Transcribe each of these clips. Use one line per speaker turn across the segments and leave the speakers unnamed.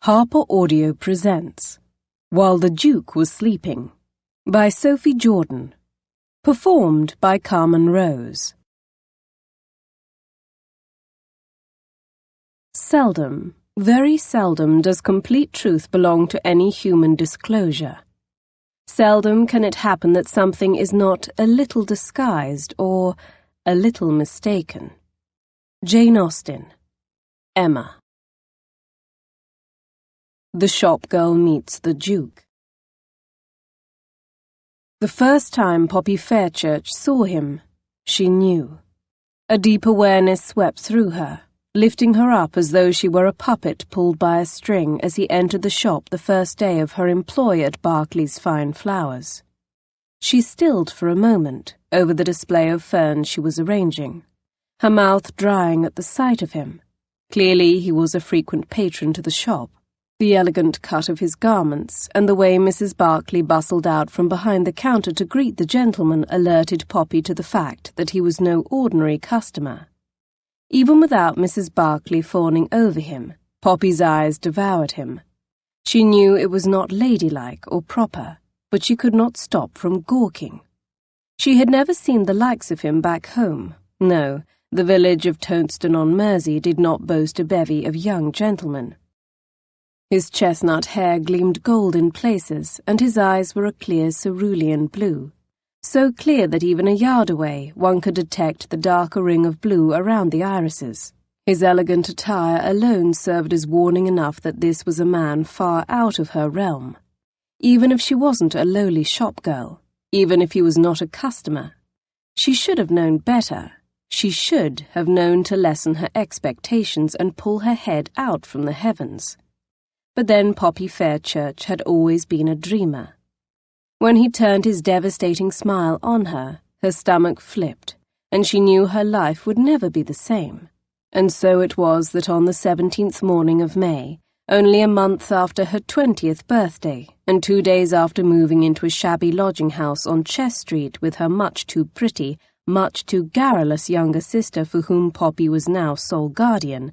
Harper Audio presents While the Duke Was Sleeping by Sophie Jordan. Performed by Carmen Rose. Seldom, very seldom does complete truth belong to any human disclosure. Seldom can it happen that something is not a little disguised or a little mistaken. Jane Austen. Emma. The shop girl meets the Duke. The first time Poppy Fairchurch saw him, she knew. A deep awareness swept through her, lifting her up as though she were a puppet pulled by a string as he entered the shop the first day of her employ at Berkeley's Fine Flowers. She stilled for a moment over the display of ferns she was arranging, her mouth drying at the sight of him. Clearly he was a frequent patron to the shop. The elegant cut of his garments and the way Mrs. Berkeley bustled out from behind the counter to greet the gentleman alerted Poppy to the fact that he was no ordinary customer. Even without Mrs. Berkeley fawning over him, Poppy's eyes devoured him. She knew it was not ladylike or proper, but she could not stop from gawking. She had never seen the likes of him back home. No, the village of Tonston-on-Mersey did not boast a bevy of young gentlemen. His chestnut hair gleamed gold in places, and his eyes were a clear cerulean blue, so clear that even a yard away one could detect the darker ring of blue around the irises. His elegant attire alone served as warning enough that this was a man far out of her realm. Even if she wasn't a lowly shop girl, even if he was not a customer, she should have known better. She should have known to lessen her expectations and pull her head out from the heavens. But then Poppy Fairchurch had always been a dreamer. When he turned his devastating smile on her, her stomach flipped, and she knew her life would never be the same. And so it was that on the 17th morning of May, only a month after her 20th birthday, and 2 days after moving into a shabby lodging house on Chess Street with her much too pretty, much too garrulous younger sister for whom Poppy was now sole guardian,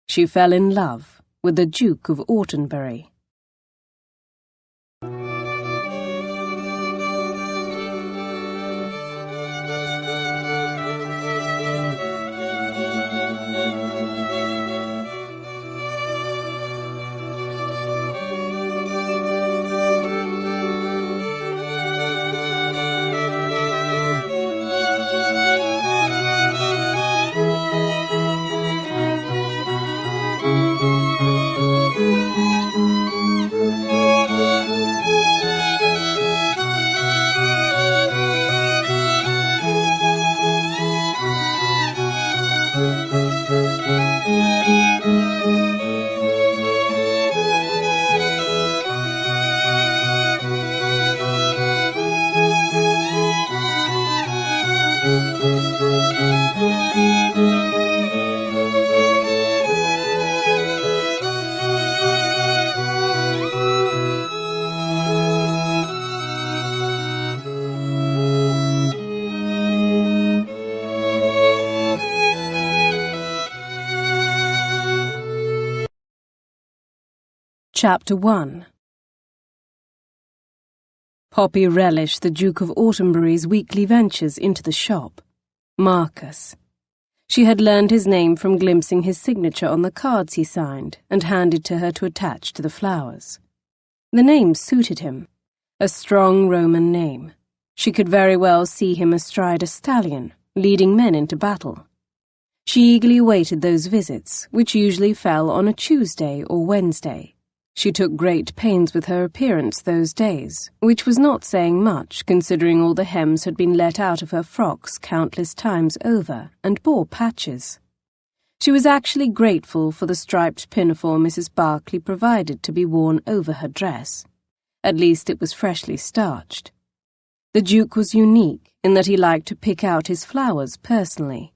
she fell in love with the Duke of Autenbury. Chapter 1. Poppy relished the Duke of Autenbury's weekly ventures into the shop. Marcus. She had learned his name from glimpsing his signature on the cards he signed and handed to her to attach to the flowers. The name suited him, a strong Roman name. She could very well see him astride a stallion, leading men into battle. She eagerly awaited those visits, which usually fell on a Tuesday or Wednesday. She took great pains with her appearance those days, which was not saying much considering all the hems had been let out of her frocks countless times over and bore patches. She was actually grateful for the striped pinafore Mrs. Berkeley provided to be worn over her dress. At least it was freshly starched. The Duke was unique in that he liked to pick out his flowers personally.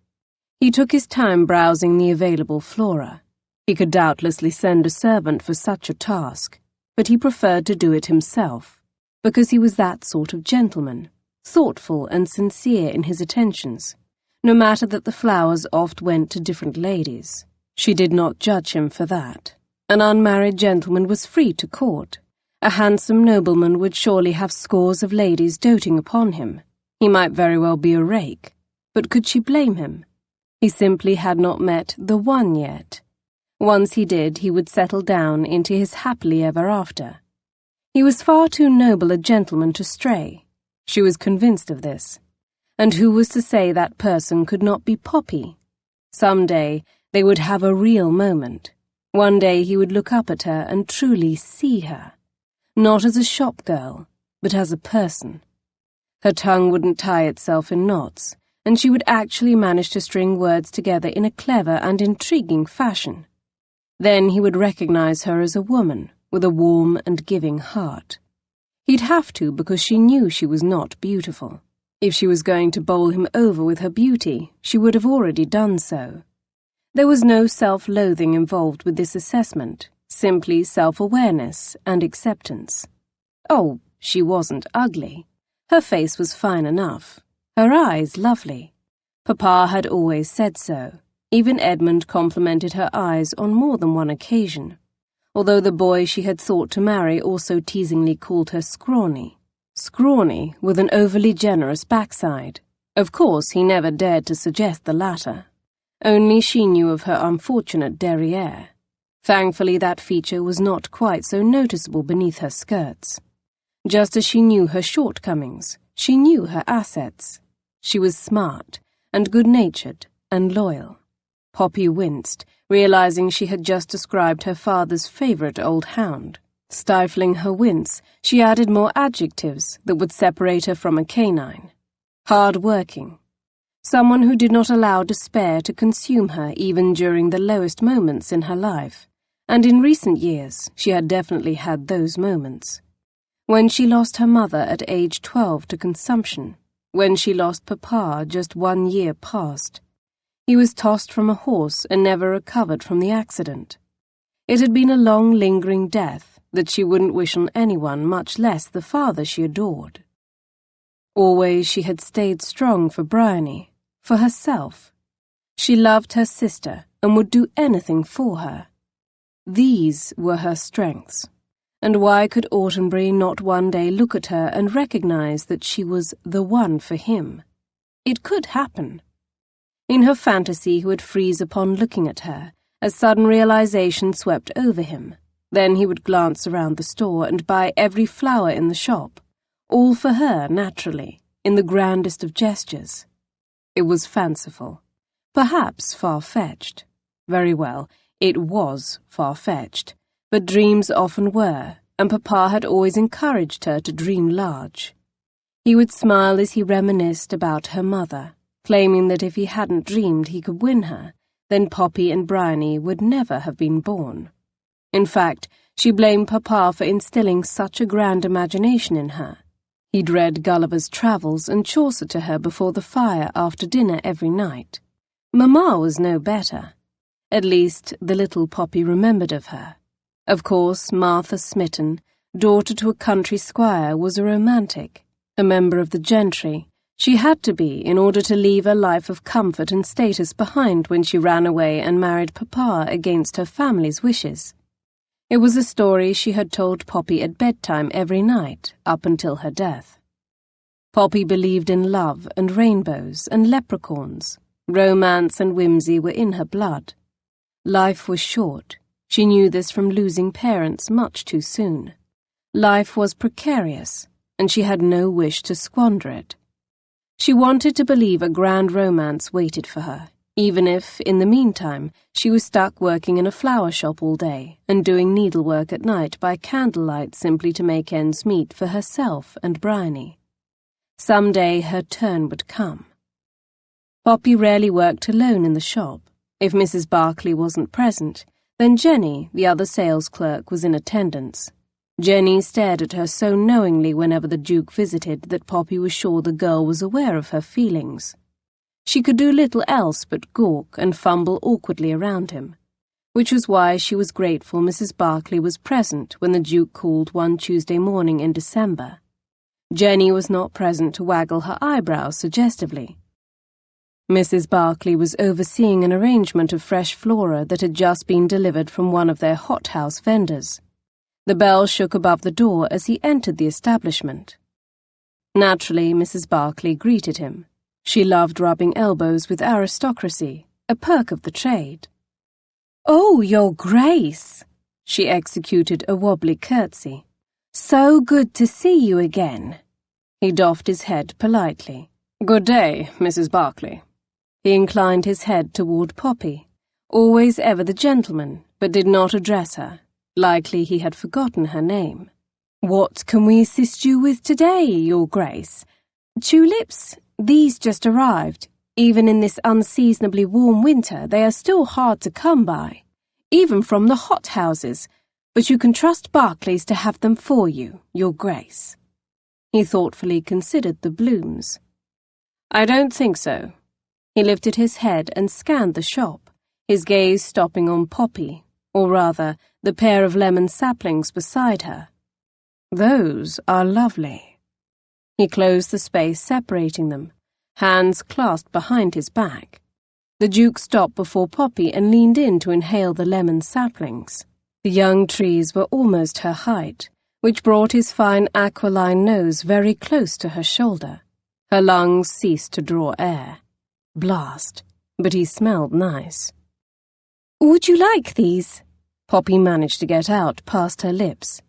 He took his time browsing the available flora. He could doubtlessly send a servant for such a task, but he preferred to do it himself, because he was that sort of gentleman, thoughtful and sincere in his attentions, no matter that the flowers oft went to different ladies. She did not judge him for that. An unmarried gentleman was free to court. A handsome nobleman would surely have scores of ladies doting upon him. He might very well be a rake, but could she blame him? He simply had not met the one yet. Once he did, he would settle down into his happily ever after. He was far too noble a gentleman to stray. She was convinced of this. And who was to say that person could not be Poppy? Some day they would have a real moment. One day he would look up at her and truly see her. Not as a shop girl, but as a person. Her tongue wouldn't tie itself in knots, and she would actually manage to string words together in a clever and intriguing fashion. Then he would recognize her as a woman with a warm and giving heart. He'd have to, because she knew she was not beautiful. If she was going to bowl him over with her beauty, she would have already done so. There was no self-loathing involved with this assessment, simply self-awareness and acceptance. Oh, she wasn't ugly. Her face was fine enough. Her eyes lovely. Papa had always said so. Even Edmund complimented her eyes on more than one occasion, although the boy she had thought to marry also teasingly called her scrawny. Scrawny with an overly generous backside. Of course, he never dared to suggest the latter. Only she knew of her unfortunate derriere. Thankfully, that feature was not quite so noticeable beneath her skirts. Just as she knew her shortcomings, she knew her assets. She was smart and good-natured and loyal. Poppy winced, realizing she had just described her father's favorite old hound. Stifling her wince, she added more adjectives that would separate her from a canine. Hard-working. Someone who did not allow despair to consume her even during the lowest moments in her life, and in recent years she had definitely had those moments. When she lost her mother at age 12 to consumption, when she lost Papa just 1 year past. He was tossed from a horse and never recovered from the accident. It had been a long, lingering death that she wouldn't wish on anyone, much less the father she adored. Always she had stayed strong for Bryony, for herself. She loved her sister and would do anything for her. These were her strengths, and why could Autumnbury not one day look at her and recognize that she was the one for him? It could happen. In her fantasy he would freeze upon looking at her, as sudden realization swept over him. Then he would glance around the store and buy every flower in the shop, all for her, naturally, in the grandest of gestures. It was fanciful, perhaps far-fetched. Very well, it was far-fetched, but dreams often were, and Papa had always encouraged her to dream large. He would smile as he reminisced about her mother, claiming that if he hadn't dreamed he could win her, then Poppy and Bryony would never have been born. In fact, she blamed Papa for instilling such a grand imagination in her. He'd read Gulliver's Travels and Chaucer to her before the fire after dinner every night. Mamma was no better. At least, the little Poppy remembered of her. Of course, Martha Smitten, daughter to a country squire, was a romantic, a member of the gentry. She had to be in order to leave a life of comfort and status behind when she ran away and married Papa against her family's wishes. It was a story she had told Poppy at bedtime every night, up until her death. Poppy believed in love and rainbows and leprechauns. Romance and whimsy were in her blood. Life was short. She knew this from losing parents much too soon. Life was precarious, and she had no wish to squander it. She wanted to believe a grand romance waited for her, even if, in the meantime, she was stuck working in a flower shop all day and doing needlework at night by candlelight simply to make ends meet for herself and Bryony. Some day her turn would come. Poppy rarely worked alone in the shop. If Mrs. Barclay wasn't present, then Jenny, the other sales clerk, was in attendance. Jenny stared at her so knowingly whenever the Duke visited that Poppy was sure the girl was aware of her feelings. She could do little else but gawk and fumble awkwardly around him, which was why she was grateful Mrs. Barclay was present when the Duke called one Tuesday morning in December. Jenny was not present to waggle her eyebrows suggestively. Mrs. Barclay was overseeing an arrangement of fresh flora that had just been delivered from one of their hothouse vendors. The bell shook above the door as he entered the establishment. Naturally, Mrs. Barclay greeted him. She loved rubbing elbows with aristocracy, a perk of the trade. "Oh, Your Grace!" She executed a wobbly curtsy. "So good to see you again." He doffed his head politely. "Good day, Mrs. Barclay." He inclined his head toward Poppy, always ever the gentleman, but did not address her. Likely he had forgotten her name. "What can we assist you with today, Your Grace? Tulips? These just arrived. Even in this unseasonably warm winter, they are still hard to come by, even from the hothouses, but you can trust Barclays to have them for you, Your Grace." He thoughtfully considered the blooms. "I don't think so." He lifted his head and scanned the shop, his gaze stopping on Poppy, or rather, the pair of lemon saplings beside her. "Those are lovely." He closed the space separating them, hands clasped behind his back. The Duke stopped before Poppy and leaned in to inhale the lemon saplings. The young trees were almost her height, which brought his fine aquiline nose very close to her shoulder. Her lungs ceased to draw air. Blast, but he smelled nice. "Would you like these?" Poppy managed to get out past her lips.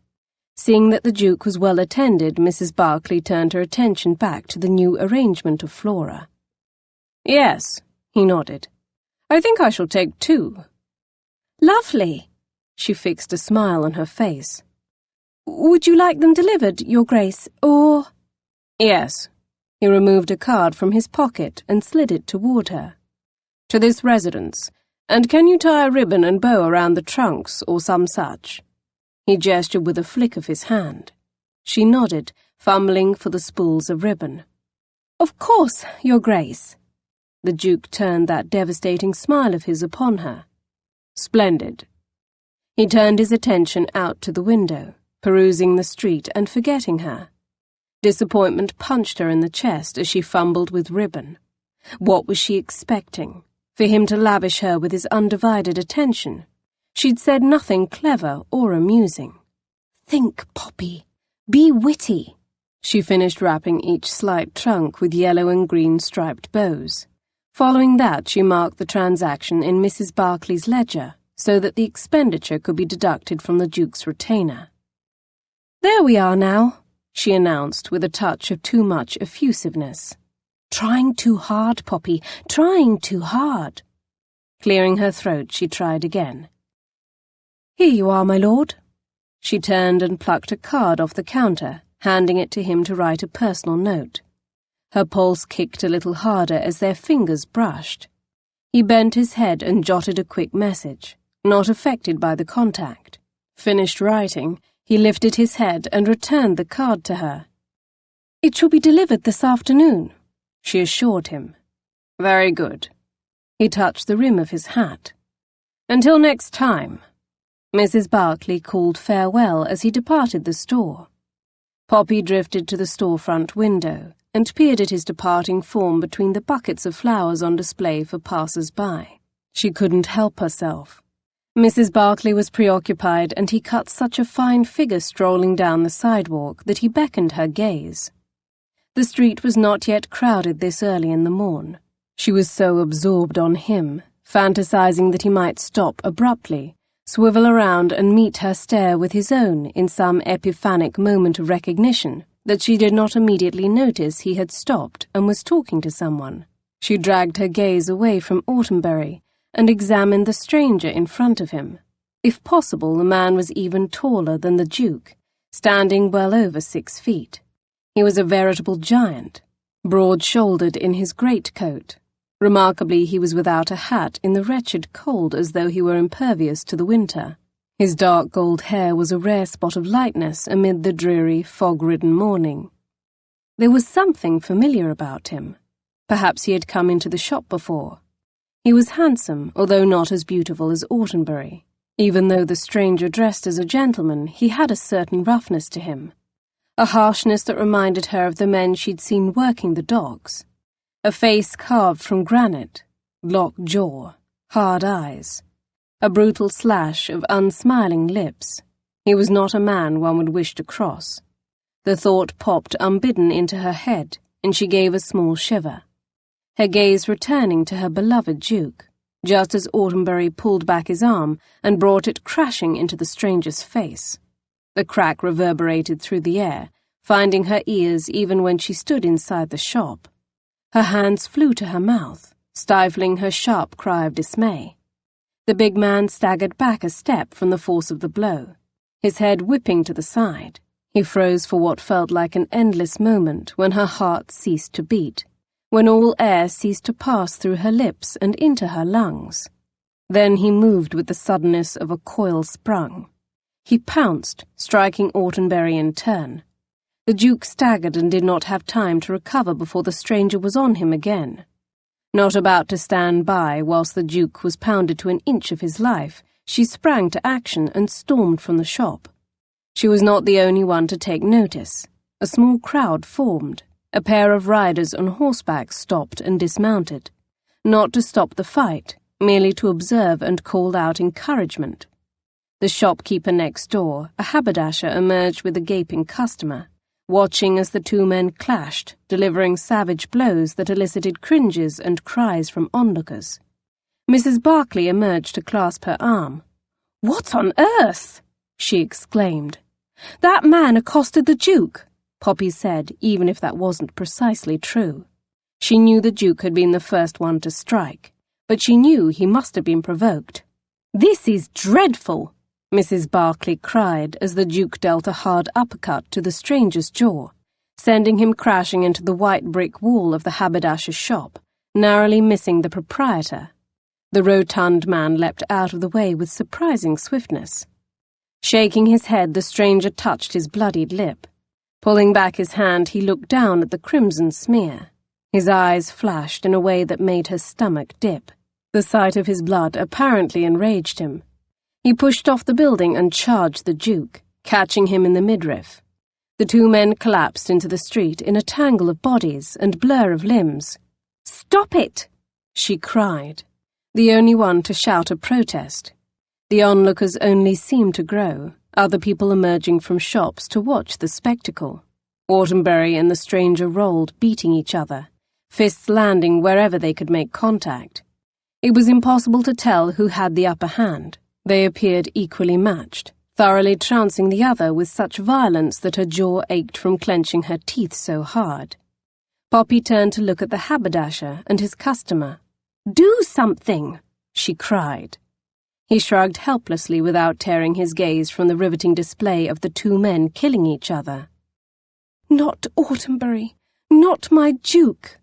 Seeing that the Duke was well attended, Mrs. Barclay turned her attention back to the new arrangement of flora. "Yes," he nodded. "I think I shall take 2. "Lovely." She fixed a smile on her face. "Would you like them delivered, Your Grace, or—" "Yes." He removed a card from his pocket and slid it toward her. "To this residence, and can you tie a ribbon and bow around the trunks or some such?" He gestured with a flick of his hand. She nodded, fumbling for the spools of ribbon. "Of course, Your Grace." The Duke turned that devastating smile of his upon her. "Splendid." He turned his attention out to the window, perusing the street and forgetting her. Disappointment punched her in the chest as she fumbled with ribbon. What was she expecting? For him to lavish her with his undivided attention? She'd said nothing clever or amusing. "Think, Poppy. Be witty." She finished wrapping each slight trunk with yellow and green striped bows. Following that, she marked the transaction in Mrs. Barclay's ledger so that the expenditure could be deducted from the Duke's retainer. "There we are now," she announced with a touch of too much effusiveness. "Trying too hard, Poppy, trying too hard." Clearing her throat, she tried again. "Here you are, my lord." She turned and plucked a card off the counter, handing it to him to write a personal note. Her pulse kicked a little harder as their fingers brushed. He bent his head and jotted a quick message, not affected by the contact. Finished writing, he lifted his head and returned the card to her. "It shall be delivered this afternoon," she assured him. "Very good." He touched the rim of his hat. "Until next time." Mrs. Barclay called farewell as he departed the store. Poppy drifted to the storefront window and peered at his departing form between the buckets of flowers on display for passers-by. She couldn't help herself. Mrs. Barclay was preoccupied, and he cut such a fine figure strolling down the sidewalk that he beckoned her gaze. The street was not yet crowded this early in the morn. She was so absorbed on him, fantasizing that he might stop abruptly, swivel around and meet her stare with his own in some epiphanic moment of recognition, that she did not immediately notice he had stopped and was talking to someone. She dragged her gaze away from Autumnberry and examined the stranger in front of him. If possible, the man was even taller than the Duke, standing well over 6 feet. He was a veritable giant, broad-shouldered in his greatcoat. Remarkably, he was without a hat in the wretched cold, as though he were impervious to the winter. His dark gold hair was a rare spot of lightness amid the dreary, fog-ridden morning. There was something familiar about him. Perhaps he had come into the shop before. He was handsome, although not as beautiful as Autumnberry. Even though the stranger dressed as a gentleman, he had a certain roughness to him, a harshness that reminded her of the men she'd seen working the dogs. A face carved from granite, locked jaw, hard eyes, a brutal slash of unsmiling lips. He was not a man one would wish to cross. The thought popped unbidden into her head, and she gave a small shiver, her gaze returning to her beloved Duke, just as Autumnbury pulled back his arm and brought it crashing into the stranger's face. The crack reverberated through the air, finding her ears even when she stood inside the shop. Her hands flew to her mouth, stifling her sharp cry of dismay. The big man staggered back a step from the force of the blow, his head whipping to the side. He froze for what felt like an endless moment when her heart ceased to beat, when all air ceased to pass through her lips and into her lungs. Then he moved with the suddenness of a coil sprung. He pounced, striking Autumnbury in turn. The Duke staggered and did not have time to recover before the stranger was on him again. Not about to stand by whilst the Duke was pounded to an inch of his life, she sprang to action and stormed from the shop. She was not the only one to take notice. A small crowd formed. A pair of riders on horseback stopped and dismounted, not to stop the fight, merely to observe and call out encouragement. The shopkeeper next door, a haberdasher, emerged with a gaping customer, watching as the two men clashed, delivering savage blows that elicited cringes and cries from onlookers. Mrs. Barclay emerged to clasp her arm. "What on earth?" she exclaimed. "That man accosted the Duke," Poppy said, even if that wasn't precisely true. She knew the Duke had been the first one to strike, but she knew he must have been provoked. "This is dreadful," Mrs. Barclay cried as the Duke dealt a hard uppercut to the stranger's jaw, sending him crashing into the white brick wall of the haberdasher's shop, narrowly missing the proprietor. The rotund man leapt out of the way with surprising swiftness. Shaking his head, the stranger touched his bloodied lip. Pulling back his hand, he looked down at the crimson smear. His eyes flashed in a way that made her stomach dip. The sight of his blood apparently enraged him. He pushed off the building and charged the Duke, catching him in the midriff. The two men collapsed into the street in a tangle of bodies and blur of limbs. "Stop it!" she cried, the only one to shout a protest. The onlookers only seemed to grow, other people emerging from shops to watch the spectacle. Autumnbury and the stranger rolled, beating each other, fists landing wherever they could make contact. It was impossible to tell who had the upper hand. They appeared equally matched, thoroughly trouncing the other with such violence that her jaw ached from clenching her teeth so hard. Poppy turned to look at the haberdasher and his customer. "Do something!" she cried. He shrugged helplessly without tearing his gaze from the riveting display of the two men killing each other. "Not Autumnbury, not my Duke."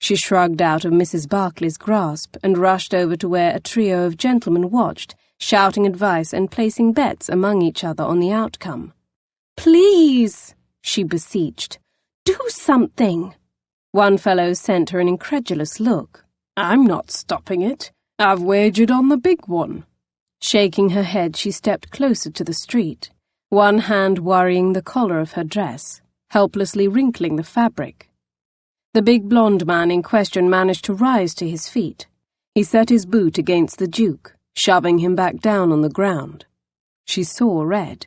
She shrugged out of Mrs. Barclay's grasp and rushed over to where a trio of gentlemen watched, shouting advice and placing bets among each other on the outcome. "Please," she beseeched, "do something." One fellow sent her an incredulous look. "I'm not stopping it. I've wagered on the big one." Shaking her head, she stepped closer to the street, one hand worrying the collar of her dress, helplessly wrinkling the fabric. The big blond man in question managed to rise to his feet. He set his boot against the Duke, shoving him back down on the ground. She saw red.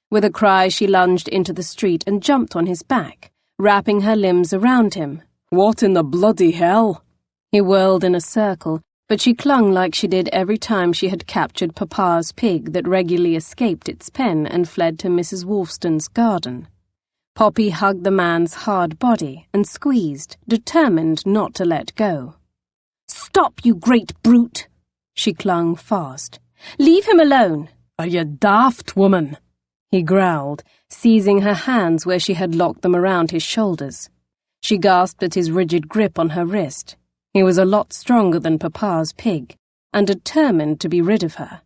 With a cry, she lunged into the street and jumped on his back, wrapping her limbs around him. "What in the bloody hell?" He whirled in a circle, but she clung like she did every time she had captured Papa's pig that regularly escaped its pen and fled to Mrs. Wolfston's garden. Poppy hugged the man's hard body and squeezed, determined not to let go. "Stop, you great brute!" She clung fast. "Leave him alone!" "Are you daft, woman?" he growled, seizing her hands where she had locked them around his shoulders. She gasped at his rigid grip on her wrist. He was a lot stronger than Papa's pig, and determined to be rid of her.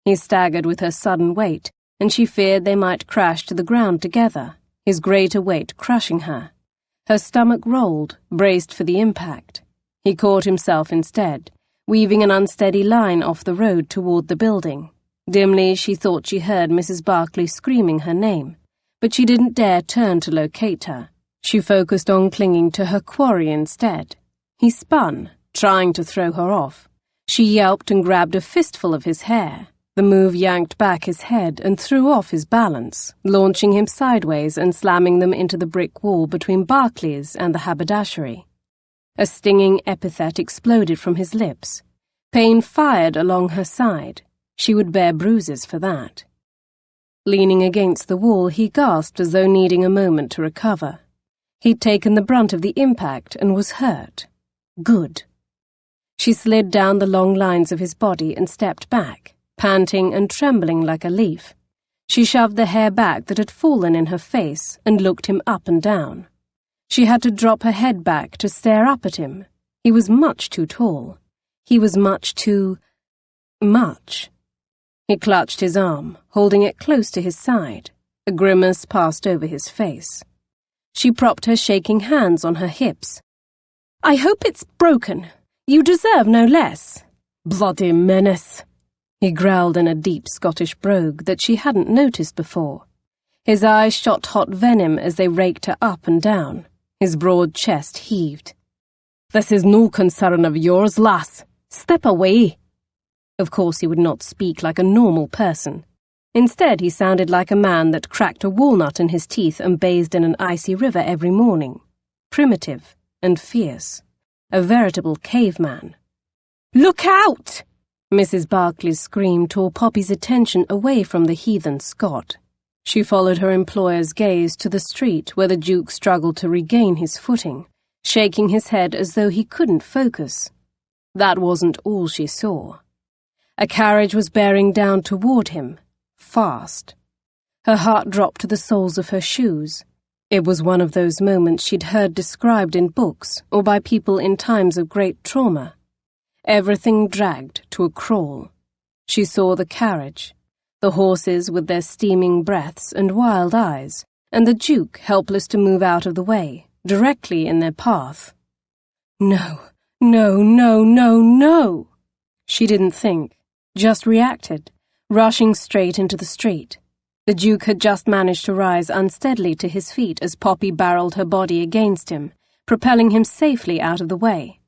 He staggered with her sudden weight, and she feared they might crash to the ground together, his greater weight crushing her. Her stomach rolled, braced for the impact. He caught himself instead, weaving an unsteady line off the road toward the building. Dimly, she thought she heard Mrs. Barclay screaming her name, but she didn't dare turn to locate her. She focused on clinging to her quarry instead, He spun, trying to throw her off. She yelped and grabbed a fistful of his hair. The move yanked back his head and threw off his balance, launching him sideways and slamming them into the brick wall between Barclay's and the haberdashery. A stinging epithet exploded from his lips. Pain fired along her side. She would bear bruises for that. Leaning against the wall, he gasped as though needing a moment to recover. He'd taken the brunt of the impact and was hurt. Good. She slid down the long lines of his body and stepped back, panting and trembling like a leaf. She shoved the hair back that had fallen in her face and looked him up and down. She had to drop her head back to stare up at him. He was much too tall. He was much too... much. He clutched his arm, holding it close to his side. A grimace passed over his face. She propped her shaking hands on her hips. "I hope it's broken. You deserve no less." "Bloody menace," he growled in a deep Scottish brogue that she hadn't noticed before. His eyes shot hot venom as they raked her up and down. His broad chest heaved. "This is no concern of yours, lass. Step away." Of course he would not speak like a normal person. Instead, he sounded like a man that cracked a walnut in his teeth and bathed in an icy river every morning. Primitive and fierce. A veritable caveman. "Look out!" Mrs. Barclay's scream tore Poppy's attention away from the heathen Scot. She followed her employer's gaze to the street where the Duke struggled to regain his footing, shaking his head as though he couldn't focus. That wasn't all she saw. A carriage was bearing down toward him, fast. Her heart dropped to the soles of her shoes. It was one of those moments she'd heard described in books or by people in times of great trauma. Everything dragged to a crawl. She saw the carriage, the horses with their steaming breaths and wild eyes, and the Duke helpless to move out of the way, directly in their path. No, no, no, no, no! She didn't think, just reacted, rushing straight into the street. The Duke had just managed to rise unsteadily to his feet as Poppy barreled her body against him, propelling him safely out of the way.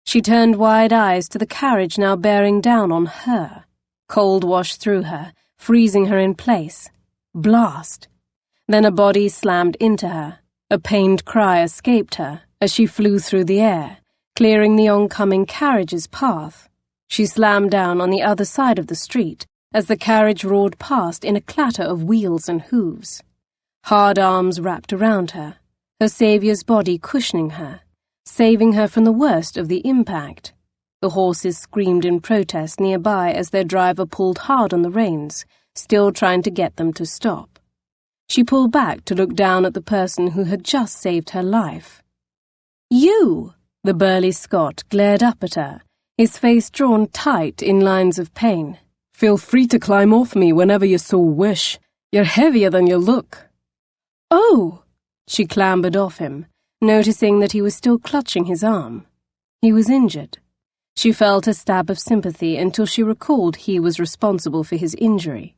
She turned wide eyes to the carriage now bearing down on her. Cold washed through her, freezing her in place. Blast! Then a body slammed into her. A pained cry escaped her as she flew through the air, clearing the oncoming carriage's path. She slammed down on the other side of the street as the carriage roared past in a clatter of wheels and hooves. Hard arms wrapped around her, her saviour's body cushioning her, saving her from the worst of the impact. The horses screamed in protest nearby as their driver pulled hard on the reins, still trying to get them to stop. She pulled back to look down at the person who had just saved her life. "You!" The burly Scot glared up at her, his face drawn tight in lines of pain. "Feel free to climb off me whenever you so wish. You're heavier than you look." "Oh!" She clambered off him, noticing that he was still clutching his arm. He was injured. She felt a stab of sympathy until she recalled he was responsible for his injury.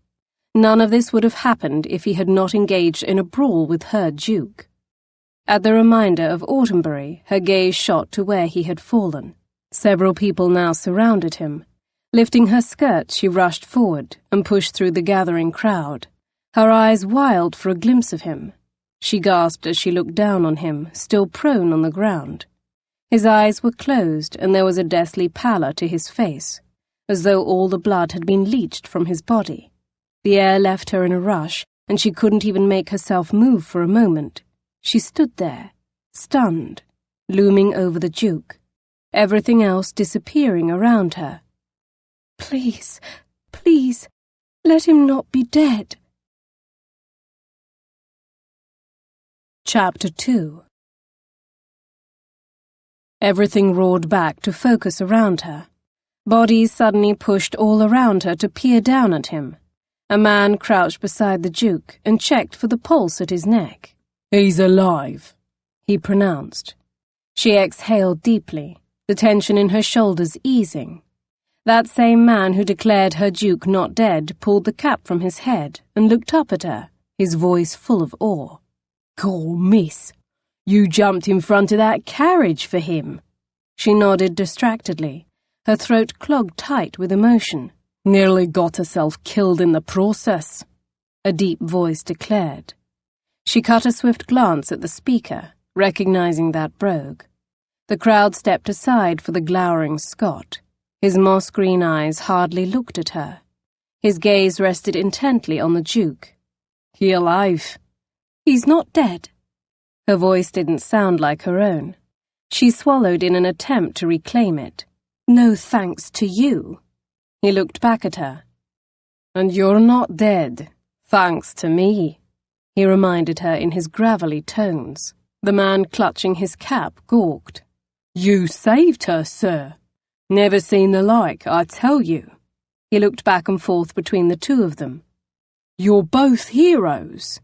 None of this would have happened if he had not engaged in a brawl with her Duke. At the reminder of Autumnbury, her gaze shot to where he had fallen. Several people now surrounded him. Lifting her skirt, she rushed forward and pushed through the gathering crowd, her eyes wild for a glimpse of him. She gasped as she looked down on him, still prone on the ground. His eyes were closed and there was a deathly pallor to his face, as though all the blood had been leached from his body. The air left her in a rush, and she couldn't even make herself move for a moment. She stood there, stunned, looming over the Duke, everything else disappearing around her. "Please, please, let him not be dead." Chapter 2. Everything roared back to focus around her. Bodies suddenly pushed all around her to peer down at him. A man crouched beside the Duke and checked for the pulse at his neck. "He's alive," he pronounced. She exhaled deeply, the tension in her shoulders easing. That same man who declared her Duke not dead pulled the cap from his head and looked up at her, his voice full of awe. "Cool, miss. You jumped in front of that carriage for him." She nodded distractedly, her throat clogged tight with emotion. "Nearly got herself killed in the process," a deep voice declared. She cut a swift glance at the speaker, recognizing that brogue. The crowd stepped aside for the glowering Scot. His moss-green eyes hardly looked at her. His gaze rested intently on the Duke. "He alive?" "He's not dead." Her voice didn't sound like her own. She swallowed in an attempt to reclaim it. "No thanks to you." He looked back at her. "And you're not dead, thanks to me," he reminded her in his gravelly tones. The man clutching his cap gawked. "You saved her, sir. Never seen the like, I tell you." He looked back and forth between the two of them. "You're both heroes."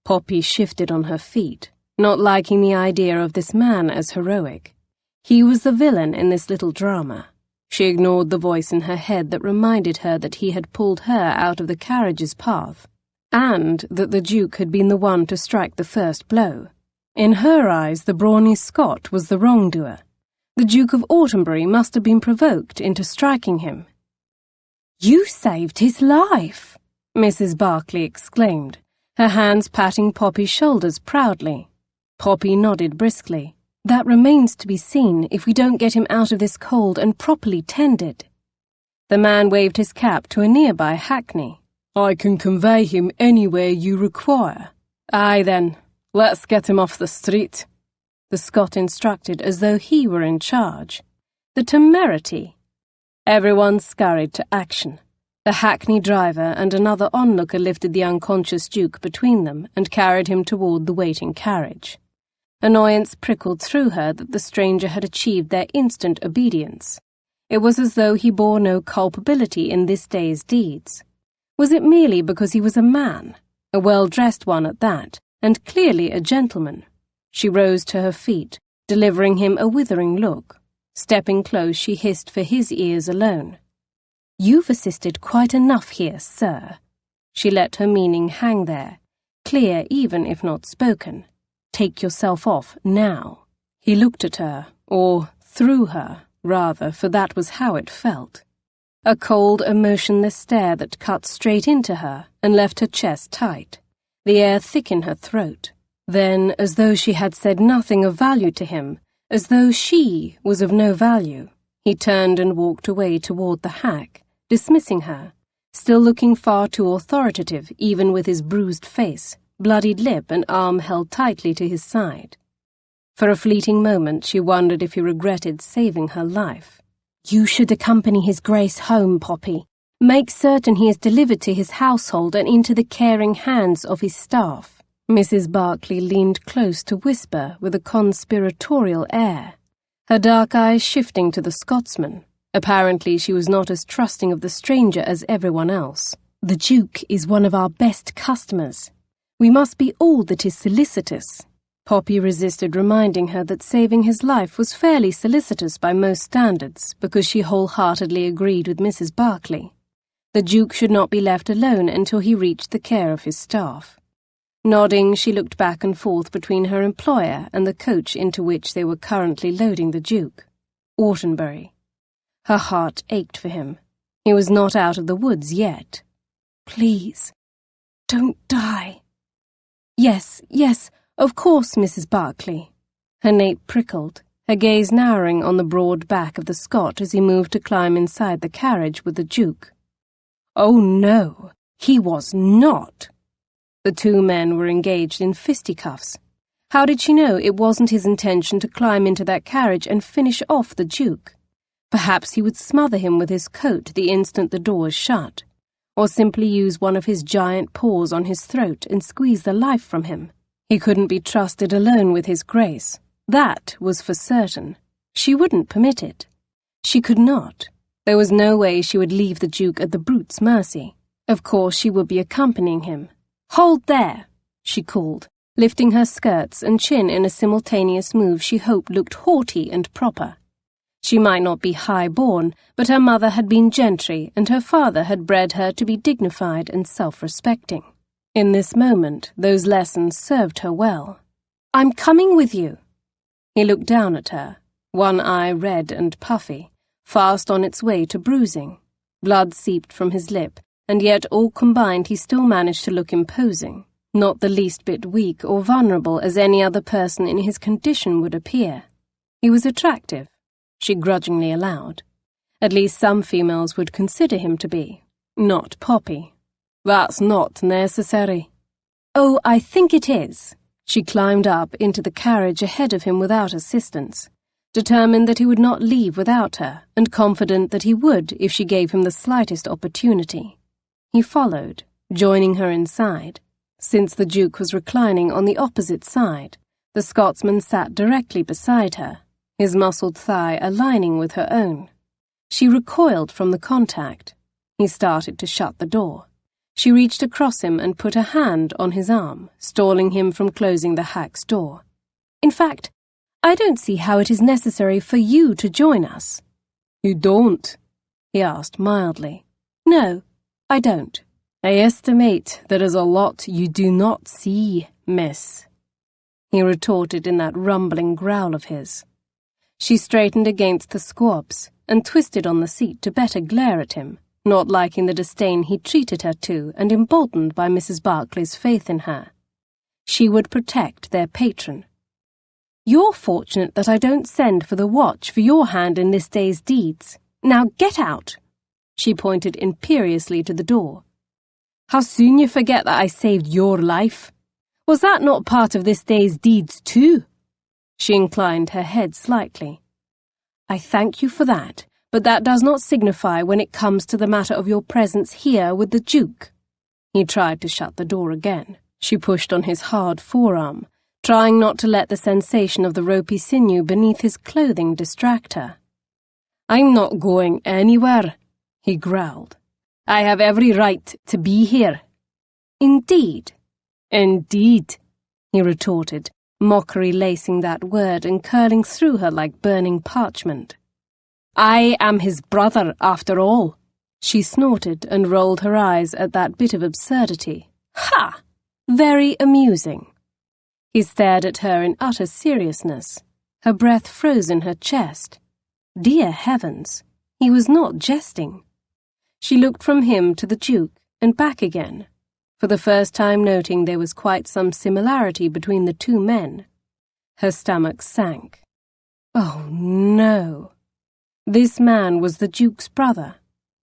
Poppy shifted on her feet, not liking the idea of this man as heroic. He was the villain in this little drama. She ignored the voice in her head that reminded her that he had pulled her out of the carriage's path, and that the Duke had been the one to strike the first blow. In her eyes, the brawny Scot was the wrongdoer. The Duke of Autumnbury must have been provoked into striking him. "You saved his life," Mrs. Barclay exclaimed, her hands patting Poppy's shoulders proudly. Poppy nodded briskly. "That remains to be seen if we don't get him out of this cold and properly tended." The man waved his cap to a nearby hackney. "I can convey him anywhere you require." "Aye then, let's get him off the street," the Scot instructed as though he were in charge. The temerity! Everyone scurried to action. The hackney driver and another onlooker lifted the unconscious Duke between them and carried him toward the waiting carriage. Annoyance prickled through her that the stranger had achieved their instant obedience. It was as though he bore no culpability in this day's deeds. Was it merely because he was a man, a well-dressed one at that, and clearly a gentleman? She rose to her feet, delivering him a withering look. Stepping close, she hissed for his ears alone. "You've assisted quite enough here, sir." She let her meaning hang there, clear even if not spoken. "Take yourself off now." He looked at her, or through her, rather, for that was how it felt. A cold, emotionless stare that cut straight into her and left her chest tight, the air thick in her throat. Then, as though she had said nothing of value to him, as though she was of no value, he turned and walked away toward the hack, dismissing her, still looking far too authoritative even with his bruised face, bloodied lip and arm held tightly to his side. For a fleeting moment she wondered if he regretted saving her life. "You should accompany His Grace home, Poppy. Make certain he is delivered to his household and into the caring hands of his staff." Mrs. Barclay leaned close to whisper with a conspiratorial air, her dark eyes shifting to the Scotsman. Apparently she was not as trusting of the stranger as everyone else. "The Duke is one of our best customers. We must be all that is solicitous." Poppy resisted reminding her that saving his life was fairly solicitous by most standards, because she wholeheartedly agreed with Mrs. Barclay. The Duke should not be left alone until he reached the care of his staff. Nodding, she looked back and forth between her employer and the coach into which they were currently loading the Duke. Autumnbury. Her heart ached for him. He was not out of the woods yet. "Please, don't die." Yes, of course, Mrs. Barclay." Her nape prickled, her gaze narrowing on the broad back of the Scot as he moved to climb inside the carriage with the Duke. "Oh no, he was not." The two men were engaged in fisticuffs. How did she know it wasn't his intention to climb into that carriage and finish off the Duke? Perhaps he would smother him with his coat the instant the doors shut, or simply use one of his giant paws on his throat and squeeze the life from him. He couldn't be trusted alone with his Grace. That was for certain. She wouldn't permit it. She could not. There was no way she would leave the Duke at the brute's mercy. Of course she would be accompanying him. "Hold there," she called, lifting her skirts and chin in a simultaneous move she hoped looked haughty and proper. She might not be high-born, but her mother had been gentry, and her father had bred her to be dignified and self-respecting. In this moment, those lessons served her well. "I'm coming with you." He looked down at her. one eye red and puffy, fast on its way to bruising. Blood seeped from his lip, and yet all combined he still managed to look imposing, not the least bit weak or vulnerable as any other person in his condition would appear. He was attractive, she grudgingly allowed. At least some females would consider him to be, not Poppy. That's not necessary. Oh, I think it is. She climbed up into the carriage ahead of him without assistance, determined that he would not leave without her, and confident that he would if she gave him the slightest opportunity. He followed, joining her inside. Since the Duke was reclining on the opposite side, the Scotsman sat directly beside her, his muscled thigh aligning with her own. She recoiled from the contact. He started to shut the door. She reached across him and put a hand on his arm, stalling him from closing the hack's door. In fact, I don't see how it is necessary for you to join us. You don't? He asked mildly. No, I don't. I estimate there is a lot you do not see, miss, he retorted in that rumbling growl of his. She straightened against the squabs and twisted on the seat to better glare at him, not liking the disdain he treated her to and emboldened by Mrs. Barclay's faith in her. She would protect their patron. You're fortunate that I don't send for the watch for your hand in this day's deeds. Now get out! She pointed imperiously to the door. How soon you forget that I saved your life. Was that not part of this day's deeds too? She inclined her head slightly. I thank you for that, but that does not signify when it comes to the matter of your presence here with the Duke. He tried to shut the door again. She pushed on his hard forearm, trying not to let the sensation of the ropey sinew beneath his clothing distract her. I'm not going anywhere, he growled. I have every right to be here. Indeed. Indeed, he retorted, mockery lacing that word and curling through her like burning parchment. I am his brother, after all. She snorted and rolled her eyes at that bit of absurdity. Ha! Very amusing. He stared at her in utter seriousness. Her breath froze in her chest. Dear heavens, he was not jesting. She looked from him to the Duke and back again, for the first time noting there was quite some similarity between the two men. Her stomach sank. Oh, no. This man was the Duke's brother.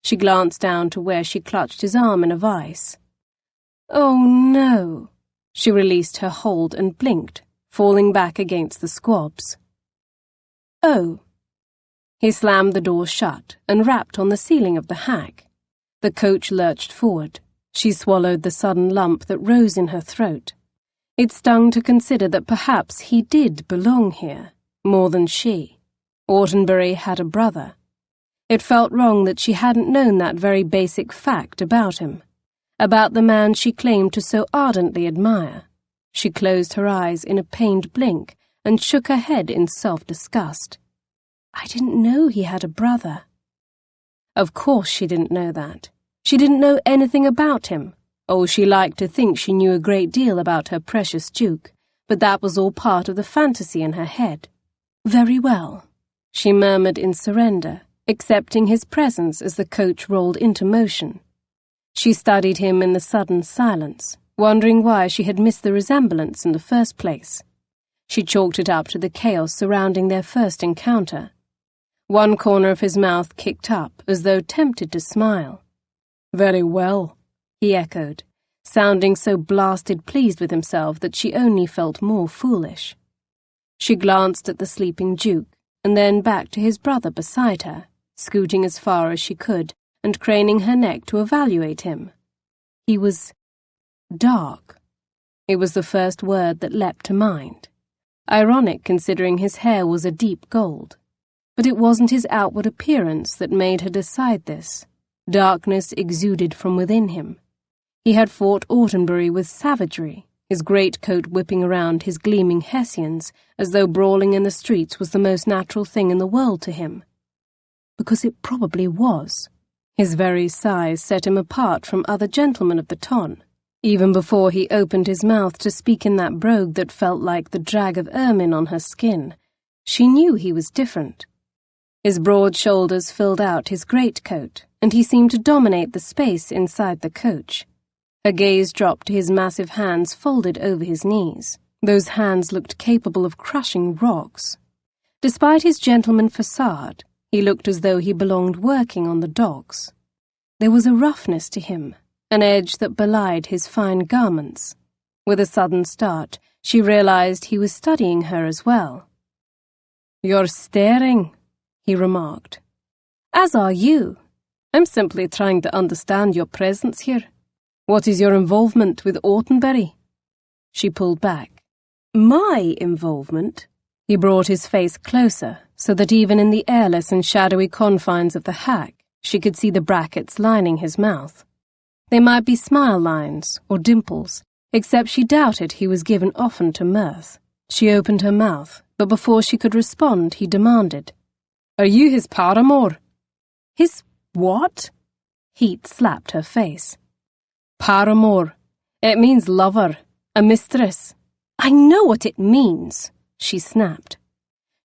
She glanced down to where she clutched his arm in a vice. Oh, no. She released her hold and blinked, falling back against the squabs. Oh. He slammed the door shut and rapped on the ceiling of the hack. The coach lurched forward. She swallowed the sudden lump that rose in her throat. It stung to consider that perhaps he did belong here, more than she. Audenbury had a brother. It felt wrong that she hadn't known that very basic fact about him, about the man she claimed to so ardently admire. She closed her eyes in a pained blink and shook her head in self-disgust. I didn't know he had a brother. Of course she didn't know that. She didn't know anything about him. Oh, she liked to think she knew a great deal about her precious Duke, but that was all part of the fantasy in her head. Very well, she murmured in surrender, accepting his presence as the coach rolled into motion. She studied him in the sudden silence, wondering why she had missed the resemblance in the first place. She chalked it up to the chaos surrounding their first encounter. One corner of his mouth kicked up, as though tempted to smile. Very well, he echoed, sounding so blasted pleased with himself that she only felt more foolish. She glanced at the sleeping Duke, and then back to his brother beside her, scooting as far as she could, and craning her neck to evaluate him. He was dark. It was the first word that leapt to mind. Ironic considering his hair was a deep gold. But it wasn't his outward appearance that made her decide this. Darkness exuded from within him. He had fought Audenbury with savagery, his greatcoat whipping around his gleaming Hessians as though brawling in the streets was the most natural thing in the world to him. Because it probably was. His very size set him apart from other gentlemen of the ton. Even before he opened his mouth to speak in that brogue that felt like the drag of ermine on her skin, She knew he was different. His broad shoulders filled out his greatcoat, and he seemed to dominate the space inside the coach. Her gaze dropped to his massive hands folded over his knees. Those hands looked capable of crushing rocks. Despite his gentleman facade, he looked as though he belonged working on the docks. There was a roughness to him, an edge that belied his fine garments. With a sudden start, she realized he was studying her as well. "You're staring," he remarked. "As are you. I'm simply trying to understand your presence here. What is your involvement with Autenbury?" She pulled back. "My involvement?" He brought his face closer, so that even in the airless and shadowy confines of the hack, she could see the brackets lining his mouth. They might be smile lines or dimples, except she doubted he was given often to mirth. She opened her mouth, but before she could respond, he demanded, "Are you his paramour?" "His what?" Heat slapped her face. "Paramour. It means lover, a mistress." "I know what it means," she snapped.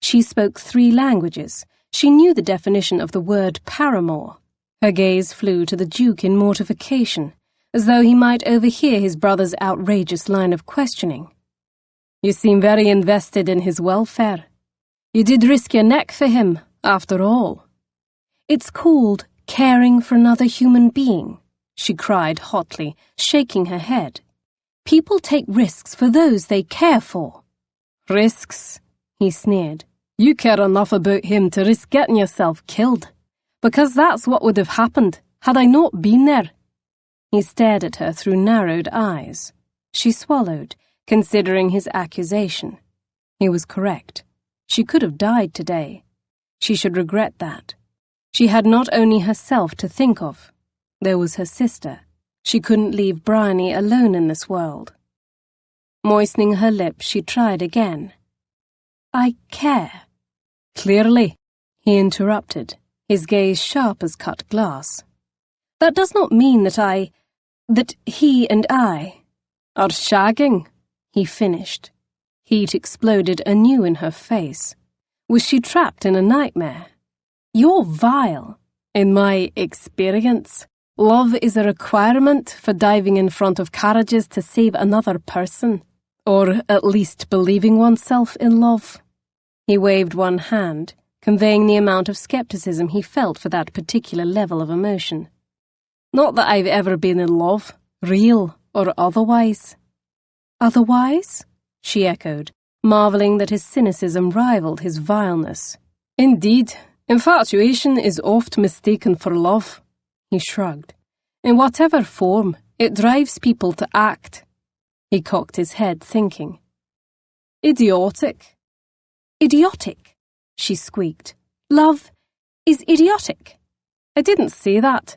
She spoke 3 languages. She knew the definition of the word paramour. Her gaze flew to the Duke in mortification, as though he might overhear his brother's outrageous line of questioning. "You seem very invested in his welfare. You did risk your neck for him, after all." "It's called caring for another human being," she cried hotly, shaking her head. "People take risks for those they care for." "Risks?" he sneered. "You care enough about him to risk getting yourself killed, because that's what would have happened had I not been there." He stared at her through narrowed eyes. She swallowed, considering his accusation. He was correct. She could have died today. She should regret that. She had not only herself to think of. There was her sister. She couldn't leave Bryony alone in this world. Moistening her lips, she tried again. "I care." "Clearly," he interrupted, his gaze sharp as cut glass. "That does not mean that he and I are shagging," he finished. Heat exploded anew in her face. Was she trapped in a nightmare? "You're vile." "In my experience, love is a requirement for diving in front of carriages to save another person, or at least believing oneself in love." He waved one hand, conveying the amount of skepticism he felt for that particular level of emotion. "Not that I've ever been in love, real or otherwise." "Otherwise?" she echoed, marveling that his cynicism rivaled his vileness. "Indeed, infatuation is oft mistaken for love," he shrugged. "In whatever form, it drives people to act." He cocked his head, thinking. "Idiotic." "Idiotic," she squeaked. "Love is idiotic." "I didn't say that.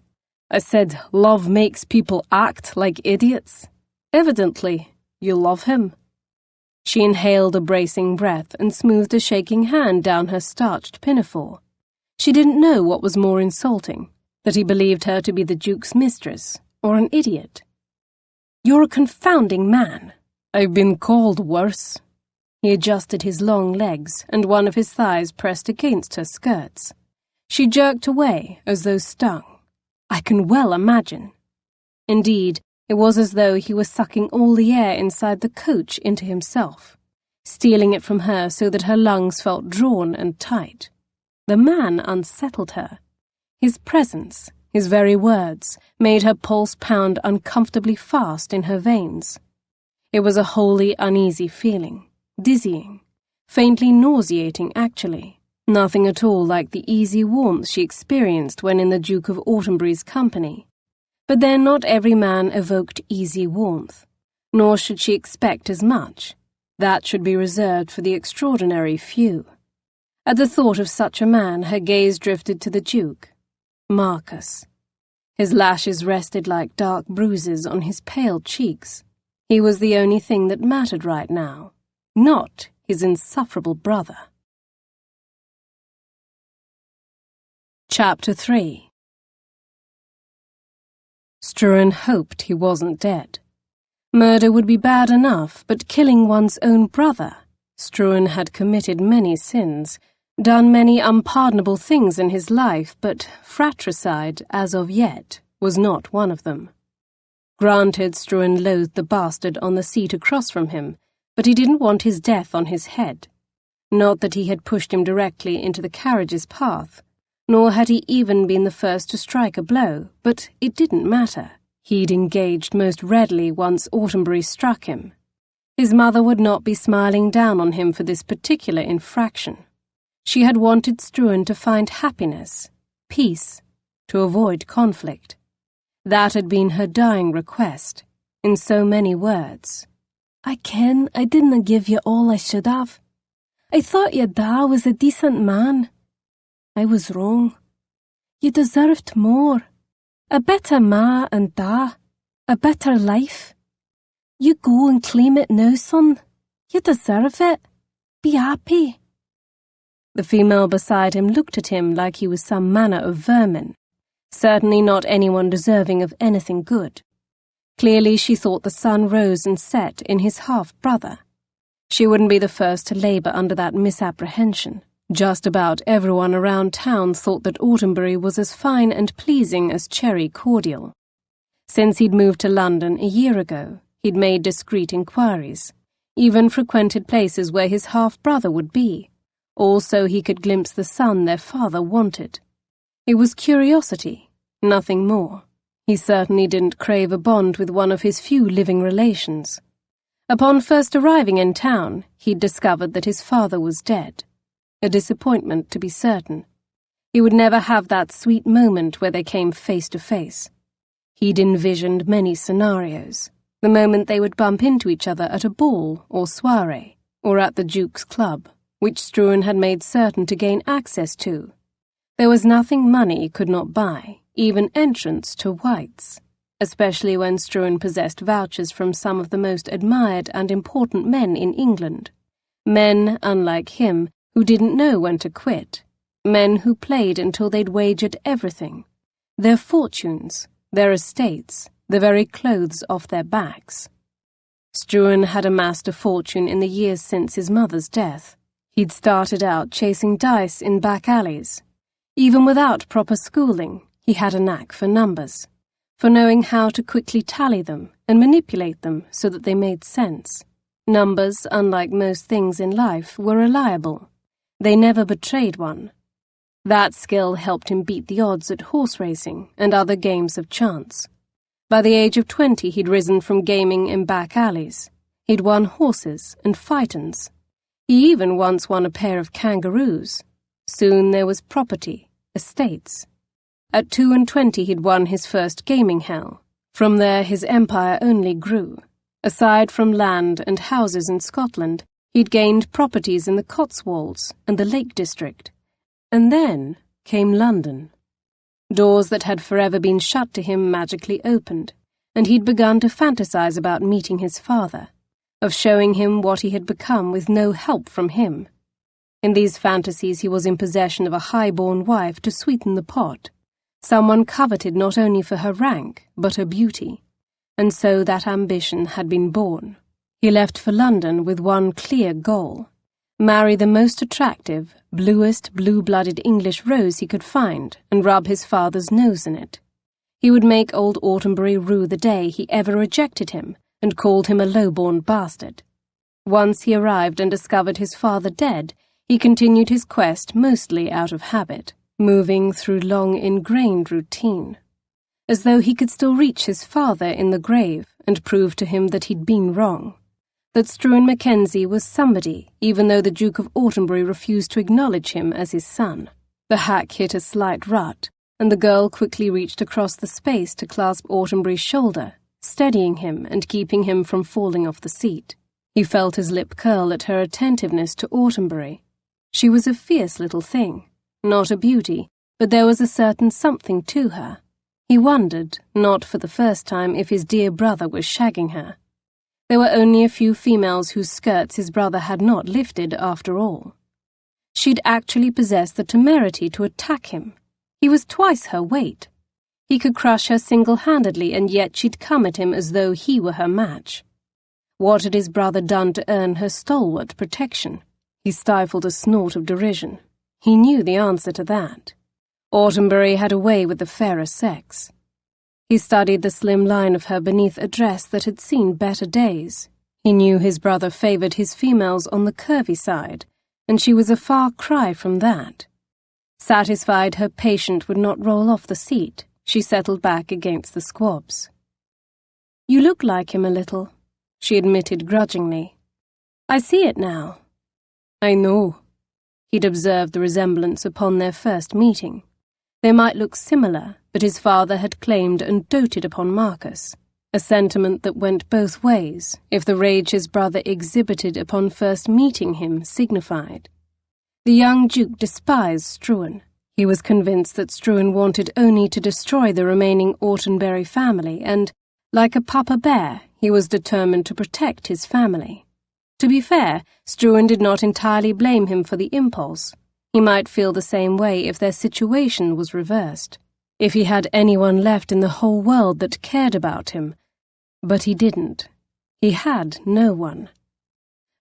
I said love makes people act like idiots. Evidently, you love him." She inhaled a bracing breath and smoothed a shaking hand down her starched pinafore. She didn't know what was more insulting, that he believed her to be the Duke's mistress, or an idiot. "You're a confounding man." "I've been called worse." He adjusted his long legs, and one of his thighs pressed against her skirts. She jerked away, as though stung. "I can well imagine." Indeed, it was as though he was sucking all the air inside the coach into himself, stealing it from her so that her lungs felt drawn and tight. The man unsettled her. His presence, his very words, made her pulse pound uncomfortably fast in her veins. It was a wholly uneasy feeling, dizzying, faintly nauseating actually, nothing at all like the easy warmth she experienced when in the Duke of Autenbury's company. But then not every man evoked easy warmth, nor should she expect as much. That should be reserved for the extraordinary few. At the thought of such a man, her gaze drifted to the Duke. Marcus. His lashes rested like dark bruises on his pale cheeks. He was the only thing that mattered right now, not his insufferable brother. Chapter 3. Struan hoped he wasn't dead. Murder would be bad enough, but killing one's own brother, Struan had committed many sins, done many unpardonable things in his life, but fratricide, as of yet, was not one of them. Granted, Struan loathed the bastard on the seat across from him, but he didn't want his death on his head. Not that he had pushed him directly into the carriage's path, nor had he even been the first to strike a blow, but it didn't matter. He'd engaged most readily once Autumnbury struck him. His mother would not be smiling down on him for this particular infraction. She had wanted Struan to find happiness, peace, to avoid conflict. That had been her dying request, in so many words.
I ken I didna give you all I should have. I thought your da was a decent man. I was wrong. You deserved more. A better ma and da. A better life. You go and claim it now, son. You deserve it. Be happy.
The female beside him looked at him like he was some manner of vermin, certainly not anyone deserving of anything good. Clearly she thought the sun rose and set in his half-brother. She wouldn't be the first to labour under that misapprehension. Just about everyone around town thought that Autumnbury was as fine and pleasing as cherry cordial. Since he'd moved to London a year ago, he'd made discreet inquiries, even frequented places where his half-brother would be, all so he could glimpse the son their father wanted. It was curiosity, nothing more. He certainly didn't crave a bond with one of his few living relations. Upon first arriving in town, he'd discovered that his father was dead. A disappointment, to be certain. He would never have that sweet moment where they came face to face. He'd envisioned many scenarios. The moment they would bump into each other at a ball or soiree, or at the Duke's Club, which Struan had made certain to gain access to. There was nothing money could not buy, even entrance to White's, especially when Struan possessed vouchers from some of the most admired and important men in England. Men, unlike him, who didn't know when to quit. Men who played until they'd wagered everything. Their fortunes, their estates, the very clothes off their backs. Struan had amassed a fortune in the years since his mother's death. He'd started out chasing dice in back alleys. Even without proper schooling, he had a knack for numbers, for knowing how to quickly tally them and manipulate them so that they made sense. Numbers, unlike most things in life, were reliable. They never betrayed one. That skill helped him beat the odds at horse racing and other games of chance. By the age of 20, he'd risen from gaming in back alleys. He'd won horses and phaetons. He even once won a pair of kangaroos. Soon there was property, estates. At 22 he'd won his first gaming hell. From there his empire only grew. Aside from land and houses in Scotland, he'd gained properties in the Cotswolds and the Lake District. And then came London. Doors that had forever been shut to him magically opened, and he'd begun to fantasize about meeting his father, of showing him what he had become with no help from him. In these fantasies he was in possession of a high-born wife to sweeten the pot, someone coveted not only for her rank, but her beauty, and so that ambition had been born. He left for London with one clear goal: marry the most attractive, bluest, blue-blooded English rose he could find and rub his father's nose in it. He would make old Autumnbury rue the day he ever rejected him and called him a low-born bastard. Once he arrived and discovered his father dead, he continued his quest mostly out of habit, moving through long ingrained routine, as though he could still reach his father in the grave and prove to him that he'd been wrong, that Struan Mackenzie was somebody, even though the Duke of Autumnbury refused to acknowledge him as his son. The hack hit a slight rut, and the girl quickly reached across the space to clasp Autumnbury's shoulder, steadying him and keeping him from falling off the seat. He felt his lip curl at her attentiveness to Autumnbury. She was a fierce little thing, not a beauty, but there was a certain something to her. He wondered, not for the first time, if his dear brother was shagging her. There were only a few females whose skirts his brother had not lifted after all. She'd actually possessed the temerity to attack him. He was twice her weight. He could crush her single-handedly, and yet she'd come at him as though he were her match. What had his brother done to earn her stalwart protection? He stifled a snort of derision. He knew the answer to that. Autumnbury had a way with the fairer sex. He studied the slim line of her beneath a dress that had seen better days. He knew his brother favoured his females on the curvy side, and she was a far cry from that. Satisfied her patient would not roll off the seat, she settled back against the squabs. "You look like him a little," she admitted grudgingly. "I see it now." "I know." He'd observed the resemblance upon their first meeting. They might look similar, but his father had claimed and doted upon Marcus, a sentiment that went both ways, if the rage his brother exhibited upon first meeting him signified. The young Duke despised Struan. He was convinced that Struan wanted only to destroy the remaining Autumnbury family, and, like a papa bear, he was determined to protect his family. To be fair, Struan did not entirely blame him for the impulse. He might feel the same way if their situation was reversed, if he had anyone left in the whole world that cared about him. But he didn't. He had no one.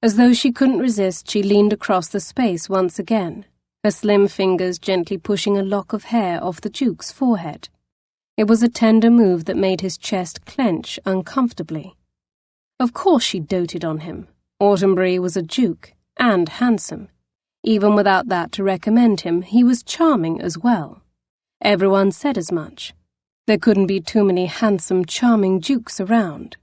As though she couldn't resist, she leaned across the space once again, her slim fingers gently pushing a lock of hair off the Duke's forehead. It was a tender move that made his chest clench uncomfortably. Of course she doted on him. Autumnbury was a duke, and handsome. Even without that to recommend him, he was charming as well. Everyone said as much. There couldn't be too many handsome, charming dukes around.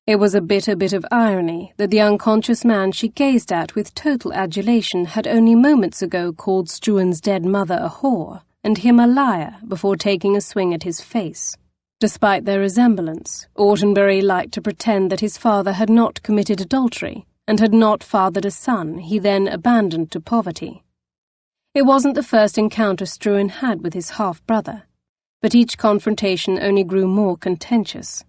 It was a bitter bit of irony that the unconscious man she gazed at with total adulation had only moments ago called Struan's dead mother a whore, and him a liar, before taking a swing at his face. Despite their resemblance, Autumnbury liked to pretend that his father had not committed adultery, and had not fathered a son he then abandoned to poverty. It wasn't the first encounter Struan had with his half-brother, but each confrontation only grew more contentious.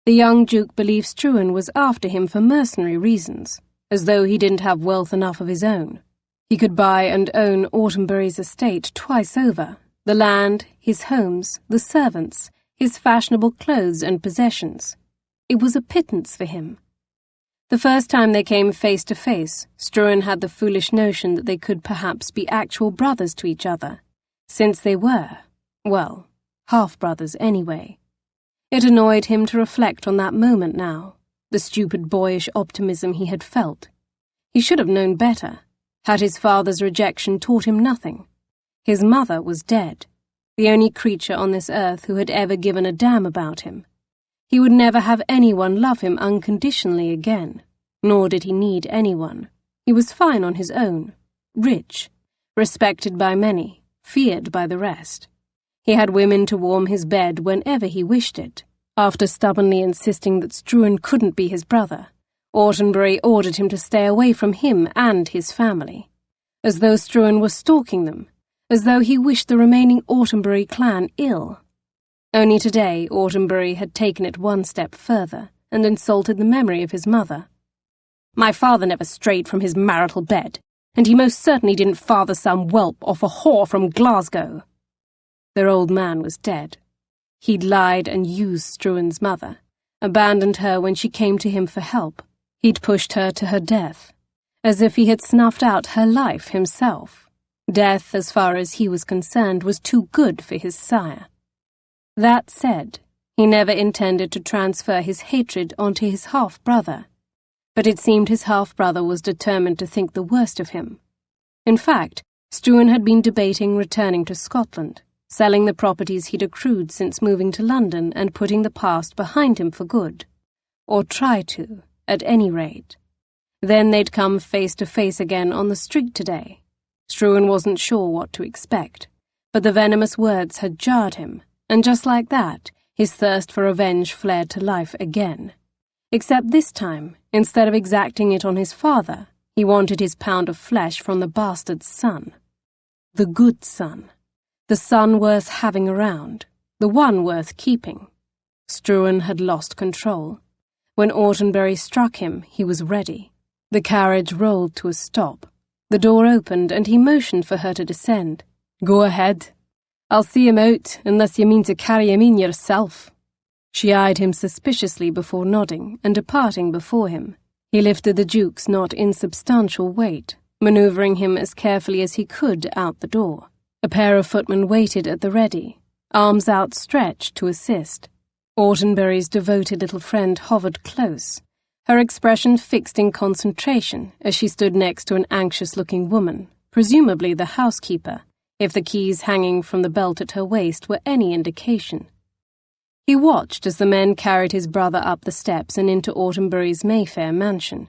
The young Duke believed Struan was after him for mercenary reasons, as though he didn't have wealth enough of his own. He could buy and own Autumnbury's estate twice over, the land, his homes, the servants, his fashionable clothes and possessions. It was a pittance for him. The first time they came face to face, Struan had the foolish notion that they could perhaps be actual brothers to each other, since they were, well, half-brothers anyway. It annoyed him to reflect on that moment now, the stupid boyish optimism he had felt. He should have known better. Had his father's rejection taught him nothing? His mother was dead, the only creature on this earth who had ever given a damn about him. He would never have anyone love him unconditionally again, nor did he need anyone. He was fine on his own, rich, respected by many, feared by the rest. He had women to warm his bed whenever he wished it. After stubbornly insisting that Struan couldn't be his brother, Autumnbury ordered him to stay away from him and his family, as though Struan were stalking them, as though he wished the remaining Autumnbury clan ill. Only today Autumnbury had taken it one step further and insulted the memory of his mother. "My father never strayed from his marital bed, and he most certainly didn't father some whelp off a whore from Glasgow." Their old man was dead. He'd lied and used Struan's mother, abandoned her when she came to him for help. He'd pushed her to her death, as if he had snuffed out her life himself. Death, as far as he was concerned, was too good for his sire. That said, he never intended to transfer his hatred onto his half-brother, but it seemed his half-brother was determined to think the worst of him. In fact, Struan had been debating returning to Scotland, selling the properties he'd accrued since moving to London and putting the past behind him for good. Or try to, at any rate. Then they'd come face to face again on the street today. Struan wasn't sure what to expect, but the venomous words had jarred him, and just like that, his thirst for revenge flared to life again. Except this time, instead of exacting it on his father, he wanted his pound of flesh from the bastard's son. The good son. The son worth having around. The one worth keeping. Struan had lost control. When Autumnbury struck him, he was ready. The carriage rolled to a stop. The door opened, and he motioned for her to descend. "Go ahead. I'll see him out, unless you mean to carry him in yourself." She eyed him suspiciously before nodding and departing before him. He lifted the Duke's not insubstantial weight, manoeuvring him as carefully as he could out the door. A pair of footmen waited at the ready, arms outstretched to assist. Autenbury's devoted little friend hovered close, her expression fixed in concentration as she stood next to an anxious-looking woman, presumably the housekeeper, if the keys hanging from the belt at her waist were any indication. He watched as the men carried his brother up the steps and into Autenbury's Mayfair mansion.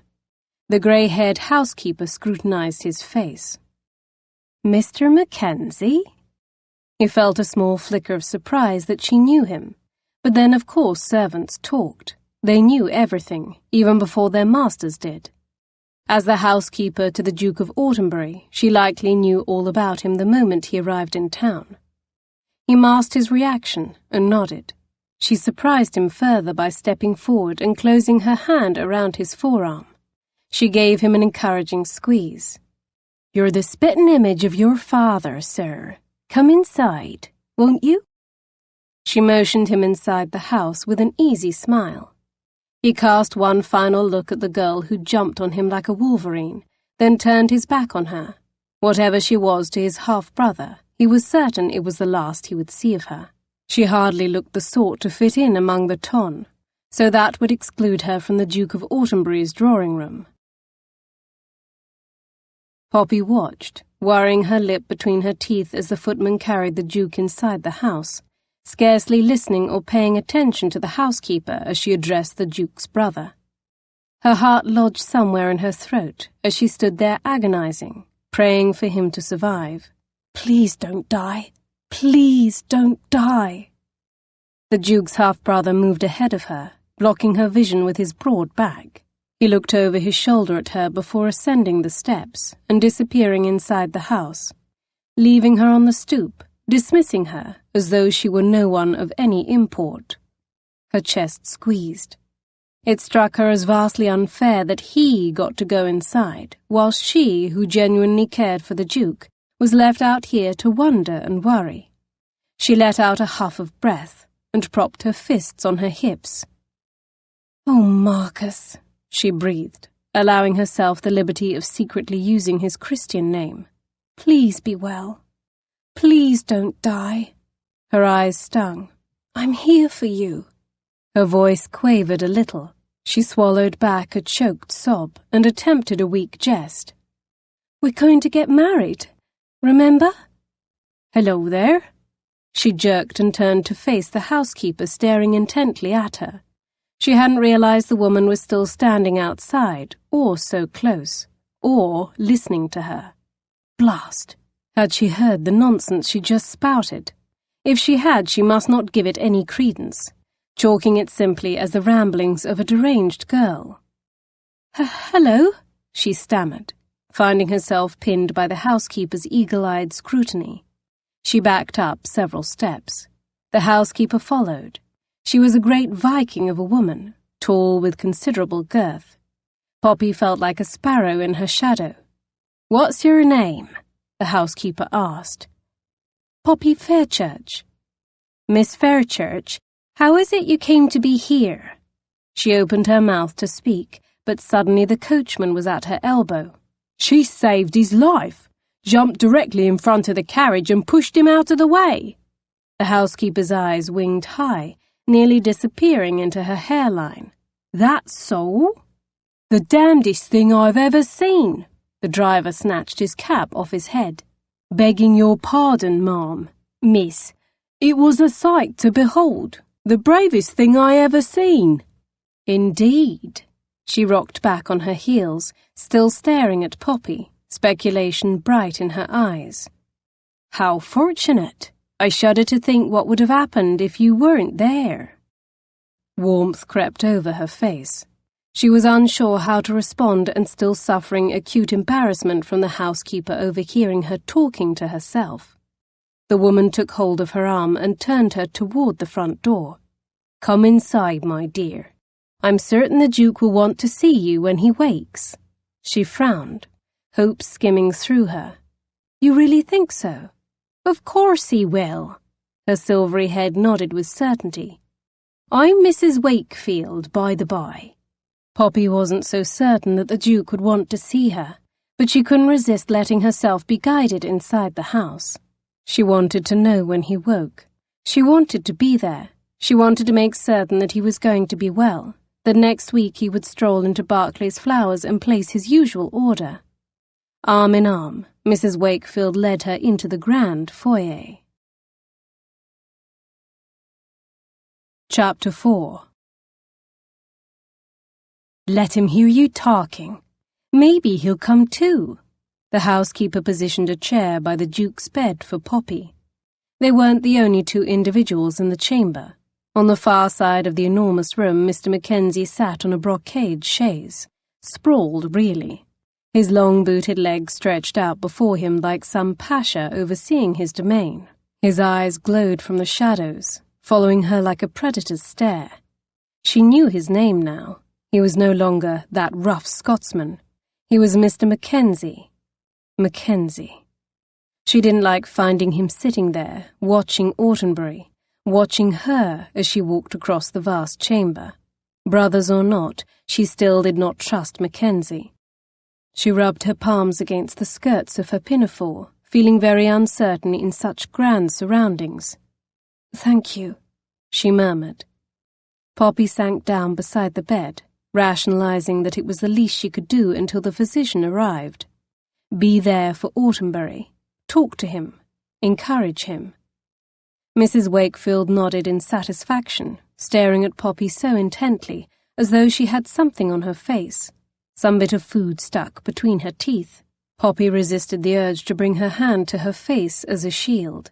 The grey-haired housekeeper scrutinized his face. "Mr. Mackenzie?" He felt a small flicker of surprise that she knew him, but then of course servants talked. They knew everything, even before their masters did. As the housekeeper to the Duke of Autenbury, she likely knew all about him the moment he arrived in town. He masked his reaction and nodded. She surprised him further by stepping forward and closing her hand around his forearm. She gave him an encouraging squeeze. "You're the spitting image of your father, sir. Come inside, won't you?" She motioned him inside the house with an easy smile. He cast one final look at the girl who jumped on him like a wolverine, then turned his back on her. Whatever she was to his half-brother, he was certain it was the last he would see of her. She hardly looked the sort to fit in among the ton, so that would exclude her from the Duke of Autenbury's drawing-room. Poppy watched, worrying her lip between her teeth as the footman carried the Duke inside the house, scarcely listening or paying attention to the housekeeper as she addressed the Duke's brother. Her heart lodged somewhere in her throat as she stood there agonizing, praying for him to survive. "Please don't die. Please don't die." The Duke's half-brother moved ahead of her, blocking her vision with his broad back. He looked over his shoulder at her before ascending the steps and disappearing inside the house, leaving her on the stoop, dismissing her as though she were no one of any import. Her chest squeezed. It struck her as vastly unfair that he got to go inside, whilst she, who genuinely cared for the Duke, was left out here to wonder and worry. She let out a huff of breath and propped her fists on her hips. "Oh, Marcus," she breathed, allowing herself the liberty of secretly using his Christian name. "Please be well. Please don't die." Her eyes stung. "I'm here for you." Her voice quavered a little. She swallowed back a choked sob and attempted a weak jest. "We're going to get married. Remember?" "Hello there." She jerked and turned to face the housekeeper staring intently at her. She hadn't realized the woman was still standing outside, or so close, or listening to her. Blast! Had she heard the nonsense she just spouted? If she had, she must not give it any credence, chalking it simply as the ramblings of a deranged girl. "Hello," she stammered, finding herself pinned by the housekeeper's eagle-eyed scrutiny. She backed up several steps. The housekeeper followed. She was a great Viking of a woman, tall with considerable girth. Poppy felt like a sparrow in her shadow. "What's your name?" the housekeeper asked. "Poppy Fairchurch." "Miss Fairchurch, how is it you came to be here?" She opened her mouth to speak, but suddenly the coachman was at her elbow. "She saved his life, jumped directly in front of the carriage and pushed him out of the way." The housekeeper's eyes winged high, nearly disappearing into her hairline. "That's so?" "The damnedest thing I've ever seen." The driver snatched his cap off his head. "Begging your pardon, ma'am, miss. It was a sight to behold. The bravest thing I ever seen." "Indeed." She rocked back on her heels, still staring at Poppy, speculation bright in her eyes. "How fortunate. I shudder to think what would have happened if you weren't there." Warmth crept over her face. She was unsure how to respond and still suffering acute embarrassment from the housekeeper overhearing her talking to herself. The woman took hold of her arm and turned her toward the front door. "Come inside, my dear. I'm certain the Duke will want to see you when he wakes." She frowned, hope skimming through her. "You really think so?" "Of course he will." Her silvery head nodded with certainty. I'm Mrs. Wakefield, by the by." Poppy wasn't so certain that the Duke would want to see her, but she couldn't resist letting herself be guided inside the house. She wanted to know when he woke. She wanted to be there. She wanted to make certain that he was going to be well, that next week he would stroll into Barclay's Flowers and place his usual order. Arm in arm, Mrs. Wakefield led her into the grand foyer. Chapter 4. "Let him hear you talking. Maybe he'll come too." The housekeeper positioned a chair by the Duke's bed for Poppy. They weren't the only two individuals in the chamber. On the far side of the enormous room, Mr. Mackenzie sat on a brocade chaise, sprawled really, his long-booted legs stretched out before him like some pasha overseeing his domain. His eyes glowed from the shadows, following her like a predator's stare. She knew his name now. He was no longer that rough Scotsman. He was Mr. Mackenzie. Mackenzie. She didn't like finding him sitting there, watching Autumnbury, watching her as she walked across the vast chamber. Brothers or not, she still did not trust Mackenzie. She rubbed her palms against the skirts of her pinafore, feeling very uncertain in such grand surroundings. "Thank you," she murmured. Poppy sank down beside the bed, rationalizing that it was the least she could do until the physician arrived. Be there for Autumnbury, talk to him, encourage him. Mrs. Wakefield nodded in satisfaction, staring at Poppy so intently, as though she had something on her face, some bit of food stuck between her teeth. Poppy resisted the urge to bring her hand to her face as a shield.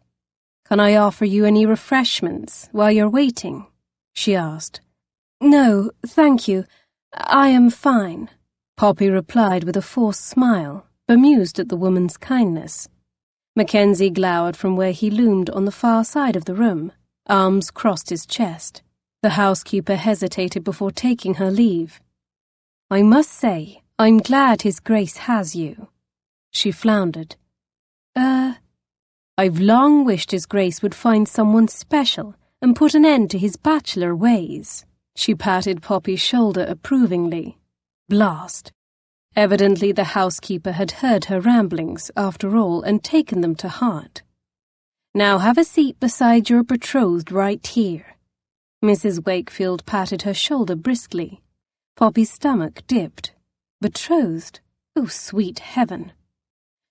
"Can I offer you any refreshments while you're waiting?" she asked. "No, thank you. I am fine," Poppy replied with a forced smile, bemused at the woman's kindness. Mackenzie glowered from where he loomed on the far side of the room, arms crossed his chest. The housekeeper hesitated before taking her leave. "I must say, I'm glad His Grace has you." She floundered. I've long wished His Grace would find someone special and put an end to his bachelor ways." She patted Poppy's shoulder approvingly. Blast. Evidently the housekeeper had heard her ramblings, after all, and taken them to heart. "Now have a seat beside your betrothed right here." Mrs. Wakefield patted her shoulder briskly. Poppy's stomach dipped. Betrothed? Oh, sweet heaven.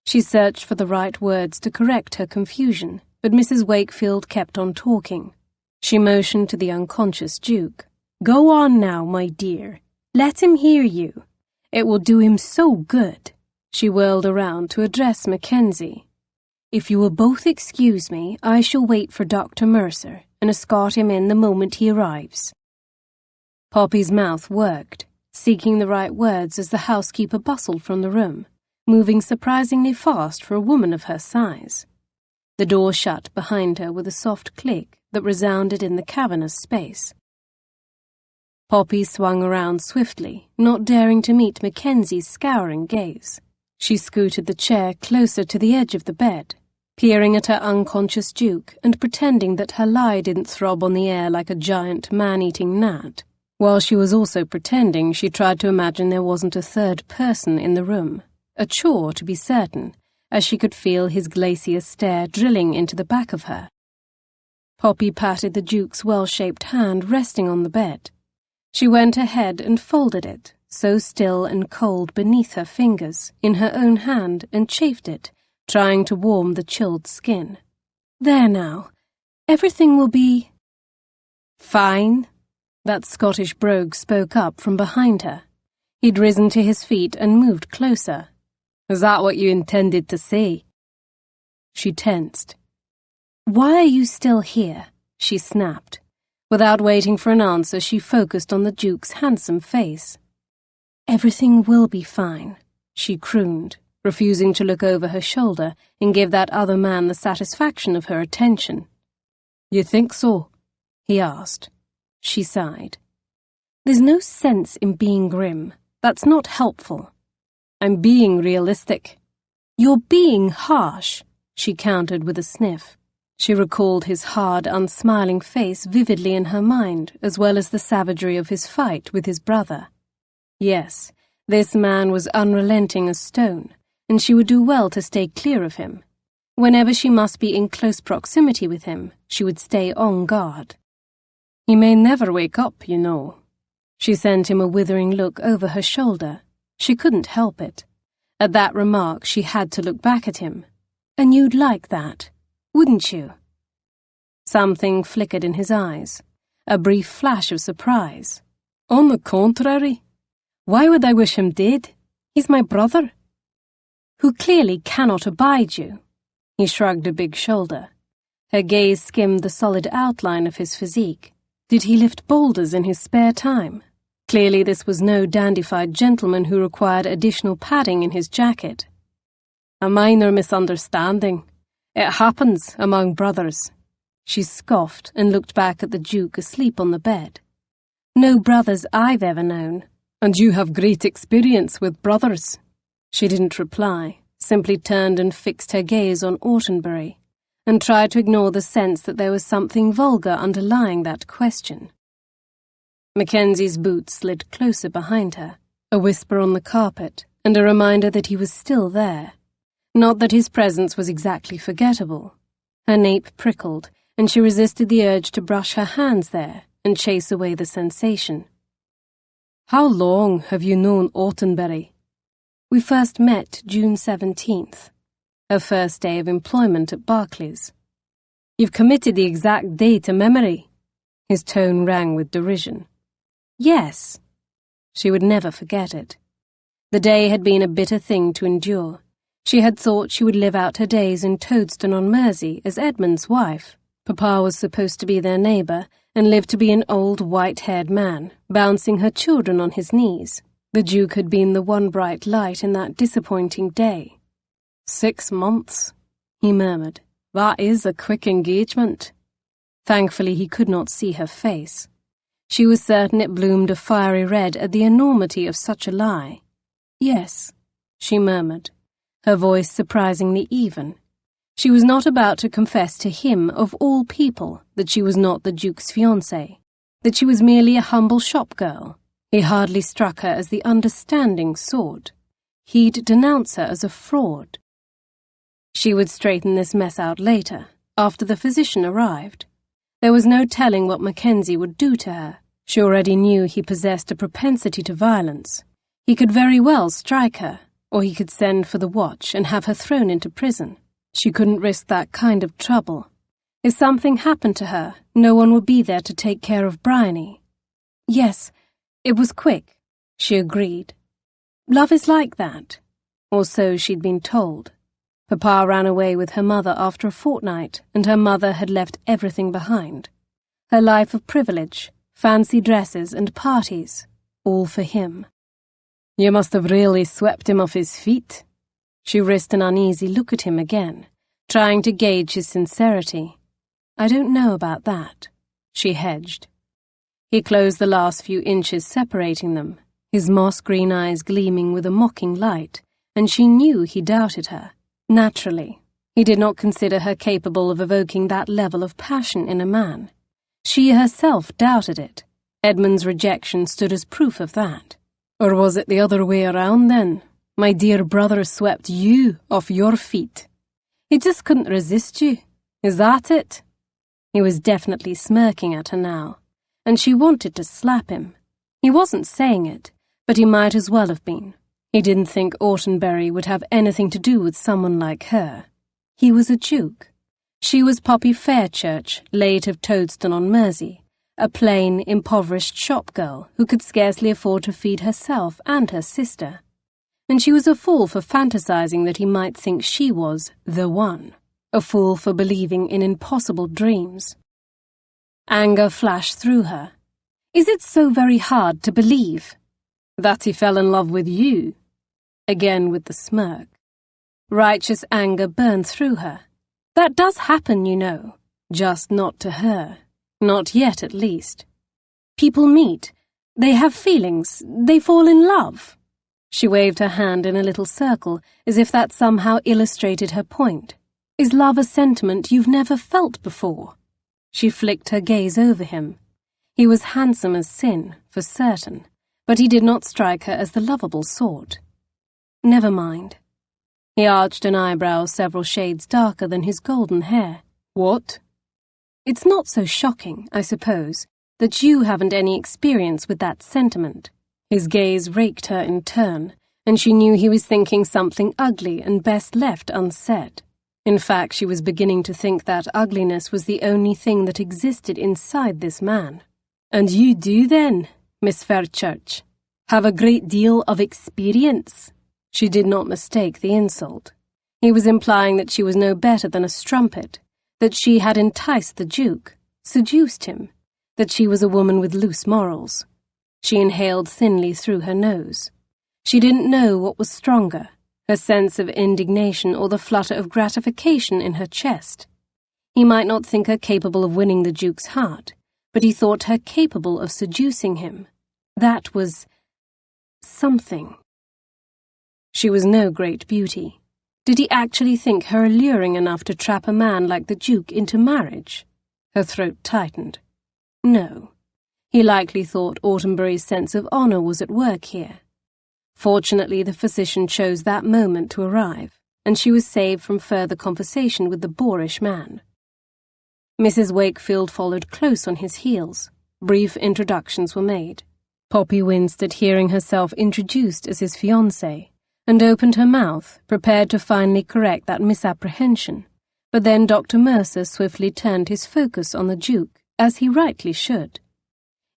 She searched for the right words to correct her confusion, but Mrs. Wakefield kept on talking. She motioned to the unconscious Duke. "Go on now, my dear. Let him hear you. It will do him so good." She whirled around to address Mackenzie. "If you will both excuse me, I shall wait for Dr. Mercer and escort him in the moment he arrives." Poppy's mouth worked, seeking the right words as the housekeeper bustled from the room, moving surprisingly fast for a woman of her size. The door shut behind her with a soft click that resounded in the cavernous space. Poppy swung around swiftly, not daring to meet Mackenzie's scouring gaze. She scooted the chair closer to the edge of the bed, peering at her unconscious Duke and pretending that her lie didn't throb on the air like a giant man-eating gnat. While she was also pretending, she tried to imagine there wasn't a third person in the room. A chore, to be certain, as she could feel his glacier stare drilling into the back of her. Poppy patted the Duke's well-shaped hand resting on the bed. She went ahead and folded it, so still and cold beneath her fingers, in her own hand, and chafed it, trying to warm the chilled skin. "There now. Everything will be—" "Fine," that Scottish brogue spoke up from behind her. He'd risen to his feet and moved closer. "Is that what you intended to say?" She tensed. "Why are you still here?" she snapped. Without waiting for an answer, she focused on the Duke's handsome face. "Everything will be fine," she crooned, refusing to look over her shoulder and give that other man the satisfaction of her attention. "You think so?" he asked. She sighed. "There's no sense in being grim. That's not helpful." "I'm being realistic." "You're being harsh," she countered with a sniff. She recalled his hard, unsmiling face vividly in her mind, as well as the savagery of his fight with his brother. Yes, this man was unrelenting as stone, and she would do well to stay clear of him. Whenever she must be in close proximity with him, she would stay on guard. "He may never wake up, you know." She sent him a withering look over her shoulder. She couldn't help it. At that remark, she had to look back at him. "And you'd like that, wouldn't you?" Something flickered in his eyes, a brief flash of surprise. "On the contrary. Why would I wish him dead? He's my brother." "Who clearly cannot abide you." He shrugged a big shoulder. Her gaze skimmed the solid outline of his physique. Did he lift boulders in his spare time? Clearly this was no dandified gentleman who required additional padding in his jacket. "A minor misunderstanding. It happens among brothers." She scoffed and looked back at the Duke asleep on the bed. "No brothers I've ever known." "And you have great experience with brothers." She didn't reply, simply turned and fixed her gaze on Autenbury, and tried to ignore the sense that there was something vulgar underlying that question. Mackenzie's boots slid closer behind her, a whisper on the carpet, and a reminder that he was still there. Not that his presence was exactly forgettable. Her nape prickled, and she resisted the urge to brush her hands there and chase away the sensation. "How long have you known Autenbury?" "We first met June 17th, her first day of employment at Barclays." "You've committed the exact day to memory." His tone rang with derision. "Yes." She would never forget it. The day had been a bitter thing to endure. She had thought she would live out her days in Toadston-on-Mersey as Edmund's wife. Papa was supposed to be their neighbour and lived to be an old white-haired man, bouncing her children on his knees. The Duke had been the one bright light in that disappointing day. 6 months, he murmured. "That is a quick engagement." Thankfully he could not see her face. She was certain it bloomed a fiery red at the enormity of such a lie. "Yes," she murmured, her voice surprisingly even. She was not about to confess to him, of all people, that she was not the Duke's fiancée, that she was merely a humble shop girl. He hardly struck her as the understanding sort. He'd denounce her as a fraud. She would straighten this mess out later, after the physician arrived. There was no telling what Mackenzie would do to her. She already knew he possessed a propensity to violence. He could very well strike her, or he could send for the watch and have her thrown into prison. She couldn't risk that kind of trouble. If something happened to her, no one would be there to take care of Bryony. Yes, it was quick, she agreed. Love is like that, or so she'd been told. Papa ran away with her mother after a fortnight, and her mother had left everything behind. Her life of privilege, fancy dresses and parties, all for him. "You must have really swept him off his feet." She risked an uneasy look at him again, trying to gauge his sincerity. "I don't know about that," she hedged. He closed the last few inches separating them, his moss-green eyes gleaming with a mocking light, and she knew he doubted her. Naturally, he did not consider her capable of evoking that level of passion in a man. She herself doubted it. Edmund's rejection stood as proof of that. Or was it the other way around then? My dear brother swept you off your feet. He just couldn't resist you. Is that it? He was definitely smirking at her now, and she wanted to slap him. He wasn't saying it, but he might as well have been. He didn't think Autenbury would have anything to do with someone like her. He was a duke. She was Poppy Fairchurch, late of Toadston-on-Mersey, a plain, impoverished shop girl who could scarcely afford to feed herself and her sister. And she was a fool for fantasizing that he might think she was the one, a fool for believing in impossible dreams. Anger flashed through her. Is it so very hard to believe? That he fell in love with you? Again with the smirk. Righteous anger burned through her. That does happen, you know. Just not to her. Not yet, at least. People meet. They have feelings. They fall in love. She waved her hand in a little circle, as if that somehow illustrated her point. Is love a sentiment you've never felt before? She flicked her gaze over him. He was handsome as sin, for certain, but he did not strike her as the lovable sort. Never mind. He arched an eyebrow several shades darker than his golden hair. What? It's not so shocking, I suppose, that you haven't any experience with that sentiment. His gaze raked her in turn, and she knew he was thinking something ugly and best left unsaid. In fact, she was beginning to think that ugliness was the only thing that existed inside this man. And you do then, Miss Fairchurch, have a great deal of experience. She did not mistake the insult. He was implying that she was no better than a strumpet, that she had enticed the Duke, seduced him, that she was a woman with loose morals. She inhaled thinly through her nose. She didn't know what was stronger, her sense of indignation or the flutter of gratification in her chest. He might not think her capable of winning the Duke's heart, but he thought her capable of seducing him. That was something. She was no great beauty. Did he actually think her alluring enough to trap a man like the Duke into marriage? Her throat tightened. No. He likely thought Autumnbury's sense of honour was at work here. Fortunately, the physician chose that moment to arrive, and she was saved from further conversation with the boorish man. Mrs. Wakefield followed close on his heels. Brief introductions were made. Poppy winced at hearing herself introduced as his fiancée, and opened her mouth, prepared to finally correct that misapprehension. But then Dr. Mercer swiftly turned his focus on the Duke, as he rightly should.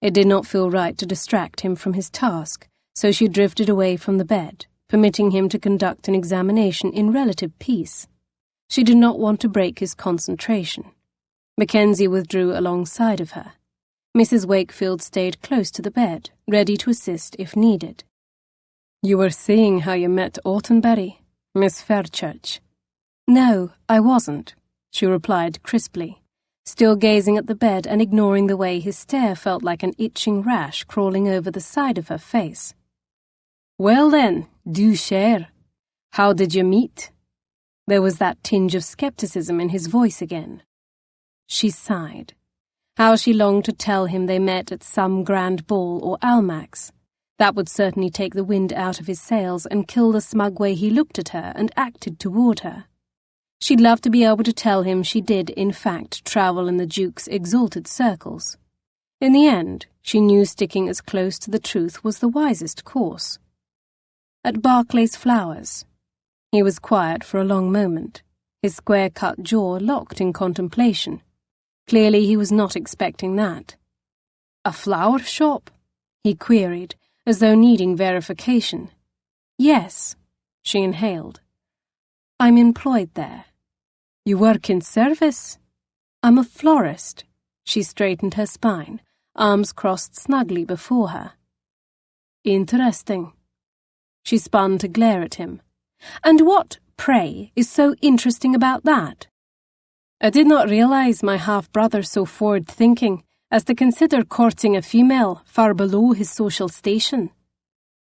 It did not feel right to distract him from his task, so she drifted away from the bed, permitting him to conduct an examination in relative peace. She did not want to break his concentration. Mackenzie withdrew alongside of her. Mrs. Wakefield stayed close to the bed, ready to assist if needed. You were saying how you met Autumnbury, Miss Fairchurch. No, I wasn't, she replied crisply, still gazing at the bed and ignoring the way his stare felt like an itching rash crawling over the side of her face. Well then, do share. How did you meet? There was that tinge of skepticism in his voice again. She sighed. How she longed to tell him they met at some grand ball or Almack's. That would certainly take the wind out of his sails and kill the smug way he looked at her and acted toward her. She'd love to be able to tell him she did, in fact, travel in the Duke's exalted circles. In the end, she knew sticking as close to the truth was the wisest course. At Barclay's Flowers. He was quiet for a long moment, his square-cut jaw locked in contemplation. Clearly he was not expecting that. A flower shop? He queried, as though needing verification. Yes, she inhaled. I'm employed there. You work in service? I'm a florist. She straightened her spine, arms crossed snugly before her. Interesting. She spun to glare at him. And what, pray, is so interesting about that? I did not realize my half-brother so forward-thinking as to consider courting a female far below his social station.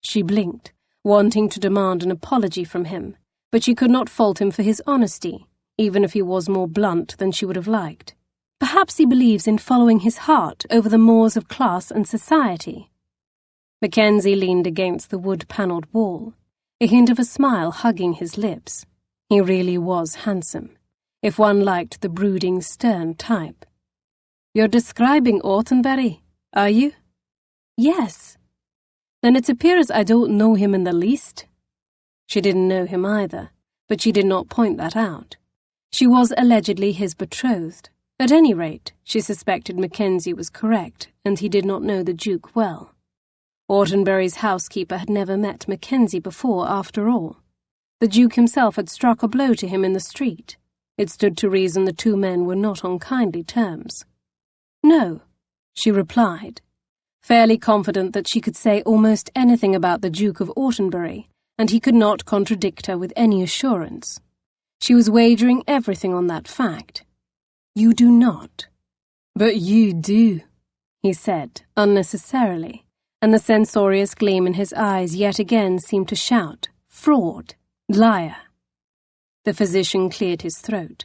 She blinked, wanting to demand an apology from him, but she could not fault him for his honesty, even if he was more blunt than she would have liked. Perhaps he believes in following his heart over the moors of class and society. Mackenzie leaned against the wood-panelled wall, a hint of a smile hugging his lips. He really was handsome, if one liked the brooding, stern type. You're describing Autumnbury, are you? Yes. Then it appears I don't know him in the least. She didn't know him either, but she did not point that out. She was allegedly his betrothed. At any rate, she suspected Mackenzie was correct, and he did not know the Duke well. Autumnbury's housekeeper had never met Mackenzie before, after all. The Duke himself had struck a blow to him in the street. It stood to reason the two men were not on kindly terms. No, she replied, fairly confident that she could say almost anything about the Duke of Autumnbury, and he could not contradict her with any assurance. She was wagering everything on that fact. You do not. But you do, he said, unnecessarily, and the censorious gleam in his eyes yet again seemed to shout, fraud, liar. The physician cleared his throat.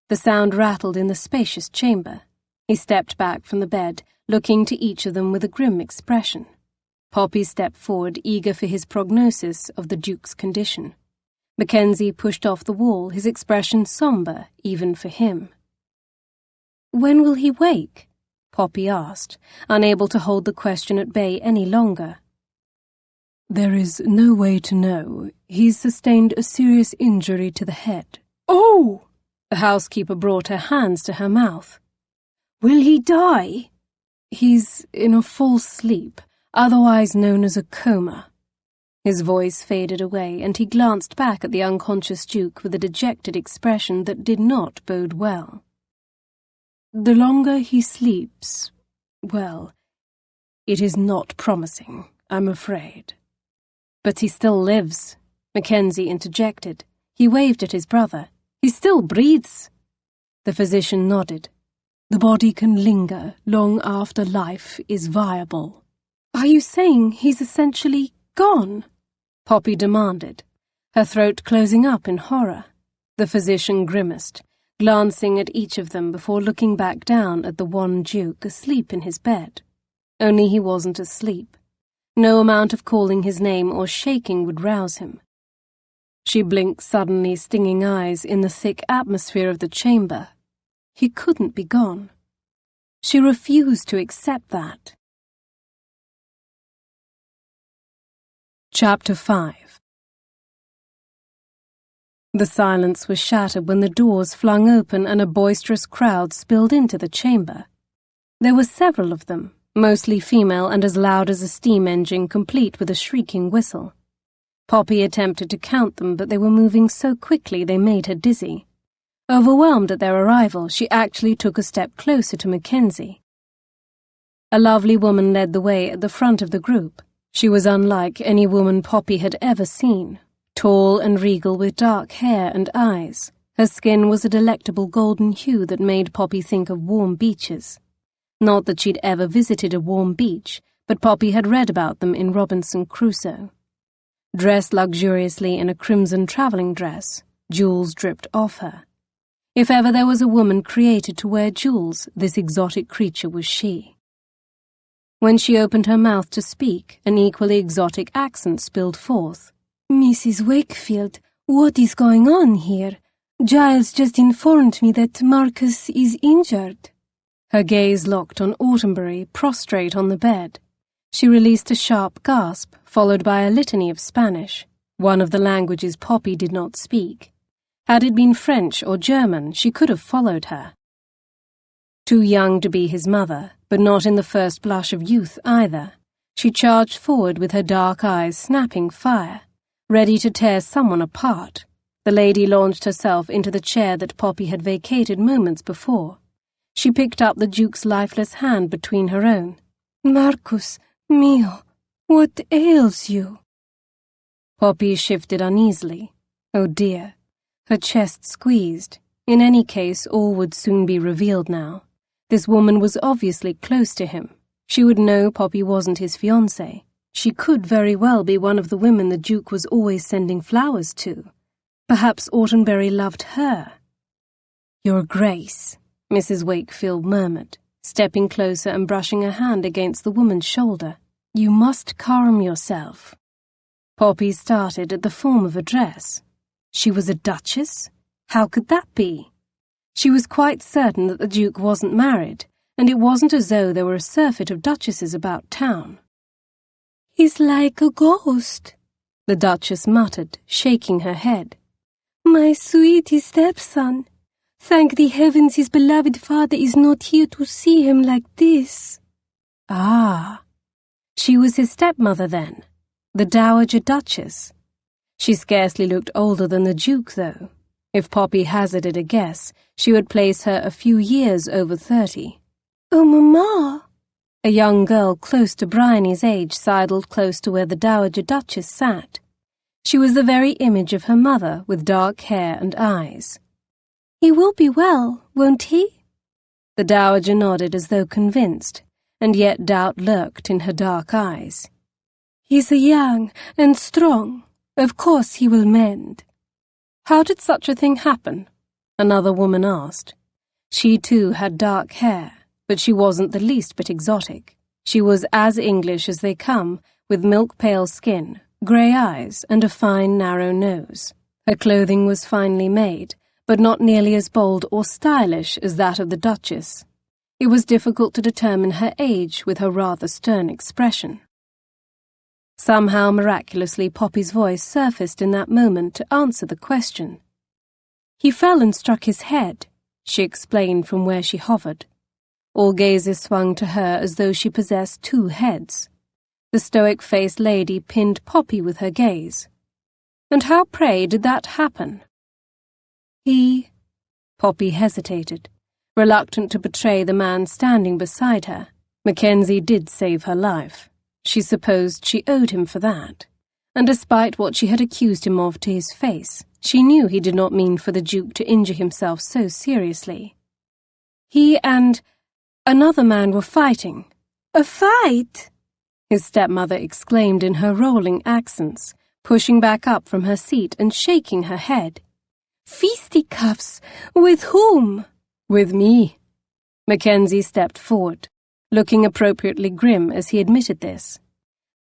The sound rattled in the spacious chamber. He stepped back from the bed, looking to each of them with a grim expression. Poppy stepped forward, eager for his prognosis of the Duke's condition. Mackenzie pushed off the wall, his expression somber, even for him. "When will he wake?" Poppy asked, unable to hold the question at bay any longer. "There is no way to know. He's sustained a serious injury to the head." "Oh!" The housekeeper brought her hands to her mouth. "Will he die?" "He's in a false sleep, otherwise known as a coma." His voice faded away, and he glanced back at the unconscious Duke with a dejected expression that did not bode well. "The longer he sleeps, well, it is not promising, I'm afraid." "But he still lives," Mackenzie interjected. He waved at his brother. "He still breathes." The physician nodded. "The body can linger long after life is viable." "Are you saying he's essentially gone?" Poppy demanded, her throat closing up in horror. The physician grimaced, glancing at each of them before looking back down at the wan Duke asleep in his bed. Only he wasn't asleep. No amount of calling his name or shaking would rouse him. She blinked suddenly stinging eyes in the thick atmosphere of the chamber. He couldn't be gone. She refused to accept that. Chapter 5. The silence was shattered when the doors flung open and a boisterous crowd spilled into the chamber. There were several of them, mostly female and as loud as a steam engine, complete with a shrieking whistle. Poppy attempted to count them, but they were moving so quickly they made her dizzy. Overwhelmed at their arrival, she actually took a step closer to Mackenzie. A lovely woman led the way at the front of the group. She was unlike any woman Poppy had ever seen, tall and regal with dark hair and eyes. Her skin was a delectable golden hue that made Poppy think of warm beaches. Not that she'd ever visited a warm beach, but Poppy had read about them in Robinson Crusoe. Dressed luxuriously in a crimson travelling dress, jewels dripped off her. If ever there was a woman created to wear jewels, this exotic creature was she. When she opened her mouth to speak, an equally exotic accent spilled forth. "Mrs. Wakefield, what is going on here? Giles just informed me that Marcus is injured." Her gaze locked on Autumnbury, prostrate on the bed. She released a sharp gasp, followed by a litany of Spanish, one of the languages Poppy did not speak. Had it been French or German, she could have followed her. Too young to be his mother, but not in the first blush of youth either, she charged forward with her dark eyes snapping fire, ready to tear someone apart. The lady launched herself into the chair that Poppy had vacated moments before. She picked up the Duke's lifeless hand between her own. "Marcus, mio, what ails you?" Poppy shifted uneasily. Oh dear. Her chest squeezed. In any case, all would soon be revealed now. This woman was obviously close to him. She would know Poppy wasn't his fiancée. She could very well be one of the women the Duke was always sending flowers to. Perhaps Autumnbury loved her. "Your Grace," Mrs. Wakefield murmured, stepping closer and brushing her hand against the woman's shoulder. "You must calm yourself." Poppy started at the form of address. She was a duchess? How could that be? She was quite certain that the Duke wasn't married, and it wasn't as though there were a surfeit of duchesses about town. "He's like a ghost," the Duchess muttered, shaking her head. "My sweet stepson. Thank the heavens his beloved father is not here to see him like this." Ah, she was his stepmother then, the Dowager Duchess. She scarcely looked older than the Duke, though. If Poppy hazarded a guess, she would place her a few years over 30. "Oh, Mamma!" A young girl close to Bryony's age sidled close to where the Dowager Duchess sat. She was the very image of her mother, with dark hair and eyes. "He will be well, won't he?" The Dowager nodded as though convinced, and yet doubt lurked in her dark eyes. "He's young and strong. Of course he will mend." "How did such a thing happen?" another woman asked. She too had dark hair, but she wasn't the least bit exotic. She was as English as they come, with milk-pale skin, grey eyes, and a fine, narrow nose. Her clothing was finely made, but not nearly as bold or stylish as that of the Duchess. It was difficult to determine her age with her rather stern expression. Somehow, miraculously, Poppy's voice surfaced in that moment to answer the question. "He fell and struck his head," she explained from where she hovered. All gazes swung to her as though she possessed two heads. The stoic-faced lady pinned Poppy with her gaze. "And how, pray, did that happen?" Poppy hesitated, reluctant to betray the man standing beside her. Mackenzie did save her life. She supposed she owed him for that, and despite what she had accused him of to his face, she knew he did not mean for the Duke to injure himself so seriously. "He and another man were fighting." "A fight?" his stepmother exclaimed in her rolling accents, pushing back up from her seat and shaking her head. "Fisticuffs? With whom?" "With me." Mackenzie stepped forward, looking appropriately grim as he admitted this.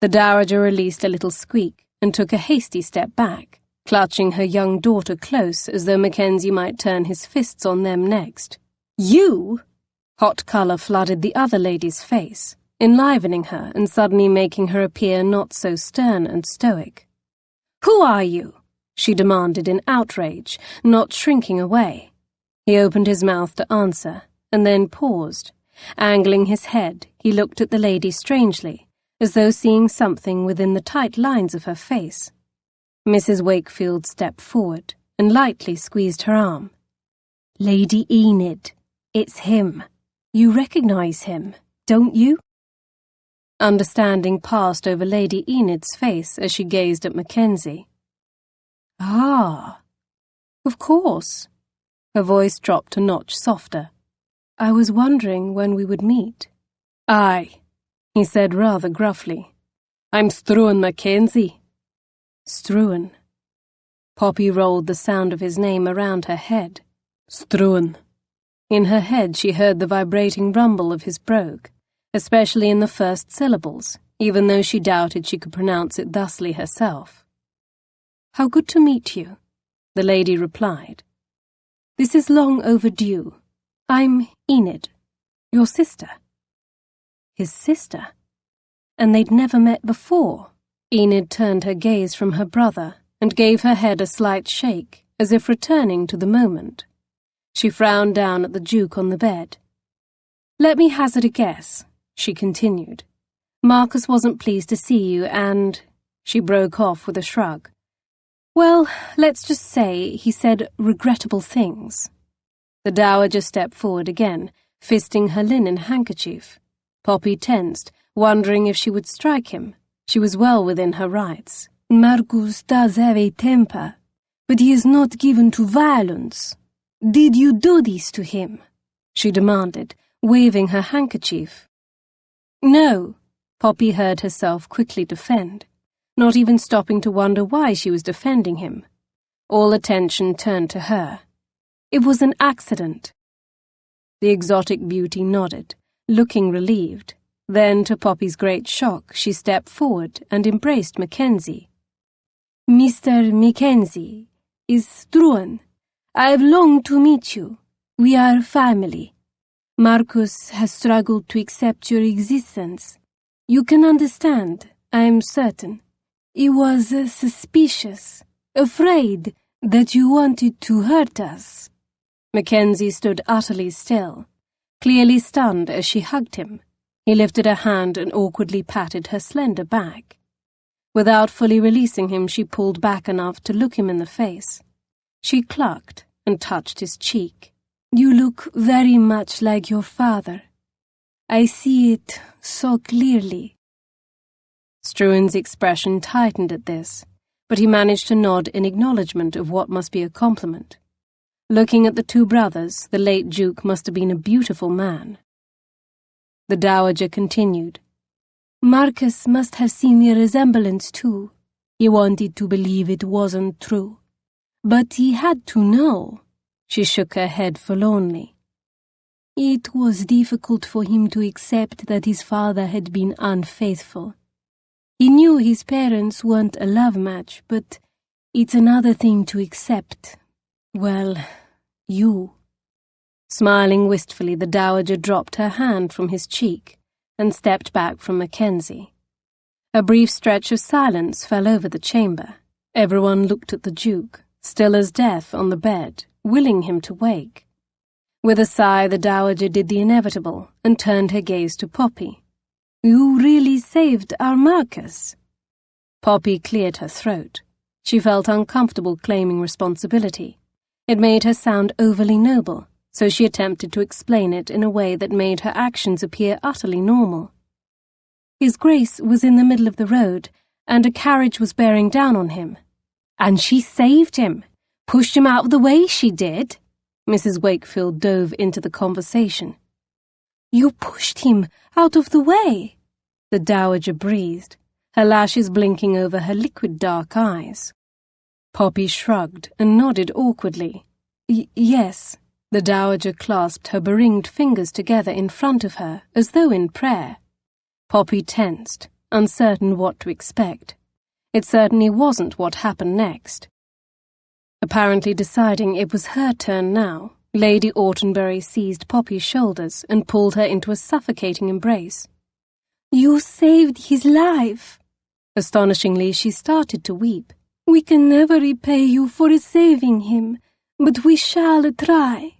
The dowager released a little squeak and took a hasty step back, clutching her young daughter close as though Mackenzie might turn his fists on them next. "You?" Hot colour flooded the other lady's face, enlivening her and suddenly making her appear not so stern and stoic. "Who are you?" she demanded in outrage, not shrinking away. He opened his mouth to answer, and then paused. Angling his head, he looked at the lady strangely, as though seeing something within the tight lines of her face. Mrs. Wakefield stepped forward and lightly squeezed her arm. "Lady Enid, it's him. You recognize him, don't you?" Understanding passed over Lady Enid's face as she gazed at Mackenzie. "Ah, of course." Her voice dropped a notch softer. "I was wondering when we would meet." "Aye," he said rather gruffly. "I'm Struan Mackenzie." Struan. Poppy rolled the sound of his name around her head. Struan. In her head she heard the vibrating rumble of his brogue, especially in the first syllables, even though she doubted she could pronounce it thusly herself. "How good to meet you," the lady replied. "This is long overdue. I'm Enid, your sister." His sister? And they'd never met before. Enid turned her gaze from her brother and gave her head a slight shake, as if returning to the moment. She frowned down at the Duke on the bed. "Let me hazard a guess," she continued. "Marcus wasn't pleased to see you and—" She broke off with a shrug. "Well, let's just say he said regrettable things." The dowager stepped forward again, fisting her linen handkerchief. Poppy tensed, wondering if she would strike him. She was well within her rights. "Marcus does have a temper, but he is not given to violence. Did you do this to him?" she demanded, waving her handkerchief. "No," Poppy heard herself quickly defend, not even stopping to wonder why she was defending him. All attention turned to her. "It was an accident." The exotic beauty nodded, looking relieved. Then, to Poppy's great shock, she stepped forward and embraced Mackenzie. "Mr. Mackenzie is Struan. I've longed to meet you. We are family. Marcus has struggled to accept your existence. You can understand, I am certain. He was suspicious, afraid that you wanted to hurt us." Mackenzie stood utterly still, clearly stunned as she hugged him. He lifted a hand and awkwardly patted her slender back. Without fully releasing him, she pulled back enough to look him in the face. She clucked and touched his cheek. "You look very much like your father. I see it so clearly." Struan's expression tightened at this, but he managed to nod in acknowledgement of what must be a compliment. Looking at the two brothers, the late Duke must have been a beautiful man. The dowager continued. "Marcus must have seen the resemblance too. He wanted to believe it wasn't true.
But he had to know. She shook her head forlornly. It was difficult for him to accept that his father had been unfaithful. He knew his parents weren't a love match, but it's another thing to accept, well, you. Smiling wistfully, the dowager dropped her hand from his cheek and stepped back from Mackenzie. A brief stretch of silence fell over the chamber. Everyone looked at the Duke, still as death on the bed, willing him to wake. With a sigh, the dowager did the inevitable and turned her gaze to Poppy. You really saved our Marcus. Poppy cleared her throat. She felt uncomfortable claiming responsibility. It made her sound overly noble, so she attempted to explain it in a way that made her actions appear utterly normal. His Grace was in the middle of the road, and a carriage was bearing down on him. And she saved him, pushed him out of the way, she did. Mrs. Wakefield dove into the conversation. You pushed him out of the way, the dowager breathed, her lashes blinking over her liquid dark eyes. Poppy shrugged and nodded awkwardly. Yes. The dowager clasped her beringed fingers together in front of her, as though in prayer. Poppy tensed, uncertain what to expect. It certainly wasn't what happened next. Apparently deciding it was her turn now, Lady Autenbury seized Poppy's shoulders and pulled her into a suffocating embrace. You saved his life. Astonishingly, she started to weep. We can never repay you for saving him, but we shall try.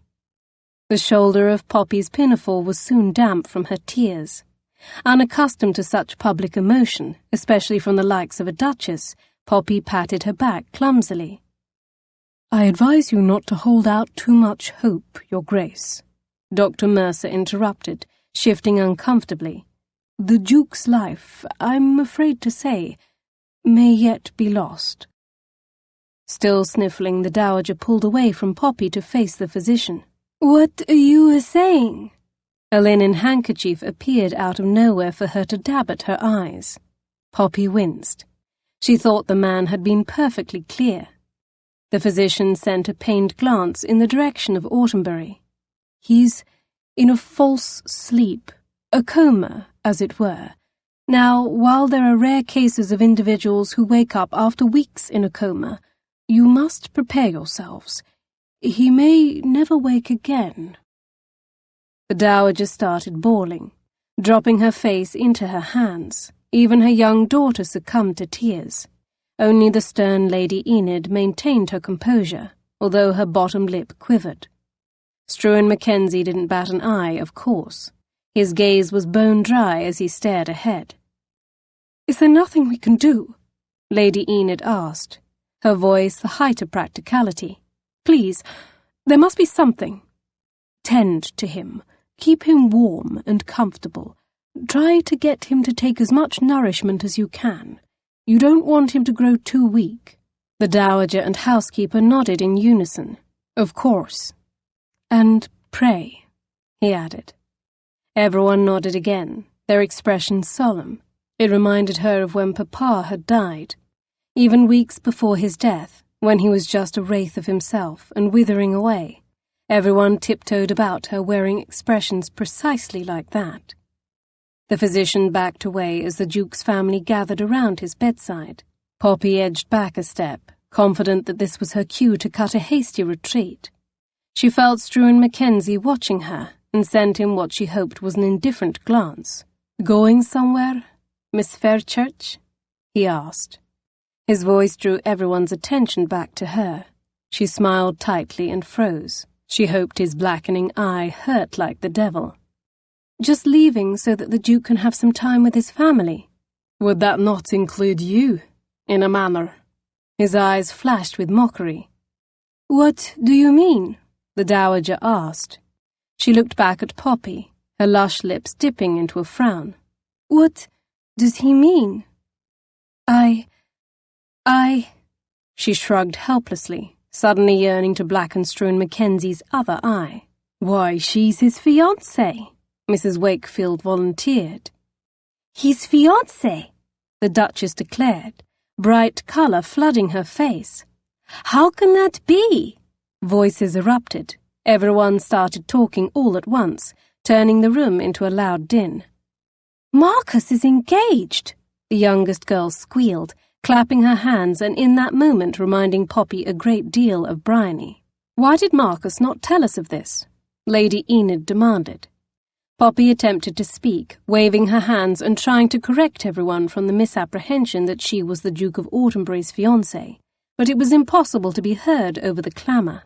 The shoulder of Poppy's pinafore was soon damp from her tears. Unaccustomed to such public emotion, especially from the likes of a duchess, Poppy patted her back clumsily. I advise you not to hold out too much hope, Your Grace, Dr. Mercer interrupted, shifting uncomfortably. The Duke's life, I'm afraid to say, may yet be lost. Still sniffling, the dowager pulled away from Poppy to face the physician. What are you saying? A linen handkerchief appeared out of nowhere for her to dab at her eyes. Poppy winced. She thought the man had been perfectly clear. The physician sent a pained glance in the direction of Autenbury. He's in a false sleep, a coma, as it were. Now, while there are rare cases of individuals who wake up after weeks in a coma, you must prepare yourselves. He may never wake again. The dowager started bawling, dropping her face into her hands. Even her young daughter succumbed to tears. Only the stern Lady Enid maintained her composure, although her bottom lip quivered. Struan Mackenzie didn't bat an eye, of course. His gaze was bone dry as he stared ahead. Is there nothing we can do? Lady Enid asked, her voice the height of practicality. Please, there must be something. Tend to him. Keep him warm and comfortable. Try to get him to take as much nourishment as you can. You don't want him to grow too weak. The dowager and housekeeper nodded in unison. Of course. And pray, he added. Everyone nodded again, their expressions solemn. It reminded her of when Papa had died. Even weeks before his death, when he was just a wraith of himself and withering away, everyone tiptoed about her wearing expressions precisely like that. The physician backed away as the Duke's family gathered around his bedside. Poppy edged back a step, confident that this was her cue to cut a hasty retreat. She felt Struan Mackenzie watching her and sent him what she hoped was an indifferent glance. Going somewhere, Miss Fairchurch? He asked. His voice drew everyone's attention back to her. She smiled tightly and froze. She hoped his blackening eye hurt like the devil. Just leaving so that the Duke can have some time with his family. Would that not include you, in a manner? His eyes flashed with mockery. What do you mean? The dowager asked. She looked back at Poppy, her lush lips dipping into a frown. What does he mean? She shrugged helplessly, suddenly yearning to blacken Struan Mackenzie's other eye. Why, she's his fiancée, Mrs. Wakefield volunteered. His fiancée, the Duchess declared, bright colour flooding her face. How can that be? Voices erupted. Everyone started talking all at once, turning the room into a loud din. Marcus is engaged, the youngest girl squealed, clapping her hands and in that moment reminding Poppy a great deal of Bryony. Why did Marcus not tell us of this? Lady Enid demanded. Poppy attempted to speak, waving her hands and trying to correct everyone from the misapprehension that she was the Duke of Autumnbury's fiancée, but it was impossible to be heard over the clamour.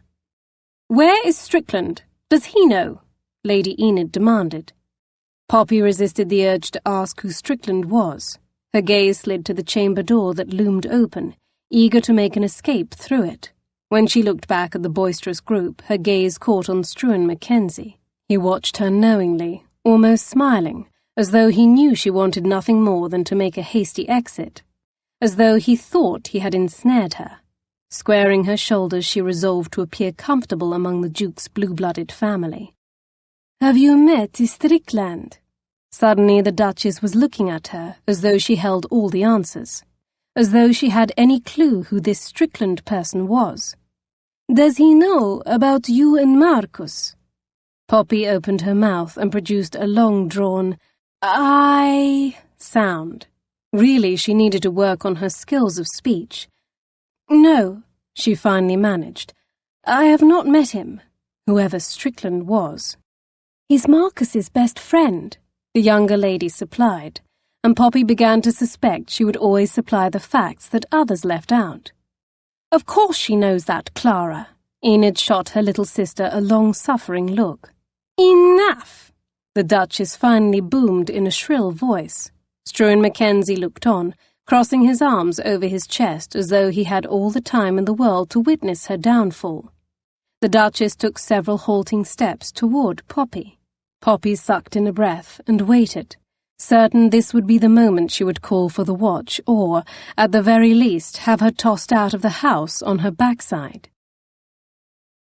Where is Strickland? Does he know? Lady Enid demanded. Poppy resisted the urge to ask who Strickland was. Her gaze slid to the chamber door that loomed open, eager to make an escape through it. When she looked back at the boisterous group, her gaze caught on Struan Mackenzie. He watched her knowingly, almost smiling, as though he knew she wanted nothing more than to make a hasty exit, as though he thought he had ensnared her. Squaring her shoulders, she resolved to appear comfortable among the Duke's blue-blooded family. Have you met Strickland? Suddenly the Duchess was looking at her as though she held all the answers, as though she had any clue who this Strickland person was. Does he know about you and Marcus? Poppy opened her mouth and produced a long-drawn "I" sound. Really, she needed to work on her skills of speech. No, she finally managed. I have not met him, whoever Strickland was. He's Marcus's best friend, the younger lady supplied, and Poppy began to suspect she would always supply the facts that others left out. Of course she knows that, Clara. Enid shot her little sister a long-suffering look. Enough! The Duchess finally boomed in a shrill voice. Struan Mackenzie looked on, crossing his arms over his chest as though he had all the time in the world to witness her downfall. The Duchess took several halting steps toward Poppy. Poppy sucked in a breath and waited, certain this would be the moment she would call for the watch or, at the very least, have her tossed out of the house on her backside.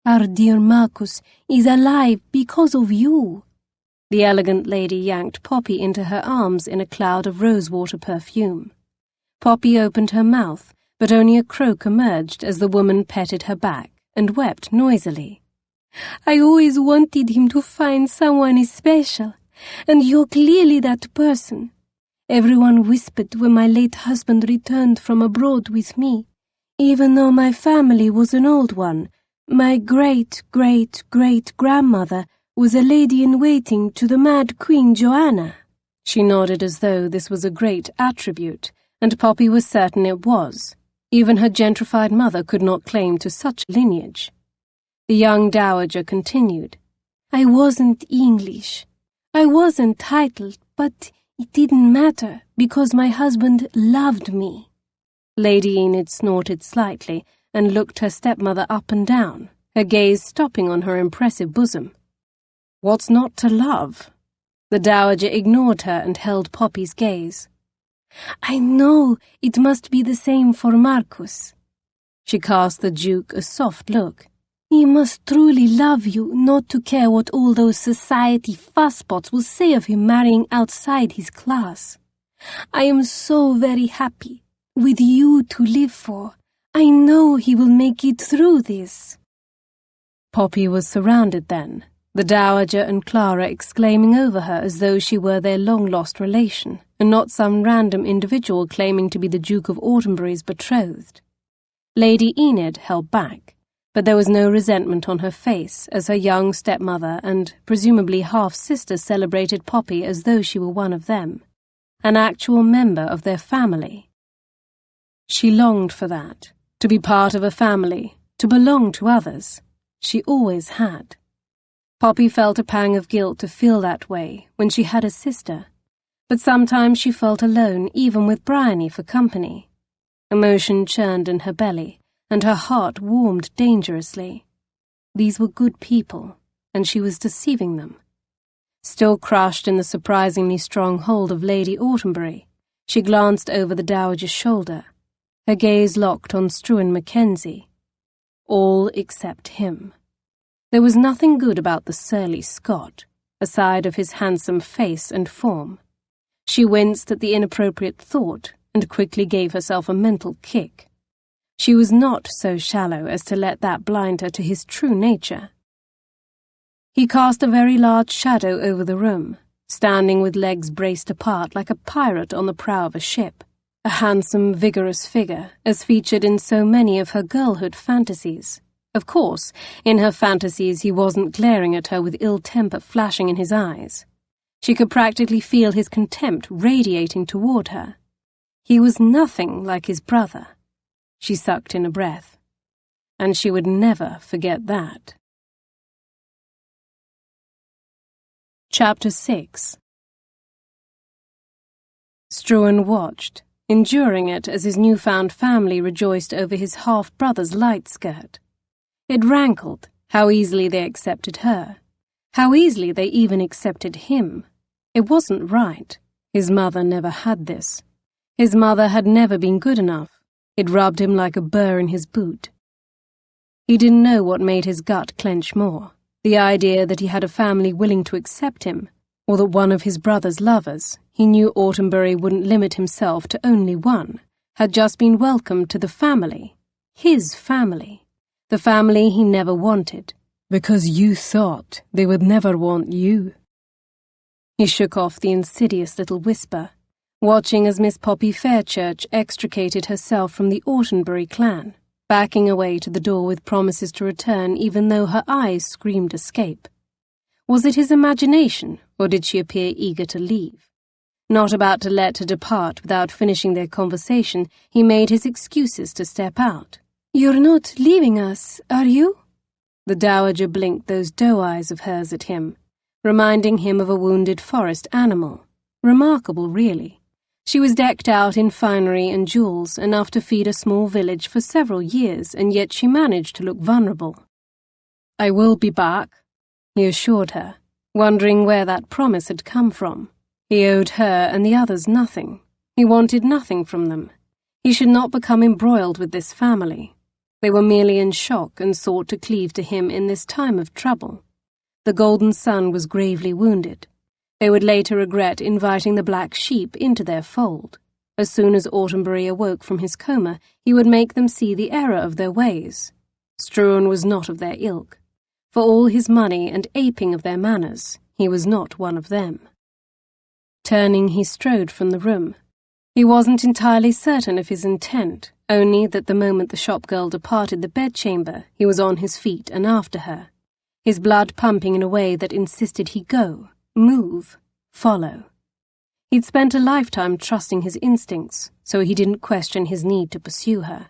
Our dear Marcus is alive because of you. The elegant lady yanked Poppy into her arms in a cloud of rosewater perfume. Poppy opened her mouth, but only a croak emerged as the woman petted her back and wept noisily. I always wanted him to find someone especial, and you're clearly that person. Everyone whispered when my late husband returned from abroad with me. Even though my family was an old one, my great-great-great-grandmother was a lady-in-waiting to the Mad Queen Joanna. She nodded as though this was a great attribute, and Poppy was certain it was. Even her gentrified mother could not claim to such lineage. The young dowager continued. I wasn't English. I wasn't titled, but it didn't matter because my husband loved me. Lady Enid snorted slightly and looked her stepmother up and down, her gaze stopping on her impressive bosom. What's not to love? The dowager ignored her and held Poppy's gaze. I know it must be the same for Marcus. She cast the Duke a soft look. He must truly love you not to care what all those society fusspots will say of him marrying outside his class. I am so very happy, with you to live for. I know he will make it through this. Poppy was surrounded then, the dowager and Clara exclaiming over her as though she were their long-lost relation, and not some random individual claiming to be the Duke of Autumnbury's betrothed. Lady Enid held back, but there was no resentment on her face as her young stepmother and presumably half-sister celebrated Poppy as though she were one of them, an actual member of their family. She longed for that, to be part of a family, to belong to others. She always had. Poppy felt a pang of guilt to feel that way when she had a sister, but sometimes she felt alone even with Bryony for company. Emotion churned in her belly, and her heart warmed dangerously. These were good people, and she was deceiving them. Still crushed in the surprisingly strong hold of Lady Autumnbury, she glanced over the dowager's shoulder, her gaze locked on Struan Mackenzie. All except him. There was nothing good about the surly Scot, aside of his handsome face and form. She winced at the inappropriate thought and quickly gave herself a mental kick.
She was not so shallow as to let that blind her to his true nature. He cast a very large shadow over the room, standing with legs braced apart like a pirate on the prow of a ship, a handsome, vigorous figure, as featured in so many of her girlhood fantasies. Of course, in her fantasies he wasn't glaring at her with ill temper flashing in his eyes. She could practically feel his contempt radiating toward her. He was nothing like his brother. She sucked in a breath. And she would never forget that. Chapter 6. Struan watched, enduring it as his newfound family rejoiced over his half-brother's light skirt. It rankled how easily they accepted her, how easily they even accepted him. It wasn't right. His mother never had this. His mother had never been good enough. It rubbed him like a burr in his boot. He didn't know what made his gut clench more, the idea that he had a family willing to accept him, or that one of his brother's lovers, he knew Autumnbury wouldn't limit himself to only one, had just been welcomed to the family, his family, the family he never wanted, because you thought they would never want you. He shook off the insidious little whisper, watching as Miss Poppy Fairchurch extricated herself from the Autumnbury clan, backing away to the door with promises to return even though her eyes screamed escape. Was it his imagination, or did she appear eager to leave? Not about to let her depart without finishing their conversation, he made his excuses to step out. "You're not leaving us, are you?" The dowager blinked those doe eyes of hers at him, reminding him of a wounded forest animal. Remarkable, really. She was decked out in finery and jewels, enough to feed a small village for several years, and yet she managed to look vulnerable. "I will be back," he assured her, wondering where that promise had come from. He owed her and the others nothing. He wanted nothing from them. He should not become embroiled with this family. They were merely in shock and sought to cleave to him in this time of trouble. The golden sun was gravely wounded. They would later regret inviting the black sheep into their fold. As soon as Autumnbury awoke from his coma, he would make them see the error of their ways. Struan was not of their ilk. For all his money and aping of their manners, he was not one of them. Turning, he strode from the room. He wasn't entirely certain of his intent, only that the moment the shopgirl departed the bedchamber, he was on his feet and after her, his blood pumping in a way that insisted he go, move, follow. He'd spent a lifetime trusting his instincts, so he didn't question his need to pursue her.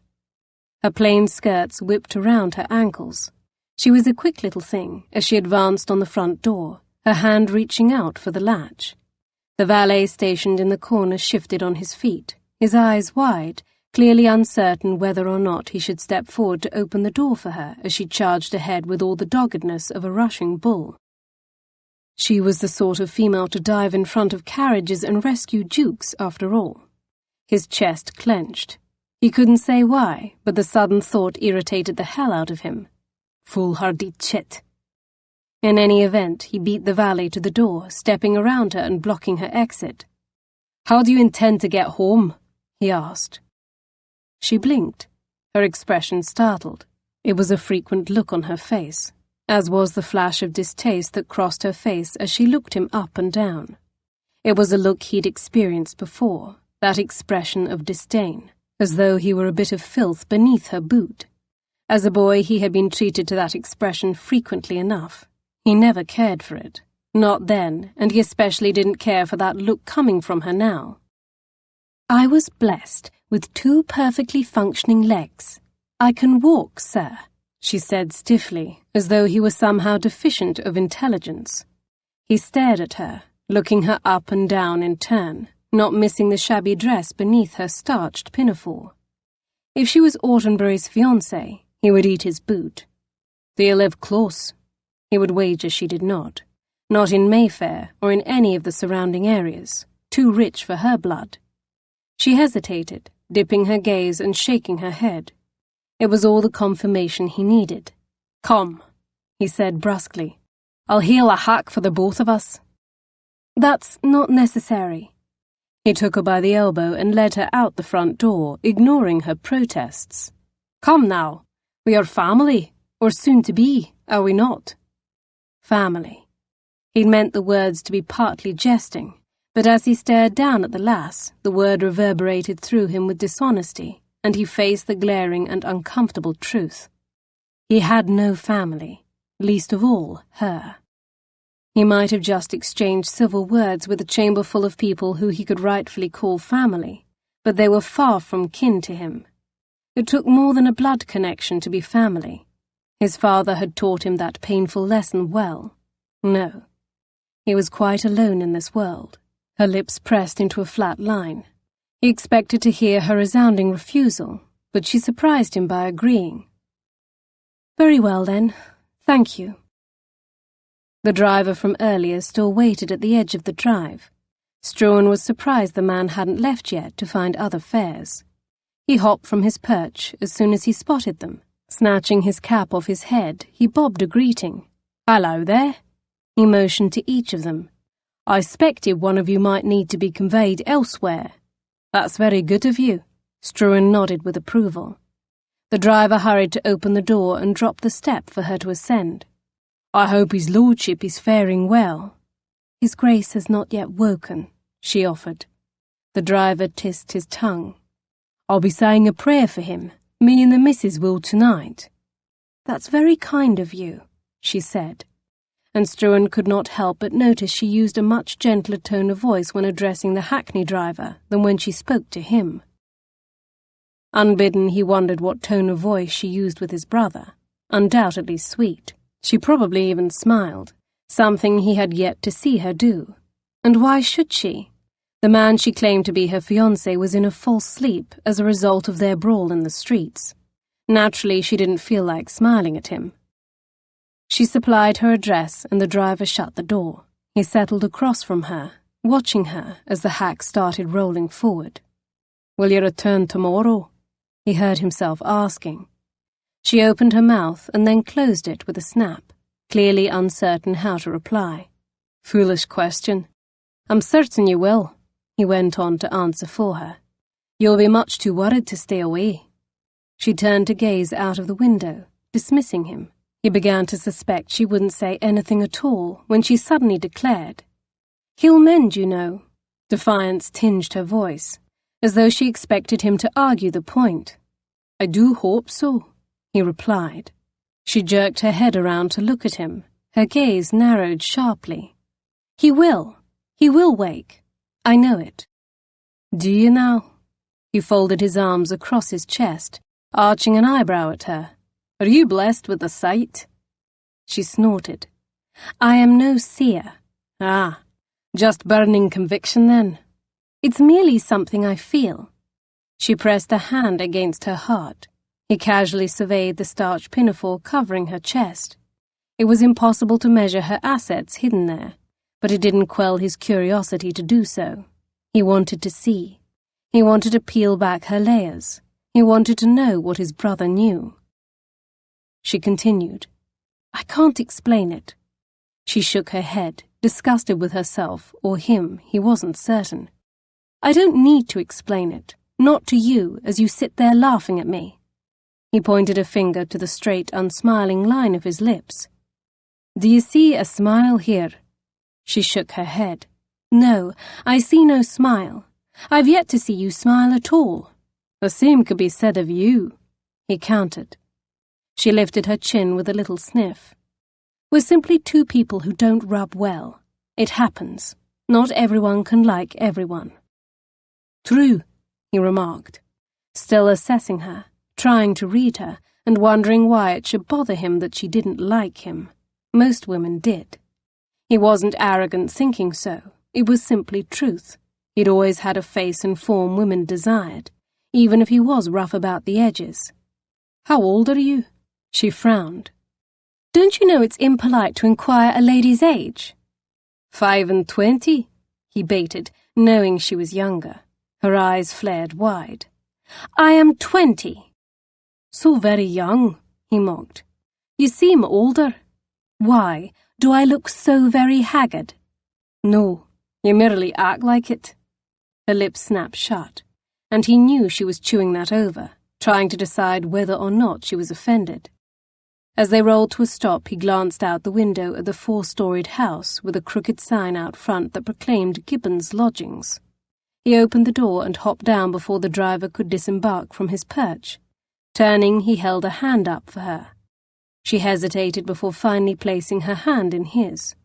Her plain skirts whipped around her ankles. She was a quick little thing as she advanced on the front door, her hand reaching out for the latch. The valet stationed in the corner shifted on his feet, his eyes wide, clearly uncertain whether or not he should step forward to open the door for her as she charged ahead with all the doggedness of a rushing bull. She was the sort of female to dive in front of carriages and rescue dukes, after all. His chest clenched. He couldn't say why, but the sudden thought irritated the hell out of him. Foolhardy chit. In any event, he beat the valet to the door, stepping around her and blocking her exit. "How do you intend to get home?" he asked. She blinked, her expression startled. It was a frequent look on her face, as was the flash of distaste that crossed her face as she looked him up and down. It was a look he'd experienced before, that expression of disdain, as though he were a bit of filth beneath her boot. As a boy, he had been treated to that expression frequently enough. He never cared for it. Not then, and he especially didn't care for that look coming from her now. "I was blessed with 2 perfectly functioning legs. I can walk, sir," she said stiffly, as though he were somehow deficient of intelligence. He stared at her, looking her up and down in turn, not missing the shabby dress beneath her starched pinafore. If she was Autumnbury's fiancée, he would eat his boot. "Do you live close?" He would wager she did not. Not in Mayfair or in any of the surrounding areas, too rich for her blood. She hesitated, dipping her gaze and shaking her head. It was all the confirmation he needed. "Come," he said brusquely. "I'll hail a hack for the both of us." "That's not necessary." He took her by the elbow and led her out the front door, ignoring her protests. Come now, we are family, or soon to be, are we not? Family. He'd meant the words to be partly jesting, but as he stared down at the lass, the word reverberated through him with dishonesty, and he faced the glaring and uncomfortable truth. He had no family, least of all her. He might have just exchanged civil words with a chamber full of people who he could rightfully call family, but they were far from kin to him. It took more than a blood connection to be family. His father had taught him that painful lesson well. No. He was quite alone in this world. Her lips pressed into a flat line. He expected to hear her resounding refusal, but she surprised him by agreeing. Very well, then. Thank you. The driver from earlier still waited at the edge of the drive. Struan was surprised the man hadn't left yet to find other fares. He hopped from his perch as soon as he spotted them. Snatching his cap off his head, he bobbed a greeting. "Hello there." He motioned to each of them. "I expected one of you might need to be conveyed elsewhere." "That's very good of you." Struan nodded with approval. The driver hurried to open the door and dropped the step for her to ascend. "I hope his lordship is faring well." "His grace has not yet woken," she offered. The driver tissed his tongue. "I'll be saying a prayer for him. Me and the missus will tonight." "That's very kind of you," she said, and Struan could not help but notice she used a much gentler tone of voice when addressing the hackney driver than when she spoke to him. Unbidden, he wondered what tone of voice she used with his brother. Undoubtedly sweet. She probably even smiled, something he had yet to see her do. And why should she? The man she claimed to be her fiancé was in a false sleep as a result of their brawl in the streets. Naturally, she didn't feel like smiling at him. She supplied her address and the driver shut the door. He settled across from her, watching her as the hack started rolling forward. "Will you return tomorrow?" he heard himself asking. She opened her mouth and then closed it with a snap, clearly uncertain how to reply. "Foolish question. I'm certain you will," he went on to answer for her. "You'll be much too worried to stay away." She turned to gaze out of the window, dismissing him. He began to suspect she wouldn't say anything at all when she suddenly declared, "He'll mend, you know." Defiance tinged her voice, as though she expected him to argue the point. "I do hope so," he replied. She jerked her head around to look at him. Her gaze narrowed sharply. He will wake. I know it." "Do you now?" He folded his arms across his chest, arching an eyebrow at her. "Are you blessed with the sight?" She snorted. "I am no seer." "Ah, just burning conviction then." "It's merely something I feel." She pressed a hand against her heart. He casually surveyed the starched pinafore covering her chest. It was impossible to measure her assets hidden there, but it didn't quell his curiosity to do so. He wanted to see. He wanted to peel back her layers. He wanted to know what his brother knew. She continued, "I can't explain it." She shook her head, disgusted with herself, or him, he wasn't certain. "I don't need to explain it, not to you as you sit there laughing at me." He pointed a finger to the straight, unsmiling line of his lips. "Do you see a smile here?" She shook her head. "No, I see no smile. I've yet to see you smile at all." "The same could be said of you," he countered. She lifted her chin with a little sniff. "We're simply two people who don't rub well. It happens. Not everyone can like everyone." "True," he remarked, still assessing her, trying to read her, and wondering why it should bother him that she didn't like him. Most women did. He wasn't arrogant thinking so. It was simply truth. He'd always had a face and form women desired, even if he was rough about the edges. "How old are you?" She frowned. "Don't you know it's impolite to inquire a lady's age?" 25, he baited, knowing she was younger. Her eyes flared wide. "I am 20. "So very young," he mocked. "You seem older." "Why, do I look so very haggard?" "No, you merely act like it." Her lips snapped shut, and he knew she was chewing that over. trying to decide whether or not she was offended. As they rolled to a stop, he glanced out the window at the 4-storied house with a crooked sign out front that proclaimed Gibbons Lodgings. He opened the door and hopped down before the driver could disembark from his perch. Turning, he held a hand up for her. She hesitated before finally placing her hand in his.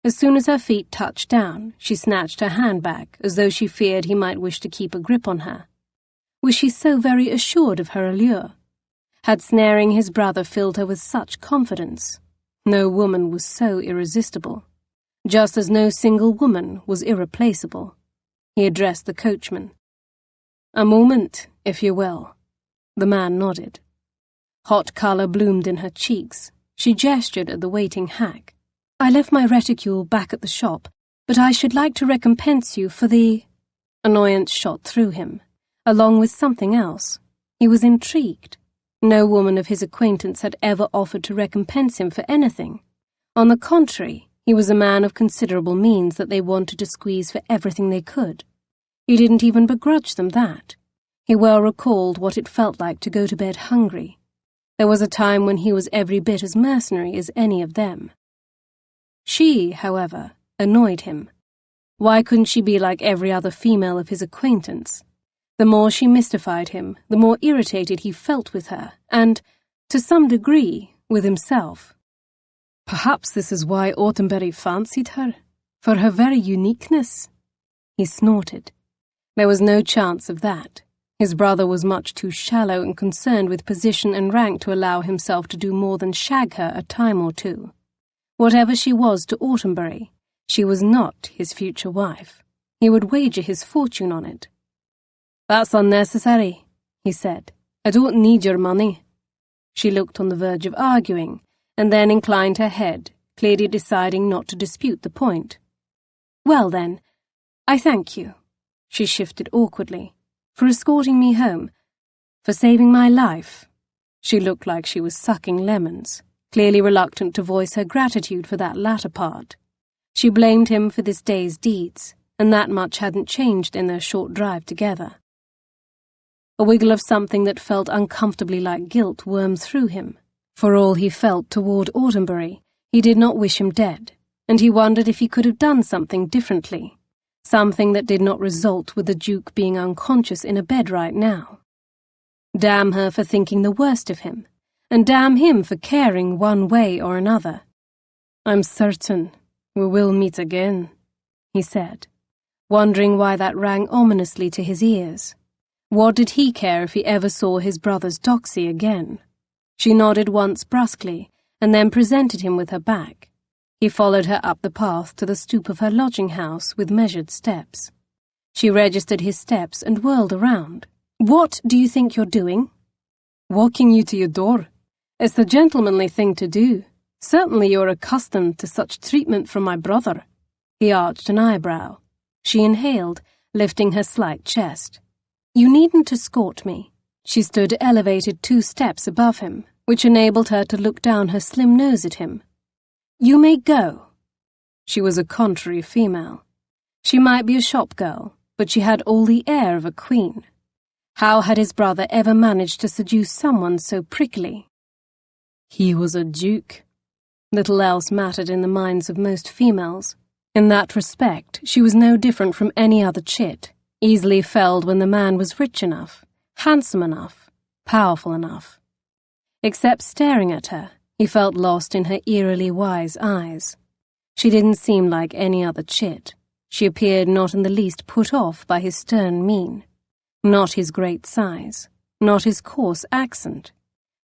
As soon as her feet touched down, she snatched her hand back, as though she feared he might wish to keep a grip on her. Was she so very assured of her allure? Had snaring his brother filled her with such confidence? No woman was so irresistible, just as no single woman was irreplaceable. He addressed the coachman. "A moment, if you will." The man nodded. Hot colour bloomed in her cheeks. She gestured at the waiting hack. "I left my reticule back at the shop, but I should like to recompense you for the—" Annoyance shot through him, along with something else. He was intrigued. No woman of his acquaintance had ever offered to recompense him for anything. On the contrary, he was a man of considerable means that they wanted to squeeze for everything they could. He didn't even begrudge them that. He well recalled what it felt like to go to bed hungry. There was a time when he was every bit as mercenary as any of them. She, however, annoyed him. Why couldn't she be like every other female of his acquaintance? The more she mystified him, the more irritated he felt with her, and, to some degree, with himself. Perhaps this is why Autumnberry fancied her, for her very uniqueness. He snorted. There was no chance of that. His brother was much too shallow and concerned with position and rank to allow himself to do more than shag her a time or two. Whatever she was to Autumnberry, she was not his future wife. He would wager his fortune on it. "That's unnecessary," he said. "I don't need your money." She looked on the verge of arguing, and then inclined her head, clearly deciding not to dispute the point. "Well then, I thank you." She shifted awkwardly. "For escorting me home. For saving my life." She looked like she was sucking lemons, clearly reluctant to voice her gratitude for that latter part. She blamed him for this day's deeds, and that much hadn't changed in their short drive together. A wiggle of something that felt uncomfortably like guilt wormed through him. For all he felt toward Autumnberry, he did not wish him dead, and he wondered if he could have done something differently, something that did not result with the Duke being unconscious in a bed right now. Damn her for thinking the worst of him, and damn him for caring one way or another. "I'm certain we will meet again," he said, wondering why that rang ominously to his ears. What did he care if he ever saw his brother's doxy again? She nodded once brusquely, and then presented him with her back. He followed her up the path to the stoop of her lodging-house with measured steps. She registered his steps and whirled around. "What do you think you're doing?" "Walking you to your door. It's the gentlemanly thing to do. Certainly you're accustomed to such treatment from my brother." He arched an eyebrow. She inhaled, lifting her slight chest. "You needn't escort me." She stood elevated 2 steps above him, which enabled her to look down her slim nose at him. "You may go." She was a contrary female. She might be a shop girl, but she had all the air of a queen. How had his brother ever managed to seduce someone so prickly? He was a duke. Little else mattered in the minds of most females. In that respect, she was no different from any other chit, easily felled when the man was rich enough, handsome enough, powerful enough. Except staring at her, he felt lost in her eerily wise eyes. She didn't seem like any other chit. She appeared not in the least put off by his stern mien, not his great size, not his coarse accent.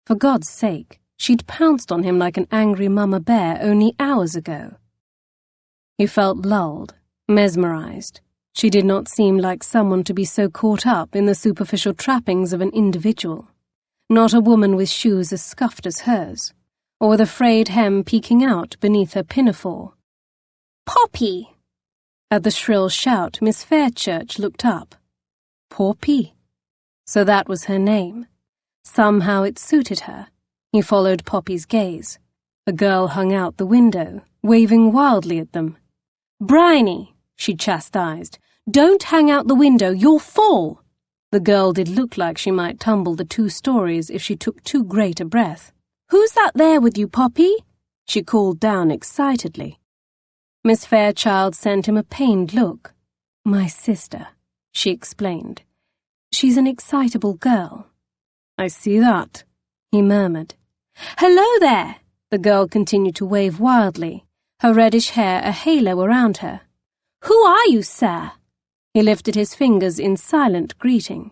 For God's sake, she'd pounced on him like an angry mama bear only hours ago. He felt lulled, mesmerized. She did not seem like someone to be so caught up in the superficial trappings of an individual. Not a woman with shoes as scuffed as hers, or with a frayed hem peeking out beneath her pinafore. "Poppy!" At the shrill shout, Miss Fairchurch looked up. Poppy? So that was her name. Somehow it suited her. He followed Poppy's gaze. A girl hung out the window, waving wildly at them. "Bryony," she chastised. "Don't hang out the window, you'll fall." The girl did look like she might tumble the 2 stories if she took too great a breath. "Who's that there with you, Poppy?" she called down excitedly. Miss Fairchild sent him a pained look. "My sister," she explained. "She's an excitable girl." "I see that," he murmured. "Hello there!" The girl continued to wave wildly, her reddish hair a halo around her. "Who are you, sir?" He lifted his fingers in silent greeting.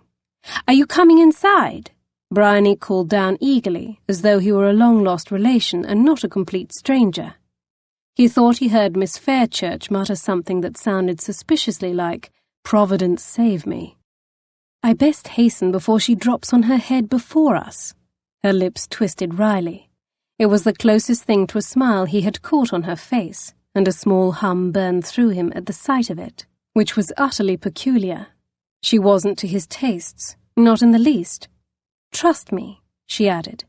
"Are you coming inside?" Bryony called down eagerly, as though he were a long-lost relation and not a complete stranger. He thought he heard Miss Fairchurch mutter something that sounded suspiciously like, "Providence save me." "I best hasten before she drops on her head before us." Her lips twisted wryly. It was the closest thing to a smile he had caught on her face, and a small hum burned through him at the sight of it, which was utterly peculiar. She wasn't to his tastes, not in the least. "Trust me," she added.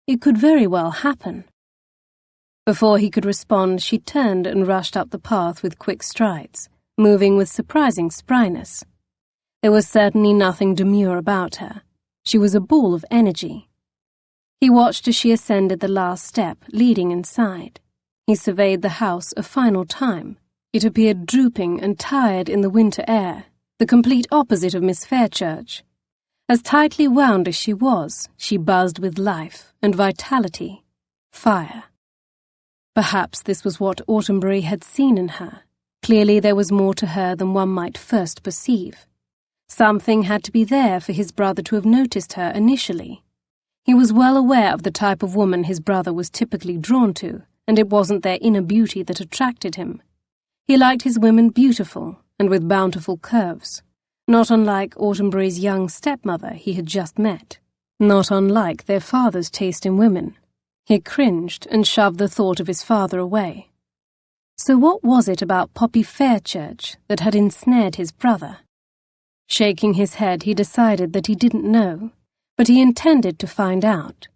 "It could very well happen." Before he could respond, she turned and rushed up the path with quick strides, moving with surprising spryness. There was certainly nothing demure about her. She was a ball of energy. He watched as she ascended the last step, leading inside. He surveyed the house a final time. It appeared drooping and tired in the winter air, the complete opposite of Miss Fairchurch. As tightly wound as she was, she buzzed with life and vitality, fire. Perhaps this was what Autumnbury had seen in her. Clearly there was more to her than one might first perceive. Something had to be there for his brother to have noticed her initially. He was well aware of the type of woman his brother was typically drawn to, and it wasn't their inner beauty that attracted him. He liked his women beautiful and with bountiful curves, not unlike Autumnbury's young stepmother he had just met, not unlike their father's taste in women. He cringed and shoved the thought of his father away. So what was it about Poppy Fairchurch that had ensnared his brother? Shaking his head, he decided that he didn't know, but he intended to find out.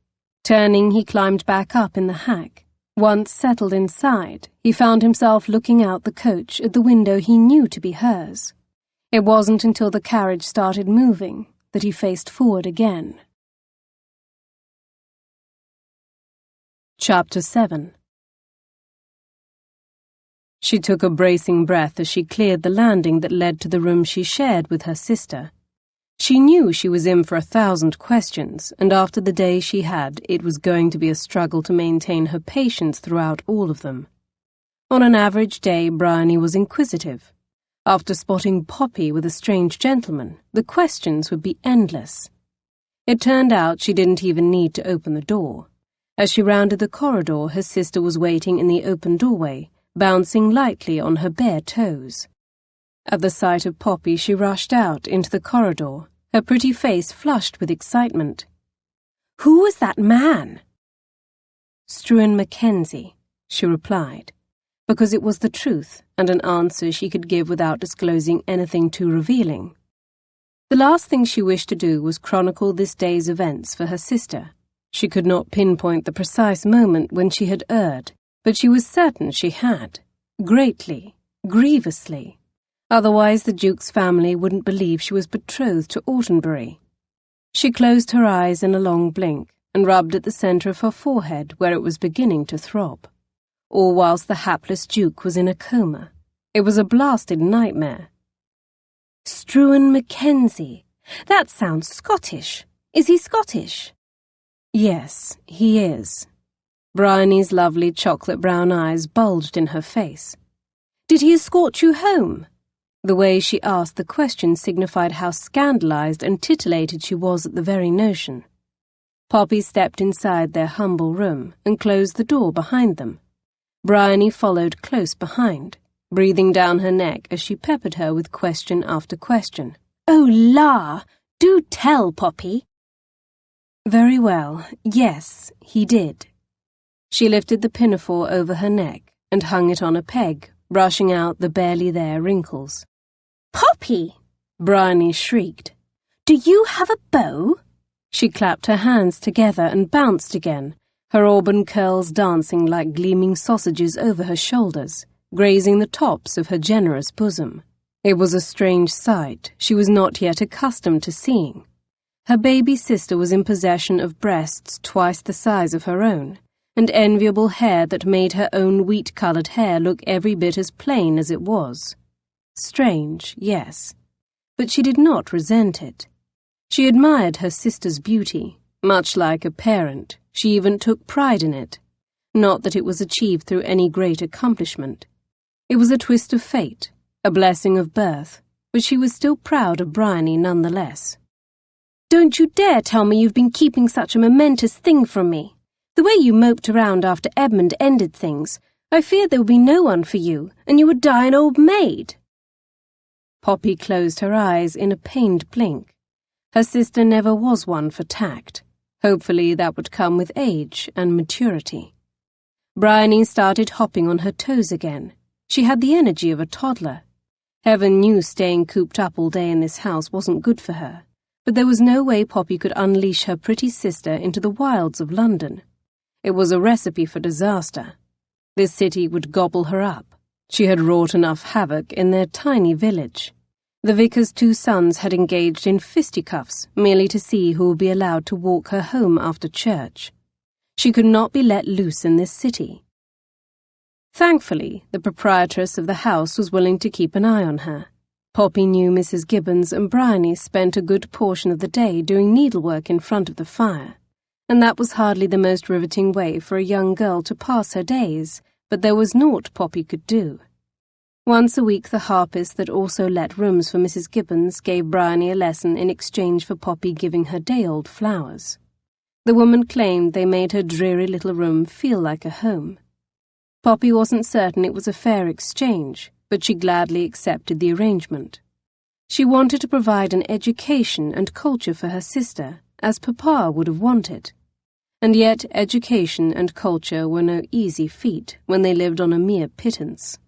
Turning, he climbed back up in the hack. Once settled inside, he found himself looking out the coach at the window he knew to be hers. It wasn't until the carriage started moving that he faced forward again. Chapter 7. She took a bracing breath as she cleared the landing that led to the room she shared with her sister. She knew she was in for 1,000 questions, and after the day she had, it was going to be a struggle to maintain her patience throughout all of them. On an average day, Bryony was inquisitive. After spotting Poppy with a strange gentleman, the questions would be endless. It turned out she didn't even need to open the door. As she rounded the corridor, her sister was waiting in the open doorway, bouncing lightly on her bare toes. At the sight of Poppy, she rushed out into the corridor, her pretty face flushed with excitement. "Who was that man?" "Struan Mackenzie," she replied, because it was the truth and an answer she could give without disclosing anything too revealing. The last thing she wished to do was chronicle this day's events for her sister. She could not pinpoint the precise moment when she had erred, but she was certain she had. Greatly, grievously. Otherwise the Duke's family wouldn't believe she was betrothed to Autumnbury. She closed her eyes in a long blink and rubbed at the centre of her forehead where it was beginning to throb. All whilst the hapless Duke was in a coma. It was a blasted nightmare. "Struan Mackenzie. That sounds Scottish. Is he Scottish?" "Yes, he is." Bryony's lovely chocolate-brown eyes bulged in her face. "Did he escort you home?" The way she asked the question signified how scandalized and titillated she was at the very notion. Poppy stepped inside their humble room and closed the door behind them. Bryony followed close behind, breathing down her neck as she peppered her with question after question. "Oh, la! Do tell, Poppy!" "Very well, yes, he did." She lifted the pinafore over her neck and hung it on a peg, brushing out the barely there wrinkles. "Poppy!" Bryony shrieked. "Do you have a bow?" She clapped her hands together and bounced again, her auburn curls dancing like gleaming sausages over her shoulders, grazing the tops of her generous bosom. It was a strange sight she was not yet accustomed to seeing. Her baby sister was in possession of breasts twice the size of her own, and enviable hair that made her own wheat-coloured hair look every bit as plain as it was. Strange, yes, but she did not resent it. She admired her sister's beauty. Much like a parent, she even took pride in it. Not that it was achieved through any great accomplishment. It was a twist of fate, a blessing of birth, but she was still proud of Bryony nonetheless.
"Don't you dare tell me you've been keeping such a momentous thing from me. The way you moped around after Edmund ended things, I feared there would be no one for you, and you would die an old maid."
Poppy closed her eyes in a pained blink. Her sister never was one for tact. Hopefully that would come with age and maturity. Bryony started hopping on her toes again. She had the energy of a toddler. Heaven knew staying cooped up all day in this house wasn't good for her, but there was no way Poppy could unleash her pretty sister into the wilds of London. It was a recipe for disaster. This city would gobble her up. She had wrought enough havoc in their tiny village. The vicar's 2 sons had engaged in fisticuffs merely to see who would be allowed to walk her home after church. She could not be let loose in this city. Thankfully, the proprietress of the house was willing to keep an eye on her. Poppy knew Mrs. Gibbons and Bryony spent a good portion of the day doing needlework in front of the fire, and that was hardly the most riveting way for a young girl to pass her days, but there was naught Poppy could do. Once a week the harpist that also let rooms for Mrs. Gibbons gave Bryony a lesson in exchange for Poppy giving her day-old flowers. The woman claimed they made her dreary little room feel like a home. Poppy wasn't certain it was a fair exchange, but she gladly accepted the arrangement. She wanted to provide an education and culture for her sister, as Papa would have wanted. And yet education and culture were no easy feat when they lived on a mere pittance.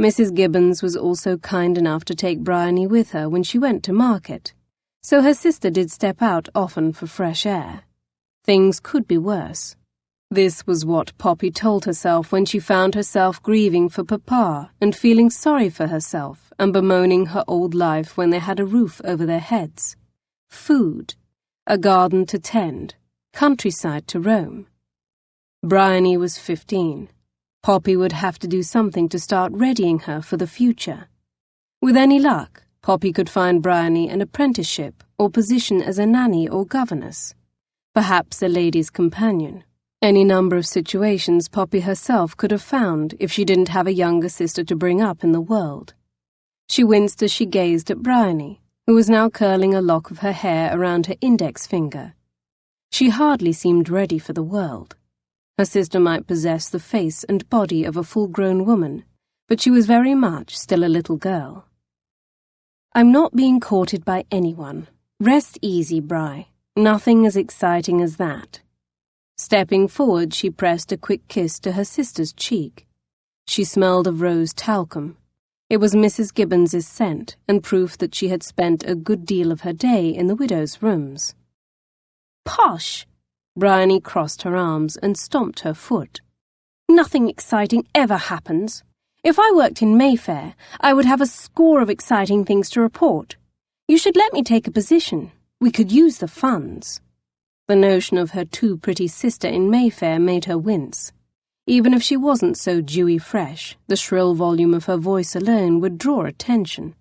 Mrs. Gibbons was also kind enough to take Bryony with her when she went to market, so her sister did step out often for fresh air. Things could be worse. This was what Poppy told herself when she found herself grieving for Papa and feeling sorry for herself and bemoaning her old life when they had a roof over their heads, food, a garden to tend, countryside to roam. Bryony was 15. Poppy would have to do something to start readying her for the future. With any luck, Poppy could find Bryony an apprenticeship or position as a nanny or governess, perhaps a lady's companion. Any number of situations Poppy herself could have found if she didn't have a younger sister to bring up in the world. She winced as she gazed at Bryony, who was now curling a lock of her hair around her index finger. She hardly seemed ready for the world. Her sister might possess the face and body of a full-grown woman, but she was very much still a little girl. "I'm not being courted by anyone. Rest easy, Bry. Nothing as exciting as that." Stepping forward, she pressed a quick kiss to her sister's cheek. She smelled of rose talcum. It was Mrs. Gibbons's scent, and proof that she had spent a good deal of her day in the widow's rooms.
"Posh!"
Bryony crossed her arms and stomped her foot.
"Nothing exciting ever happens. If I worked in Mayfair, I would have a score of exciting things to report. You should let me take a position. We could use the funds."
The notion of her too pretty sister in Mayfair made her wince. Even if she wasn't so dewy fresh, the shrill volume of her voice alone would draw attention.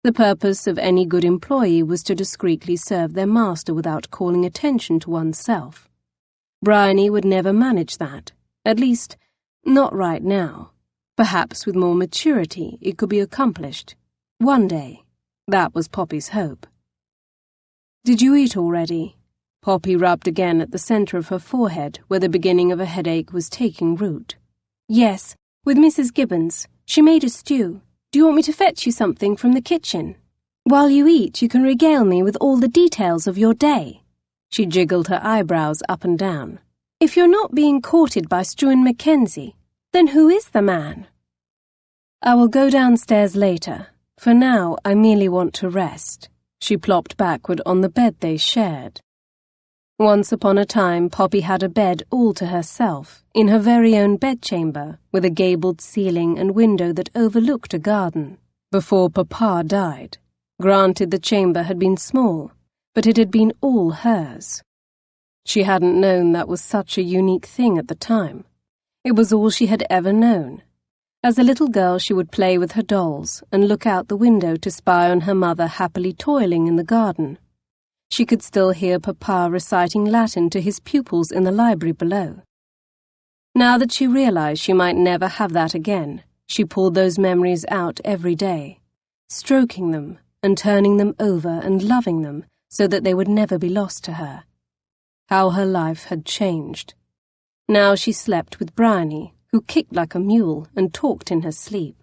The purpose of any good employee was to discreetly serve their master without calling attention to oneself. Bryony would never manage that, at least, not right now. Perhaps with more maturity it could be accomplished. One day. That was Poppy's hope. "Did you eat already?" Poppy rubbed again at the centre of her forehead where the beginning of a headache was taking root.
"Yes, with Mrs. Gibbons. She made a stew. Do you want me to fetch you something from the kitchen? While you eat, you can regale me with all the details of your day."
She jiggled her eyebrows up and down.
"If you're not being courted by Struan Mackenzie, then who is the man?"
"I will go downstairs later. For now, I merely want to rest." She plopped backward on the bed they shared. Once upon a time, Poppy had a bed all to herself, in her very own bedchamber, with a gabled ceiling and window that overlooked a garden. before Papa died. Granted, the chamber had been small, but it had been all hers. She hadn't known that was such a unique thing at the time. It was all she had ever known. As a little girl, she would play with her dolls and look out the window to spy on her mother happily toiling in the garden. She could still hear Papa reciting Latin to his pupils in the library below. Now that she realized she might never have that again, she pulled those memories out every day, stroking them and turning them over and loving them so that they would never be lost to her. How her life had changed. Now she slept with Bryony, who kicked like a mule and talked in her sleep.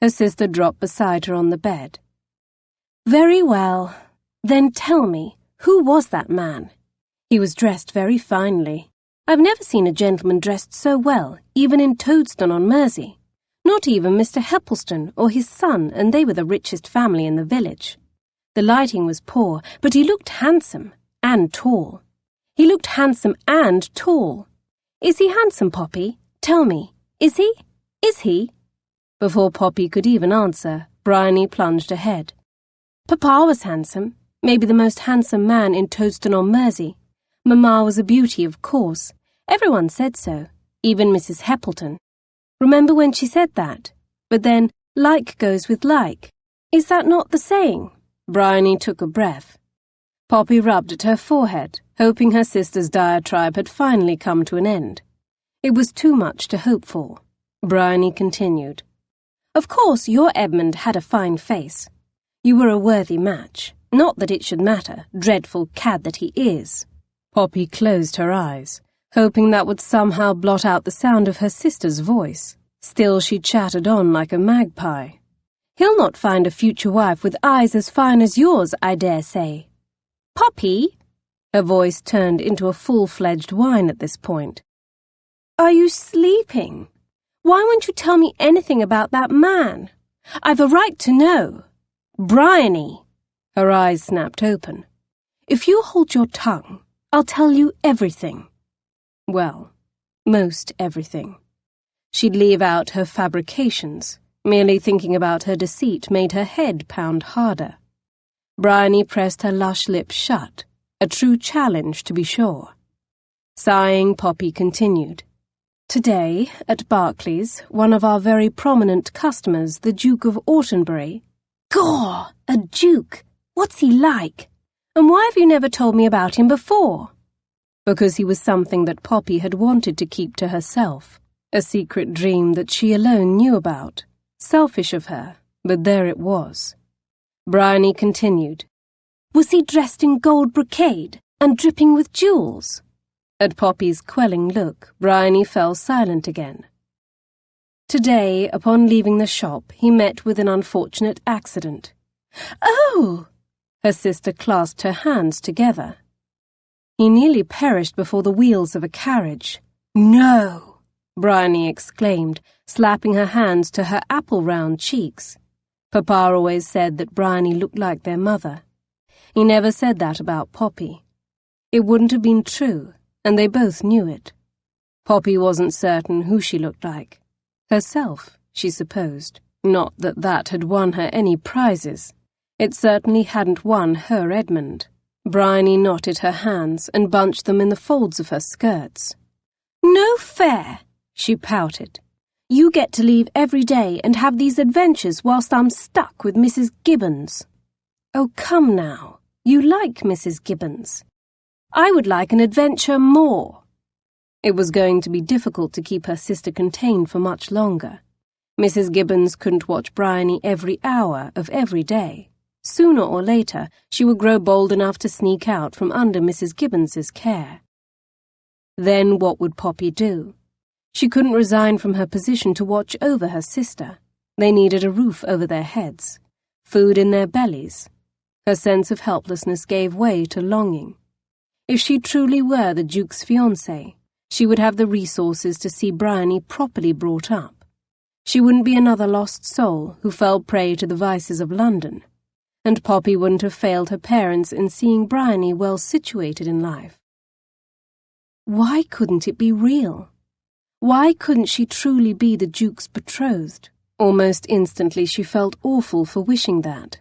Her sister dropped beside her on the bed.
"Very well. Then tell me, who was that man? He was dressed very finely. I've never seen a gentleman dressed so well, even in Toadstone-on-Mersey. Not even Mr. Heppleston or his son, and they were the richest family in the village. The lighting was poor, but he looked handsome and tall. He looked handsome and tall. Is he handsome, Poppy? Tell me, is he? Is he?"
Before Poppy could even answer, Bryony plunged ahead.
"Papa was handsome, maybe the most handsome man in Toadstone-on-Mersey. Mamma was a beauty, of course. Everyone said so, even Mrs. Heppleston. Remember when she said that? But then, like goes with like. Is that not the saying?"
Bryony took a breath. Poppy rubbed at her forehead, hoping her sister's diatribe had finally come to an end. It was too much to hope for. Bryony continued.
"Of course your Edmund had a fine face. You were a worthy match. Not that it should matter, dreadful cad that he is."
Poppy closed her eyes, hoping that would somehow blot out the sound of her sister's voice. Still she chattered on like a magpie.
"He'll not find a future wife with eyes as fine as yours, I dare say." "Poppy?"
Her voice turned into a full-fledged whine at this point.
"Are you sleeping? Why won't you tell me anything about that man? I've a right to know. Bryony!"
Her eyes snapped open.
"If you hold your tongue, I'll tell you everything."
Well, most everything. She'd leave out her fabrications. Merely thinking about her deceit made her head pound harder. Bryony pressed her lush lips shut, a true challenge to be sure. Sighing, Poppy continued. "Today, at Barclay's, one of our very prominent customers, the Duke of Autenbury—"
"Gaw, a duke! What's he like? And why have you never told me about him before?"
Because he was something that Poppy had wanted to keep to herself, a secret dream that she alone knew about. Selfish of her, but there it was. Bryony continued.
"Was he dressed in gold brocade and dripping with jewels?"
At Poppy's quelling look, Bryony fell silent again. Today, upon leaving the shop, he met with an unfortunate accident.
"Oh!"
Her sister clasped her hands together. "He nearly perished before the wheels of a carriage."
"No!"
Bryony exclaimed, slapping her hands to her apple-round cheeks. Papa always said that Bryony looked like their mother. He never said that about Poppy. It wouldn't have been true, and they both knew it. Poppy wasn't certain who she looked like. Herself, she supposed. Not that that had won her any prizes. It certainly hadn't won her Edmund. Bryony knotted her hands and bunched them in the folds of her skirts.
"No fair," she pouted. "You get to leave every day and have these adventures whilst I'm stuck with Mrs. Gibbons."
"Oh, come now. You like Mrs. Gibbons."
"I would like an adventure more."
It was going to be difficult to keep her sister contained for much longer. Mrs. Gibbons couldn't watch Bryony every hour of every day. Sooner or later, she would grow bold enough to sneak out from under Mrs. Gibbons's care. Then what would Poppy do? She couldn't resign from her position to watch over her sister. They needed a roof over their heads, food in their bellies. Her sense of helplessness gave way to longing. If she truly were the Duke's fiancée, she would have the resources to see Bryony properly brought up. She wouldn't be another lost soul who fell prey to the vices of London. And Poppy wouldn't have failed her parents in seeing Bryony well situated in life. Why couldn't it be real? Why couldn't she truly be the Duke's betrothed, Almost instantly she felt awful for wishing that.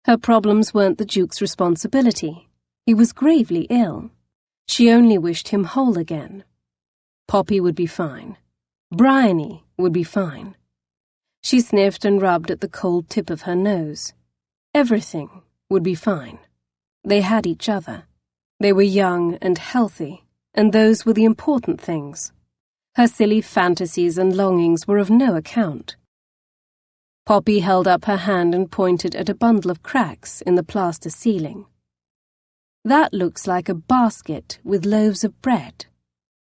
Her problems weren't the Duke's responsibility. He was gravely ill. She only wished him whole again. Poppy would be fine. Bryony would be fine. She sniffed and rubbed at the cold tip of her nose. Everything would be fine. They had each other. They were young and healthy, and those were the important things. Her silly fantasies and longings were of no account. Poppy held up her hand and pointed at a bundle of cracks in the plaster ceiling. That looks like a basket with loaves of bread.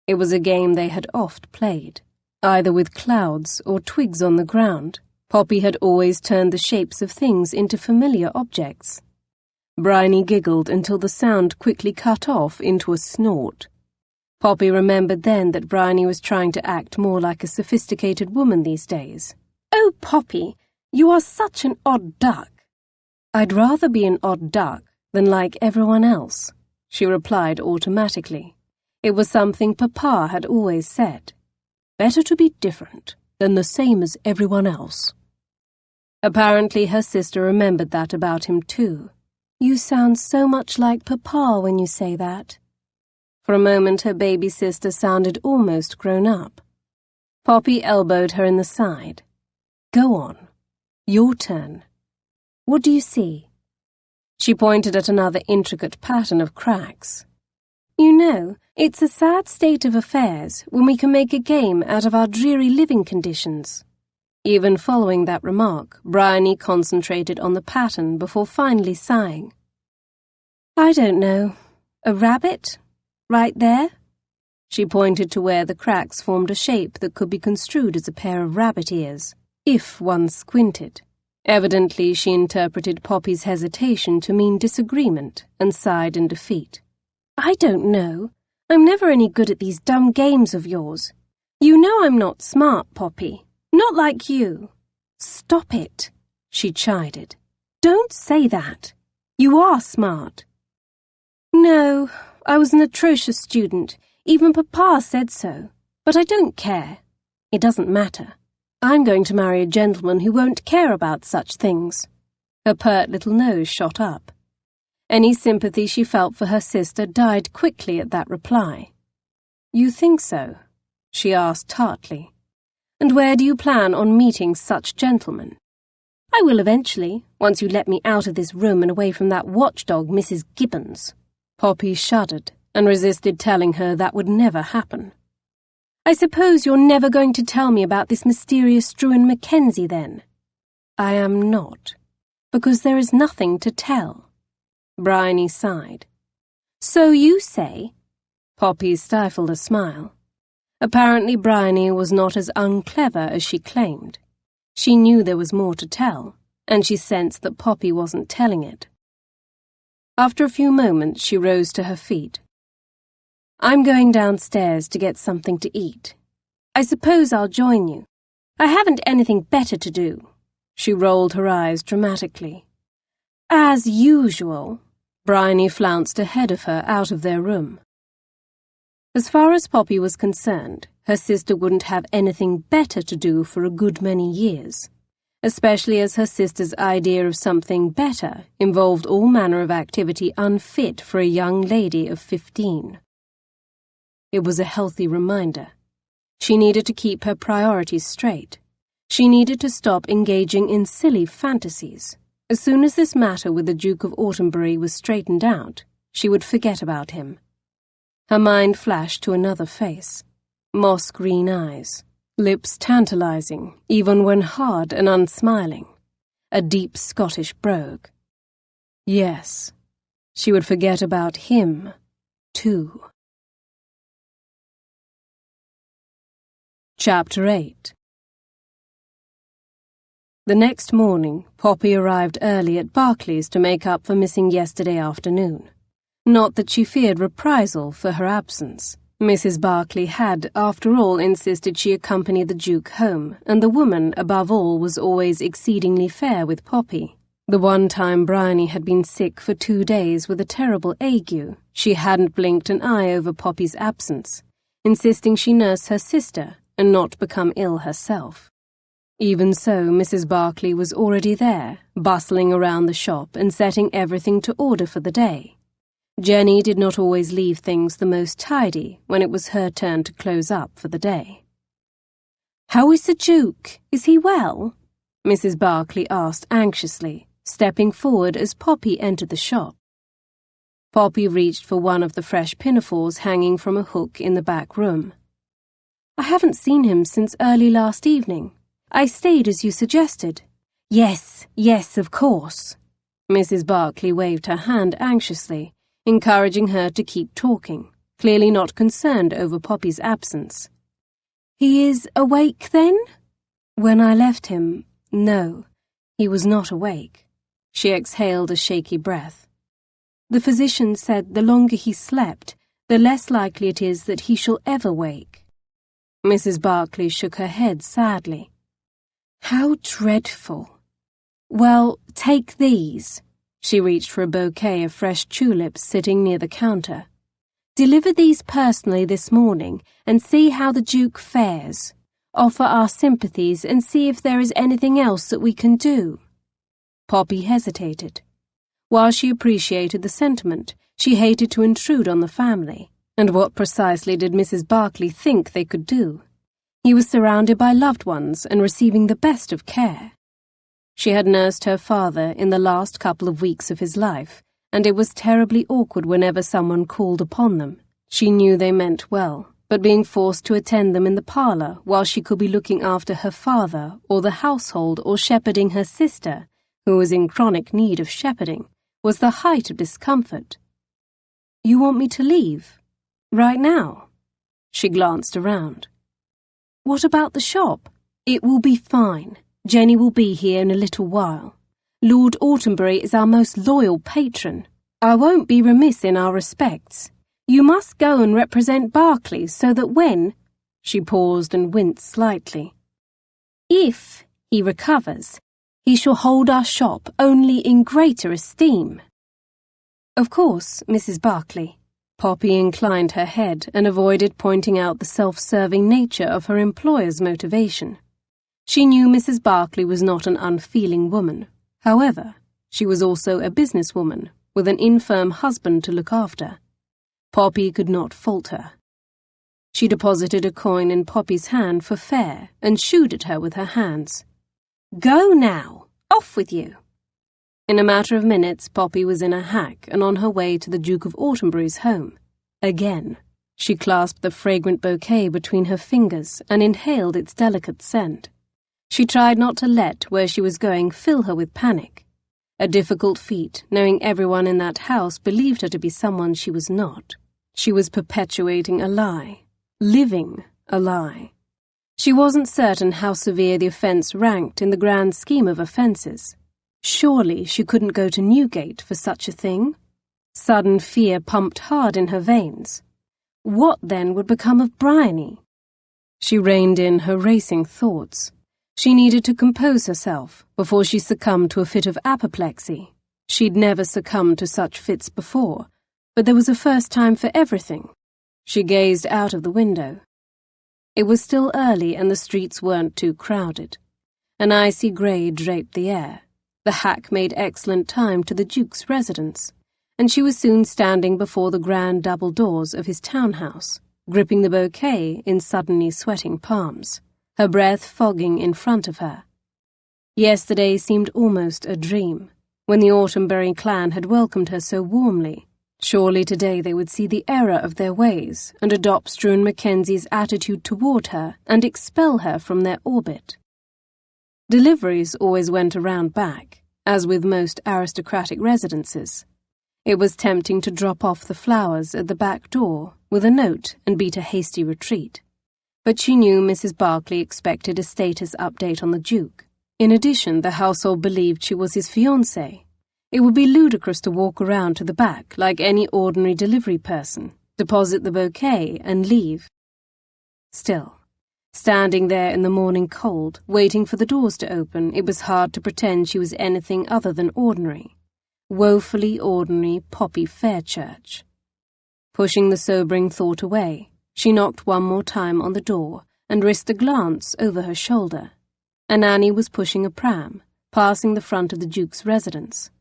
It was a game they had oft played. Either with clouds or twigs on the ground, Poppy had always turned the shapes of things into familiar objects. Bryony giggled until the sound quickly cut off into a snort. Poppy remembered then that Bryony was trying to act more like a sophisticated woman these days.
"Oh, Poppy, you are such an odd duck."
"I'd rather be an odd duck than like everyone else," she replied automatically. It was something Papa had always said. Better to be different than the same as everyone else. Apparently her sister remembered that about him too.
"You sound so much like Papa when you say that."
For a moment her baby sister sounded almost grown up. Poppy elbowed her in the side. "Go on. Your turn. What do you see?" She pointed at another intricate pattern of cracks.
"You know, it's a sad state of affairs when we can make a game out of our dreary living conditions."
Even following that remark, Bryony concentrated on the pattern before finally sighing.
"I don't know. A rabbit? Right there?"
She pointed to where the cracks formed a shape that could be construed as a pair of rabbit ears, if one squinted. Evidently she interpreted Poppy's hesitation to mean disagreement and sighed in defeat.
"I don't know. I'm never any good at these dumb games of yours. You know I'm not smart, Poppy. Not like you."
"Stop it," she chided.
"Don't say that. You are smart."
"No, I was an atrocious student. Even Papa said so. But I don't care. It doesn't matter. I'm going to marry a gentleman who won't care about such things." Her pert little nose shot up. Any sympathy she felt for her sister died quickly at that reply. "You think so?" she asked tartly. "And where do you plan on meeting such gentlemen?"
"I will eventually, once you let me out of this room and away from that watchdog, Mrs. Gibbons."
Poppy shuddered and resisted telling her that would never happen.
"I suppose you're never going to tell me about this mysterious Struan Mackenzie, then?"
"I am not, because there is nothing to tell." Bryony sighed.
"So you say?"
Poppy stifled a smile. Apparently Bryony was not as unclever as she claimed. She knew there was more to tell, and she sensed that Poppy wasn't telling it. After a few moments she rose to her feet. "I'm going downstairs to get something to eat. I suppose I'll join you. I haven't anything better to do." She rolled her eyes dramatically.
"As usual."
Bryony flounced ahead of her out of their room. As far as Poppy was concerned, her sister wouldn't have anything better to do for a good many years, especially as her sister's idea of something better involved all manner of activity unfit for a young lady of 15. It was a healthy reminder. She needed to keep her priorities straight. She needed to stop engaging in silly fantasies. As soon as this matter with the Duke of Autumnbury was straightened out, she would forget about him. Her mind flashed to another face. Moss-green eyes, lips tantalizing, even when hard and unsmiling. A deep Scottish brogue. Yes, she would forget about him, too. Chapter 8. The next morning, Poppy arrived early at Barclay's to make up for missing yesterday afternoon. Not that she feared reprisal for her absence. Mrs. Barclay had, after all, insisted she accompany the Duke home, and the woman, above all, was always exceedingly fair with Poppy. The one time Bryony had been sick for 2 days with a terrible ague, she hadn't blinked an eye over Poppy's absence, insisting she nurse her sister and not become ill herself. Even so, Mrs. Barclay was already there, bustling around the shop and setting everything to order for the day. Jenny did not always leave things the most tidy when it was her turn to close up for the day. "How is the Duke? Is he well?" Mrs. Barclay asked anxiously, stepping forward as Poppy entered the shop. Poppy reached for one of the fresh pinafores hanging from a hook in the back room. "I haven't seen him since early last evening. I stayed as you suggested." Yes, of course." Mrs. Barclay waved her hand anxiously, encouraging her to keep talking, clearly not concerned over Poppy's absence. "He is awake, then?" "When I left him, no, he was not awake." She exhaled a shaky breath. "The physician said the longer he slept, the less likely it is that he shall ever wake." Mrs. Barclay shook her head sadly. "How dreadful. Well, take these." She reached for a bouquet of fresh tulips sitting near the counter. "Deliver these personally this morning and see how the Duke fares. Offer our sympathies and see if there is anything else that we can do." Poppy hesitated. While she appreciated the sentiment, she hated to intrude on the family. And what precisely did Mrs. Barclay think they could do? He was surrounded by loved ones and receiving the best of care. She had nursed her father in the last couple of weeks of his life, and it was terribly awkward whenever someone called upon them. She knew they meant well, but being forced to attend them in the parlour while she could be looking after her father or the household or shepherding her sister, who was in chronic need of shepherding, was the height of discomfort. "You want me to leave? Right now?" She glanced around. "What about the shop?" "It will be fine. Jenny will be here in a little while. Lord Autumbury is our most loyal patron. I won't be remiss in our respects. You must go and represent Barclay so that when—" She paused and winced slightly. "If he recovers, he shall hold our shop only in greater esteem." "Of course, Mrs. Barclay." Poppy inclined her head and avoided pointing out the self-serving nature of her employer's motivation. She knew Mrs. Barclay was not an unfeeling woman. However, she was also a businesswoman with an infirm husband to look after. Poppy could not fault her. She deposited a coin in Poppy's hand for fare and shooed at her with her hands. "Go now! Off with you!" In a matter of minutes, Poppy was in a hack and on her way to the Duke of Autumbury's home. Again, she clasped the fragrant bouquet between her fingers and inhaled its delicate scent. She tried not to let where she was going fill her with panic. A difficult feat, knowing everyone in that house believed her to be someone she was not. She was perpetuating a lie, living a lie. She wasn't certain how severe the offence ranked in the grand scheme of offences. Surely she couldn't go to Newgate for such a thing. Sudden fear pumped hard in her veins. What then would become of Bryony? She reined in her racing thoughts. She needed to compose herself before she succumbed to a fit of apoplexy. She'd never succumbed to such fits before, but there was a first time for everything. She gazed out of the window. It was still early and the streets weren't too crowded. An icy grey draped the air. The hack made excellent time to the Duke's residence, and she was soon standing before the grand double doors of his townhouse, gripping the bouquet in suddenly sweating palms, her breath fogging in front of her. Yesterday seemed almost a dream, when the Autumbury clan had welcomed her so warmly. Surely today they would see the error of their ways and adopt Struan Mackenzie's attitude toward her and expel her from their orbit. Deliveries always went around back, as with most aristocratic residences. It was tempting to drop off the flowers at the back door with a note and beat a hasty retreat. But she knew Mrs. Barclay expected a status update on the Duke. In addition, the household believed she was his fiancée. It would be ludicrous to walk around to the back like any ordinary delivery person, deposit the bouquet, and leave. Still, standing there in the morning cold, waiting for the doors to open, it was hard to pretend she was anything other than ordinary. Woefully ordinary Poppy Fairchurch. Pushing the sobering thought away, she knocked one more time on the door and risked a glance over her shoulder. A nanny was pushing a pram, passing the front of the Duke's residence.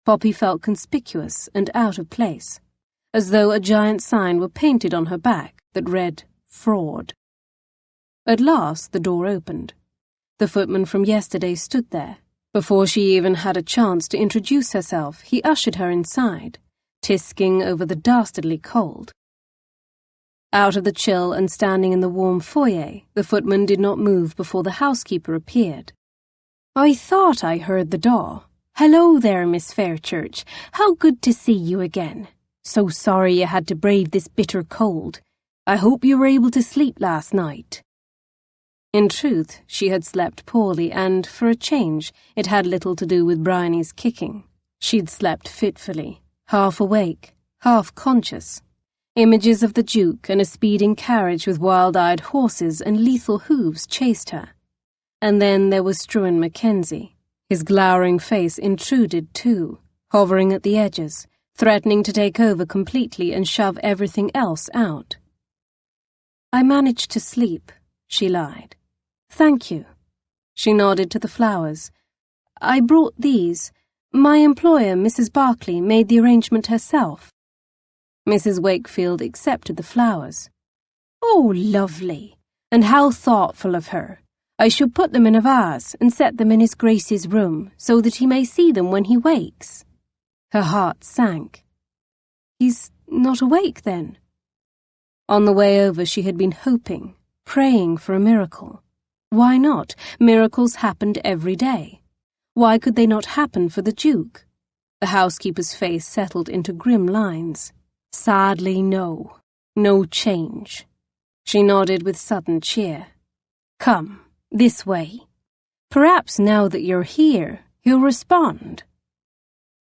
Poppy felt conspicuous and out of place, as though a giant sign were painted on her back that read, "Fraud." At last the door opened. The footman from yesterday stood there. Before she even had a chance to introduce herself, he ushered her inside, tisking over the dastardly cold. Out of the chill and standing in the warm foyer, the footman did not move before the housekeeper appeared. "I thought I heard the door. Hello there, Miss Fairchurch. How good to see you again. So sorry you had to brave this bitter cold. I hope you were able to sleep last night." In truth, she had slept poorly and, for a change, it had little to do with Bryony's kicking. She'd slept fitfully, half awake, half conscious. Images of the Duke and a speeding carriage with wild-eyed horses and lethal hooves chased her. And then there was Struan Mackenzie. His glowering face intruded too, hovering at the edges, threatening to take over completely and shove everything else out. "I managed to sleep," she lied. "Thank you." She nodded to the flowers. "I brought these. My employer, Mrs. Barclay, made the arrangement herself." Mrs. Wakefield accepted the flowers. "Oh, lovely! And how thoughtful of her. I shall put them in a vase and set them in His Grace's room so that he may see them when he wakes." Her heart sank. "He's not awake, then?" On the way over she had been hoping, praying for a miracle. Why not? Miracles happened every day. Why could they not happen for the Duke? The housekeeper's face settled into grim lines. "Sadly, no. No change." She nodded with sudden cheer. "Come, this way. Perhaps now that you're here, he'll respond."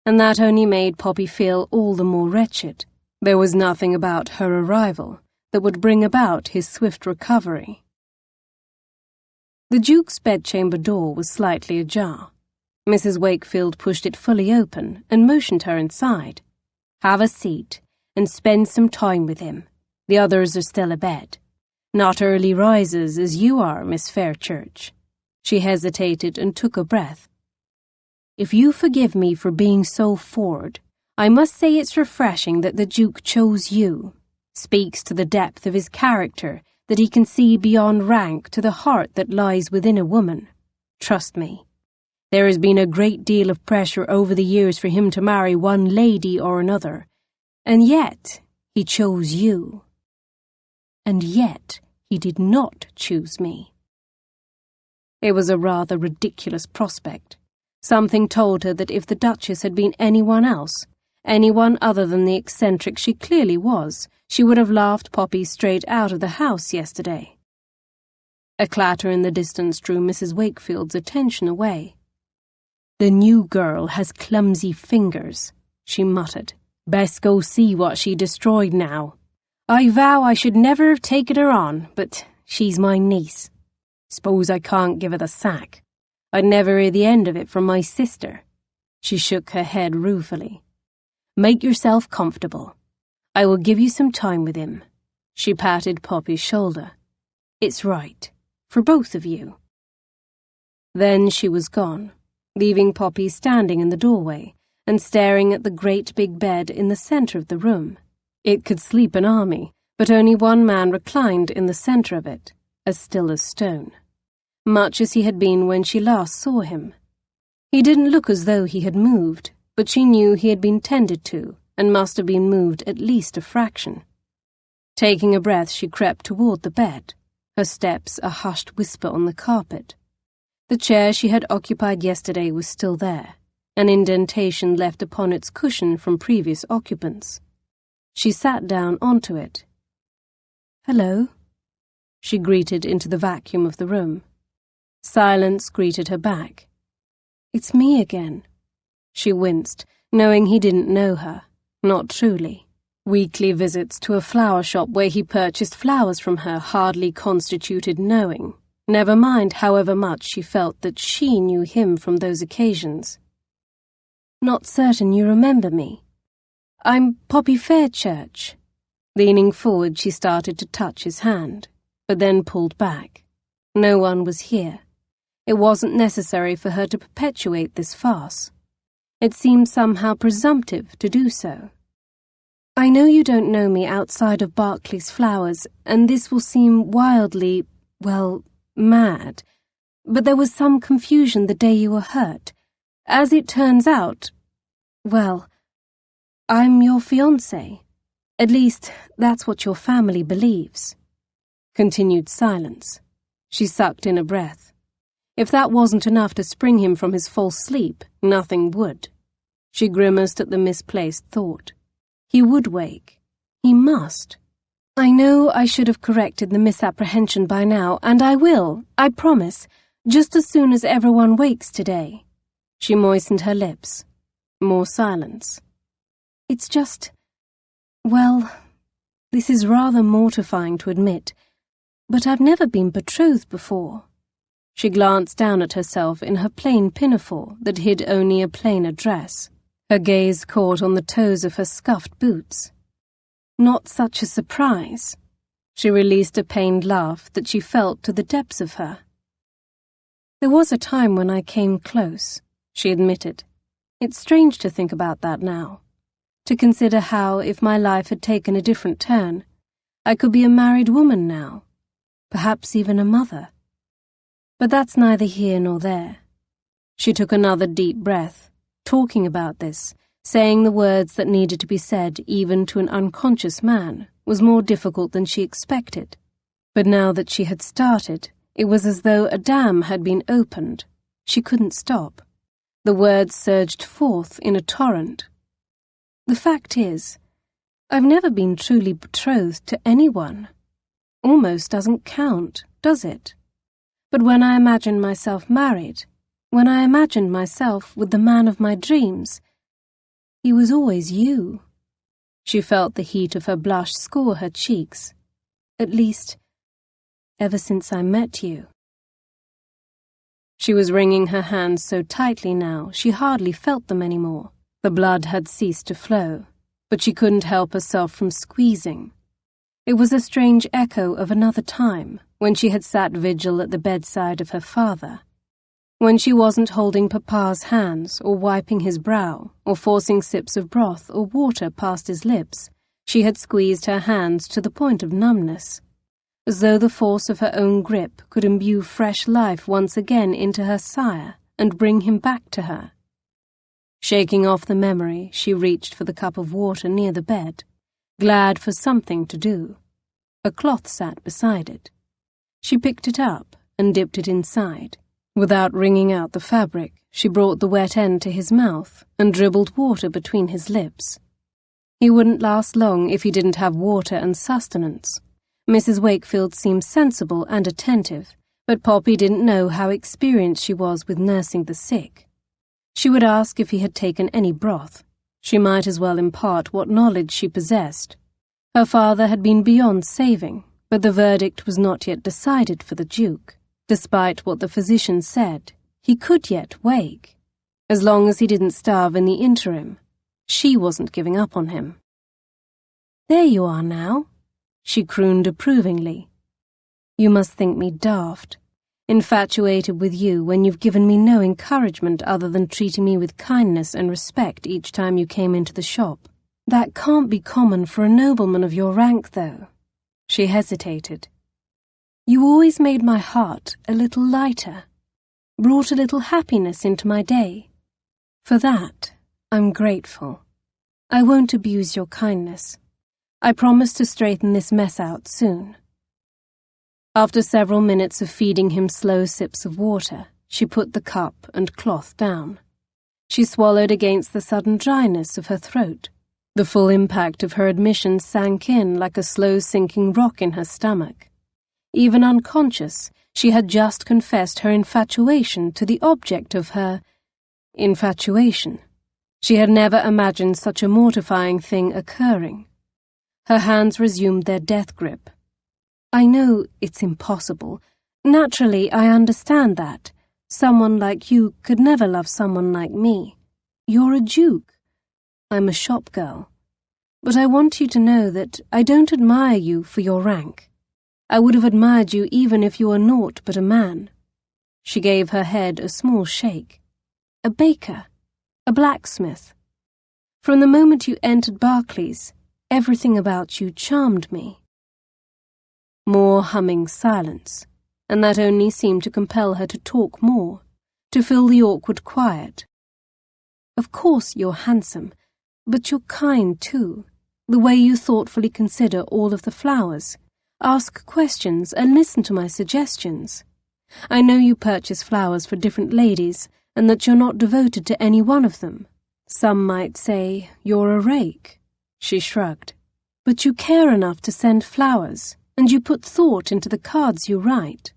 And that only made Poppy feel all the more wretched. There was nothing about her arrival that would bring about his swift recovery. The Duke's bedchamber door was slightly ajar. Mrs. Wakefield pushed it fully open and motioned her inside. "Have a seat and spend some time with him. The others are still abed. Not early risers as you are, Miss Fairchurch." She hesitated and took a breath. "If you forgive me for being so forward, I must say it's refreshing that the Duke chose you. Speaks to the depth of his character, that he can see beyond rank to the heart that lies within a woman. Trust me. There has been a great deal of pressure over the years for him to marry one lady or another, and yet he chose you. And yet he did not choose me." It was a rather ridiculous prospect. Something told her that if the Duchess had been anyone else, anyone other than the eccentric she clearly was, she would have laughed Poppy straight out of the house yesterday. A clatter in the distance drew Mrs. Wakefield's attention away. "The new girl has clumsy fingers," she muttered. "Best go see what she destroyed now. I vow I should never have taken her on, but she's my niece. Suppose I can't give her the sack. I'd never hear the end of it from my sister." She shook her head ruefully. "Make yourself comfortable. I will give you some time with him." She patted Poppy's shoulder. "It's right, for both of you." Then she was gone, leaving Poppy standing in the doorway and staring at the great big bed in the center of the room. It could sleep an army, but only one man reclined in the center of it, as still as stone, much as he had been when she last saw him. He didn't look as though he had moved, but she knew he had been tended to, and must have been moved at least a fraction. Taking a breath, she crept toward the bed, her steps a hushed whisper on the carpet. The chair she had occupied yesterday was still there, an indentation left upon its cushion from previous occupants. She sat down onto it. "Hello," she greeted into the vacuum of the room. Silence greeted her back. "It's me again." She winced, knowing he didn't know her. Not truly. Weekly visits to a flower shop where he purchased flowers from her hardly constituted knowing. Never mind however much she felt that she knew him from those occasions. "Not certain you remember me. I'm Poppy Fairchurch." Leaning forward, she started to touch his hand, but then pulled back. No one was here. It wasn't necessary for her to perpetuate this farce. It seemed somehow presumptive to do so. I know you don't know me outside of Berkeley's flowers, and this will seem wildly, mad, but there was some confusion the day you were hurt. As it turns out, I'm your fiancé. At least, that's what your family believes. Continued silence. She sucked in a breath. If that wasn't enough to spring him from his false sleep, nothing would. She grimaced at the misplaced thought. He would wake. He must. I know I should have corrected the misapprehension by now, and I will, I promise, just as soon as everyone wakes today. She moistened her lips. More silence. It's just, this is rather mortifying to admit, but I've never been betrothed before. She glanced down at herself in her plain pinafore that hid only a plainer dress. Her gaze caught on the toes of her scuffed boots. Not such a surprise. She released a pained laugh that she felt to the depths of her. There was a time when I came close, she admitted. It's strange to think about that now. To consider how, if my life had taken a different turn, I could be a married woman now. Perhaps even a mother. But that's neither here nor there. She took another deep breath. Talking about this, saying the words that needed to be said even to an unconscious man, was more difficult than she expected. But now that she had started, it was as though a dam had been opened. She couldn't stop. The words surged forth in a torrent. The fact is, I've never been truly betrothed to anyone. Almost doesn't count, does it? But when I imagine myself married, when I imagined myself with the man of my dreams, he was always you. She felt the heat of her blush score her cheeks. At least, ever since I met you. She was wringing her hands so tightly now she hardly felt them anymore. The blood had ceased to flow, but she couldn't help herself from squeezing. It was a strange echo of another time, when she had sat vigil at the bedside of her father. When she wasn't holding Papa's hands, or wiping his brow, or forcing sips of broth or water past his lips, she had squeezed her hands to the point of numbness, as though the force of her own grip could imbue fresh life once again into her sire and bring him back to her. Shaking off the memory, she reached for the cup of water near the bed, glad for something to do. A cloth sat beside it. She picked it up and dipped it inside. Without wringing out the fabric, she brought the wet end to his mouth and dribbled water between his lips. He wouldn't last long if he didn't have water and sustenance. Mrs. Wakefield seemed sensible and attentive, but Poppy didn't know how experienced she was with nursing the sick. She would ask if he had taken any broth. She might as well impart what knowledge she possessed. Her father had been beyond saving, but the verdict was not yet decided for the Duke. Despite what the physician said, he could yet wake. As long as he didn't starve in the interim, she wasn't giving up on him. "There you are now," she crooned approvingly. "You must think me daft, infatuated with you when you've given me no encouragement other than treating me with kindness and respect each time you came into the shop. That can't be common for a nobleman of your rank, though." She hesitated. "You always made my heart a little lighter, brought a little happiness into my day. For that, I'm grateful. I won't abuse your kindness. I promise to straighten this mess out soon." After several minutes of feeding him slow sips of water, she put the cup and cloth down. She swallowed against the sudden dryness of her throat. The full impact of her admission sank in like a slow-sinking rock in her stomach. Even unconscious, she had just confessed her infatuation to the object of her infatuation. She had never imagined such a mortifying thing occurring. Her hands resumed their death grip. "I know it's impossible. Naturally, I understand that. Someone like you could never love someone like me. You're a duke. I'm a shop girl. But I want you to know that I don't admire you for your rank. I would have admired you even if you were naught but a man. She gave her head a small shake. A baker. A blacksmith. From the moment you entered Berkeley's, everything about you charmed me. More humming silence, and that only seemed to compel her to talk more, to fill the awkward quiet. Of course you're handsome, but you're kind too, the way you thoughtfully consider all of the flowers, ask questions and listen to my suggestions. I know you purchase flowers for different ladies, and that you're not devoted to any one of them. Some might say you're a rake. She shrugged. But you care enough to send flowers, and you put thought into the cards you write.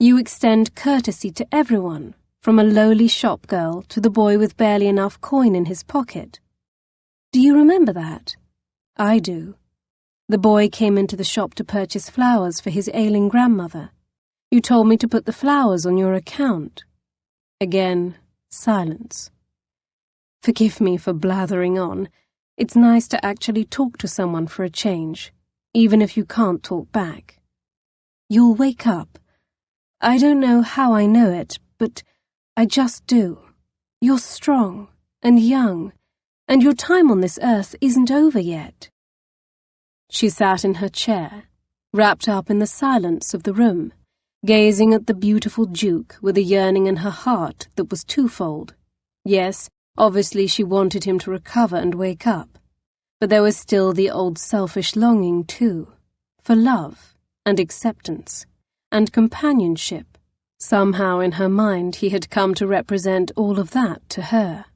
You extend courtesy to everyone, from a lowly shop girl to the boy with barely enough coin in his pocket. Do you remember that? I do. The boy came into the shop to purchase flowers for his ailing grandmother. You told me to put the flowers on your account. Again, silence. Forgive me for blathering on. It's nice to actually talk to someone for a change, even if you can't talk back. You'll wake up. I don't know how I know it, but I just do. You're strong and young, and your time on this earth isn't over yet. She sat in her chair, wrapped up in the silence of the room, gazing at the beautiful Duke with a yearning in her heart that was twofold. Yes, obviously she wanted him to recover and wake up, but there was still the old selfish longing too, for love and acceptance and companionship. Somehow in her mind he had come to represent all of that to her.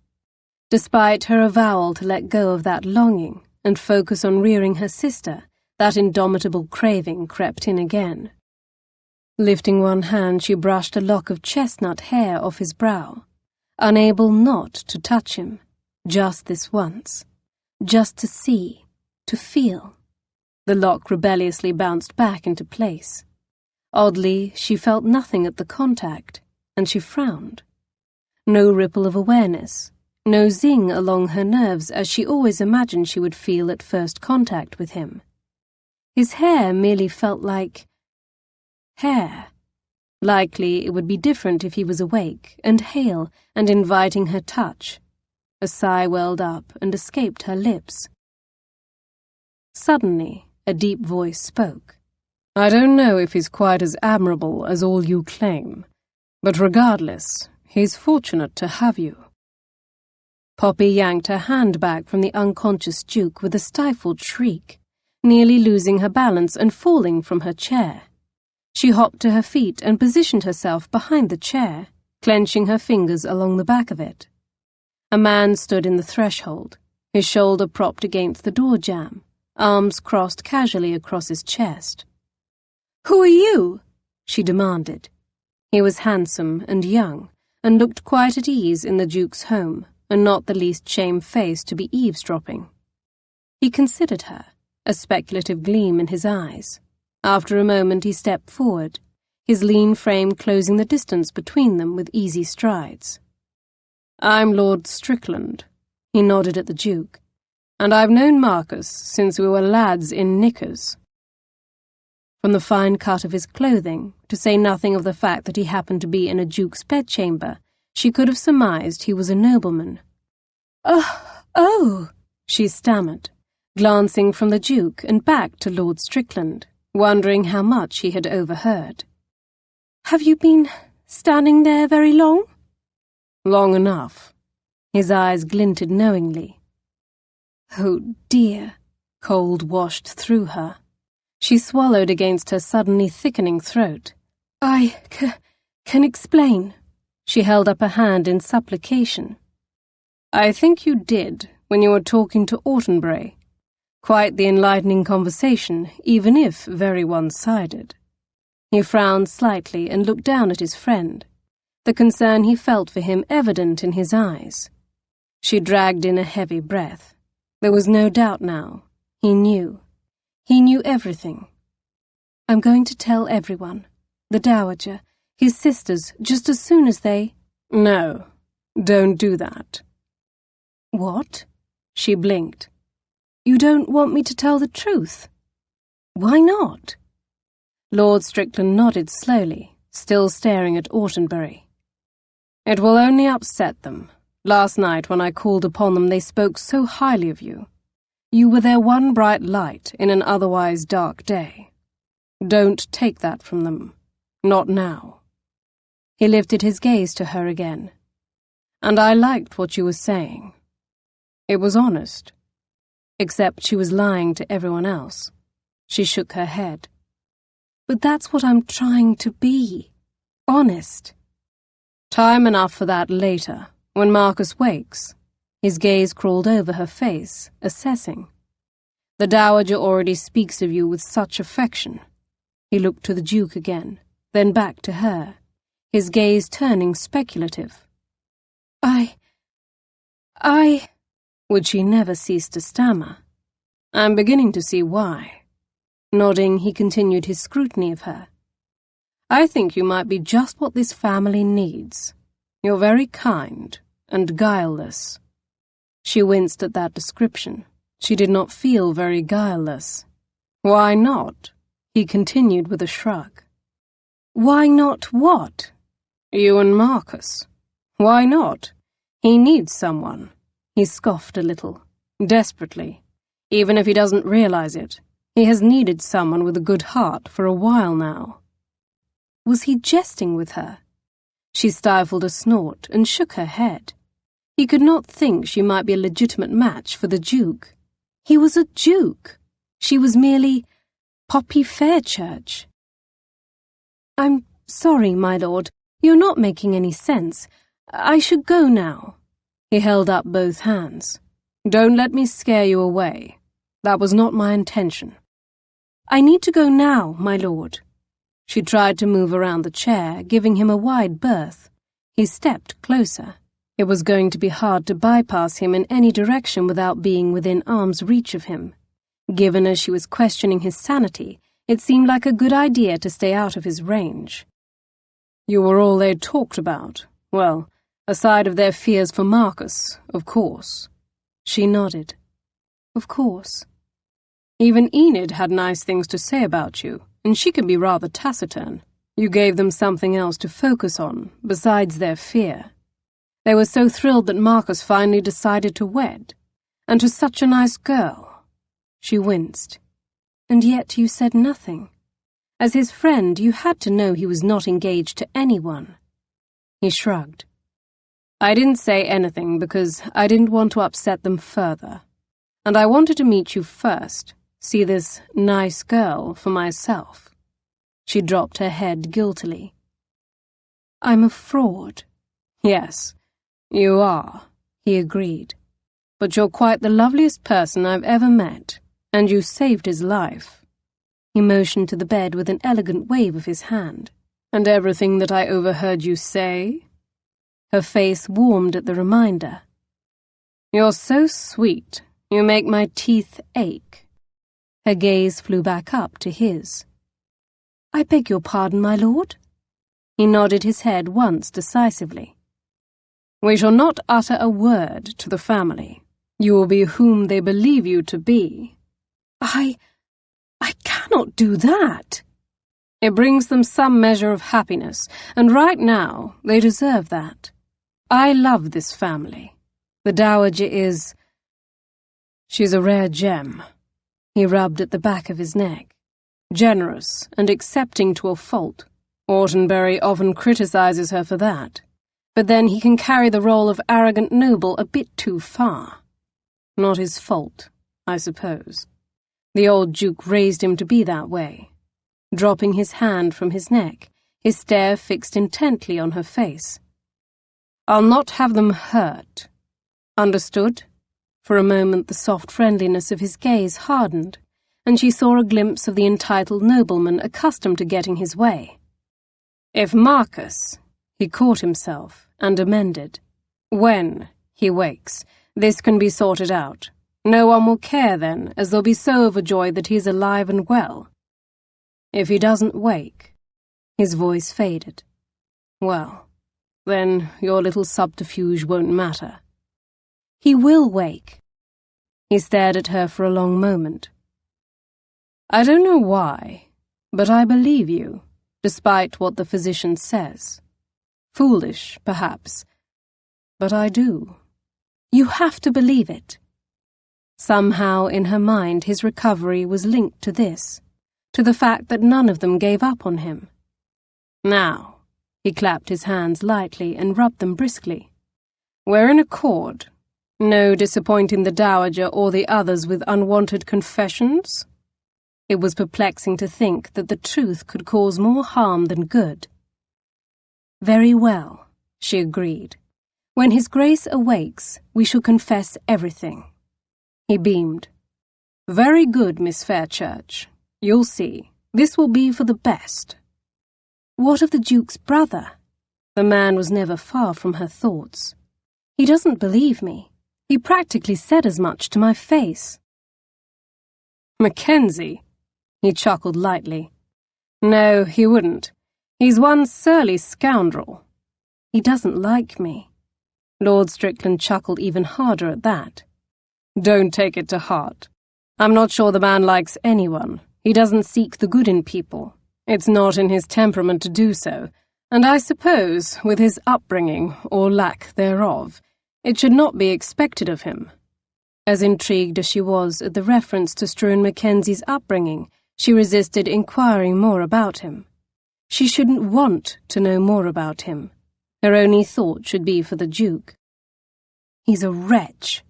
Despite her avowal to let go of that longing and focus on rearing her sister, that indomitable craving crept in again. Lifting one hand, she brushed a lock of chestnut hair off his brow, unable not to touch him, just this once, just to see, to feel. The lock rebelliously bounced back into place. Oddly, she felt nothing at the contact, and she frowned. No ripple of awareness, no zing along her nerves as she always imagined she would feel at first contact with him. His hair merely felt like hair. Likely it would be different if he was awake and hale and inviting her touch. A sigh welled up and escaped her lips. Suddenly, a deep voice spoke. I don't know if he's quite as admirable as all you claim, but regardless, he's fortunate to have you. Poppy yanked her hand back from the unconscious Duke with a stifled shriek, nearly losing her balance and falling from her chair. She hopped to her feet and positioned herself behind the chair, clenching her fingers along the back of it. A man stood in the threshold, his shoulder propped against the door jamb, arms crossed casually across his chest. "Who are you?" she demanded. He was handsome and young, and looked quite at ease in the Duke's home, and not the least shamefaced to be eavesdropping. He considered her, a speculative gleam in his eyes. After a moment he stepped forward, his lean frame closing the distance between them with easy strides. I'm Lord Strickland, he nodded at the Duke, and I've known Marcus since we were lads in knickers. From the fine cut of his clothing, to say nothing of the fact that he happened to be in a Duke's bedchamber, she could have surmised he was a nobleman. Oh, she stammered, glancing from the Duke and back to Lord Strickland, wondering how much he had overheard. Have you been standing there very long? Long enough. His eyes glinted knowingly. Oh dear, cold washed through her. She swallowed against her suddenly thickening throat. I can explain. She held up a hand in supplication. I think you did when you were talking to Autenbray. Quite the enlightening conversation, even if very one-sided. He frowned slightly and looked down at his friend, the concern he felt for him evident in his eyes. She dragged in a heavy breath. There was no doubt now. He knew. He knew everything. I'm going to tell everyone. The Dowager, his sisters, just as soon as they... No, don't do that. What? She blinked. You don't want me to tell the truth? Why not? Lord Strickland nodded slowly, still staring at Autenbury. "It will only upset them. Last night when I called upon them they spoke so highly of you. You were their one bright light in an otherwise dark day. Don't take that from them. Not now." He lifted his gaze to her again. "And I liked what you were saying. It was honest. Except she was lying to everyone else." She shook her head.
"But that's what I'm trying to be. Honest."
"Time enough for that later, when Marcus wakes." His gaze crawled over her face, assessing. "The Dowager already speaks of you with such affection." He looked to the Duke again, then back to her, his gaze turning speculative. I... Would she never cease to stammer? "I'm beginning to see why." Nodding, he continued his scrutiny of her. "I think you might be just what this family needs. You're very kind and guileless." She winced at that description. She did not feel very guileless. "Why not?" he continued with a shrug.
"Why not what?"
"You and Marcus. Why not? He needs someone." He scoffed a little, desperately. Even if he doesn't realize it, he has needed someone with a good heart for a while now.
Was he jesting with her?
She stifled a snort and shook her head. He could not think she might be a legitimate match for the Duke.
He was a duke. She was merely Poppy Fairchurch. "I'm sorry, my lord. You're not making any sense. I should go now."
He held up both hands. "Don't let me scare you away. That was not my intention."
"I need to go now, my lord."
She tried to move around the chair, giving him a wide berth. He stepped closer. It was going to be hard to bypass him in any direction without being within arm's reach of him. Given as she was questioning his sanity, it seemed like a good idea to stay out of his range. "You were all they talked about. Well, aside of their fears for Marcus, of course." She nodded.
"Of course."
"Even Enid had nice things to say about you, and she can be rather taciturn. You gave them something else to focus on, besides their fear. They were so thrilled that Marcus finally decided to wed, and to such a nice girl." She winced.
"And yet you said nothing. As his friend, you had to know he was not engaged to anyone."
He shrugged. "I didn't say anything because I didn't want to upset them further. And I wanted to meet you first, see this nice girl for myself." She dropped her head guiltily.
"I'm a fraud."
"Yes, you are," he agreed. "But you're quite the loveliest person I've ever met, and you saved his life." He motioned to the bed with an elegant wave of his hand. "And everything that I overheard you say?" Her face warmed at the reminder. "You're so sweet, you make my teeth ache." Her gaze flew back up to his.
"I beg your pardon, my lord?"
He nodded his head once decisively. "We shall not utter a word to the family. You will be whom they believe you to be."
I cannot do that."
"It brings them some measure of happiness, and right now they deserve that. I love this family. The Dowager is... she's a rare gem." He rubbed at the back of his neck. "Generous and accepting to a fault. Autenbury often criticizes her for that. But then he can carry the role of arrogant noble a bit too far. Not his fault, I suppose. The old Duke raised him to be that way." Dropping his hand from his neck, his stare fixed intently on her face. "I'll not have them hurt. Understood?" For a moment the soft friendliness of his gaze hardened, and she saw a glimpse of the entitled nobleman accustomed to getting his way. "If Marcus," he caught himself, and amended, "when he wakes, this can be sorted out. No one will care then, as they'll be so overjoyed that he is alive and well. If he doesn't wake," his voice faded, "well, then your little subterfuge won't matter."
"He will wake."
He stared at her for a long moment. "I don't know why, but I believe you." despite what the physician says. Foolish, perhaps, but I do.
You have to believe it.
Somehow in her mind his recovery was linked to this, to the fact that none of them gave up on him. Now, he clapped his hands lightly and rubbed them briskly. We're in accord. No disappointing the Dowager or the others with unwanted confessions? It was perplexing to think that the truth could cause more harm than good.
Very well,
she agreed. When His Grace awakes, we shall confess everything. He beamed. Very good, Miss Fairchurch. You'll see. This will be for the best.
What of the Duke's brother?
The man was never far from her thoughts.
He doesn't believe me. He practically said as much to my face.
Mackenzie? He chuckled lightly. No, he wouldn't. He's one surly scoundrel.
He doesn't like me.
Lord Strickland chuckled even harder at that. Don't take it to heart. I'm not sure the man likes anyone. He doesn't seek the good in people. It's not in his temperament to do so, and I suppose, with his upbringing, or lack thereof, it should not be expected of him. As intrigued as she was at the reference to Struan Mackenzie's upbringing, she resisted inquiring more about him. She shouldn't want to know more about him. Her only thought should be for the Duke. He's a wretch.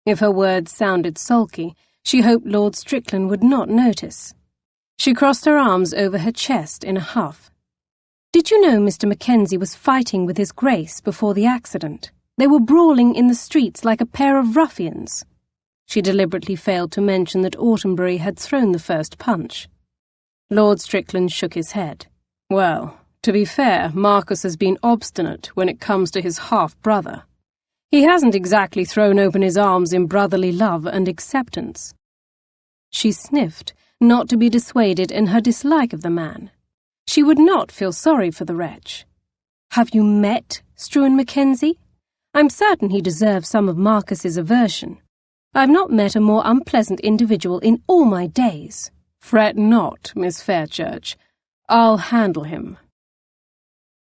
If her words sounded sulky, she hoped Lord Strickland would not notice. She crossed her arms over her chest in a huff.
Did you know Mr. Mackenzie was fighting with His Grace before the accident? They were brawling in the streets like a pair of ruffians.
She deliberately failed to mention that Autumnbury had thrown the first punch. Lord Strickland shook his head. Well, to be fair, Marcus has been obstinate when it comes to his half-brother. He hasn't exactly thrown open his arms in brotherly love and acceptance. She sniffed, not to be dissuaded in her dislike of the man. She would not feel sorry for the wretch.
Have you met Struan Mackenzie? I'm certain he deserves some of Marcus's aversion. I've not met a more unpleasant individual in all my days.
Fret not, Miss Fairchurch. I'll handle him.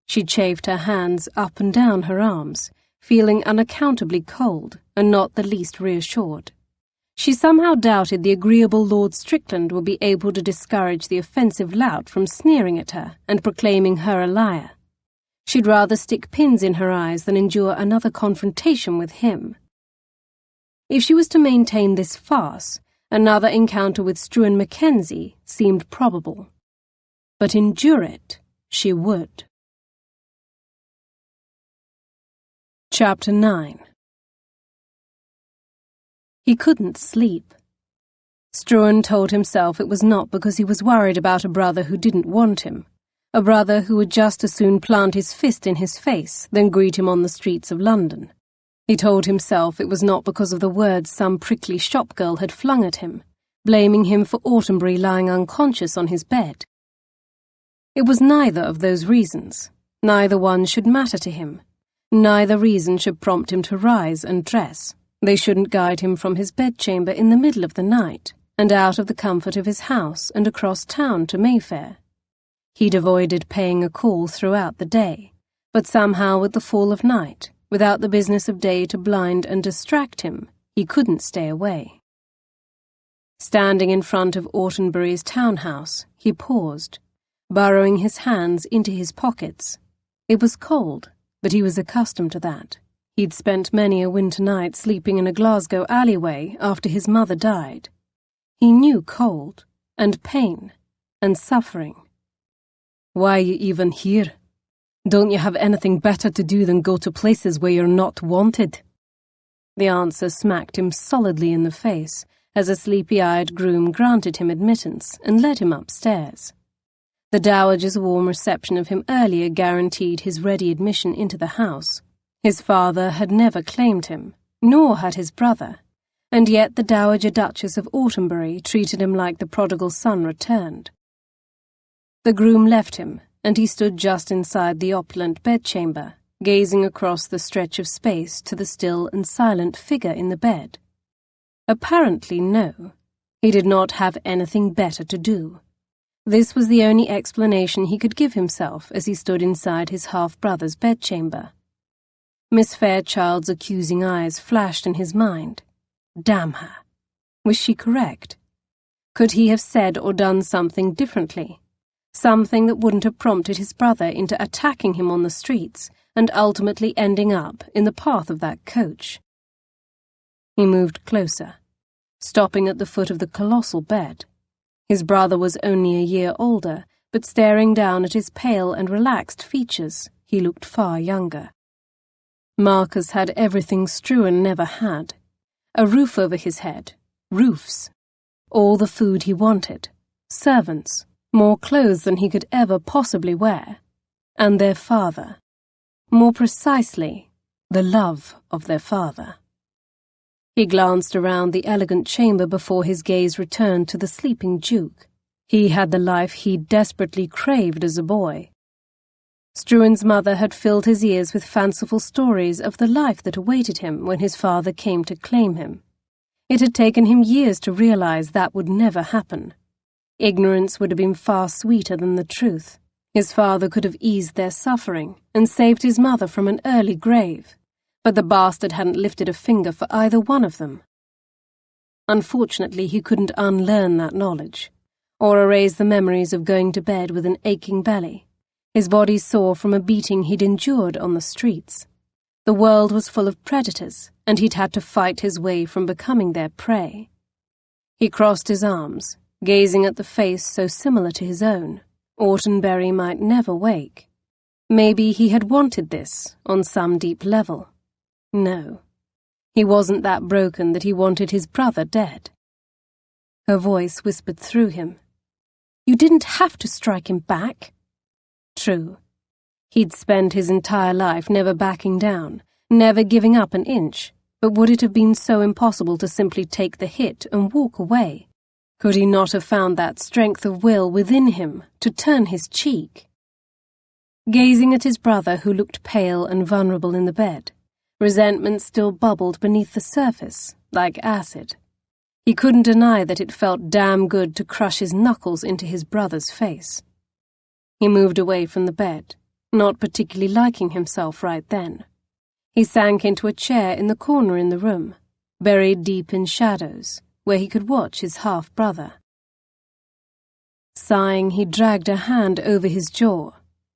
She chafed her hands up and down her arms, feeling unaccountably cold and not the least reassured. She somehow doubted the agreeable Lord Strickland would be able to discourage the offensive lout from sneering at her and proclaiming her a liar. She'd rather stick pins in her eyes than endure another confrontation with him. If she was to maintain this farce, another encounter with Struan Mackenzie seemed probable. But endure it she would. Chapter 9. He couldn't sleep. Struan told himself it was not because he was worried about a brother who didn't want him, a brother who would just as soon plant his fist in his face than greet him on the streets of London. He told himself it was not because of the words some prickly shopgirl had flung at him, blaming him for Autumnbury lying unconscious on his bed. It was neither of those reasons. Neither one should matter to him. Neither reason should prompt him to rise and dress. They shouldn't guide him from his bedchamber in the middle of the night, and out of the comfort of his house and across town to Mayfair. He'd avoided paying a call throughout the day, but somehow with the fall of night, without the business of day to blind and distract him, he couldn't stay away. Standing in front of Autumnbury's townhouse, he paused, burrowing his hands into his pockets. It was cold, but he was accustomed to that. He'd spent many a winter night sleeping in a Glasgow alleyway after his mother died. He knew cold, and pain, and suffering. Why are you even here? Don't you have anything better to do than go to places where you're not wanted? The answer smacked him solidly in the face as a sleepy-eyed groom granted him admittance and led him upstairs. The Dowager's warm reception of him earlier guaranteed his ready admission into the house. His father had never claimed him, nor had his brother, and yet the Dowager Duchess of Autumnbury treated him like the prodigal son returned. The groom left him, and he stood just inside the opulent bedchamber, gazing across the stretch of space to the still and silent figure in the bed. Apparently no, he did not have anything better to do. This was the only explanation he could give himself as he stood inside his half-brother's bedchamber. Miss Fairchild's accusing eyes flashed in his mind. Damn her. Was she correct? Could he have said or done something differently? Something that wouldn't have prompted his brother into attacking him on the streets and ultimately ending up in the path of that coach? He moved closer, stopping at the foot of the colossal bed. His brother was only a year older, but staring down at his pale and relaxed features, he looked far younger. Marcus had everything Struan never had. A roof over his head, roofs, all the food he wanted, servants, more clothes than he could ever possibly wear, and their father. More precisely, the love of their father. He glanced around the elegant chamber before his gaze returned to the sleeping Duke. He had the life he'd desperately craved as a boy. Struan's mother had filled his ears with fanciful stories of the life that awaited him when his father came to claim him. It had taken him years to realize that would never happen. Ignorance would have been far sweeter than the truth. His father could have eased their suffering and saved his mother from an early grave, but the bastard hadn't lifted a finger for either one of them. Unfortunately, he couldn't unlearn that knowledge, or erase the memories of going to bed with an aching belly, his body sore from a beating he'd endured on the streets. The world was full of predators, and he'd had to fight his way from becoming their prey. He crossed his arms, gazing at the face so similar to his own. Autumnberry might never wake. Maybe he had wanted this on some deep level. No, he wasn't that broken that he wanted his brother dead. Her voice whispered through him. You didn't have to strike him back. True. He'd spent his entire life never backing down, never giving up an inch, but would it have been so impossible to simply take the hit and walk away? Could he not have found that strength of will within him to turn his cheek? Gazing at his brother, who looked pale and vulnerable in the bed, resentment still bubbled beneath the surface, like acid. He couldn't deny that it felt damn good to crush his knuckles into his brother's face. He moved away from the bed, not particularly liking himself right then. He sank into a chair in the corner in the room, buried deep in shadows, where he could watch his half-brother. Sighing, he dragged a hand over his jaw,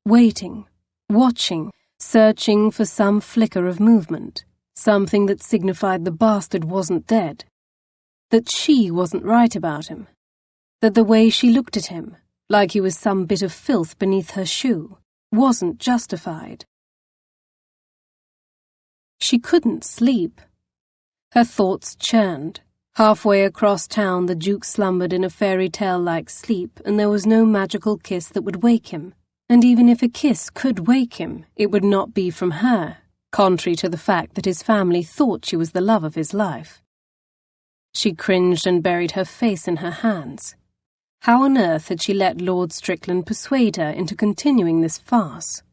waiting, watching, searching for some flicker of movement, something that signified the bastard wasn't dead, that she wasn't right about him, that the way she looked at him, like he was some bit of filth beneath her shoe, wasn't justified. She couldn't sleep. Her thoughts churned. Halfway across town, the Duke slumbered in a fairy tale-like sleep, and there was no magical kiss that would wake him. And even if a kiss could wake him, it would not be from her, contrary to the fact that his family thought she was the love of his life. She cringed and buried her face in her hands. How on earth had she let Lord Strickland persuade her into continuing this farce?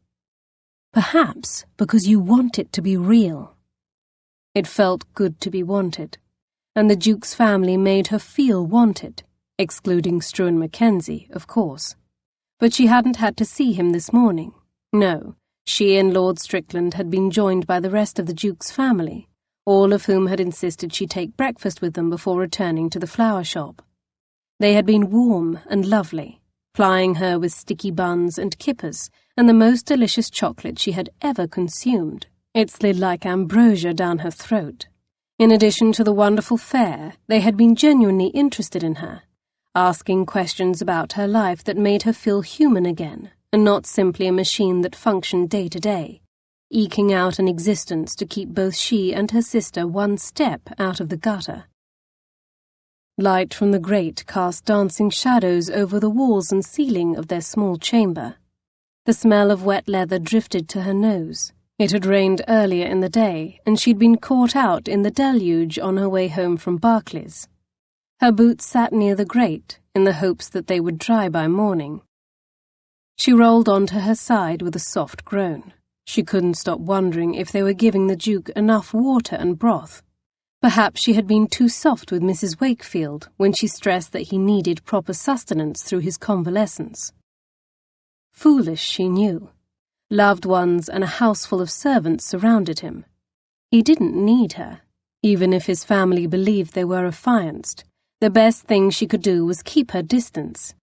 Perhaps because you want it to be real. It felt good to be wanted, and the Duke's family made her feel wanted, excluding Struan Mackenzie, of course. But she hadn't had to see him this morning. No, she and Lord Strickland had been joined by the rest of the Duke's family, all of whom had insisted she take breakfast with them before returning to the flower shop. They had been warm and lovely, plying her with sticky buns and kippers and the most delicious chocolate she had ever consumed. It slid like ambrosia down her throat. In addition to the wonderful fare, they had been genuinely interested in her, asking questions about her life that made her feel human again, and not simply a machine that functioned day to day, eking out an existence to keep both she and her sister one step out of the gutter. Light from the grate cast dancing shadows over the walls and ceiling of their small chamber. The smell of wet leather drifted to her nose. It had rained earlier in the day, and she'd been caught out in the deluge on her way home from Barclays. Her boots sat near the grate, in the hopes that they would dry by morning. She rolled onto her side with a soft groan. She couldn't stop wondering if they were giving the Duke enough water and broth. Perhaps she had been too soft with Mrs. Wakefield when she stressed that he needed proper sustenance through his convalescence. Foolish, she knew. Loved ones and a house full of servants surrounded him. He didn't need her. Even if his family believed they were affianced, the best thing she could do was keep her distance.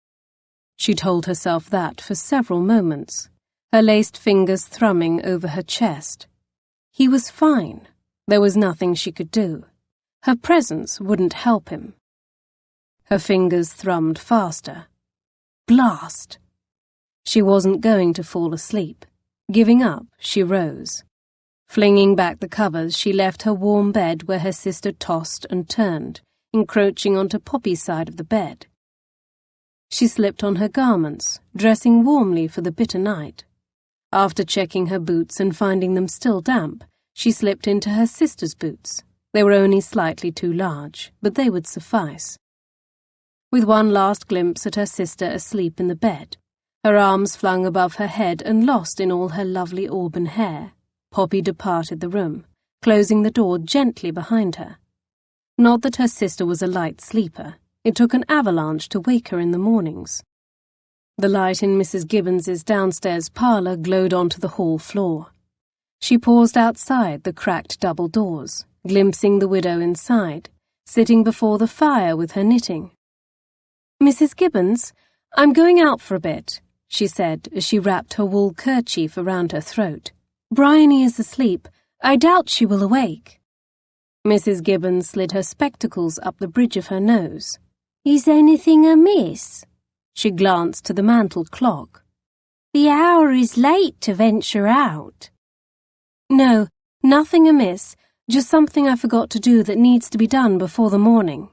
She told herself that for several moments, her laced fingers thrumming over her chest. He was fine. There was nothing she could do. Her presence wouldn't help him. Her fingers thrummed faster. Blast! She wasn't going to fall asleep. Giving up, she rose. Flinging back the covers, she left her warm bed where her sister tossed and turned, encroaching onto Poppy's side of the bed. She slipped on her garments, dressing warmly for the bitter night. After checking her boots and finding them still damp, she slipped into her sister's boots. They were only slightly too large, but they would suffice. With one last glimpse at her sister asleep in the bed, her arms flung above her head and lost in all her lovely auburn hair, Poppy departed the room, closing the door gently behind her. Not that her sister was a light sleeper. It took an avalanche to wake her in the mornings. The light in Mrs. Gibbons's downstairs parlour glowed onto the hall floor. She paused outside the cracked double doors, glimpsing the widow inside, sitting before the fire with her knitting. "Mrs. Gibbons, I'm going out for a bit," she said as she wrapped her wool kerchief around her throat. "Bryony is asleep. I doubt she will awake." Mrs. Gibbons slid her spectacles up the bridge of her nose. "Is anything amiss?" She glanced to the mantel clock. "The hour is late to venture out." "No, nothing amiss, just something I forgot to do that needs to be done before the morning."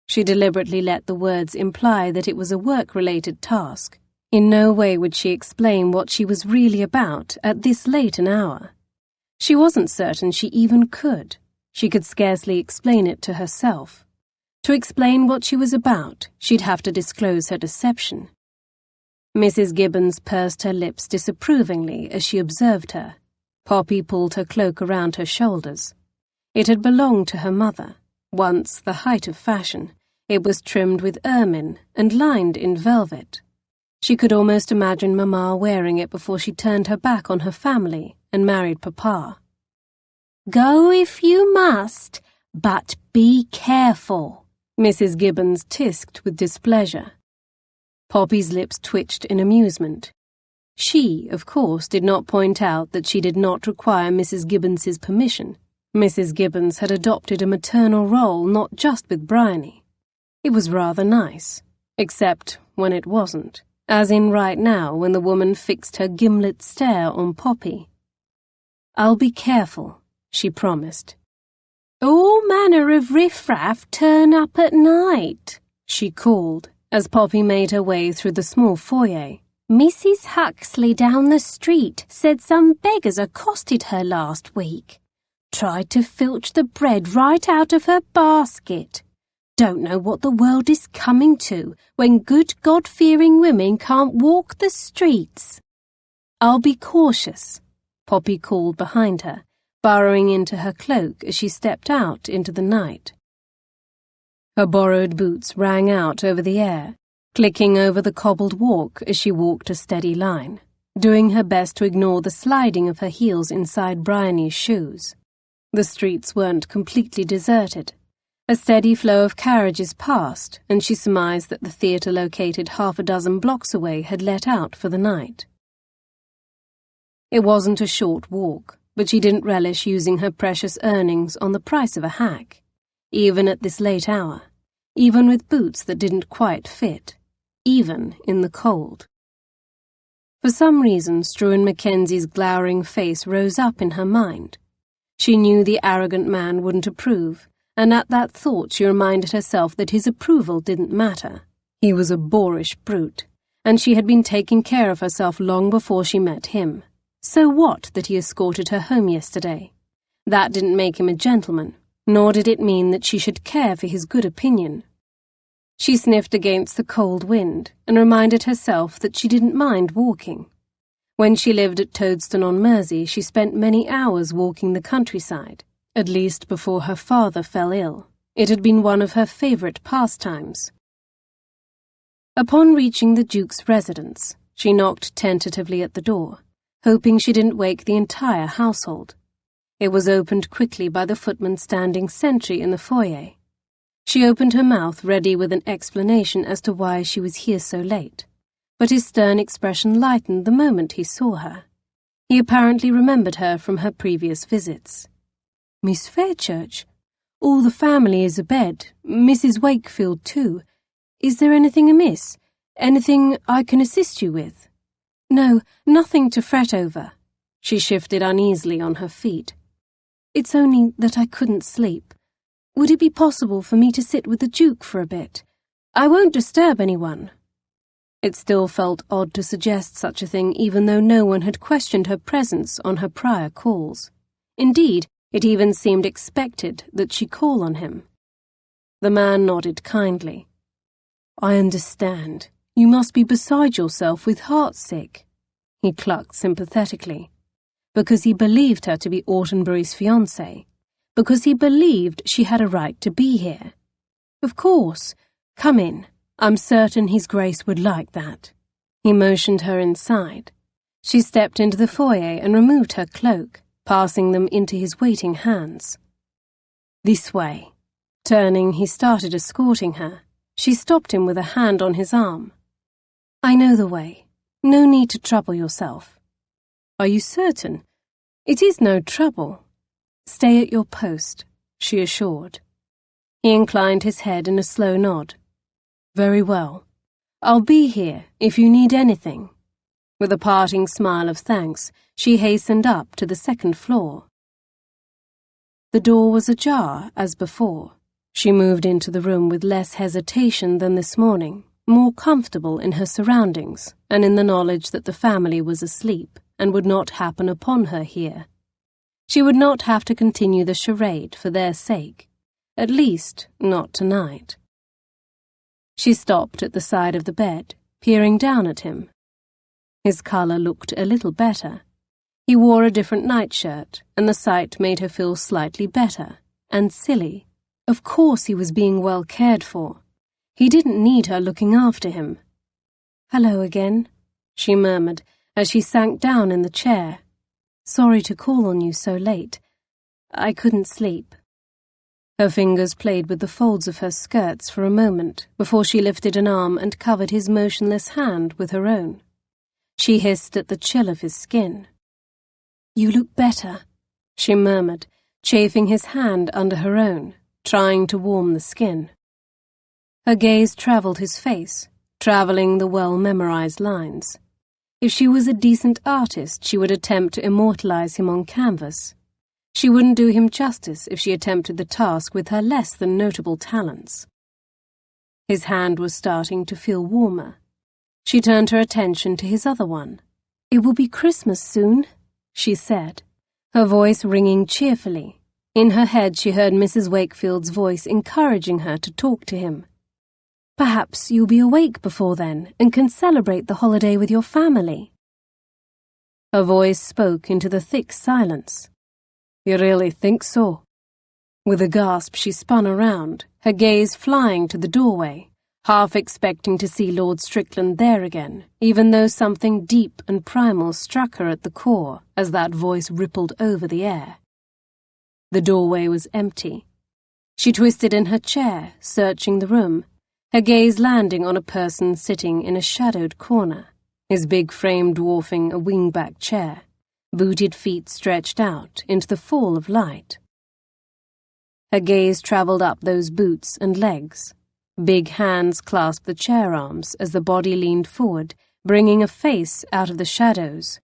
She deliberately let the words imply that it was a work-related task. In no way would she explain what she was really about at this late an hour. She wasn't certain she even could. She could scarcely explain it to herself. To explain what she was about, she'd have to disclose her deception. Mrs. Gibbons pursed her lips disapprovingly as she observed her. Poppy pulled her cloak around her shoulders. It had belonged to her mother. Once the height of fashion, it was trimmed with ermine and lined in velvet. She could almost imagine Mamma wearing it before she turned her back on her family and married Papa. "Go if you must, but be careful," Mrs. Gibbons tisked with displeasure. Poppy's lips twitched in amusement. She, of course, did not point out that she did not require Mrs. Gibbons's permission. Mrs. Gibbons had adopted a maternal role not just with Bryony. It was rather nice, except when it wasn't, as in right now when the woman fixed her gimlet stare on Poppy. "I'll be careful," she promised. "All manner of riffraff turn up at night," she called, as Poppy made her way through the small foyer. "Mrs. Huxley down the street said some beggars accosted her last week. Tried to filch the bread right out of her basket. Don't know what the world is coming to when good God-fearing women can't walk the streets." "I'll be cautious," Poppy called behind her, burrowing into her cloak as she stepped out into the night. Her borrowed boots rang out over the air, clicking over the cobbled walk as she walked a steady line, doing her best to ignore the sliding of her heels inside Bryony's shoes. The streets weren't completely deserted. A steady flow of carriages passed, and she surmised that the theatre located half a dozen blocks away had let out for the night. It wasn't a short walk, but she didn't relish using her precious earnings on the price of a hack, even at this late hour, even with boots that didn't quite fit, even in the cold. For some reason, Struan Mackenzie's glowering face rose up in her mind. She knew the arrogant man wouldn't approve, and at that thought she reminded herself that his approval didn't matter. He was a boorish brute, and she had been taking care of herself long before she met him. So what that he escorted her home yesterday? That didn't make him a gentleman, nor did it mean that she should care for his good opinion. She sniffed against the cold wind and reminded herself that she didn't mind walking. When she lived at Toadston-on-Mersey, she spent many hours walking the countryside, At least before her father fell ill, it had been one of her favourite pastimes. Upon reaching the Duke's residence, she knocked tentatively at the door, hoping she didn't wake the entire household. It was opened quickly by the footman standing sentry in the foyer. She opened her mouth ready with an explanation as to why she was here so late, but his stern expression lightened the moment he saw her. He apparently remembered her from her previous visits. "Miss Fairchurch? All the family is abed, Mrs. Wakefield too. Is there anything amiss? Anything I can assist you with?" "No, nothing to fret over." She shifted uneasily on her feet. "It's only that I couldn't sleep. Would it be possible for me to sit with the Duke for a bit? I won't disturb anyone." It still felt odd to suggest such a thing even though no one had questioned her presence on her prior calls. Indeed, it even seemed expected that she call on him. The man nodded kindly. "I understand. You must be beside yourself with heartsick," he clucked sympathetically, because he believed her to be Autenbury's fiancée, because he believed she had a right to be here. "Of course. Come in. I'm certain His Grace would like that." He motioned her inside. She stepped into the foyer and removed her cloak, passing them into his waiting hands. "This way." Turning, he started escorting her. She stopped him with a hand on his arm. "I know the way. No need to trouble yourself." "Are you certain? It is no trouble." "Stay at your post," she assured. He inclined his head in a slow nod. "Very well. I'll be here if you need anything." With a parting smile of thanks, she hastened up to the second floor. The door was ajar as before. She moved into the room with less hesitation than this morning, more comfortable in her surroundings and in the knowledge that the family was asleep and would not happen upon her here. She would not have to continue the charade for their sake, at least not tonight. She stopped at the side of the bed, peering down at him. His colour looked a little better. He wore a different nightshirt, and the sight made her feel slightly better and silly. Of course he was being well cared for. He didn't need her looking after him. "Hello again," she murmured as she sank down in the chair. "Sorry to call on you so late. I couldn't sleep." Her fingers played with the folds of her skirts for a moment before she lifted an arm and covered his motionless hand with her own. She hissed at the chill of his skin. "You look better," she murmured, chafing his hand under her own, trying to warm the skin. Her gaze travelled his face, travelling the well-memorized lines. If she was a decent artist, she would attempt to immortalize him on canvas. She wouldn't do him justice if she attempted the task with her less than notable talents. His hand was starting to feel warmer. She turned her attention to his other one. "It will be Christmas soon," she said, her voice ringing cheerfully. In her head she heard Mrs. Wakefield's voice encouraging her to talk to him. "Perhaps you'll be awake before then and can celebrate the holiday with your family." Her voice spoke into the thick silence. "You really think so?" With a gasp she spun around, her gaze flying to the doorway, half expecting to see Lord Strickland there again, even though something deep and primal struck her at the core as that voice rippled over the air. The doorway was empty. She twisted in her chair, searching the room, her gaze landing on a person sitting in a shadowed corner, his big frame dwarfing a wingback chair, booted feet stretched out into the fall of light. Her gaze travelled up those boots and legs. Big hands clasped the chair arms as the body leaned forward, bringing a face out of the shadows.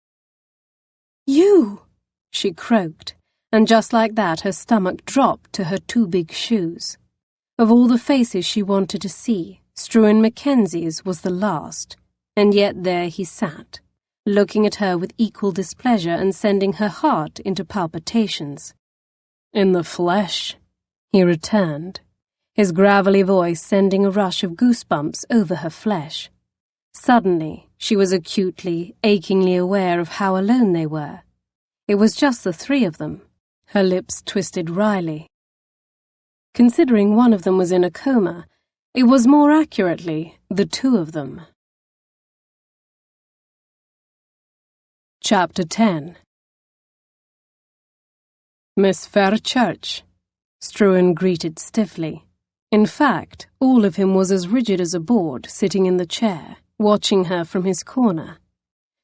"You!" she croaked, and just like that her stomach dropped to her two big shoes. Of all the faces she wanted to see, Struan Mackenzie's was the last, and yet there he sat, looking at her with equal displeasure and sending her heart into palpitations. "In the flesh," he returned, his gravelly voice sending a rush of goosebumps over her flesh. Suddenly, she was acutely, achingly aware of how alone they were. It was just the three of them, Her lips twisted wryly. Considering one of them was in a coma, it was more accurately the two of them. Chapter 10. Miss Fairchurch, Struan greeted stiffly. In fact, all of him was as rigid as a board, sitting in the chair, watching her from his corner.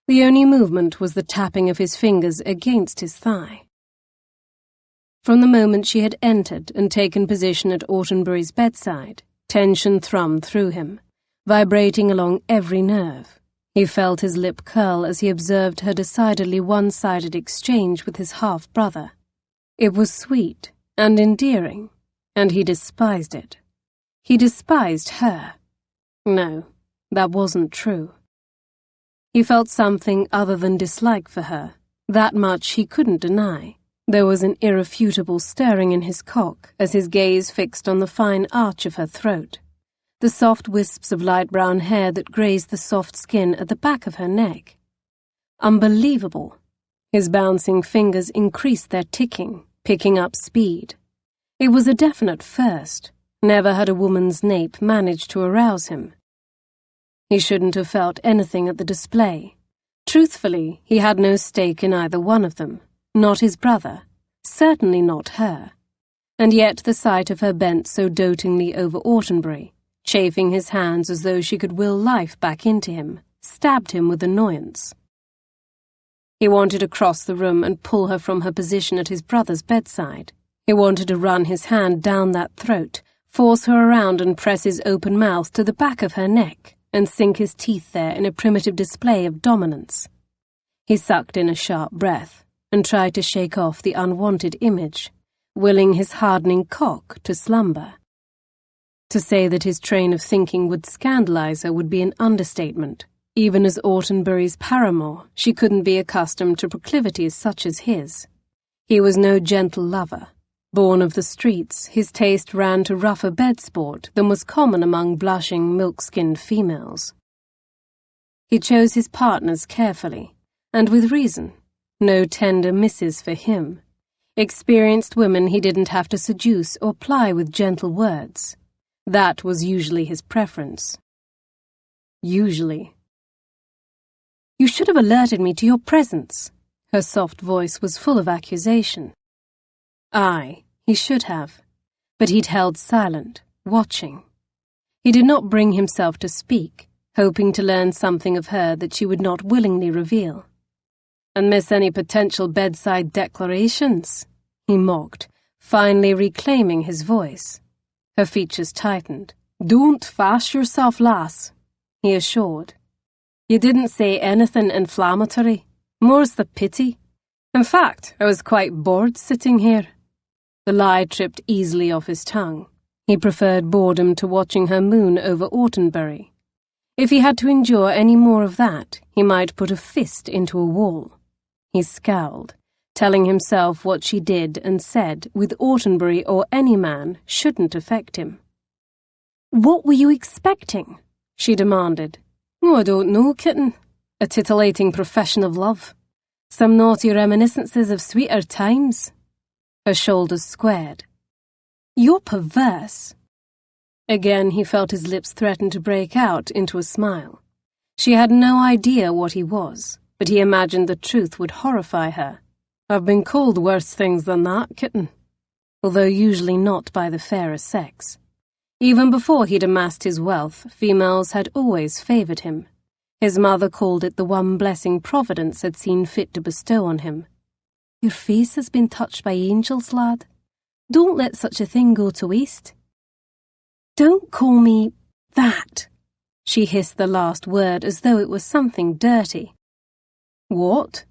The only movement was the tapping of his fingers against his thigh. From the moment she had entered and taken position at Autenbury's bedside, tension thrummed through him, vibrating along every nerve. He felt his lip curl as he observed her decidedly one-sided exchange with his half-brother. It was sweet and endearing, and he despised it. He despised her. No, that wasn't true. He felt something other than dislike for her. That much he couldn't deny. There was an irrefutable stirring in his cock as his gaze fixed on the fine arch of her throat, the soft wisps of light brown hair that grazed the soft skin at the back of her neck. Unbelievable. His bouncing fingers increased their ticking, picking up speed. It was a definite first. Never had a woman's nape managed to arouse him. He shouldn't have felt anything at the display. Truthfully, he had no stake in either one of them. Not his brother, certainly not her. And yet the sight of her bent so dotingly over Autenbury, chafing his hands as though she could will life back into him, stabbed him with annoyance. He wanted to cross the room and pull her from her position at his brother's bedside. He wanted to run his hand down that throat, force her around and press his open mouth to the back of her neck, and sink his teeth there in a primitive display of dominance. He sucked in a sharp breath and tried to shake off the unwanted image, willing his hardening cock to slumber. To say that his train of thinking would scandalize her would be an understatement. Even as Autenbury's paramour, she couldn't be accustomed to proclivities such as his. He was no gentle lover. Born of the streets, his taste ran to rougher bed sport than was common among blushing, milk-skinned females. He chose his partners carefully, and with reason. No tender misses for him. Experienced women he didn't have to seduce or ply with gentle words. That was usually his preference. Usually. "You should have alerted me to your presence." Her soft voice was full of accusation. Aye, he should have, but he'd held silent, watching. He did not bring himself to speak, hoping to learn something of her that she would not willingly reveal. "And miss any potential bedside declarations?" he mocked, finally reclaiming his voice. Her features tightened. "Don't fash yourself, lass," he assured. "You didn't say anything inflammatory. More's the pity. In fact, I was quite bored sitting here." The lie tripped easily off his tongue. He preferred boredom to watching her moon over Autenbury. If he had to endure any more of that, he might put a fist into a wall. He scowled, telling himself what she did and said with Autenbury or any man shouldn't affect him. "What were you expecting?" she demanded. "Oh, I don't know, kitten. A titillating profession of love. Some naughty reminiscences of sweeter times." Her shoulders squared. "You're perverse." Again he felt his lips threaten to break out into a smile. She had no idea what he was, but he imagined the truth would horrify her. "I've been called worse things than that, kitten," although usually not by the fairer sex. Even before he'd amassed his wealth, females had always favored him. His mother called it the one blessing Providence had seen fit to bestow on him. "Your face has been touched by angels, lad. Don't let such a thing go to waste." "Don't call me that." She hissed the last word as though it was something dirty. "What?"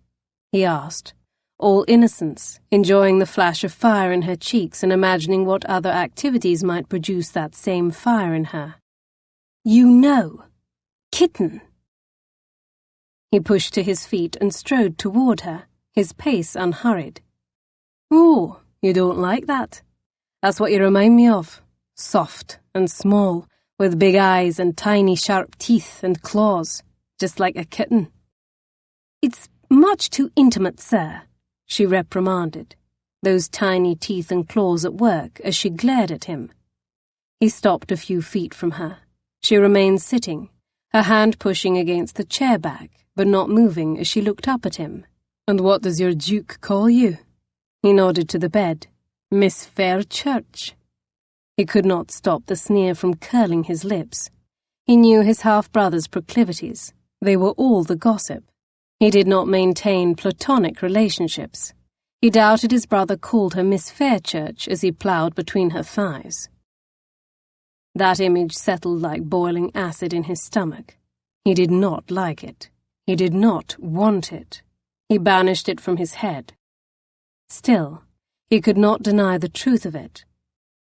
he asked, all innocence, enjoying the flash of fire in her cheeks and imagining what other activities might produce that same fire in her. "You know. Kitten." He pushed to his feet and strode toward her, his pace unhurried. "Oh, you don't like that? That's what you remind me of. Soft and small, with big eyes and tiny sharp teeth and claws, just like a kitten." "It's much too intimate, sir," she reprimanded. those tiny teeth and claws at work as she glared at him. He stopped a few feet from her. She remained sitting, her hand pushing against the chair back, but not moving as she looked up at him. "And what does your Duke call you?" He nodded to the bed. "Miss Fairchurch." He could not stop the sneer from curling his lips. He knew his half-brother's proclivities. They were all the gossip. He did not maintain platonic relationships. He doubted his brother called her Miss Fairchurch as he ploughed between her thighs. That image settled like boiling acid in his stomach. He did not like it. He did not want it. He banished it from his head. Still, he could not deny the truth of it.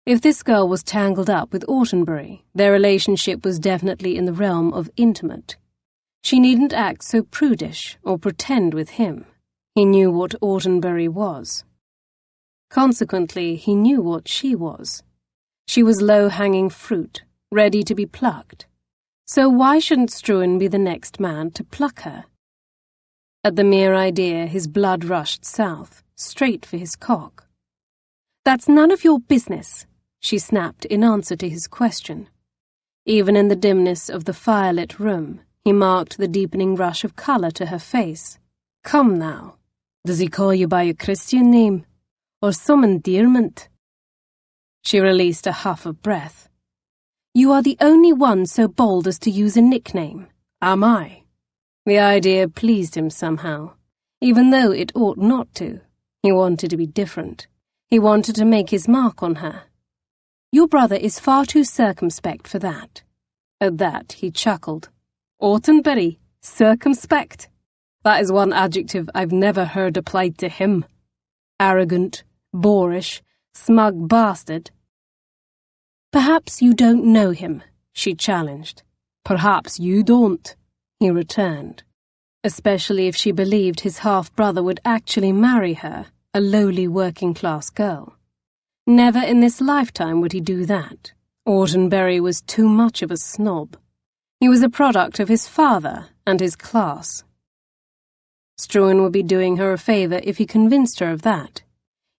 If this girl was tangled up with Autenbury, their relationship was definitely in the realm of intimate. She needn't act so prudish or pretend with him. He knew what Autenbury was. Consequently, he knew what she was. She was low-hanging fruit, ready to be plucked. So why shouldn't Struan be the next man to pluck her? At the mere idea, his blood rushed south, straight for his cock. "That's none of your business," she snapped in answer to his question. Even in the dimness of the firelit room, he marked the deepening rush of colour to her face. "Come now. Does he call you by your Christian name? Or some endearment?" She released a huff of breath. "You are the only one so bold as to use a nickname." "Am I?" The idea pleased him somehow, even though it ought not to. He wanted to be different. He wanted to make his mark on her. "Your brother is far too circumspect for that." At that he chuckled. "Autenbury, circumspect? That is one adjective I've never heard applied to him. Arrogant, boorish, smug bastard." "Perhaps you don't know him," she challenged. "Perhaps you don't," he returned, especially if she believed his half-brother would actually marry her, a lowly working-class girl. Never in this lifetime would he do that. Autenbury was too much of a snob. He was a product of his father and his class. Struan would be doing her a favour if he convinced her of that.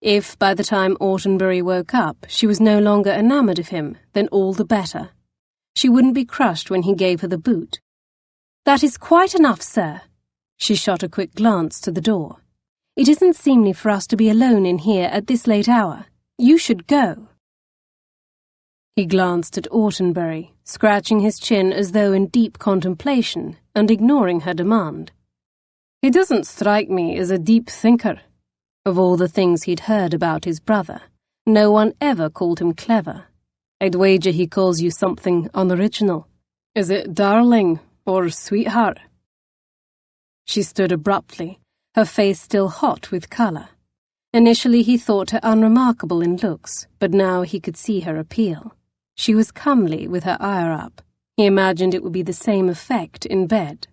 If, by the time Autenbury woke up, she was no longer enamoured of him, then all the better. She wouldn't be crushed when he gave her the boot. "That is quite enough, sir." She shot a quick glance to the door. "It isn't seemly for us to be alone in here at this late hour. You should go." He glanced at Autenbury, scratching his chin as though in deep contemplation and ignoring her demand. "He doesn't strike me as a deep thinker." Of all the things he'd heard about his brother, no one ever called him clever. "I'd wager he calls you something unoriginal. Is it darling or sweetheart?" She stood abruptly, her face still hot with colour. Initially he thought her unremarkable in looks, but now he could see her appeal. She was comely with her ire up. He imagined it would be the same effect in bed.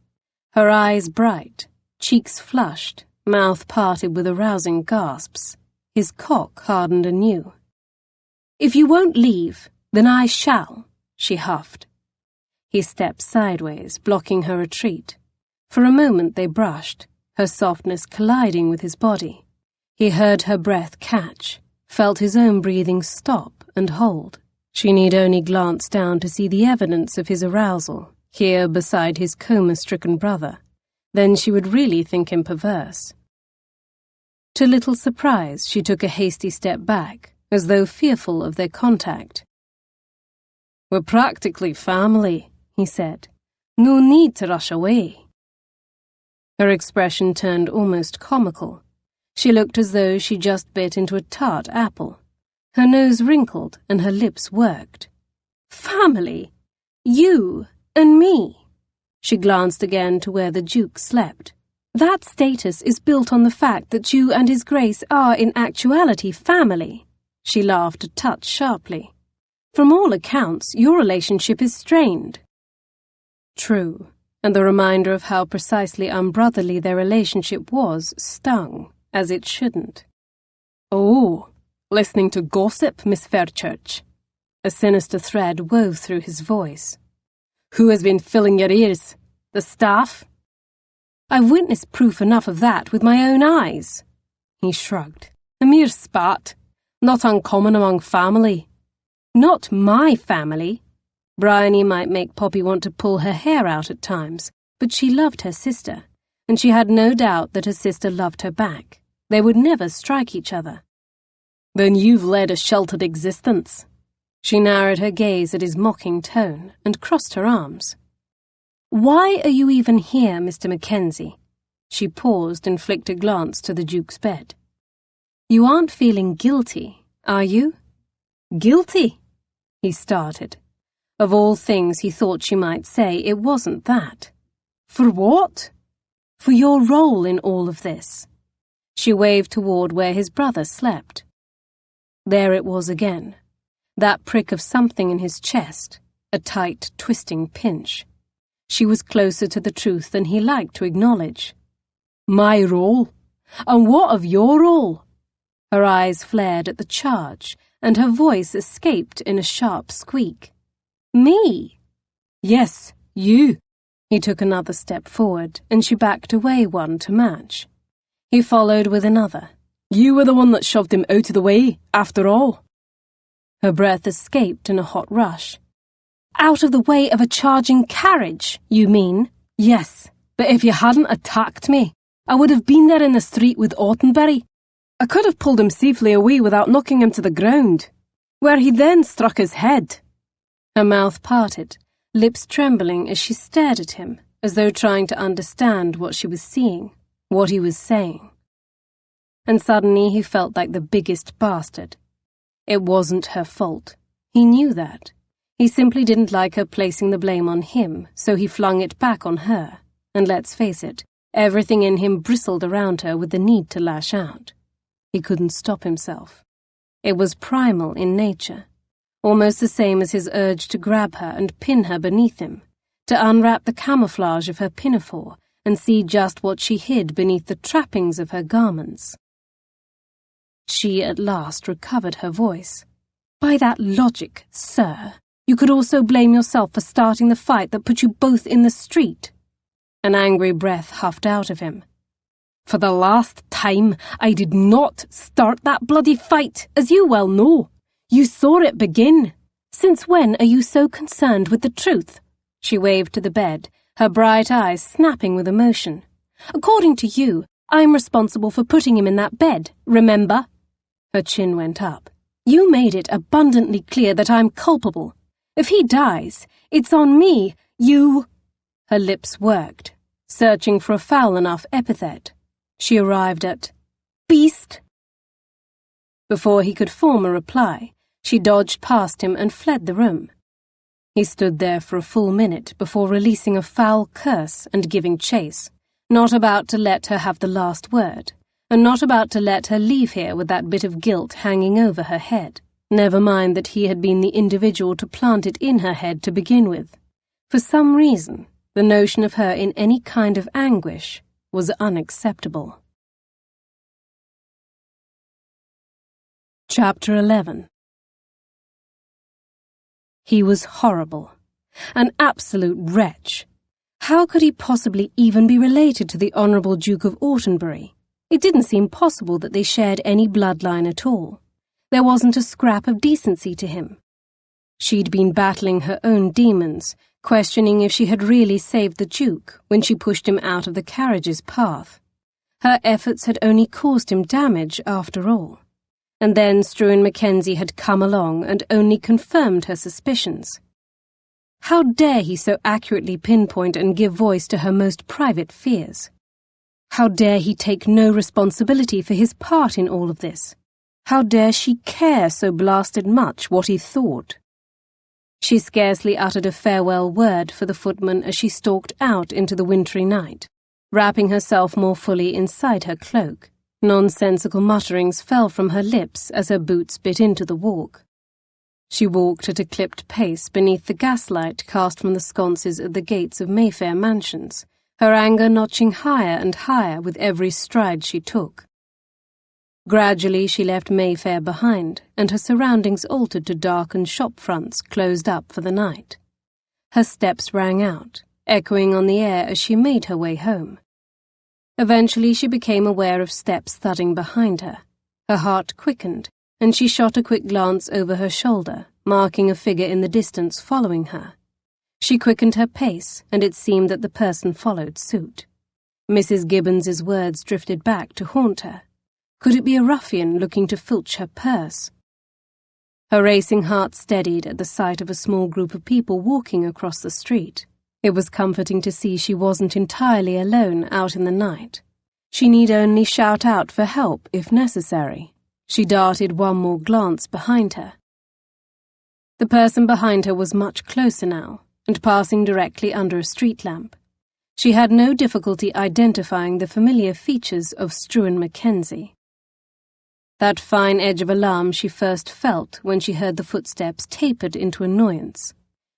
Her eyes bright, cheeks flushed, mouth parted with arousing gasps. His cock hardened anew. "If you won't leave, then I shall," she huffed. He stepped sideways, blocking her retreat. For a moment they brushed, her softness colliding with his body. He heard her breath catch, felt his own breathing stop and hold. She need only glance down to see the evidence of his arousal, here beside his coma-stricken brother. Then she would really think him perverse. To little surprise, she took a hasty step back, as though fearful of their contact. "We're practically family," he said. "No need to rush away." Her expression turned almost comical. She looked as though she just bit into a tart apple. Her nose wrinkled and her lips worked. "Family? You and me?" She glanced again to where the Duke slept. "That status is built on the fact that you and His Grace are in actuality family." She laughed a touch sharply. "From all accounts, your relationship is strained." True, and the reminder of how precisely unbrotherly their relationship was stung, as it shouldn't. "Oh, listening to gossip, Miss Fairchurch?" A sinister thread wove through his voice. "Who has been filling your ears? The staff?" "I've witnessed proof enough of that with my own eyes." He shrugged.
A mere spat, not uncommon among family. Not my family. Bryony might make Poppy want to pull her hair out at times, but she loved her sister, and she had no doubt that her sister loved her back. They would never strike each other. Then you've led a sheltered existence. She narrowed her gaze at his mocking tone and crossed her arms. Why are you even here, Mr. Mackenzie? She paused and flicked a glance to the Duke's bed. You aren't feeling guilty, are you? Guilty? He started. Of all things he thought she might say, it wasn't that. For what? For your role in all of this. She waved toward where his brother slept. There it was again. That prick of something in his chest, a tight, twisting pinch. She was closer to the truth than he liked to acknowledge. My role? And what of your role? Her eyes flared at the charge, and her voice escaped in a sharp squeak. Me? Yes, you. He took another step forward, and she backed away one to match. He followed with another. You were the one that shoved him out of the way, after all. Her breath escaped in a hot rush. Out of the way of a charging carriage, you mean? Yes, but if you hadn't attacked me, I would have been there in the street with Autenbury. I could have pulled him safely away without knocking him to the ground, where he then struck his head. Her mouth parted, lips trembling as she stared at him, as though trying to understand what she was seeing, what he was saying. And suddenly he felt like the biggest bastard. It wasn't her fault. He knew that. He simply didn't like her placing the blame on him, so he flung it back on her. And let's face it, everything in him bristled around her with the need to lash out. He couldn't stop himself. It was primal in nature, almost the same as his urge to grab her and pin her beneath him, to unwrap the camouflage of her pinafore and see just what she hid beneath the trappings of her garments. She at last recovered her voice. By that logic, sir, you could also blame yourself for starting the fight that put you both in the street. An angry breath huffed out of him. For the last time, I did not start that bloody fight, as you well know. You saw it begin. Since when are you so concerned with the truth? She waved to the bed, her bright eyes snapping with emotion. According to you, I'm responsible for putting him in that bed, remember? Her chin went up. You made it abundantly clear that I'm culpable. If he dies, it's on me, you... Her lips worked, searching for a foul enough epithet. She arrived at beast. Before he could form a reply, she dodged past him and fled the room. He stood there for a full minute before releasing a foul curse and giving chase, not about to let her have the last word, and not about to let her leave here with that bit of guilt hanging over her head. Never mind that he had been the individual to plant it in her head to begin with. For some reason, the notion of her in any kind of anguish was unacceptable. Chapter 11. He was horrible. An absolute wretch. How could he possibly even be related to the Honourable Duke of Autenbury? It didn't seem possible that they shared any bloodline at all. There wasn't a scrap of decency to him. She'd been battling her own demons, questioning if she had really saved the Duke when she pushed him out of the carriage's path. Her efforts had only caused him damage after all. And then Struan Mackenzie had come along and only confirmed her suspicions. How dare he so accurately pinpoint and give voice to her most private fears? How dare he take no responsibility for his part in all of this? How dare she care so blasted much what he thought? She scarcely uttered a farewell word for the footman as she stalked out into the wintry night, wrapping herself more fully inside her cloak. Nonsensical mutterings fell from her lips as her boots bit into the walk. She walked at a clipped pace beneath the gaslight cast from the sconces at the gates of Mayfair mansions, her anger notching higher and higher with every stride she took. Gradually she left Mayfair behind, and her surroundings altered to darkened shop fronts closed up for the night. Her steps rang out, echoing on the air as she made her way home. Eventually she became aware of steps thudding behind her.
Her heart quickened, and she shot a quick glance over her shoulder, marking a figure in the distance following her. She quickened her pace, and it seemed that the person followed suit. Mrs. Gibbons's words drifted back to haunt her. Could it be a ruffian looking to filch her purse? Her racing heart steadied at the sight of a small group of people walking across the street. It was comforting to see she wasn't entirely alone out in the night. She need only shout out for help if necessary. She darted one more glance behind her. The person behind her was much closer now, and passing directly under a street lamp. She had no difficulty identifying the familiar features of Struan Mackenzie. That fine edge of alarm she first felt when she heard the footsteps tapered into annoyance.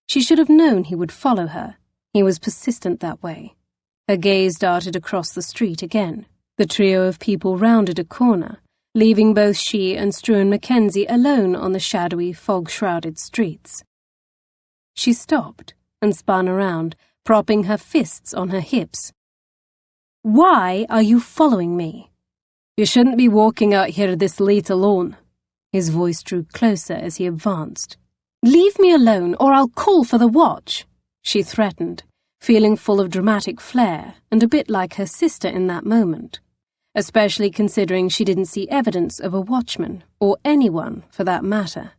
She should have known he would follow her. He was persistent that way. Her gaze darted across the street again. The trio of people rounded a corner, leaving both she and Struan Mackenzie alone on the shadowy, fog-shrouded streets. She stopped and spun around, propping her fists on her hips. "Why are you following me? You shouldn't be walking out here this late alone." His voice drew closer as he advanced. "Leave me alone, or I'll call for the watch," she threatened, feeling full of dramatic flair and a bit like her sister in that moment, especially considering she didn't see evidence of a watchman, or anyone for that matter.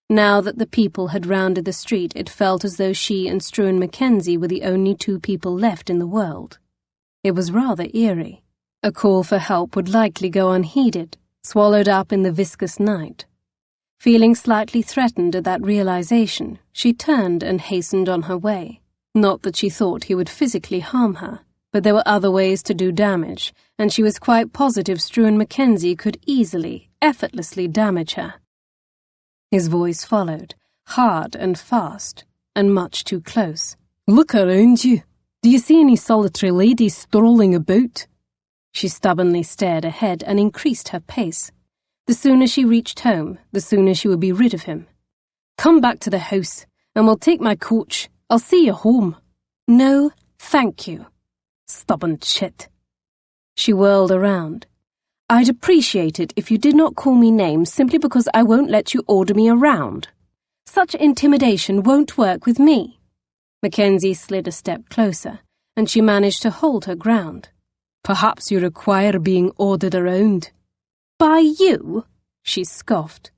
Now that the people had rounded the street, it felt as though she and Struan Mackenzie were the only two people left in the world. It was rather eerie. A call for help would likely go unheeded, swallowed up in the viscous night. Feeling slightly threatened at that realization, she turned and hastened on her way. Not that she thought he would physically harm her, but there were other ways to do damage, and she was quite positive Struan Mackenzie could easily, effortlessly damage her. His voice followed, hard and fast, and much too close. "Look around you. Do you see any solitary ladies strolling about?" She stubbornly stared ahead and increased her pace. The sooner she reached home, the sooner she would be rid of him. "Come back to the house, and we'll take my coach. I'll see you home." "No, thank you." "Stubborn chit." She whirled around. "I'd appreciate it if you did not call me names simply because I won't let you order me around. Such intimidation won't work with me." Mackenzie slid a step closer, and she managed to hold her ground. "Perhaps you require being ordered around." "By you?" she scoffed.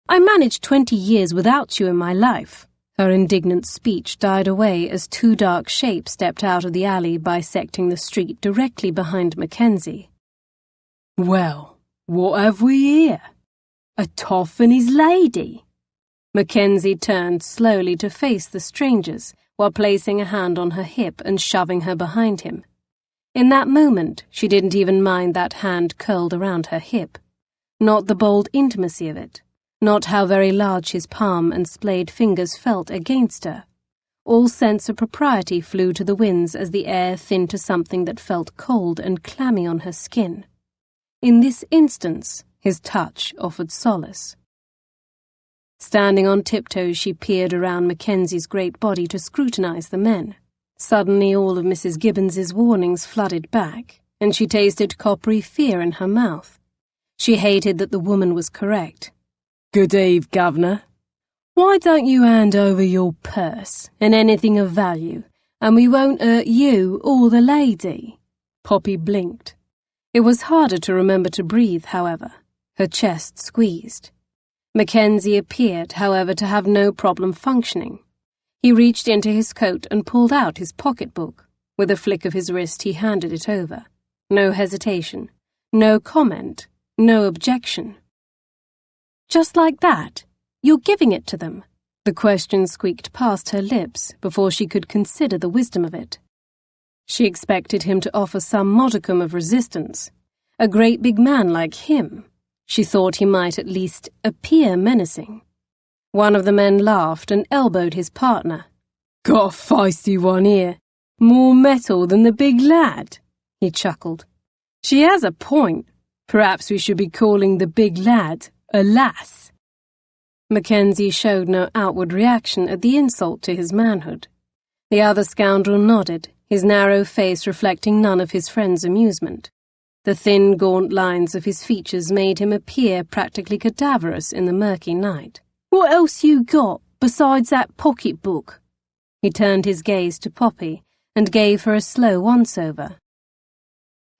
"I managed 20 years without you in my life." Her indignant speech died away as two dark shapes stepped out of the alley bisecting the street directly behind Mackenzie. "Well, what have we here? A toff and his lady." Mackenzie turned slowly to face the strangers while placing a hand on her hip and shoving her behind him. In that moment, she didn't even mind that hand curled around her hip. Not the bold intimacy of it, not how very large his palm and splayed fingers felt against her. All sense of propriety flew to the winds as the air thinned to something that felt cold and clammy on her skin. In this instance, his touch offered solace. Standing on tiptoes, she peered around Mackenzie's great body to scrutinize the men. Suddenly all of Mrs. Gibbons's warnings flooded back, and she tasted coppery fear in her mouth. She hated that the woman was correct. "Good eve, Governor. Why don't you hand over your purse and anything of value, and we won't hurt you or the lady?" Poppy blinked. It was harder to remember to breathe, however. Her chest squeezed. Mackenzie appeared, however, to have no problem functioning. He reached into his coat and pulled out his pocketbook. With a flick of his wrist, he handed it over. No hesitation, no comment, no objection. "Just like that? You're giving it to them?" The question squeaked past her lips before she could consider the wisdom of it. She expected him to offer some modicum of resistance. A great big man like him. She thought he might at least appear menacing. One of the men laughed and elbowed his partner. "Got a feisty one here. More metal than the big lad," he chuckled. "She has a point. Perhaps we should be calling the big lad a lass." Mackenzie showed no outward reaction at the insult to his manhood. The other scoundrel nodded, his narrow face reflecting none of his friend's amusement. The thin, gaunt lines of his features made him appear practically cadaverous in the murky night.
"What else you got besides that pocketbook?"
He turned his gaze to Poppy and gave her a slow once-over.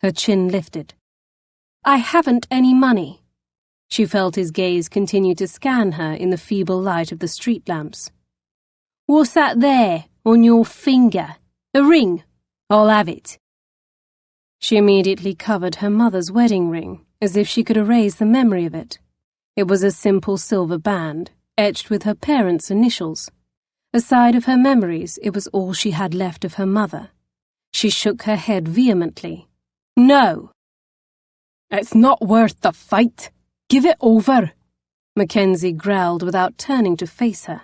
Her chin lifted.
"I haven't any money."
She felt his gaze continue to scan her in the feeble light of the street lamps.
"What's that there on your finger? A ring? I'll have it."
She immediately covered her mother's wedding ring, as if she could erase the memory of it. It was a simple silver band, etched with her parents' initials. Aside of her memories, it was all she had left of her mother. She shook her head vehemently.
"No!"
"It's not worth the fight. Give it over,"
Mackenzie growled without turning to face her.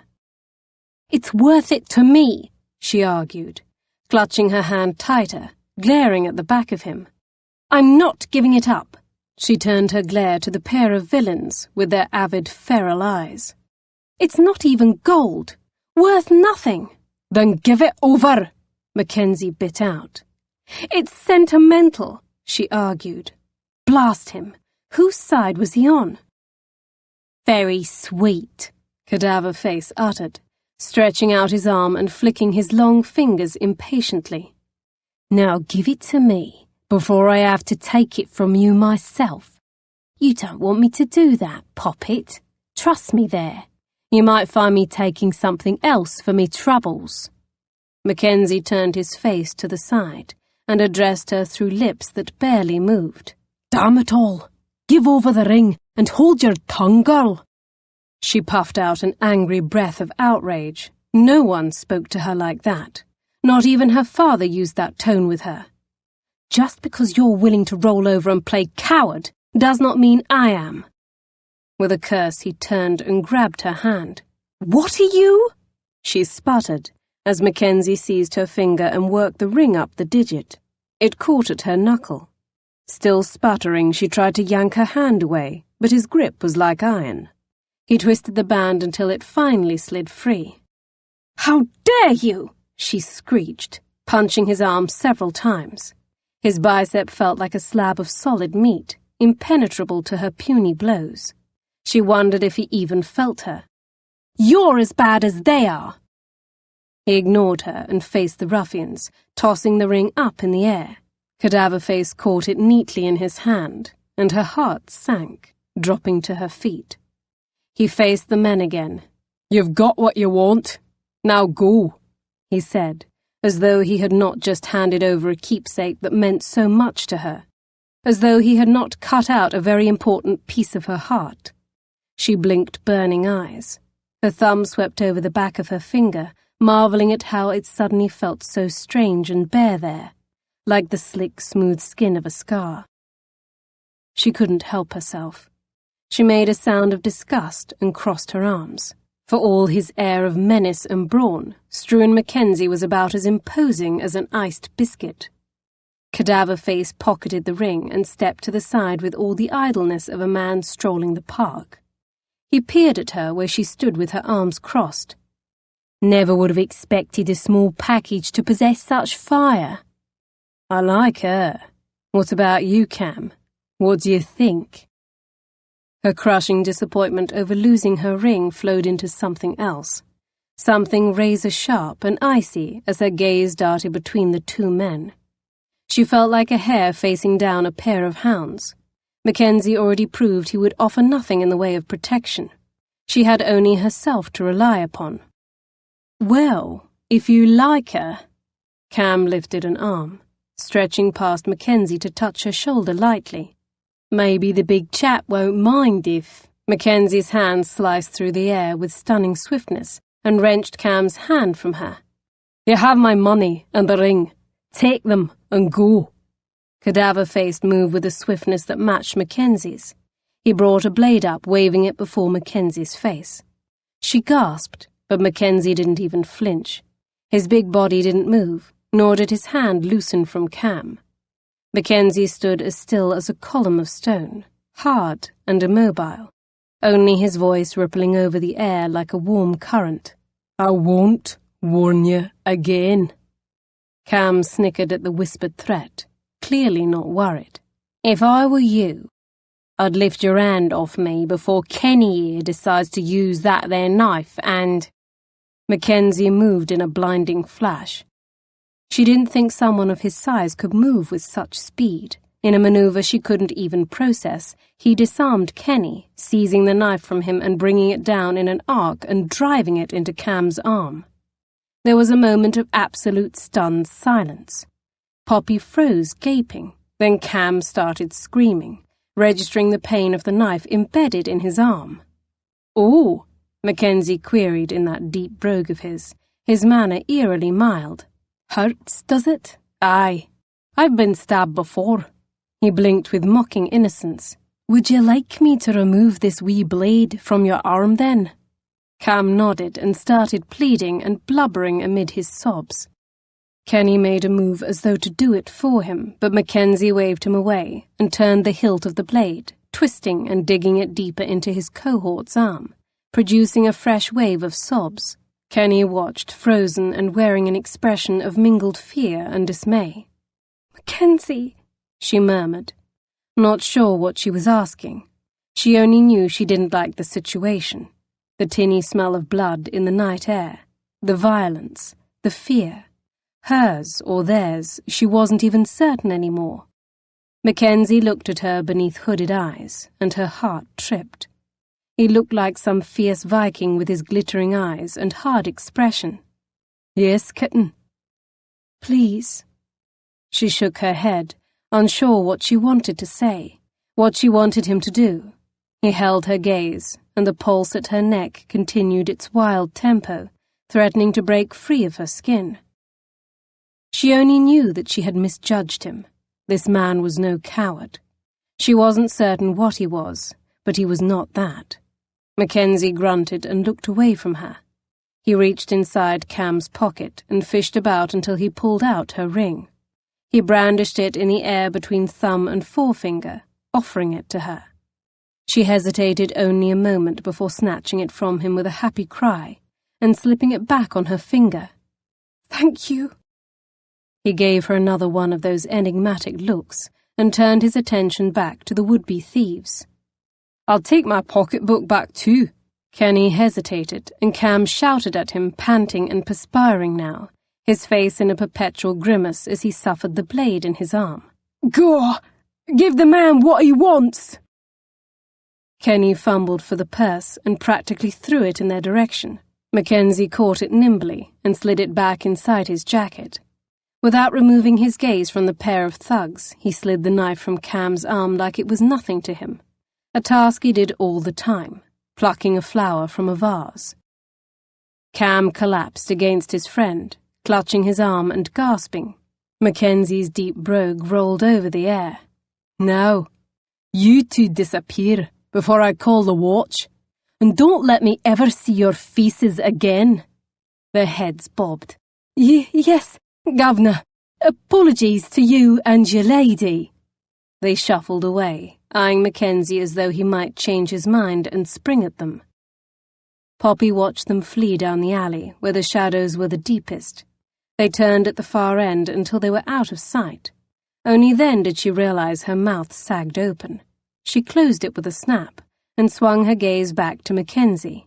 "It's worth it to me,"
she argued, clutching her hand tighter, glaring at the back of him.
"I'm not giving it up."
She turned her glare to the pair of villains with their avid, feral eyes.
"It's not even gold. Worth nothing."
"Then give it over,"
Mackenzie bit out.
"It's sentimental,"
she argued.
Blast him. Whose side was he on?
"Very sweet," Cadaver Face uttered, stretching out his arm and flicking his long fingers impatiently.
"Now give it to me, before I have to take it from you myself. You don't want me to do that, Poppet. Trust me there. You might find me taking something else for me troubles."
Mackenzie turned his face to the side and addressed her through lips that barely moved.
"Damn it all! Give over the ring and hold your tongue, girl."
She puffed out an angry breath of outrage. No one spoke to her like that. Not even her father used that tone with her.
"Just because you're willing to roll over and play coward does not mean I am."
With a curse, he turned and grabbed her hand.
"What are you?"
she sputtered, as Mackenzie seized her finger and worked the ring up the digit. It caught at her knuckle. Still sputtering, she tried to yank her hand away, but his grip was like iron. He twisted the band until it finally slid free.
"How dare you!"
she screeched, punching his arm several times. His bicep felt like a slab of solid meat, impenetrable to her puny blows. She wondered if he even felt her.
"You're as bad as they are."
He ignored her and faced the ruffians, tossing the ring up in the air. Cadaver Face caught it neatly in his hand, and her heart sank, dropping to her feet. He faced the men again.
"You've got what you want. Now go,"
he said, as though he had not just handed over a keepsake that meant so much to her, as though he had not cut out a very important piece of her heart. She blinked burning eyes. Her thumb swept over the back of her finger, marveling at how it suddenly felt so strange and bare there, like the slick, smooth skin of a scar. She couldn't help herself. She made a sound of disgust and crossed her arms. For all his air of menace and brawn, Struan Mackenzie was about as imposing as an iced biscuit. Cadaver Face pocketed the ring and stepped to the side with all the idleness of a man strolling the park. He peered at her where she stood with her arms crossed.
"Never would have expected a small package to possess such fire."
"I like her. What about you, Cam? What do you think?" Her crushing disappointment over losing her ring flowed into something else, something razor-sharp and icy as her gaze darted between the two men. She felt like a hare facing down a pair of hounds. Mackenzie already proved he would offer nothing in the way of protection. She had only herself to rely upon.
"Well, if you like her."
Cam lifted an arm, stretching past Mackenzie to touch her shoulder lightly.
"Maybe the big chap won't mind if—"
Mackenzie's hand sliced through the air with stunning swiftness and wrenched Cam's hand from her.
"You have my money and the ring. Take them and go."
Cadaver Face moved with a swiftness that matched Mackenzie's. He brought a blade up, waving it before Mackenzie's face. She gasped, but Mackenzie didn't even flinch. His big body didn't move, nor did his hand loosen from Cam. Mackenzie stood as still as a column of stone, hard and immobile, only his voice rippling over the air like a warm current.
"I won't warn you again."
Cam snickered at the whispered threat, clearly not worried. If I were you, I'd lift your hand off me before Kenny here decides to use that there knife and—" Mackenzie moved in a blinding flash. She didn't think someone of his size could move with such speed. In a maneuver she couldn't even process, he disarmed Kenny, seizing the knife from him and bringing it down in an arc and driving it into Cam's arm. There was a moment of absolute stunned silence. Poppy froze, gaping. Then Cam started screaming, registering the pain of the knife embedded in his arm. "Oh," Mackenzie queried in that deep brogue of his manner eerily mild. "Hurts, does it?" "Aye. I've been stabbed before." He blinked with mocking innocence. "Would you like me to remove this wee blade from your arm, then?" Cam nodded and started pleading and blubbering amid his sobs. Kenny made a move as though to do it for him, but Mackenzie waved him away and turned the hilt of the blade, twisting and digging it deeper into his cohort's arm, producing a fresh wave of sobs. Kenny watched, frozen and wearing an expression of mingled fear and dismay.
"Mackenzie,"
she murmured, not sure what she was asking. She only knew she didn't like the situation. The tinny smell of blood in the night air, the violence, the fear. Hers or theirs, she wasn't even certain anymore. Mackenzie looked at her beneath hooded eyes, and her heart tripped. He looked like some fierce Viking with his glittering eyes and hard expression. "Yes, kitten."
"Please."
She shook her head, unsure what she wanted to say, what she wanted him to do. He held her gaze, and the pulse at her neck continued its wild tempo, threatening to break free of her skin. She only knew that she had misjudged him. This man was no coward. She wasn't certain what he was, but he was not that. Mackenzie grunted and looked away from her. He reached inside Cam's pocket and fished about until he pulled out her ring. He brandished it in the air between thumb and forefinger, offering it to her. She hesitated only a moment before snatching it from him with a happy cry and slipping it back on her finger.
"Thank you."
He gave her another one of those enigmatic looks and turned his attention back to the would-be thieves. "I'll take my pocketbook back too." Kenny hesitated, and Cam shouted at him, panting and perspiring now, his face in a perpetual grimace as he suffered the blade in his arm.
"Go! Give the man what he wants!"
Kenny fumbled for the purse and practically threw it in their direction. Mackenzie caught it nimbly and slid it back inside his jacket. Without removing his gaze from the pair of thugs, he slid the knife from Cam's arm like it was nothing to him, a task he did all the time, plucking a flower from a vase. Cam collapsed against his friend, clutching his arm and gasping. Mackenzie's deep brogue rolled over the air. "Now, you two disappear before I call the watch, and don't let me ever see your faces again." Their heads bobbed.
Yes, Governor. Apologies to you and your lady."
They shuffled away, eyeing Mackenzie as though he might change his mind and spring at them. Poppy watched them flee down the alley, where the shadows were the deepest. They turned at the far end until they were out of sight. Only then did she realize her mouth sagged open. She closed it with a snap and swung her gaze back to Mackenzie.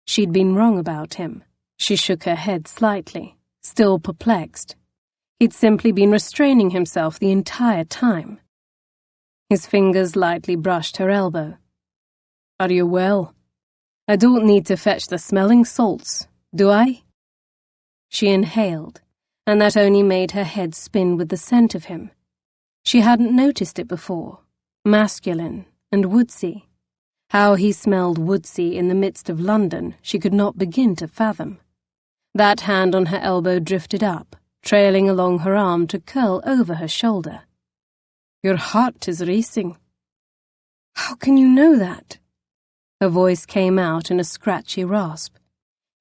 She'd been wrong about him. She shook her head slightly, still perplexed. He'd simply been restraining himself the entire time. His fingers lightly brushed her elbow. "Are you well? I don't need to fetch the smelling salts, do I?" She inhaled, and that only made her head spin with the scent of him. She hadn't noticed it before. Masculine and woodsy. How he smelled woodsy in the midst of London she could not begin to fathom. That hand on her elbow drifted up, trailing along her arm to curl over her shoulder. "Your heart is racing."
"How can you know that?"
Her voice came out in a scratchy rasp.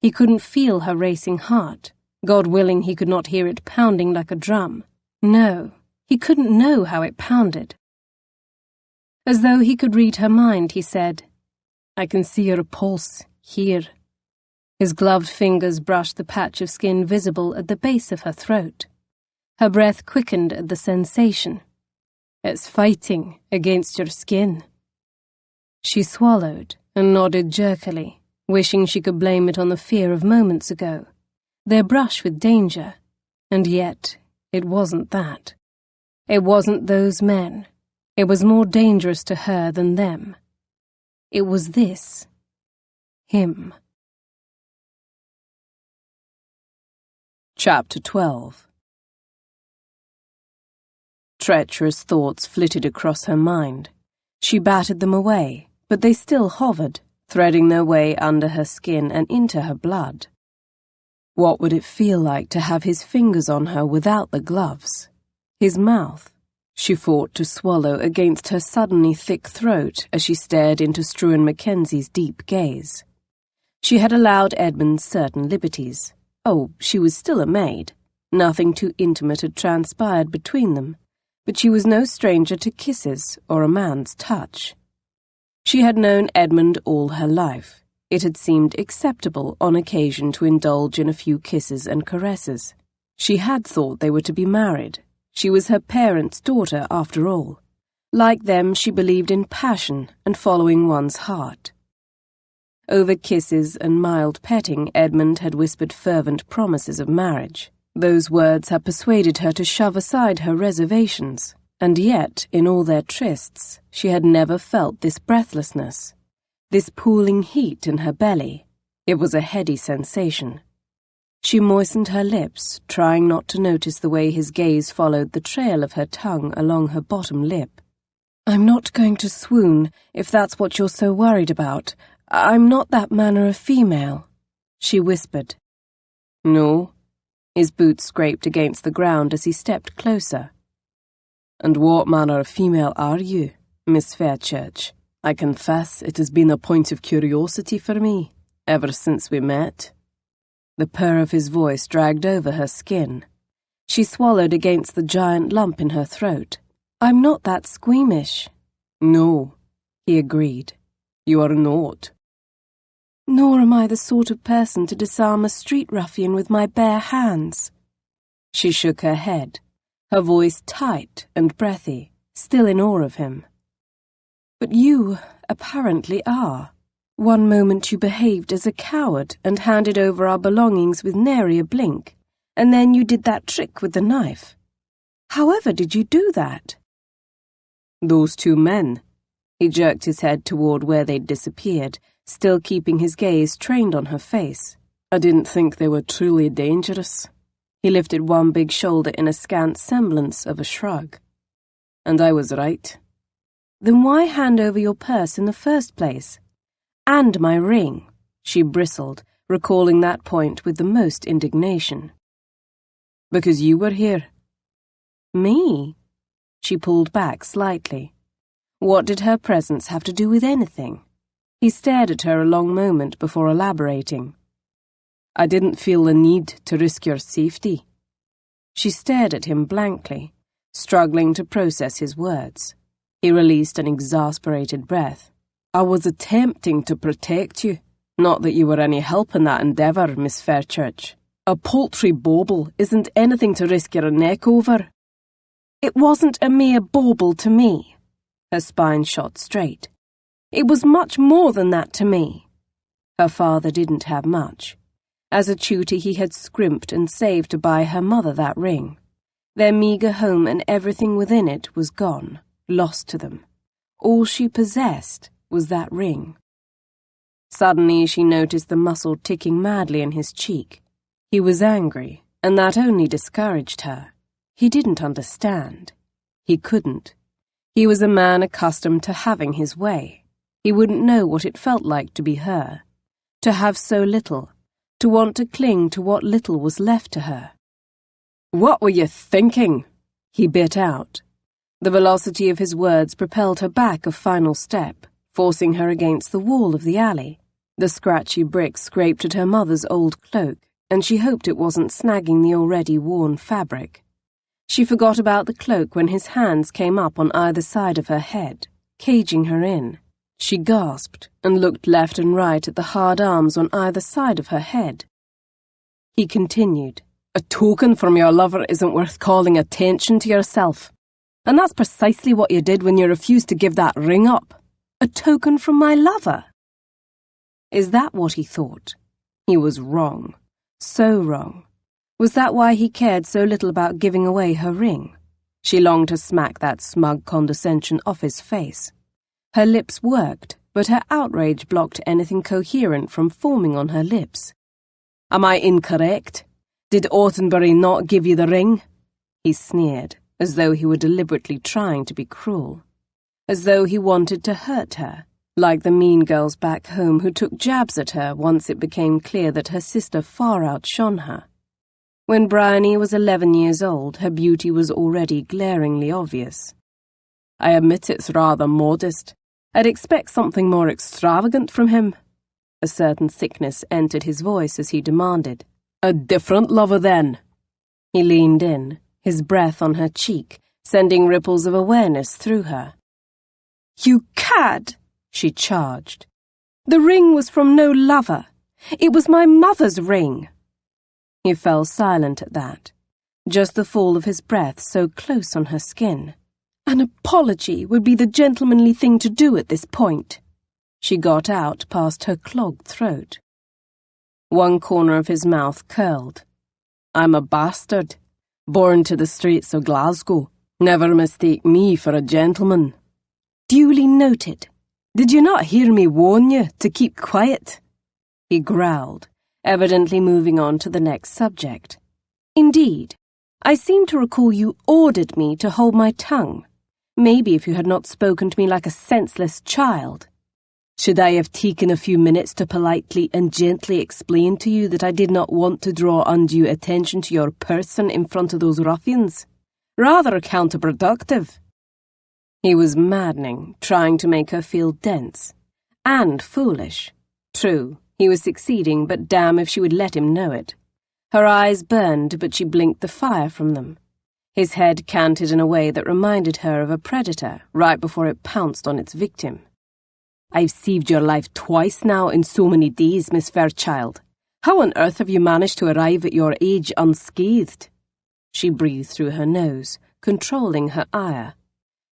He couldn't feel her racing heart. God willing he could not hear it pounding like a drum. No, he couldn't know how it pounded. As though he could read her mind, he said, "I can see your pulse, here." His gloved fingers brushed the patch of skin visible at the base of her throat. Her breath quickened at the sensation. It's fighting against your skin." She swallowed and nodded jerkily, wishing she could blame it on the fear of moments ago, their brush with danger, and yet it wasn't that. It wasn't those men. It was more dangerous to her than them. It was this. Him. Chapter 12. Treacherous thoughts flitted across her mind. She batted them away, but they still hovered, threading their way under her skin and into her blood. What would it feel like to have his fingers on her without the gloves? His mouth. She fought to swallow against her suddenly thick throat as she stared into Struan Mackenzie's deep gaze. She had allowed Edmund certain liberties. Oh, she was still a maid. Nothing too intimate had transpired between them, but she was no stranger to kisses or a man's touch. She had known Edmund all her life. It had seemed acceptable on occasion to indulge in a few kisses and caresses. She had thought they were to be married. She was her parents' daughter, after all. Like them, she believed in passion and following one's heart. Over kisses and mild petting, Edmund had whispered fervent promises of marriage. Those words had persuaded her to shove aside her reservations, and yet, in all their trysts, she had never felt this breathlessness, this pooling heat in her belly. It was a heady sensation. She moistened her lips, trying not to notice the way his gaze followed the trail of her tongue along her bottom lip. "I'm not going to swoon, if that's what you're so worried about. I'm not that manner of female," she whispered. "No?" His boots scraped against the ground as he stepped closer. "And what manner of female are you, Miss Fairchurch? I confess it has been a point of curiosity for me, ever since we met." The purr of his voice dragged over her skin. She swallowed against the giant lump in her throat. "I'm not that squeamish." "No," he agreed. "You are not." "Nor am I the sort of person to disarm a street ruffian with my bare hands." She shook her head, her voice tight and breathy, still in awe of him. "But you apparently are. One moment you behaved as a coward and handed over our belongings with nary a blink, and then you did that trick with the knife. However did you do that?" "Those two men." He jerked his head toward where they'd disappeared, still keeping his gaze trained on her face. "I didn't think they were truly dangerous." He lifted one big shoulder in a scant semblance of a shrug. "And I was right." "Then why hand over your purse in the first place? And my ring," she bristled, recalling that point with the most indignation. "Because you were here." "Me?" She pulled back slightly. What did her presence have to do with anything? He stared at her a long moment before elaborating. "I didn't feel the need to risk your safety." She stared at him blankly, struggling to process his words. He released an exasperated breath. "I was attempting to protect you. Not that you were any help in that endeavour, Miss Fairchurch. A paltry bauble isn't anything to risk your neck over." "It wasn't a mere bauble to me." Her spine shot straight. "It was much more than that to me." Her father didn't have much. As a tutor he had scrimped and saved to buy her mother that ring. Their meagre home and everything within it was gone, lost to them. All she possessed was that ring. Suddenly she noticed the muscle ticking madly in his cheek. He was angry, and that only discouraged her. He didn't understand. He couldn't. He was a man accustomed to having his way. He wouldn't know what it felt like to be her, to have so little, to want to cling to what little was left to her. "What were you thinking?" he bit out. The velocity of his words propelled her back a final step, forcing her against the wall of the alley. The scratchy brick scraped at her mother's old cloak, and she hoped it wasn't snagging the already worn fabric. She forgot about the cloak when his hands came up on either side of her head, caging her in. She gasped and looked left and right at the hard arms on either side of her head. He continued, "A token from your lover isn't worth calling attention to yourself." And that's precisely what you did when you refused to give that ring up. A token from my lover. Is that what he thought? He was wrong. So wrong. Was that why he cared so little about giving away her ring? She longed to smack that smug condescension off his face. Her lips worked, but her outrage blocked anything coherent from forming on her lips. Am I incorrect? Did Autenbury not give you the ring? He sneered, as though he were deliberately trying to be cruel. As though he wanted to hurt her, like the mean girls back home who took jabs at her once it became clear that her sister far outshone her. When Bryony was 11 years old, her beauty was already glaringly obvious. I admit it's rather modest. I'd expect something more extravagant from him. A certain thickness entered his voice as he demanded, A different lover, then? He leaned in, his breath on her cheek, sending ripples of awareness through her. You cad, she charged. The ring was from no lover. It was my mother's ring. He fell silent at that, just the fall of his breath so close on her skin. An apology would be the gentlemanly thing to do at this point. She got out past her clogged throat. One corner of his mouth curled. I'm a bastard, born to the streets of Glasgow. Never mistake me for a gentleman. Duly noted. Did you not hear me warn you to keep quiet? He growled, evidently moving on to the next subject. Indeed, I seem to recall you ordered me to hold my tongue. Maybe if you had not spoken to me like a senseless child. Should I have taken a few minutes to politely and gently explain to you that I did not want to draw undue attention to your person in front of those ruffians? Rather counterproductive. He was maddening, trying to make her feel dense. And foolish. True, he was succeeding, but damn if she would let him know it. Her eyes burned, but she blinked the fire from them. His head canted in a way that reminded her of a predator right before it pounced on its victim. I've saved your life twice now in so many days, Miss Fairchild. How on earth have you managed to arrive at your age unscathed? She breathed through her nose, controlling her ire.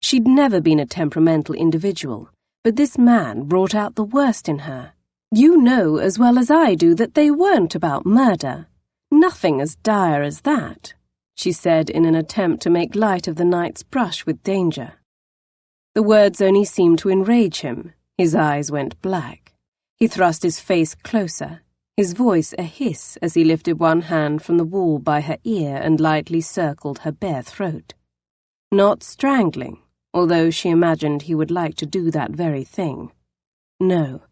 She'd never been a temperamental individual, but this man brought out the worst in her. You know as well as I do that they weren't about murder. Nothing as dire as that, she said in an attempt to make light of the night's brush with danger. The words only seemed to enrage him. His eyes went black. He thrust his face closer, his voice a hiss as he lifted one hand from the wall by her ear and lightly circled her bare throat. Not strangling, although she imagined he would like to do that very thing. No.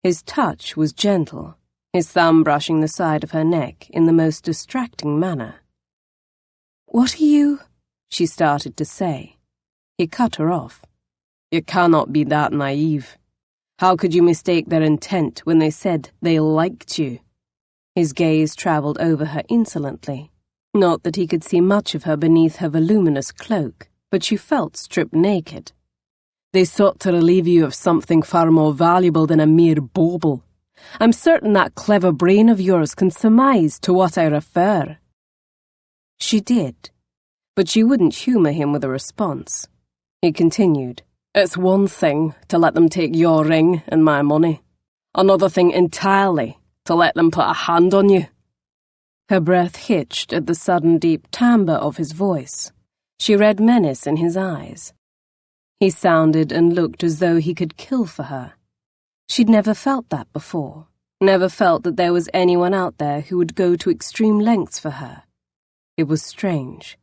His touch was gentle, his thumb brushing the side of her neck in the most distracting manner. What are you? She started to say. He cut her off. You cannot be that naive. How could you mistake their intent when they said they liked you? His gaze travelled over her insolently. Not that he could see much of her beneath her voluminous cloak, but she felt stripped naked. They sought to relieve you of something far more valuable than a mere bauble. I'm certain that clever brain of yours can surmise to what I refer. She did, but she wouldn't humour him with a response. He continued. It's one thing to let them take your ring and my money. Another thing entirely to let them put a hand on you. Her breath hitched at the sudden deep timbre of his voice. She read menace in his eyes. He sounded and looked as though he could kill for her. She'd never felt that before, never felt that there was anyone out there who would go to extreme lengths for her. It was strange.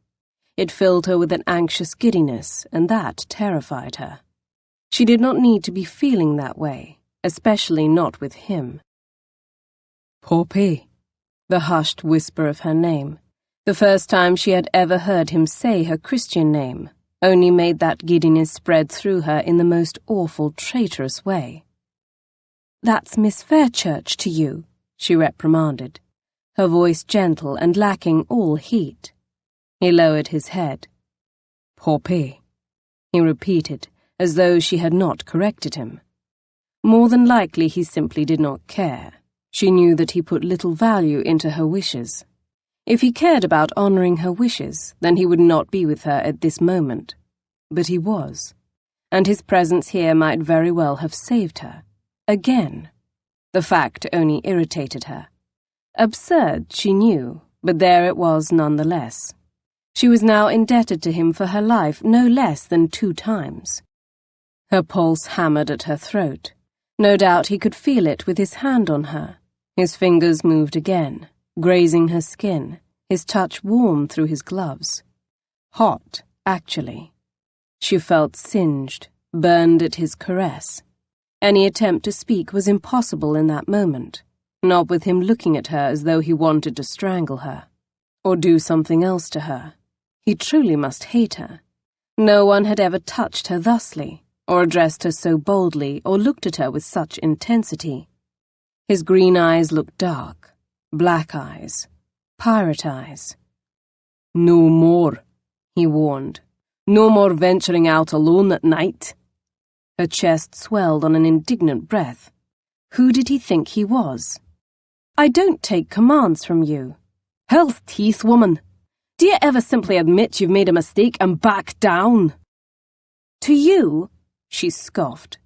It filled her with an anxious giddiness, and that terrified her. She did not need to be feeling that way, especially not with him. Poppy, the hushed whisper of her name, the first time she had ever heard him say her Christian name, only made that giddiness spread through her in the most awful, traitorous way. That's Miss Fairchurch to you, she reprimanded, her voice gentle and lacking all heat. He lowered his head. Poppy, he repeated, as though she had not corrected him. More than likely he simply did not care. She knew that he put little value into her wishes. If he cared about honouring her wishes, then he would not be with her at this moment, but he was, and his presence here might very well have saved her. Again. The fact only irritated her. Absurd, she knew, but there it was nonetheless. She was now indebted to him for her life no less than 2 times. Her pulse hammered at her throat. No doubt he could feel it with his hand on her. His fingers moved again, grazing her skin, his touch warm through his gloves. Hot, actually. She felt singed, burned at his caress. Any attempt to speak was impossible in that moment, not with him looking at her as though he wanted to strangle her, or do something else to her. He truly must hate her. No one had ever touched her thusly, or addressed her so boldly, or looked at her with such intensity. His green eyes looked dark, black eyes, pirate eyes. "No more," he warned. "No more venturing out alone at night." Her chest swelled on an indignant breath. Who did he think he was? "I don't take commands from you." "Hell's teeth, woman! Do you ever simply admit you've made a mistake and back down?" "To you?" she scoffed,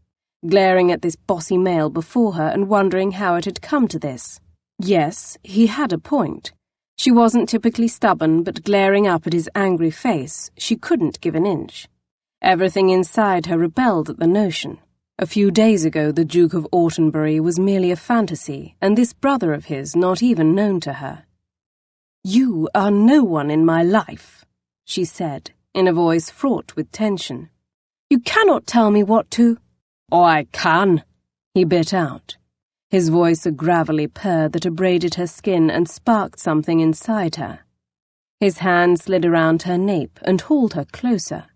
glaring at this bossy male before her and wondering how it had come to this. Yes, he had a point. She wasn't typically stubborn, but glaring up at his angry face, she couldn't give an inch. Everything inside her rebelled at the notion. A few days ago the Duke of Autenbury was merely a fantasy, and this brother of his not even known to her. "You are no one in my life," she said, in a voice fraught with tension. "You cannot tell me what to—" "Oh, I can," he bit out, his voice a gravelly purr that abraded her skin and sparked something inside her. His hand slid around her nape and hauled her closer.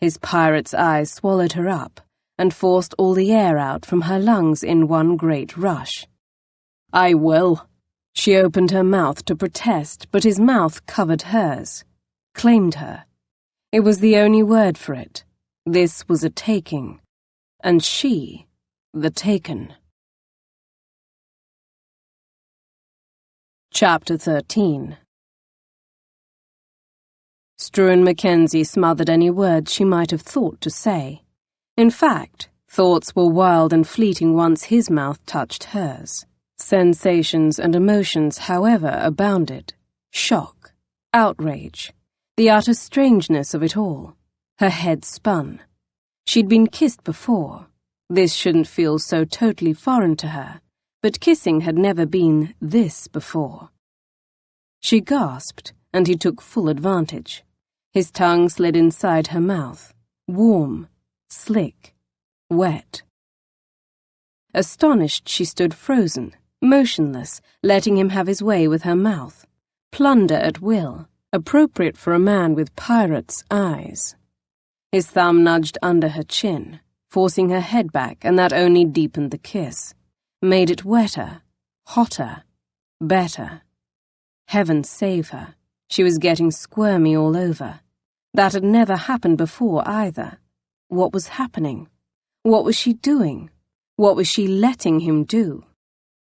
His pirate's eyes swallowed her up and forced all the air out from her lungs in one great rush. "I will." She opened her mouth to protest, but his mouth covered hers, claimed her. It was the only word for it. This was a taking, and she, the taken. Chapter 13. Struan Mackenzie smothered any words she might have thought to say. In fact, thoughts were wild and fleeting once his mouth touched hers. Sensations and emotions, however, abounded. Shock, outrage, the utter strangeness of it all. Her head spun. She'd been kissed before. This shouldn't feel so totally foreign to her, but kissing had never been this before. She gasped, and he took full advantage. His tongue slid inside her mouth, warm, slick, wet. Astonished, she stood frozen, motionless, letting him have his way with her mouth. Plunder at will, appropriate for a man with pirate's eyes. His thumb nudged under her chin, forcing her head back, and that only deepened the kiss, made it wetter, hotter, better. Heaven save her. She was getting squirmy all over. That had never happened before either. What was happening? What was she doing? What was she letting him do?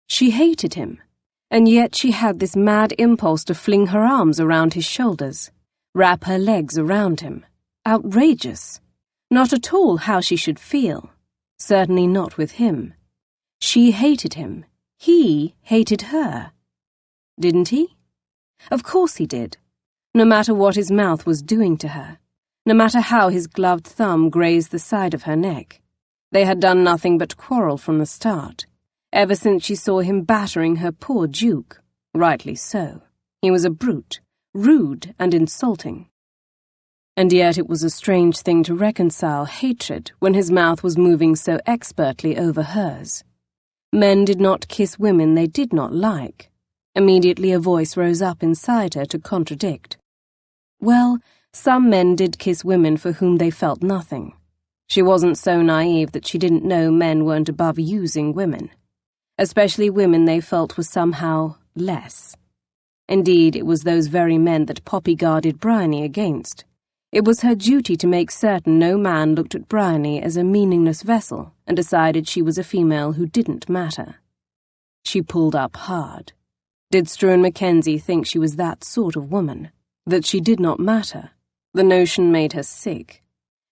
She hated him, and yet she had this mad impulse to fling her arms around his shoulders, wrap her legs around him. Outrageous. Not at all how she should feel. Certainly not with him. She hated him. He hated her. Didn't he? Of course he did. No matter what his mouth was doing to her, no matter how his gloved thumb grazed the side of her neck. They had done nothing but quarrel from the start, ever since she saw him battering her poor Duke. Rightly so. He was a brute, rude and insulting. And yet it was a strange thing to reconcile hatred when his mouth was moving so expertly over hers. Men did not kiss women they did not like. Immediately a voice rose up inside her to contradict. Well, some men did kiss women for whom they felt nothing. She wasn't so naive that she didn't know men weren't above using women, especially women they felt were somehow less. Indeed, it was those very men that Poppy guarded Bryony against. It was her duty to make certain no man looked at Bryony as a meaningless vessel and decided she was a female who didn't matter. She pulled up hard. Did Struan Mackenzie think she was that sort of woman? That she did not matter? The notion made her sick.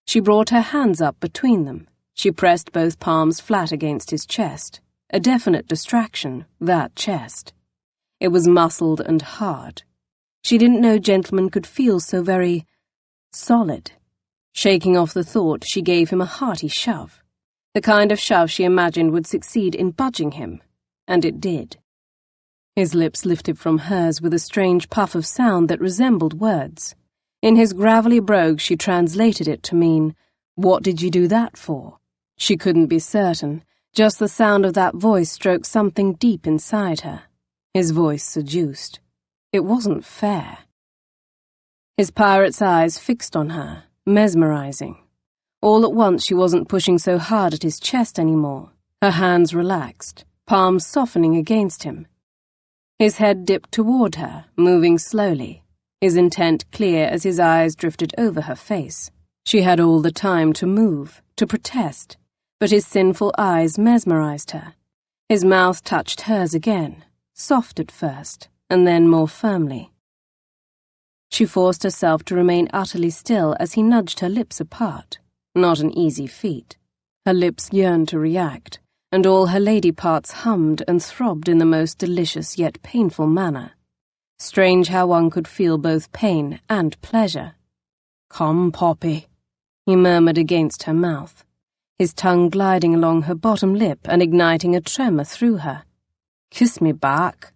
She brought her hands up between them. She pressed both palms flat against his chest. A definite distraction, that chest. It was muscled and hard. She didn't know gentlemen could feel so very solid. Shaking off the thought, she gave him a hearty shove. The kind of shove she imagined would succeed in budging him, and it did. His lips lifted from hers with a strange puff of sound that resembled words. In his gravelly brogue she translated it to mean, "What did you do that for?" She couldn't be certain. Just the sound of that voice stroked something deep inside her. His voice seduced. It wasn't fair. His pirate's eyes fixed on her, mesmerizing. All at once she wasn't pushing so hard at his chest anymore. Her hands relaxed, palms softening against him. His head dipped toward her, moving slowly, his intent clear as his eyes drifted over her face. She had all the time to move, to protest, but his sinful eyes mesmerized her. His mouth touched hers again, soft at first, and then more firmly. She forced herself to remain utterly still as he nudged her lips apart. Not an easy feat. Her lips yearned to react, and all her lady parts hummed and throbbed in the most delicious yet painful manner. Strange how one could feel both pain and pleasure. "Come, Poppy," he murmured against her mouth, his tongue gliding along her bottom lip and igniting a tremor through her. "Kiss me back."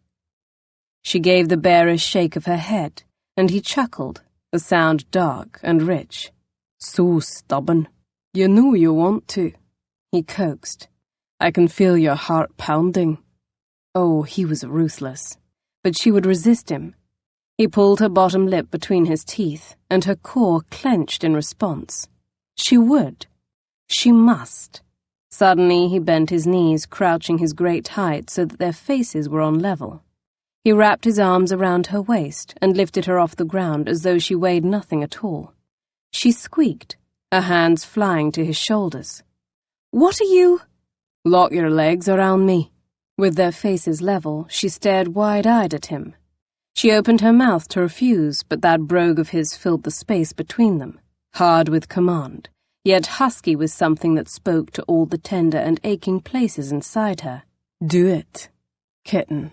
She gave the barest shake of her head, and he chuckled, the sound dark and rich. "So stubborn. You know you want to," he coaxed. "I can feel your heart pounding." Oh, he was ruthless. But she would resist him. He pulled her bottom lip between his teeth, and her core clenched in response. She would. She must. Suddenly he bent his knees, crouching his great height so that their faces were on level. He wrapped his arms around her waist and lifted her off the ground as though she weighed nothing at all. She squeaked, her hands flying to his shoulders. "What are you—" "Lock your legs around me." With their faces level, she stared wide-eyed at him. She opened her mouth to refuse, but that brogue of his filled the space between them, hard with command, yet husky with something that spoke to all the tender and aching places inside her. "Do it, kitten."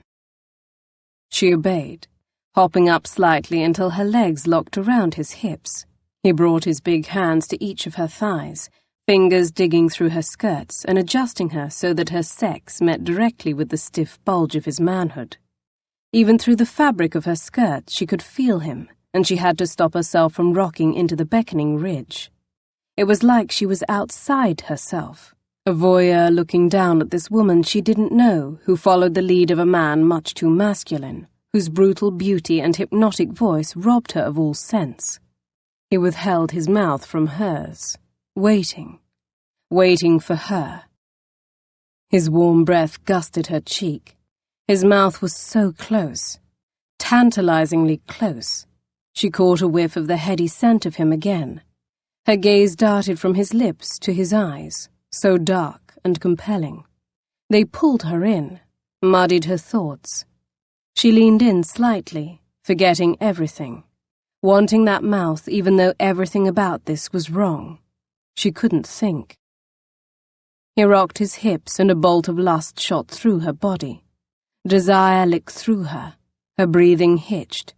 She obeyed, hopping up slightly until her legs locked around his hips. He brought his big hands to each of her thighs, fingers digging through her skirts and adjusting her so that her sex met directly with the stiff bulge of his manhood. Even through the fabric of her skirt she could feel him, and she had to stop herself from rocking into the beckoning ridge. It was like she was outside herself, a voyeur looking down at this woman she didn't know, who followed the lead of a man much too masculine, whose brutal beauty and hypnotic voice robbed her of all sense. He withheld his mouth from hers, waiting for her. His warm breath gusted her cheek. His mouth was so close, tantalizingly close. She caught a whiff of the heady scent of him again. Her gaze darted from his lips to his eyes, so dark and compelling. They pulled her in, muddied her thoughts. She leaned in slightly, forgetting everything, wanting that mouth even though everything about this was wrong. She couldn't think. He rocked his hips and a bolt of lust shot through her body. Desire licked through her. Her breathing hitched.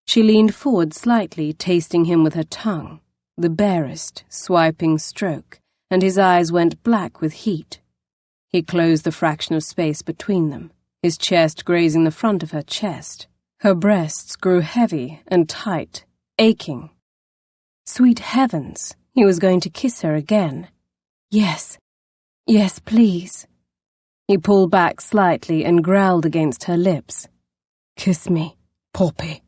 She leaned forward slightly, tasting him with her tongue, the barest, swiping stroke, and his eyes went black with heat. He closed the fraction of space between them, his chest grazing the front of her chest. Her breasts grew heavy and tight, aching. Sweet heavens, he was going to kiss her again. Yes, please. He pulled back slightly and growled against her lips. "Kiss me, Poppy."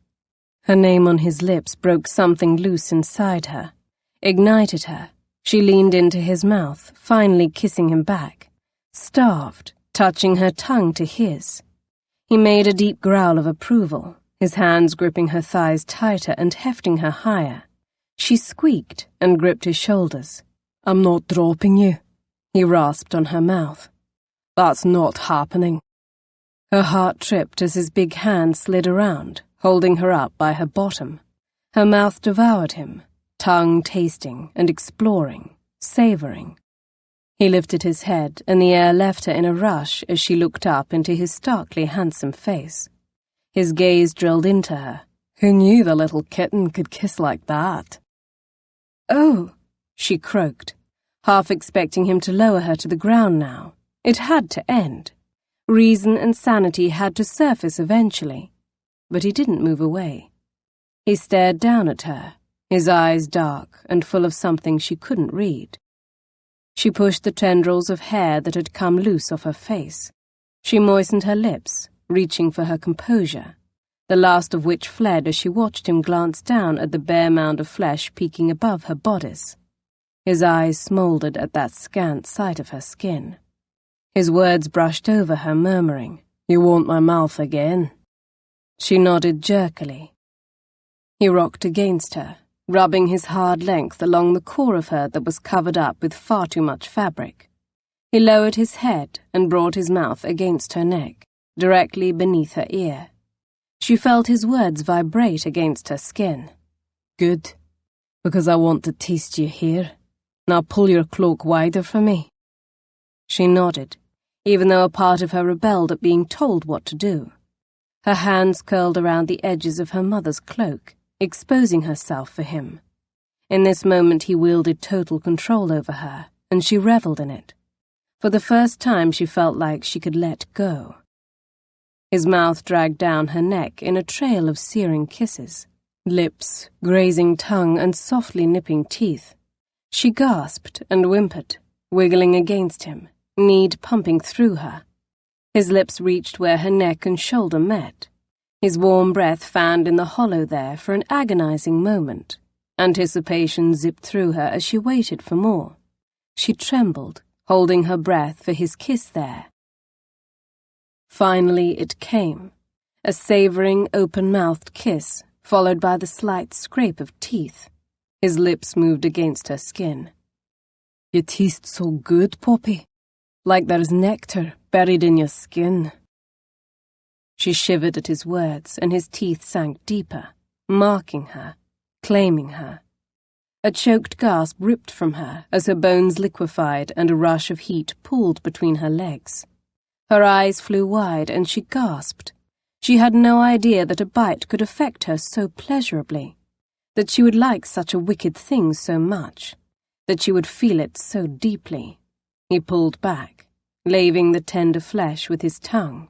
Her name on his lips broke something loose inside her, ignited her. She leaned into his mouth, finally kissing him back, starved, touching her tongue to his. He made a deep growl of approval, his hands gripping her thighs tighter and hefting her higher. She squeaked and gripped his shoulders. "I'm not dropping you," he rasped on her mouth. "That's not happening." Her heart tripped as his big hand slid around, holding her up by her bottom. Her mouth devoured him, tongue tasting and exploring, savoring. He lifted his head, and the air left her in a rush as she looked up into his starkly handsome face. His gaze drilled into her. Who knew the little kitten could kiss like that? "Oh," she croaked, half expecting him to lower her to the ground now. It had to end. Reason and sanity had to surface eventually. But he didn't move away. He stared down at her, his eyes dark and full of something she couldn't read. She pushed the tendrils of hair that had come loose off her face. She moistened her lips, reaching for her composure, the last of which fled as she watched him glance down at the bare mound of flesh peeking above her bodice. His eyes smoldered at that scant sight of her skin. His words brushed over her, murmuring, "You want my mouth again?" She nodded jerkily. He rocked against her, rubbing his hard length along the core of her that was covered up with far too much fabric. He lowered his head and brought his mouth against her neck, directly beneath her ear. She felt his words vibrate against her skin. "Good, because I want to taste you here. Now pull your cloak wider for me." She nodded, even though a part of her rebelled at being told what to do. Her hands curled around the edges of her mother's cloak, exposing herself for him. In this moment he wielded total control over her, and she reveled in it. For the first time she felt like she could let go. His mouth dragged down her neck in a trail of searing kisses, lips, grazing tongue, and softly nipping teeth. She gasped and whimpered, wiggling against him, need pumping through her. His lips reached where her neck and shoulder met. His warm breath fanned in the hollow there for an agonizing moment. Anticipation zipped through her as she waited for more. She trembled, holding her breath for his kiss there. Finally it came, a savoring, open-mouthed kiss, followed by the slight scrape of teeth. His lips moved against her skin. "You taste so good, Poppy, like there's nectar buried in your skin." She shivered at his words, and his teeth sank deeper, marking her, claiming her. A choked gasp ripped from her as her bones liquefied and a rush of heat pooled between her legs. Her eyes flew wide and she gasped. She had no idea that a bite could affect her so pleasurably, that she would like such a wicked thing so much, that she would feel it so deeply. He pulled back, laving the tender flesh with his tongue.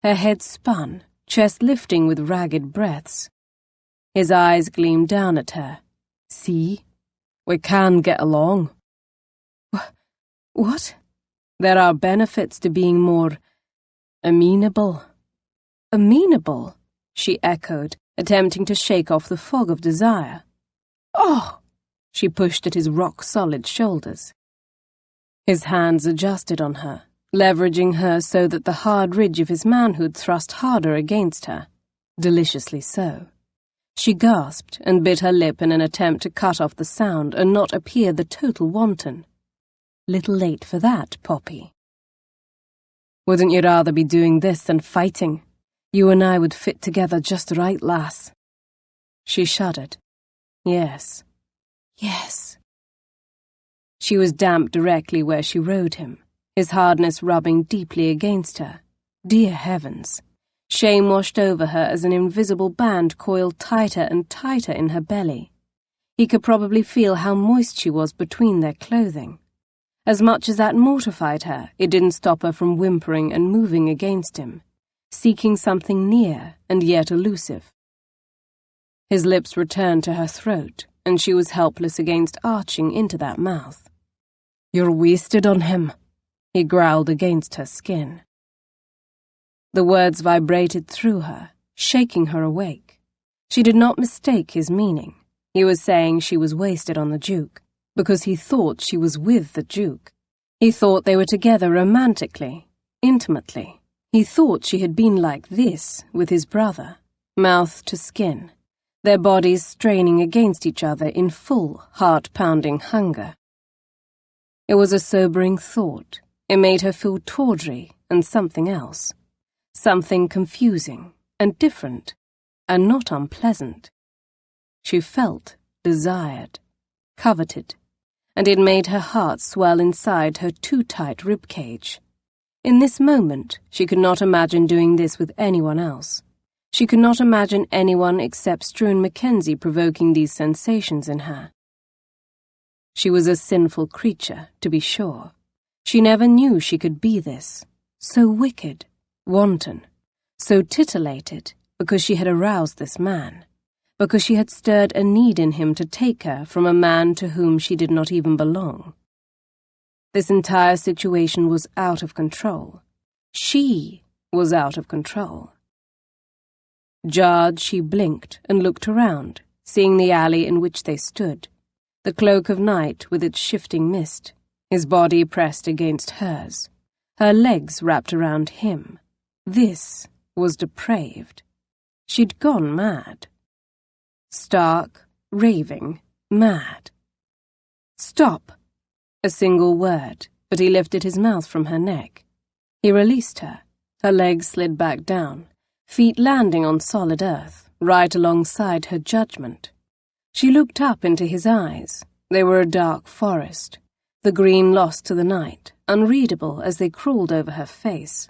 Her head spun, chest lifting with ragged breaths. His eyes gleamed down at her. "See? We can get along." What? There are benefits to being more amenable. Amenable, she echoed, attempting to shake off the fog of desire. "Oh!" She pushed at his rock-solid shoulders. His hands adjusted on her, leveraging her so that the hard ridge of his manhood thrust harder against her, deliciously so. She gasped and bit her lip in an attempt to cut off the sound and not appear the total wanton. Little late for that, Poppy. "Wouldn't you rather be doing this than fighting? You and I would fit together just right, lass." She shuddered. Yes. Yes. She was damp directly where she rode him, his hardness rubbing deeply against her. Dear heavens! Shame washed over her as an invisible band coiled tighter and tighter in her belly. He could probably feel how moist she was between their clothing. As much as that mortified her, it didn't stop her from whimpering and moving against him, seeking something near and yet elusive. His lips returned to her throat, and she was helpless against arching into that mouth. "You're wasted on him," he growled against her skin. The words vibrated through her, shaking her awake. She did not mistake his meaning. He was saying she was wasted on the Duke, because he thought she was with the Duke. He thought they were together romantically, intimately. He thought she had been like this with his brother, mouth to skin, their bodies straining against each other in full, heart-pounding hunger. It was a sobering thought. It made her feel tawdry and something else. Something confusing and different and not unpleasant. She felt desired, coveted, and it made her heart swell inside her too tight ribcage. In this moment, she could not imagine doing this with anyone else. She could not imagine anyone except Struan Mackenzie provoking these sensations in her. She was a sinful creature, to be sure. She never knew she could be this, so wicked, wanton, so titillated, because she had aroused this man, because she had stirred a need in him to take her from a man to whom she did not even belong. This entire situation was out of control. She was out of control. Jarred, she blinked and looked around, seeing the alley in which they stood, the cloak of night with its shifting mist, his body pressed against hers, her legs wrapped around him. This was depraved. She'd gone mad. Stark, raving, mad. Stop! A single word, but he lifted his mouth from her neck. He released her. Her legs slid back down, feet landing on solid earth, right alongside her judgment. She looked up into his eyes. They were a dark forest, the green lost to the night, unreadable as they crawled over her face.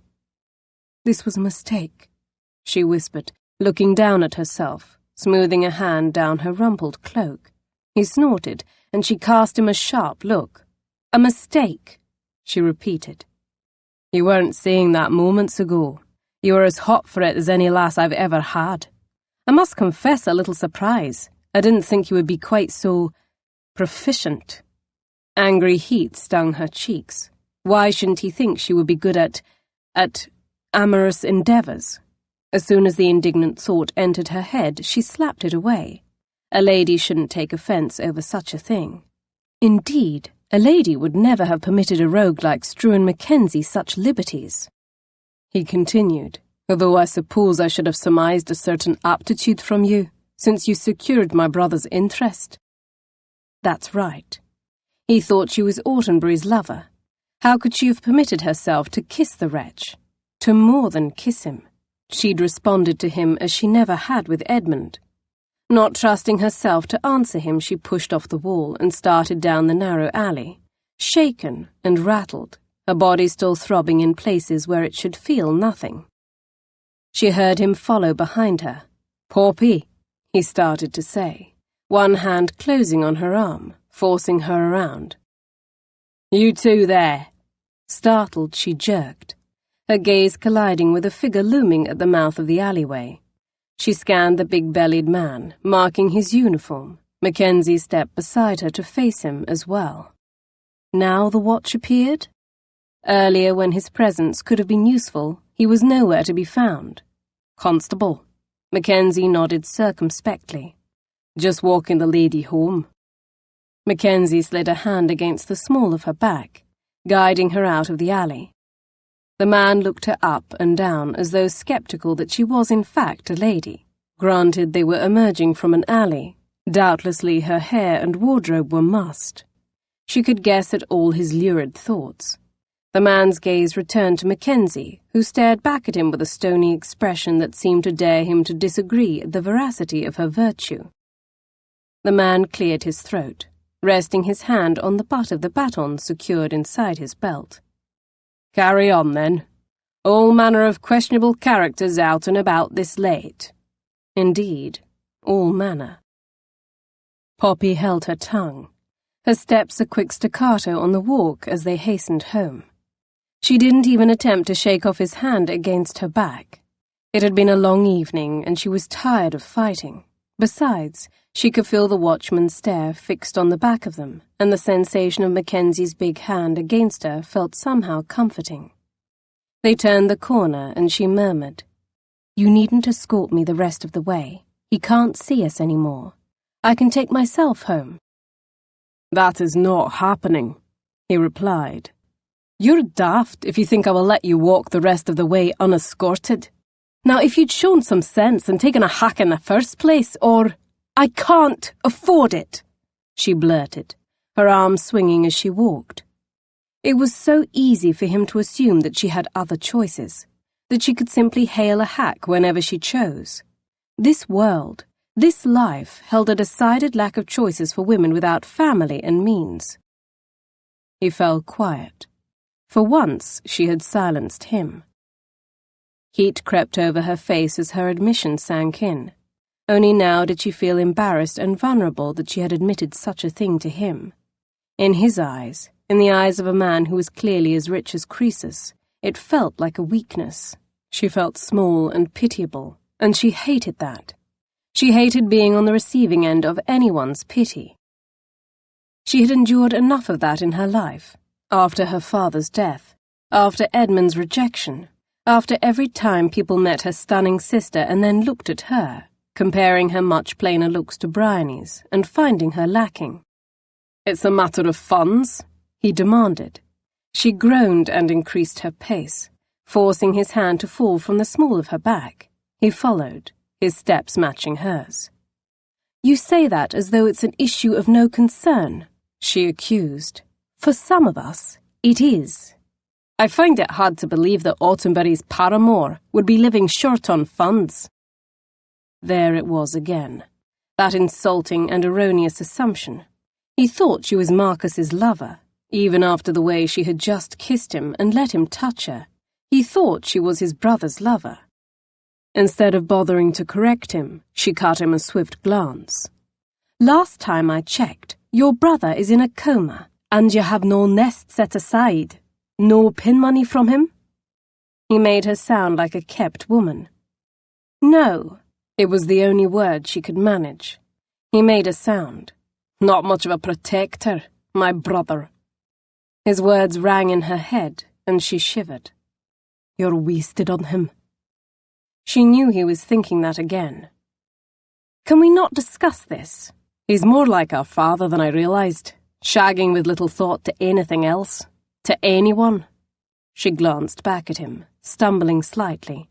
This was a mistake, she whispered, looking down at herself, smoothing a hand down her rumpled cloak. He snorted, and she cast him a sharp look. A mistake, she repeated. You weren't saying that moments ago. You were as hot for it as any lass I've ever had. I must confess a little surprise. I didn't think you would be quite so proficient. Angry heat stung her cheeks. Why shouldn't he think she would be good at amorous endeavours? As soon as the indignant thought entered her head, she slapped it away. A lady shouldn't take offence over such a thing. Indeed, a lady would never have permitted a rogue like Struan Mackenzie such liberties. He continued, although I suppose I should have surmised a certain aptitude from you, since you secured my brother's interest. That's right. He thought she was Autenbury's lover. How could she have permitted herself to kiss the wretch? To more than kiss him. She'd responded to him as she never had with Edmund. Not trusting herself to answer him, she pushed off the wall and started down the narrow alley, shaken and rattled, her body still throbbing in places where it should feel nothing. She heard him follow behind her. "Poppy," he started to say, one hand closing on her arm, forcing her around. "You two there." Startled, she jerked, her gaze colliding with a figure looming at the mouth of the alleyway. She scanned the big-bellied man, marking his uniform. Mackenzie stepped beside her to face him as well. Now the watch appeared? Earlier, when his presence could have been useful, he was nowhere to be found. "Constable." Mackenzie nodded circumspectly. "Just walking the lady home." Mackenzie slid a hand against the small of her back, guiding her out of the alley. The man looked her up and down as though skeptical that she was in fact a lady. Granted, they were emerging from an alley. Doubtlessly her hair and wardrobe were must. She could guess at all his lurid thoughts. The man's gaze returned to Mackenzie, who stared back at him with a stony expression that seemed to dare him to disagree at the veracity of her virtue. The man cleared his throat, resting his hand on the butt of the baton secured inside his belt. "Carry on, then. All manner of questionable characters out and about this late." Indeed, all manner. Poppy held her tongue, her steps a quick staccato on the walk as they hastened home. She didn't even attempt to shake off his hand against her back. It had been a long evening, and she was tired of fighting. Besides, she could feel the watchman's stare fixed on the back of them, and the sensation of Mackenzie's big hand against her felt somehow comforting. They turned the corner, and she murmured, "You needn't escort me the rest of the way. He can't see us any more. I can take myself home." "That is not happening," he replied. "You're daft if you think I will let you walk the rest of the way unescorted. Now, if you'd shown some sense and taken a hack in the first place, or—" "I can't afford it," she blurted, her arm swinging as she walked. It was so easy for him to assume that she had other choices, that she could simply hail a hack whenever she chose. This world, This life held a decided lack of choices for women without family and means. He fell quiet. For once, she had silenced him. Heat crept over her face as her admission sank in. Only now did she feel embarrassed and vulnerable that she had admitted such a thing to him. In his eyes, in the eyes of a man who was clearly as rich as Croesus, it felt like a weakness. She felt small and pitiable, and she hated that. She hated being on the receiving end of anyone's pity. She had endured enough of that in her life, after her father's death, after Edmund's rejection, after every time people met her stunning sister and then looked at her, comparing her much plainer looks to Bryony's and finding her lacking. "It's a matter of funds," he demanded. She groaned and increased her pace, forcing his hand to fall from the small of her back. He followed, his steps matching hers. "You say that as though it's an issue of no concern," she accused. "For some of us, it is. I find it hard to believe that Autumnbury's paramour would be living short on funds." There it was again, that insulting and erroneous assumption. He thought she was Marcus's lover, even after the way she had just kissed him and let him touch her. He thought she was his brother's lover. Instead of bothering to correct him, she cut him a swift glance. "Last time I checked, your brother is in a coma, and you have no nest set aside. No pin money from him?" He made her sound like a kept woman. "No." It was the only word she could manage. He made a sound. "Not much of a protector, my brother." His words rang in her head, and she shivered. "You're wasted on him." She knew he was thinking that again. "Can we not discuss this? He's more like our father than I realized, shagging with little thought to anything else, to anyone." She glanced back at him, stumbling slightly.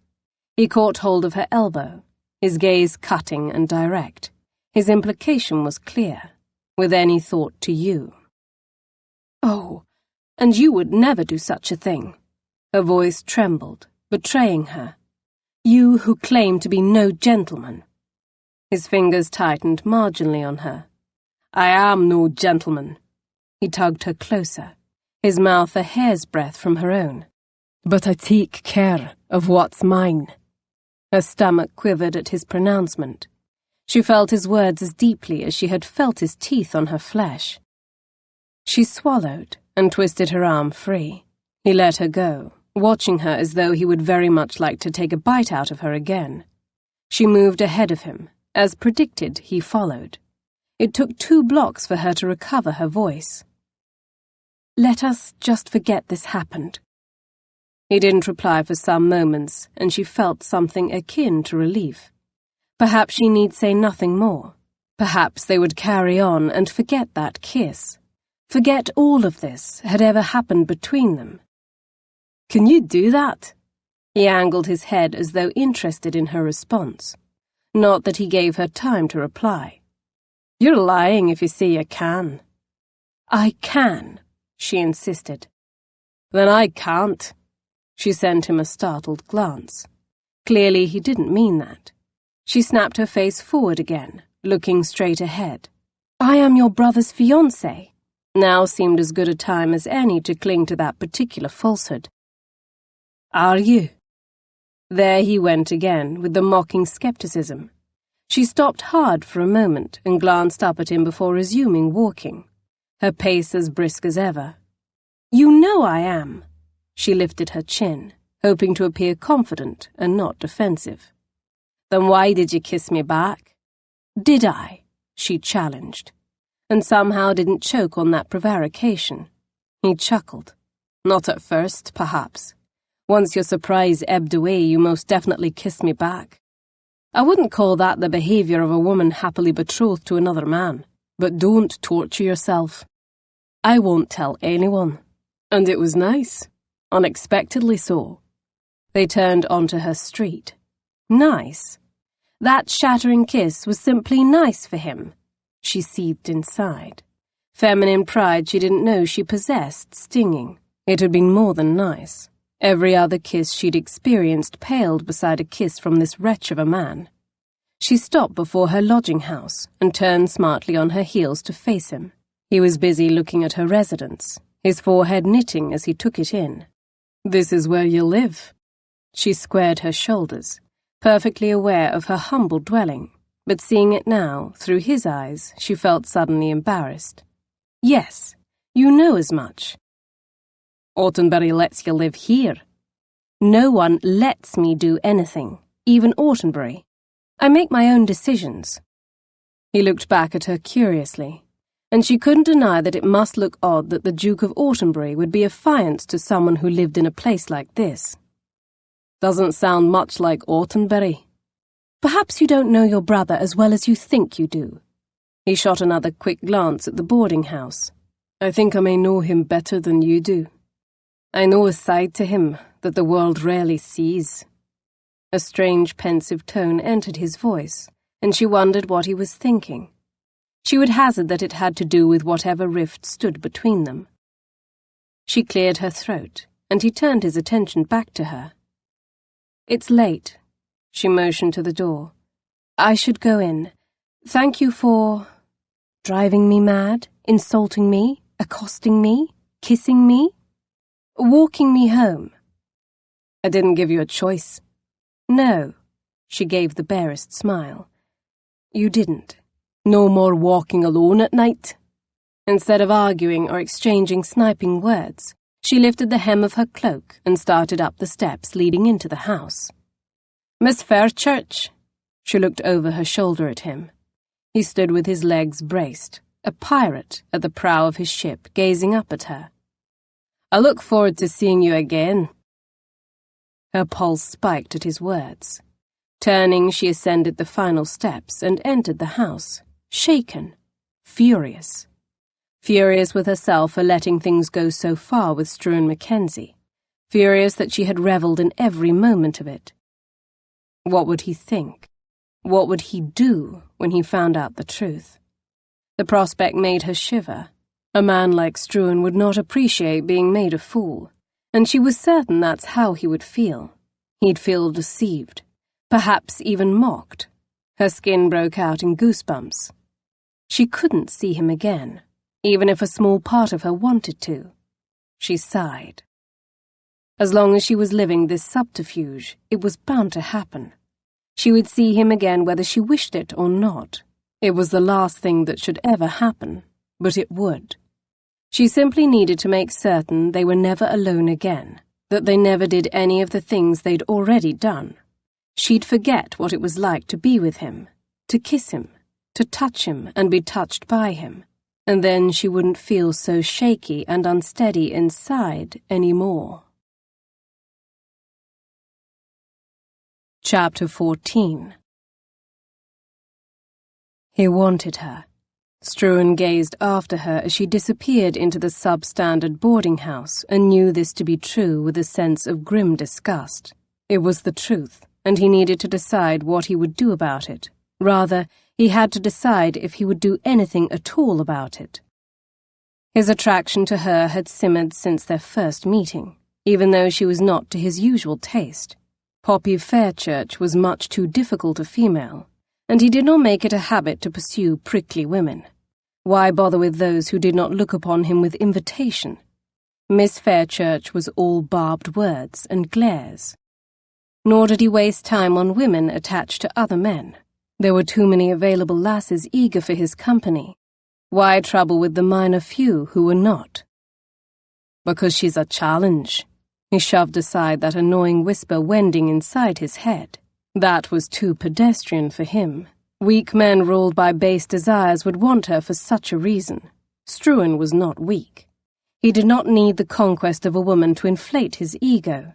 He caught hold of her elbow, his gaze cutting and direct. His implication was clear. With any thought to you. "Oh, and you would never do such a thing." Her voice trembled, betraying her. "You who claim to be no gentleman." His fingers tightened marginally on her. "I am no gentleman." He tugged her closer, his mouth a hair's breadth from her own. "But I take care of what's mine." Her stomach quivered at his pronouncement. She felt his words as deeply as she had felt his teeth on her flesh. She swallowed and twisted her arm free. He let her go, watching her as though he would very much like to take a bite out of her again. She moved ahead of him. As predicted, he followed. It took 2 blocks for her to recover her voice. "Let us just forget this happened." He didn't reply for some moments, and she felt something akin to relief. Perhaps she need say nothing more. Perhaps they would carry on and forget that kiss. Forget all of this had ever happened between them. "Can you do that?" He angled his head as though interested in her response. Not that he gave her time to reply. "You're lying if you say you can." "I can," she insisted. "Then I can't." She sent him a startled glance. Clearly he didn't mean that. She snapped her face forward again, looking straight ahead. "I am your brother's fiancée." Now seemed as good a time as any to cling to that particular falsehood. "Are you?" There he went again, with the mocking skepticism. She stopped hard for a moment and glanced up at him before resuming walking, her pace as brisk as ever. "You know I am." She lifted her chin, hoping to appear confident and not defensive. "Then why did you kiss me back?" "Did I?" she challenged, and somehow didn't choke on that prevarication. He chuckled. "Not at first, perhaps. Once your surprise ebbed away, you most definitely kissed me back. I wouldn't call that the behavior of a woman happily betrothed to another man, but don't torture yourself. I won't tell anyone." And it was nice. Unexpectedly so. They turned onto her street. Nice. That shattering kiss was simply nice for him. She seethed inside. Feminine pride she didn't know she possessed stinging. It had been more than nice. Every other kiss she'd experienced paled beside a kiss from this wretch of a man. She stopped before her lodging house and turned smartly on her heels to face him. He was busy looking at her residence, his forehead knitting as he took it in. "This is where you live?" She squared her shoulders, perfectly aware of her humble dwelling, but seeing it now, through his eyes, she felt suddenly embarrassed. "Yes, you know as much." "Autumnbury lets you live here." "No one lets me do anything, even Autumnbury. I make my own decisions." He looked back at her curiously, and she couldn't deny that it must look odd that the Duke of Autumnbury would be affianced to someone who lived in a place like this. "Doesn't sound much like Autumnbury." "Perhaps you don't know your brother as well as you think you do." He shot another quick glance at the boarding house. "I think I may know him better than you do. I know a side to him that the world rarely sees." A strange, pensive tone entered his voice, and she wondered what he was thinking. She would hazard that it had to do with whatever rift stood between them. She cleared her throat, and he turned his attention back to her. "It's late." She motioned to the door. "I should go in. Thank you for driving me mad, insulting me, accosting me, kissing me, walking me home." "I didn't give you a choice." "No," she gave the barest smile. "You didn't." "No more walking alone at night?" Instead of arguing or exchanging sniping words, she lifted the hem of her cloak and started up the steps leading into the house. "Miss Fairchurch." She looked over her shoulder at him. He stood with his legs braced, a pirate at the prow of his ship, gazing up at her. "I look forward to seeing you again." Her pulse spiked at his words. Turning, she ascended the final steps and entered the house, shaken, furious. Furious with herself for letting things go so far with Struan Mackenzie. Furious that she had revelled in every moment of it. What would he think? What would he do when he found out the truth? The prospect made her shiver. A man like Struan would not appreciate being made a fool, and she was certain that's how he would feel. He'd feel deceived, perhaps even mocked. Her skin broke out in goosebumps. She couldn't see him again, even if a small part of her wanted to. She sighed. As long as she was living this subterfuge, it was bound to happen. She would see him again whether she wished it or not. It was the last thing that should ever happen, but it would. She simply needed to make certain they were never alone again, that they never did any of the things they'd already done. She'd forget what it was like to be with him, to kiss him, to touch him and be touched by him, and then she wouldn't feel so shaky and unsteady inside anymore. Chapter 14. He wanted her. Struan gazed after her as she disappeared into the substandard boarding house and knew this to be true with a sense of grim disgust. It was the truth, and he needed to decide what he would do about it. Rather, he had to decide if he would do anything at all about it. His attraction to her had simmered since their first meeting, even though she was not to his usual taste. Poppy Fairchurch was much too difficult a female, and he did not make it a habit to pursue prickly women. Why bother with those who did not look upon him with invitation? Miss Fairchurch was all barbed words and glares. Nor did he waste time on women attached to other men. There were too many available lasses eager for his company. Why trouble with the minor few who were not? "Because she's a challenge." He shoved aside that annoying whisper wending inside his head. That was too pedestrian for him. Weak men ruled by base desires would want her for such a reason. Struan was not weak. He did not need the conquest of a woman to inflate his ego.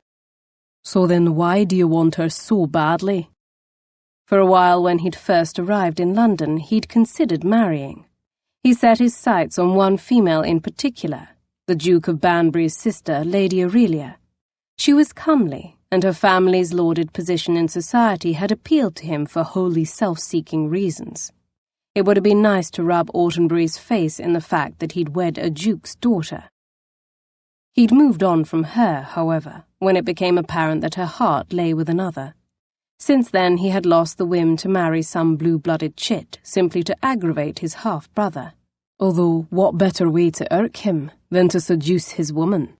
"So then why do you want her so badly?" For a while when he'd first arrived in London, he'd considered marrying. He set his sights on one female in particular, the Duke of Banbury's sister, Lady Aurelia. She was comely, and her family's lauded position in society had appealed to him for wholly self-seeking reasons. It would have been nice to rub Autumnbury's face in the fact that he'd wed a duke's daughter. He'd moved on from her, however, when it became apparent that her heart lay with another. Since then he had lost the whim to marry some blue-blooded chit simply to aggravate his half-brother. Although what better way to irk him than to seduce his woman?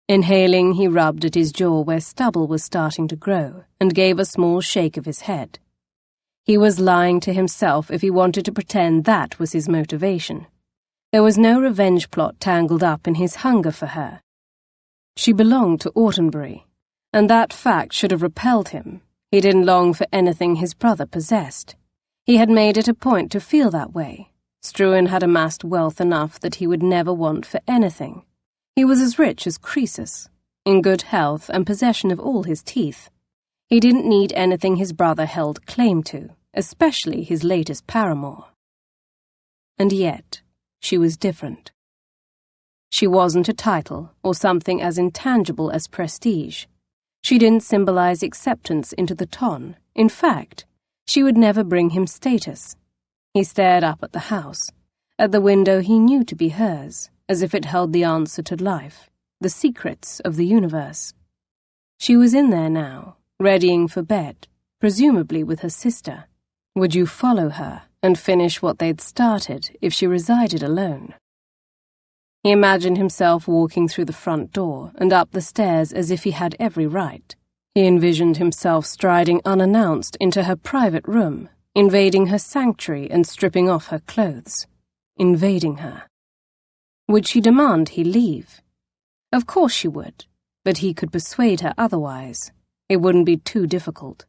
Inhaling, he rubbed at his jaw where stubble was starting to grow and gave a small shake of his head. He was lying to himself if he wanted to pretend that was his motivation. There was no revenge plot tangled up in his hunger for her. She belonged to Autenbury, and that fact should have repelled him. He didn't long for anything his brother possessed. He had made it a point to feel that way. Struan had amassed wealth enough that he would never want for anything. He was as rich as Croesus, in good health and possession of all his teeth. He didn't need anything his brother held claim to, especially his latest paramour. And yet, she was different. She wasn't a title or something as intangible as prestige. She didn't symbolize acceptance into the ton. In fact, she would never bring him status. He stared up at the house, at the window he knew to be hers, as if it held the answer to life, the secrets of the universe. She was in there now, readying for bed, presumably with her sister. Would you follow her and finish what they'd started if she resided alone? He imagined himself walking through the front door and up the stairs as if he had every right. He envisioned himself striding unannounced into her private room, invading her sanctuary and stripping off her clothes. Invading her. Would she demand he leave? Of course she would, but he could persuade her otherwise. It wouldn't be too difficult.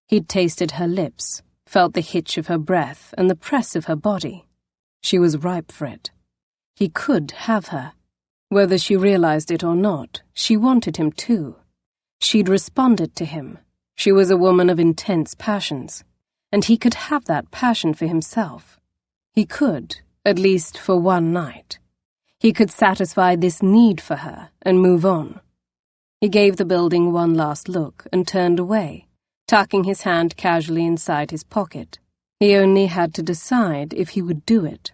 He'd tasted her lips, felt the hitch of her breath and the press of her body. She was ripe for it. He could have her. Whether she realized it or not, she wanted him too. She'd responded to him. She was a woman of intense passions, and he could have that passion for himself. He could, at least for one night. He could satisfy this need for her and move on. He gave the building one last look and turned away, tucking his hand casually inside his pocket. He only had to decide if he would do it.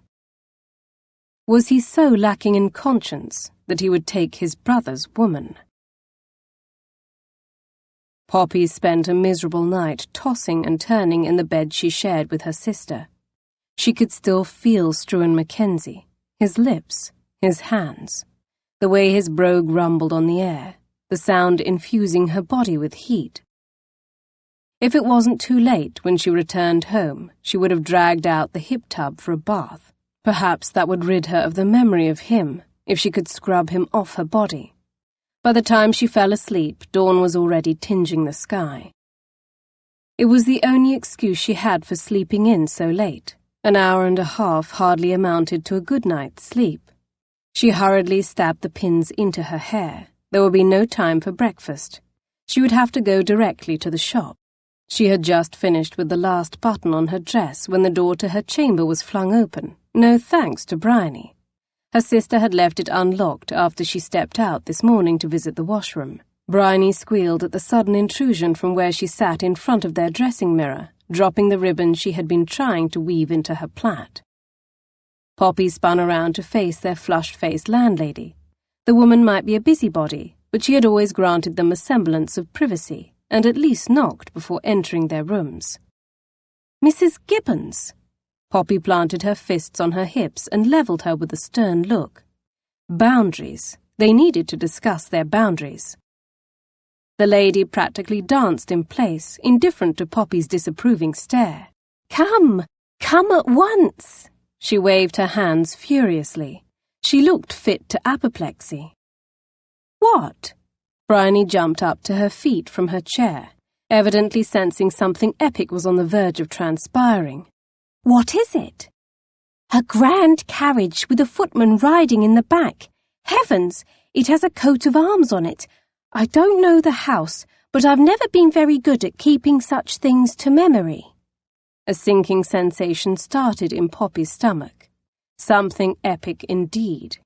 Was he so lacking in conscience that he would take his brother's woman? Poppy spent a miserable night tossing and turning in the bed she shared with her sister. She could still feel Struan Mackenzie, his lips, his hands, the way his brogue rumbled on the air, the sound infusing her body with heat. If it wasn't too late when she returned home, she would have dragged out the hip tub for a bath. Perhaps that would rid her of the memory of him, if she could scrub him off her body. By the time she fell asleep, dawn was already tinging the sky. It was the only excuse she had for sleeping in so late. An hour and a half hardly amounted to a good night's sleep. She hurriedly stabbed the pins into her hair. There would be no time for breakfast. She would have to go directly to the shop. She had just finished with the last button on her dress when the door to her chamber was flung open. No thanks to Bryony. Her sister had left it unlocked after she stepped out this morning to visit the washroom. Bryony squealed at the sudden intrusion from where she sat in front of their dressing mirror, dropping the ribbon she had been trying to weave into her plait. Poppy spun around to face their flushed-faced landlady. The woman might be a busybody, but she had always granted them a semblance of privacy, and at least knocked before entering their rooms. "Mrs. Gibbons!" Poppy planted her fists on her hips and levelled her with a stern look. Boundaries. They needed to discuss their boundaries. The lady practically danced in place, indifferent to Poppy's disapproving stare. "Come! Come at once!" She waved her hands furiously. She looked fit to apoplexy. "What?" Bryony jumped up to her feet from her chair, evidently sensing something epic was on the verge of transpiring. "What is it?" "A grand carriage with a footman riding in the back. Heavens, it has a coat of arms on it. I don't know the house, but I've never been very good at keeping such things to memory." A sinking sensation started in Poppy's stomach. Something epic indeed.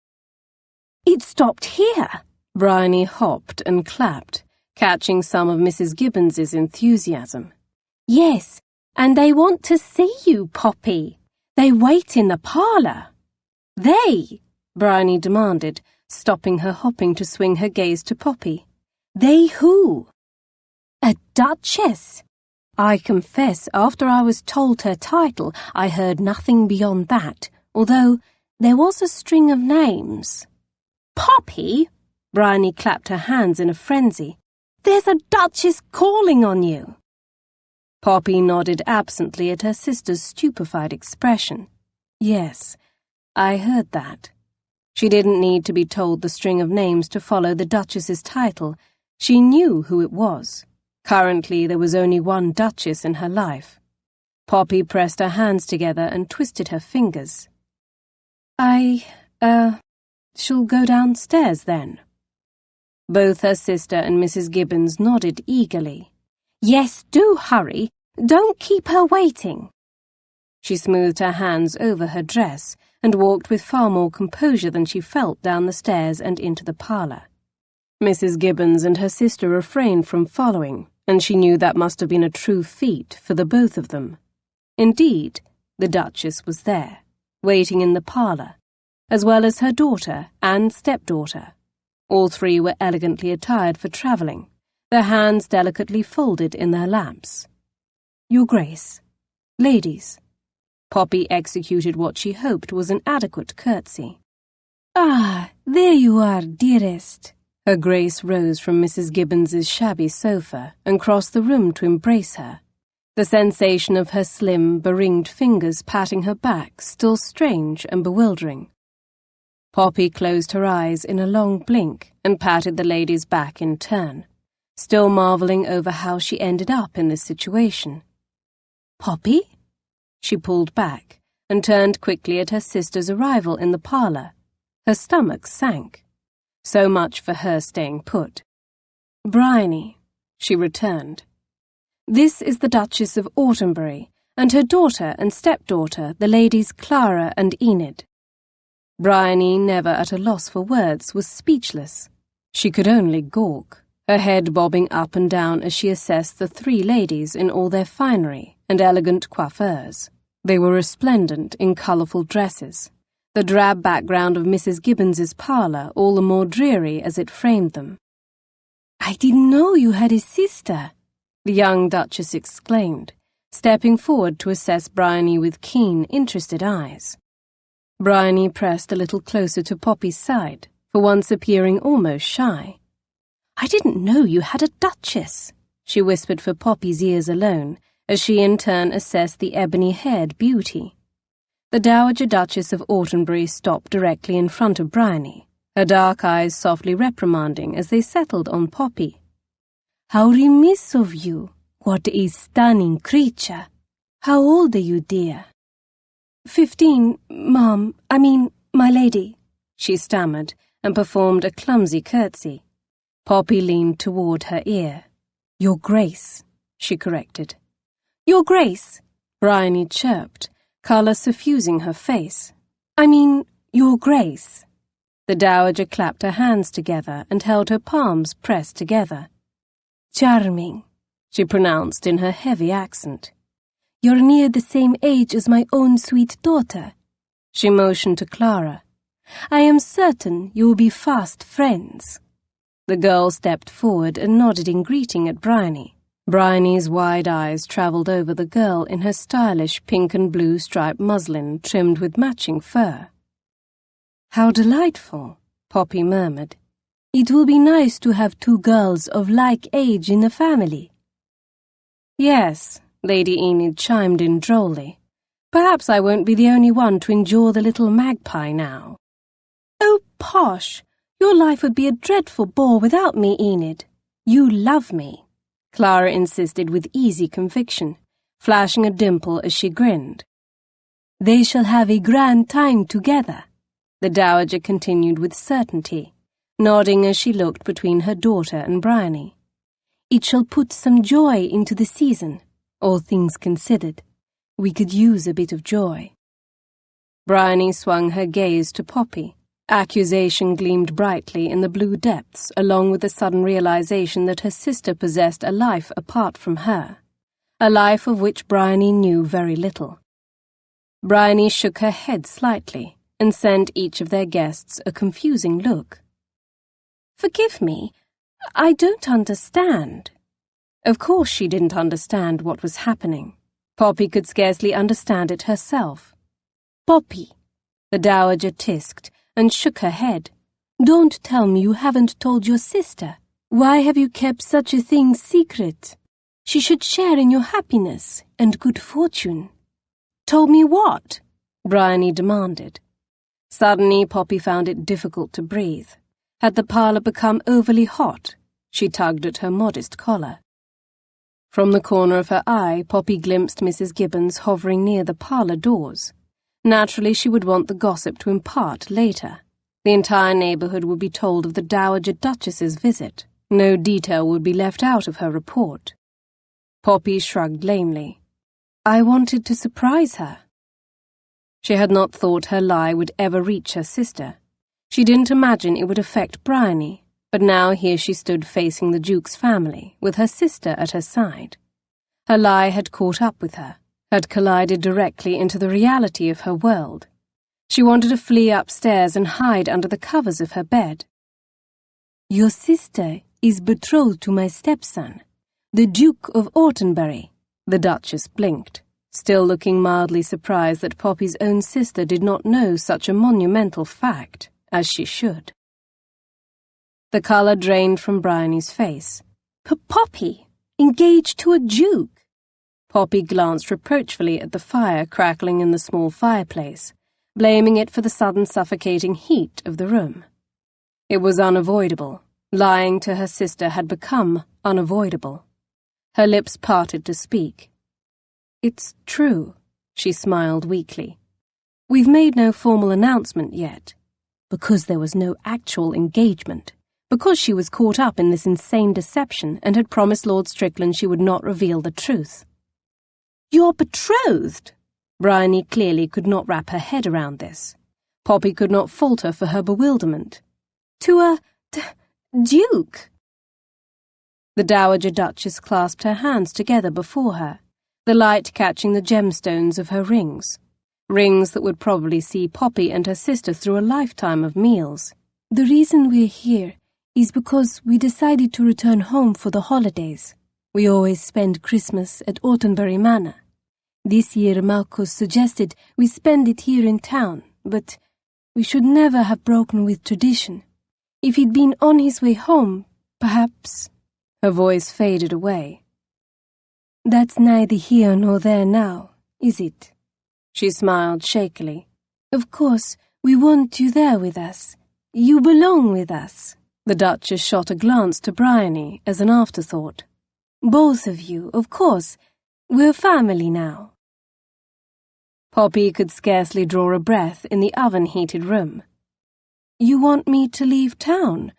"It stopped here." Bryony hopped and clapped, catching some of Mrs. Gibbons's enthusiasm. "Yes, and they want to see you, Poppy. They wait in the parlour." "They?" Bryony demanded, stopping her hopping to swing her gaze to Poppy. "They who?"
A duchess?
I confess, after I was told her title, I heard nothing beyond that, although there was a string of names.
Poppy?
Bryony clapped her hands in a frenzy.
There's a duchess calling on you.
Poppy nodded absently at her sister's stupefied expression. Yes, I heard that. She didn't need to be told the string of names to follow the Duchess's title. She knew who it was. Currently, there was only one Duchess in her life. Poppy pressed her hands together and twisted her fingers. Shall go downstairs then. Both her sister and Mrs. Gibbons nodded eagerly.
Yes, do hurry. Don't keep her waiting.
She smoothed her hands over her dress and walked with far more composure than she felt down the stairs and into the parlour. Mrs. Gibbons and her sister refrained from following, and she knew that must have been a true feat for the both of them. Indeed, the Duchess was there, waiting in the parlour, as well as her daughter and stepdaughter. All three were elegantly attired for travelling, their hands delicately folded in their laps. Your Grace, ladies. Poppy executed what she hoped was an adequate curtsy.
Ah, there you are, dearest.
Her Grace rose from Mrs. Gibbons's shabby sofa and crossed the room to embrace her, the sensation of her slim, beringed fingers patting her back still strange and bewildering. Poppy closed her eyes in a long blink and patted the lady's back in turn, still marvelling over how she ended up in this situation.
Poppy?
She pulled back and turned quickly at her sister's arrival in the parlour. Her stomach sank. So much for her staying put. Bryony, she returned. This is the Duchess of Autumnbury, and her daughter and stepdaughter, the ladies Clara and Enid. Bryony, never at a loss for words, was speechless. She could only gawk, her head bobbing up and down as she assessed the three ladies in all their finery and elegant coiffures. They were resplendent in colourful dresses, the drab background of Mrs. Gibbons's parlour all the more dreary as it framed them.
I didn't know you had a sister,
the young Duchess exclaimed, stepping forward to assess Bryony with keen, interested eyes. Bryony pressed a little closer to Poppy's side, for once appearing almost shy.
I didn't know you had a duchess,
she whispered for Poppy's ears alone, as she in turn assessed the ebony-haired beauty. The Dowager Duchess of Autumnbury stopped directly in front of Bryony, her dark eyes softly reprimanding as they settled on Poppy.
How remiss of you! What a stunning creature! How old are you, dear?
15, Ma'am, my lady, she stammered, and performed a clumsy curtsy. Poppy leaned toward her ear. Your Grace, she corrected.
Your Grace,
Bryony chirped, colour suffusing her face.
Your Grace.
The Dowager clapped her hands together and held her palms pressed together.
Charming,
she pronounced in her heavy accent.
You're near the same age as my own sweet daughter.
She motioned to Clara.
I am certain you will be fast friends.
The girl stepped forward and nodded in greeting at Bryony. Bryony's wide eyes travelled over the girl in her stylish pink and blue striped muslin trimmed with matching fur. How delightful, Poppy murmured.
It will be nice to have two girls of like age in the family.
Yes, Lady Enid chimed in drolly. Perhaps I won't be the only one to endure the little magpie now.
Oh, posh! Your life would be a dreadful bore without me, Enid. You love me,
Clara insisted with easy conviction, flashing a dimple as she grinned.
They shall have a grand time together,
the Dowager continued with certainty, nodding as she looked between her daughter and Bryony.
It shall put some joy into the season. All things considered, we could use a bit of joy.
Bryony swung her gaze to Poppy. Accusation gleamed brightly in the blue depths, along with the sudden realization that her sister possessed a life apart from her, a life of which Bryony knew very little. Bryony shook her head slightly and sent each of their guests a confusing look.
Forgive me, I don't understand.
Of course she didn't understand what was happening. Poppy could scarcely understand it herself.
Poppy,
the dowager tisked and shook her head.
Don't tell me you haven't told your sister. Why have you kept such a thing secret? She should share in your happiness and good fortune.
Told me what? Bryony demanded. Suddenly Poppy found it difficult to breathe. Had the parlour become overly hot? She tugged at her modest collar. From the corner of her eye, Poppy glimpsed Mrs. Gibbons hovering near the parlour doors. Naturally, she would want the gossip to impart later. The entire neighbourhood would be told of the Dowager Duchess's visit. No detail would be left out of her report. Poppy shrugged lamely. I wanted to surprise her. She had not thought her lie would ever reach her sister. She didn't imagine it would affect Bryony, but now here she stood facing the Duke's family, with her sister at her side. Her lie had caught up with her, had collided directly into the reality of her world. She wanted to flee upstairs and hide under the covers of her bed.
Your sister is betrothed to my stepson, the Duke of Autenbury.
The Duchess blinked, still looking mildly surprised that Poppy's own sister did not know such a monumental fact, as she should. The colour drained from Bryony's face.
Poppy, engaged to a duke?
Poppy glanced reproachfully at the fire crackling in the small fireplace, blaming it for the sudden suffocating heat of the room. It was unavoidable. Lying to her sister had become unavoidable. Her lips parted to speak. It's true, she smiled weakly. We've made no formal announcement yet, because there was no actual engagement. Because she was caught up in this insane deception and had promised Lord Strickland she would not reveal the truth.
You're betrothed?
Bryony clearly could not wrap her head around this. Poppy could not fault her for her bewilderment.
To a duke?
The Dowager Duchess clasped her hands together before her, the light catching the gemstones of her rings. Rings that would probably see Poppy and her sister through a lifetime of meals.
The reason we're here is because we decided to return home for the holidays. We always spend Christmas at Autenbury Manor. This year Marcus suggested we spend it here in town, but we should never have broken with tradition. If he'd been on his way home, perhaps...
Her voice faded away.
That's neither here nor there now, is it?
She smiled shakily.
Of course, we want you there with us. You belong with us.
The Duchess shot a glance to Bryony as an afterthought.
Both of you, of course. We're family now.
Poppy could scarcely draw a breath in the oven-heated room.
You want me to leave town?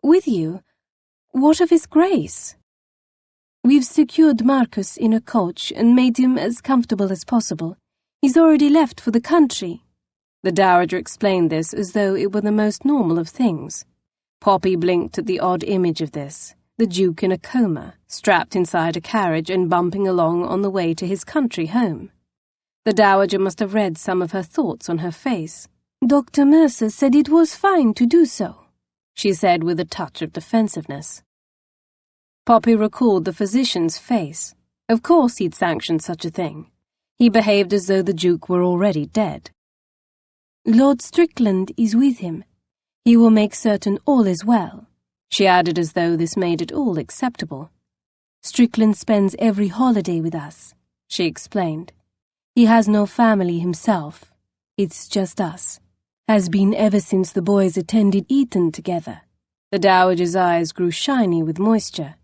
With you? What of His Grace? We've secured Marcus in a coach and made him as comfortable as possible. He's already left for the country.
The Dowager explained this as though it were the most normal of things. Poppy blinked at the odd image of this, the Duke in a coma, strapped inside a carriage and bumping along on the way to his country home. The Dowager must have read some of her thoughts on her face.
Dr. Mercer said it was fine to do so,
she said with a touch of defensiveness. Poppy recalled the physician's face. Of course he'd sanctioned such a thing. He behaved as though the Duke were already dead.
Lord Strickland is with him. He will make certain all is well,
she added as though this made it all acceptable.
Strickland spends every holiday with us,
she explained.
He has no family himself. It's just us. Has been ever since the boys attended Eton together.
The Dowager's eyes grew shiny with moisture.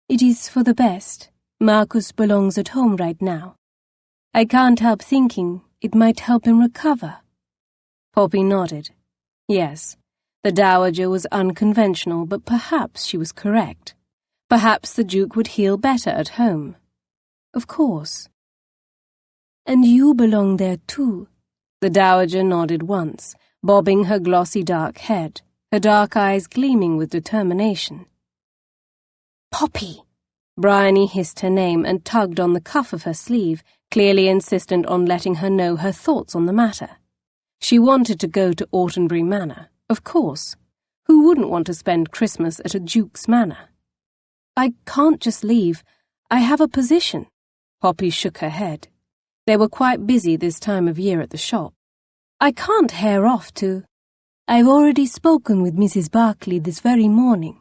It is for the best. Marcus belongs at home right now. I can't help thinking it might help him recover.
Poppy nodded. Yes, the Dowager was unconventional, but perhaps she was correct. Perhaps the Duke would heal better at home. Of course.
And you belong there too.
The Dowager nodded once, bobbing her glossy dark head, her dark eyes gleaming with determination.
Poppy!
Bryony hissed her name and tugged on the cuff of her sleeve, clearly insistent on letting her know her thoughts on the matter. She wanted to go to Autenbury Manor, of course. Who wouldn't want to spend Christmas at a duke's manor? I can't just leave. I have a position. Poppy shook her head. They were quite busy this time of year at the shop. I can't hair off to...
I've already spoken with Mrs. Barclay this very morning.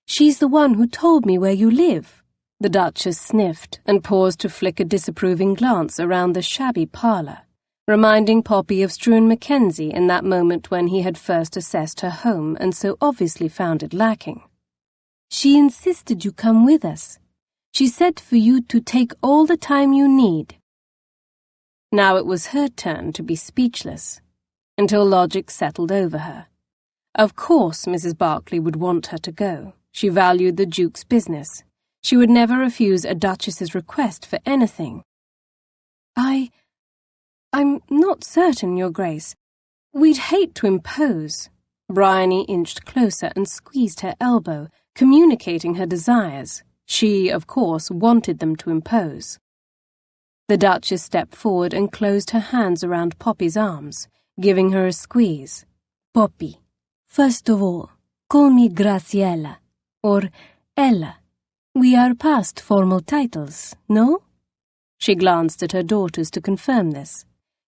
She's the one who told me where you live.
The Duchess sniffed and paused to flick a disapproving glance around the shabby parlour, reminding Poppy of Struan Mackenzie in that moment when he had first assessed her home and so obviously found it lacking.
She insisted you come with us. She said for you to take all the time you need.
Now it was her turn to be speechless, until logic settled over her. Of course Mrs. Barclay would want her to go. She valued the Duke's business. She would never refuse a Duchess's request for anything.
I'm not certain, Your Grace. We'd hate to impose.
Bryony inched closer and squeezed her elbow, communicating her desires. She, of course, wanted them to impose. The Duchess stepped forward and closed her hands around Poppy's arms, giving her a squeeze.
Poppy, first of all, call me Graciela, or Ella. We are past formal titles, no?
She glanced at her daughters to confirm this.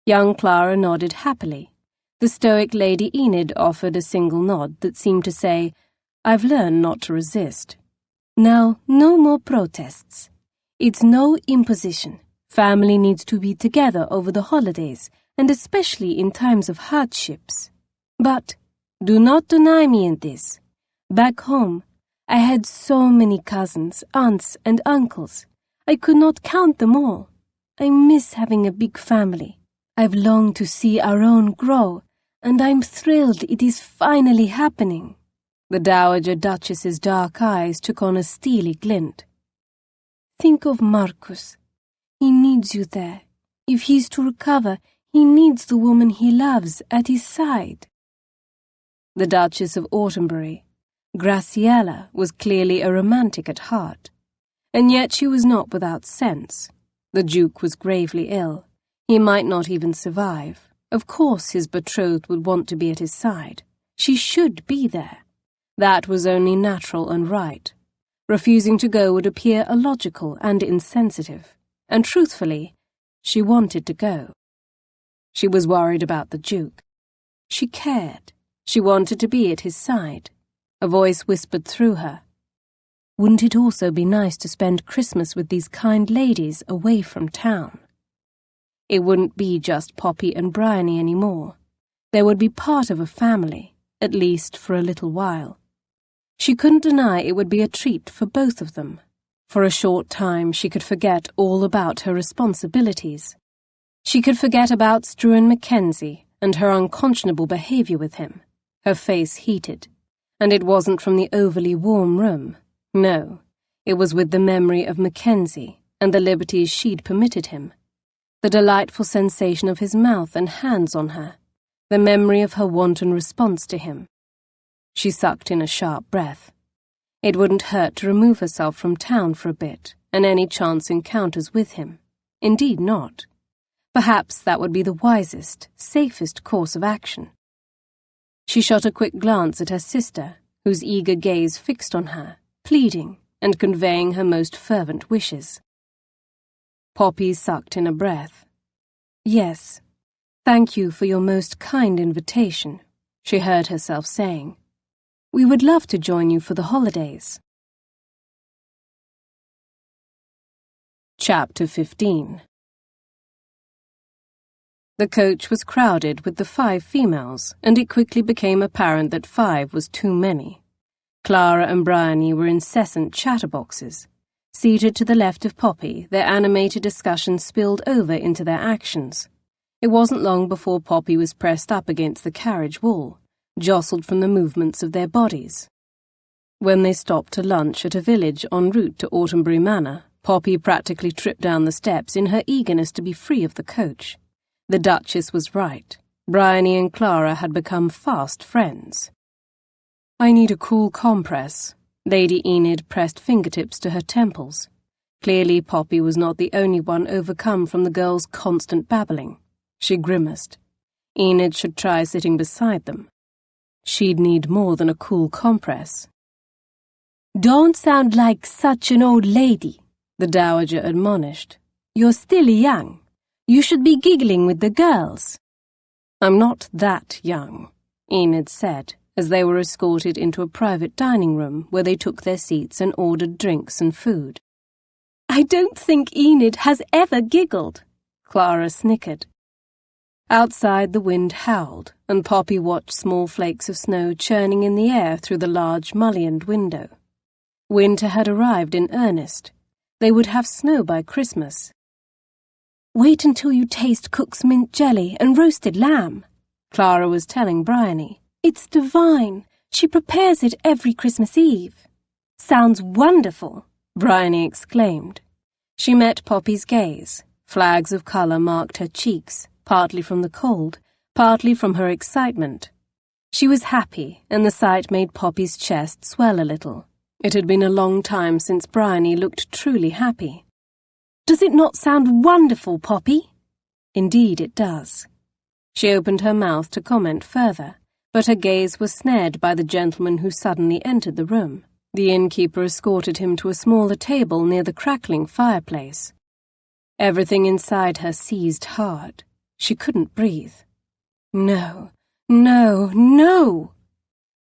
Young Clara nodded happily. The stoic Lady Enid offered a single nod that seemed to say, I've learned not to resist.
Now, no more protests. It's no imposition. Family needs to be together over the holidays, and especially in times of hardships. But do not deny me in this. Back home, I had so many cousins, aunts, and uncles. I could not count them all. I miss having a big family. I've longed to see our own grow, and I'm thrilled it is finally happening.
The Dowager Duchess's dark eyes took on a steely glint.
Think of Marcus. He needs you there. If he's to recover, he needs the woman he loves at his side.
The Duchess of Autumnbury, Graciela, was clearly a romantic at heart. And yet she was not without sense. The Duke was gravely ill. He might not even survive. Of course his betrothed would want to be at his side. She should be there. That was only natural and right. Refusing to go would appear illogical and insensitive. And truthfully, she wanted to go. She was worried about the Duke. She cared. She wanted to be at his side. A voice whispered through her. Wouldn't it also be nice to spend Christmas with these kind ladies away from town? It wouldn't be just Poppy and Bryony anymore. They would be part of a family, at least for a little while. She couldn't deny it would be a treat for both of them. For a short time she could forget all about her responsibilities. She could forget about Struan Mackenzie and her unconscionable behaviour with him. Her face heated, and it wasn't from the overly warm room. No, it was with the memory of Mackenzie and the liberties she'd permitted him. The delightful sensation of his mouth and hands on her. The memory of her wanton response to him. She sucked in a sharp breath. It wouldn't hurt to remove herself from town for a bit, and any chance encounters with him. Indeed not. Perhaps that would be the wisest, safest course of action. She shot a quick glance at her sister, whose eager gaze fixed on her, pleading and conveying her most fervent wishes. Poppy sucked in a breath. Yes, thank you for your most kind invitation, she heard herself saying. We would love to join you for the holidays. Chapter 15. The coach was crowded with the 5 females, and it quickly became apparent that 5 was too many. Clara and Bryony were incessant chatterboxes. Seated to the left of Poppy, their animated discussion spilled over into their actions. It wasn't long before Poppy was pressed up against the carriage wall, jostled from the movements of their bodies. When they stopped to lunch at a village en route to Autumnbury Manor, Poppy practically tripped down the steps in her eagerness to be free of the coach. The Duchess was right. Bryony and Clara had become fast friends. I need a cool compress. Lady Enid pressed fingertips to her temples. Clearly Poppy was not the only one overcome from the girls' constant babbling. She grimaced. Enid should try sitting beside them. She'd need more than a cool compress.
Don't sound like such an old lady, the dowager admonished. You're still young. You should be giggling with the girls.
I'm not that young, Enid said, as they were escorted into a private dining room where they took their seats and ordered drinks and food.
I don't think Enid has ever giggled,
Clara snickered. Outside the wind howled, and Poppy watched small flakes of snow churning in the air through the large mullioned window. Winter had arrived in earnest. They would have snow by Christmas.
Wait until you taste Cook's mint jelly and roasted lamb,
Clara was telling Bryony.
It's divine. She prepares it every Christmas Eve.
Sounds wonderful, Bryony exclaimed. She met Poppy's gaze. Flags of colour marked her cheeks, partly from the cold, partly from her excitement. She was happy, and the sight made Poppy's chest swell a little. It had been a long time since Bryony looked truly happy.
Does it not sound wonderful, Poppy?
Indeed it does. She opened her mouth to comment further, but her gaze was snared by the gentleman who suddenly entered the room. The innkeeper escorted him to a smaller table near the crackling fireplace. Everything inside her seized hard. She couldn't breathe. No, no, no!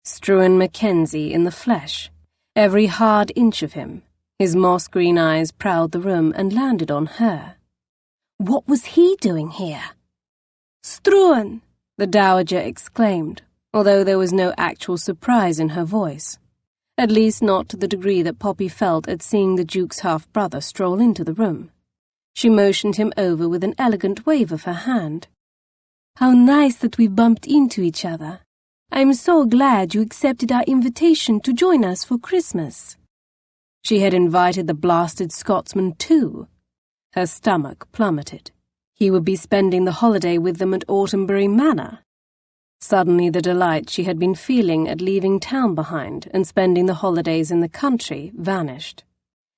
Struan Mackenzie in the flesh, every hard inch of him. His moss-green eyes prowled the room and landed on her.
What was he doing here?
Struan! The dowager exclaimed, although there was no actual surprise in her voice. At least not to the degree that Poppy felt at seeing the Duke's half-brother stroll into the room. She motioned him over with an elegant wave of her hand.
How nice that we bumped into each other. I'm so glad you accepted our invitation to join us for Christmas.
She had invited the blasted Scotsman too. Her stomach plummeted. He would be spending the holiday with them at Autumnbury Manor. Suddenly the delight she had been feeling at leaving town behind and spending the holidays in the country vanished.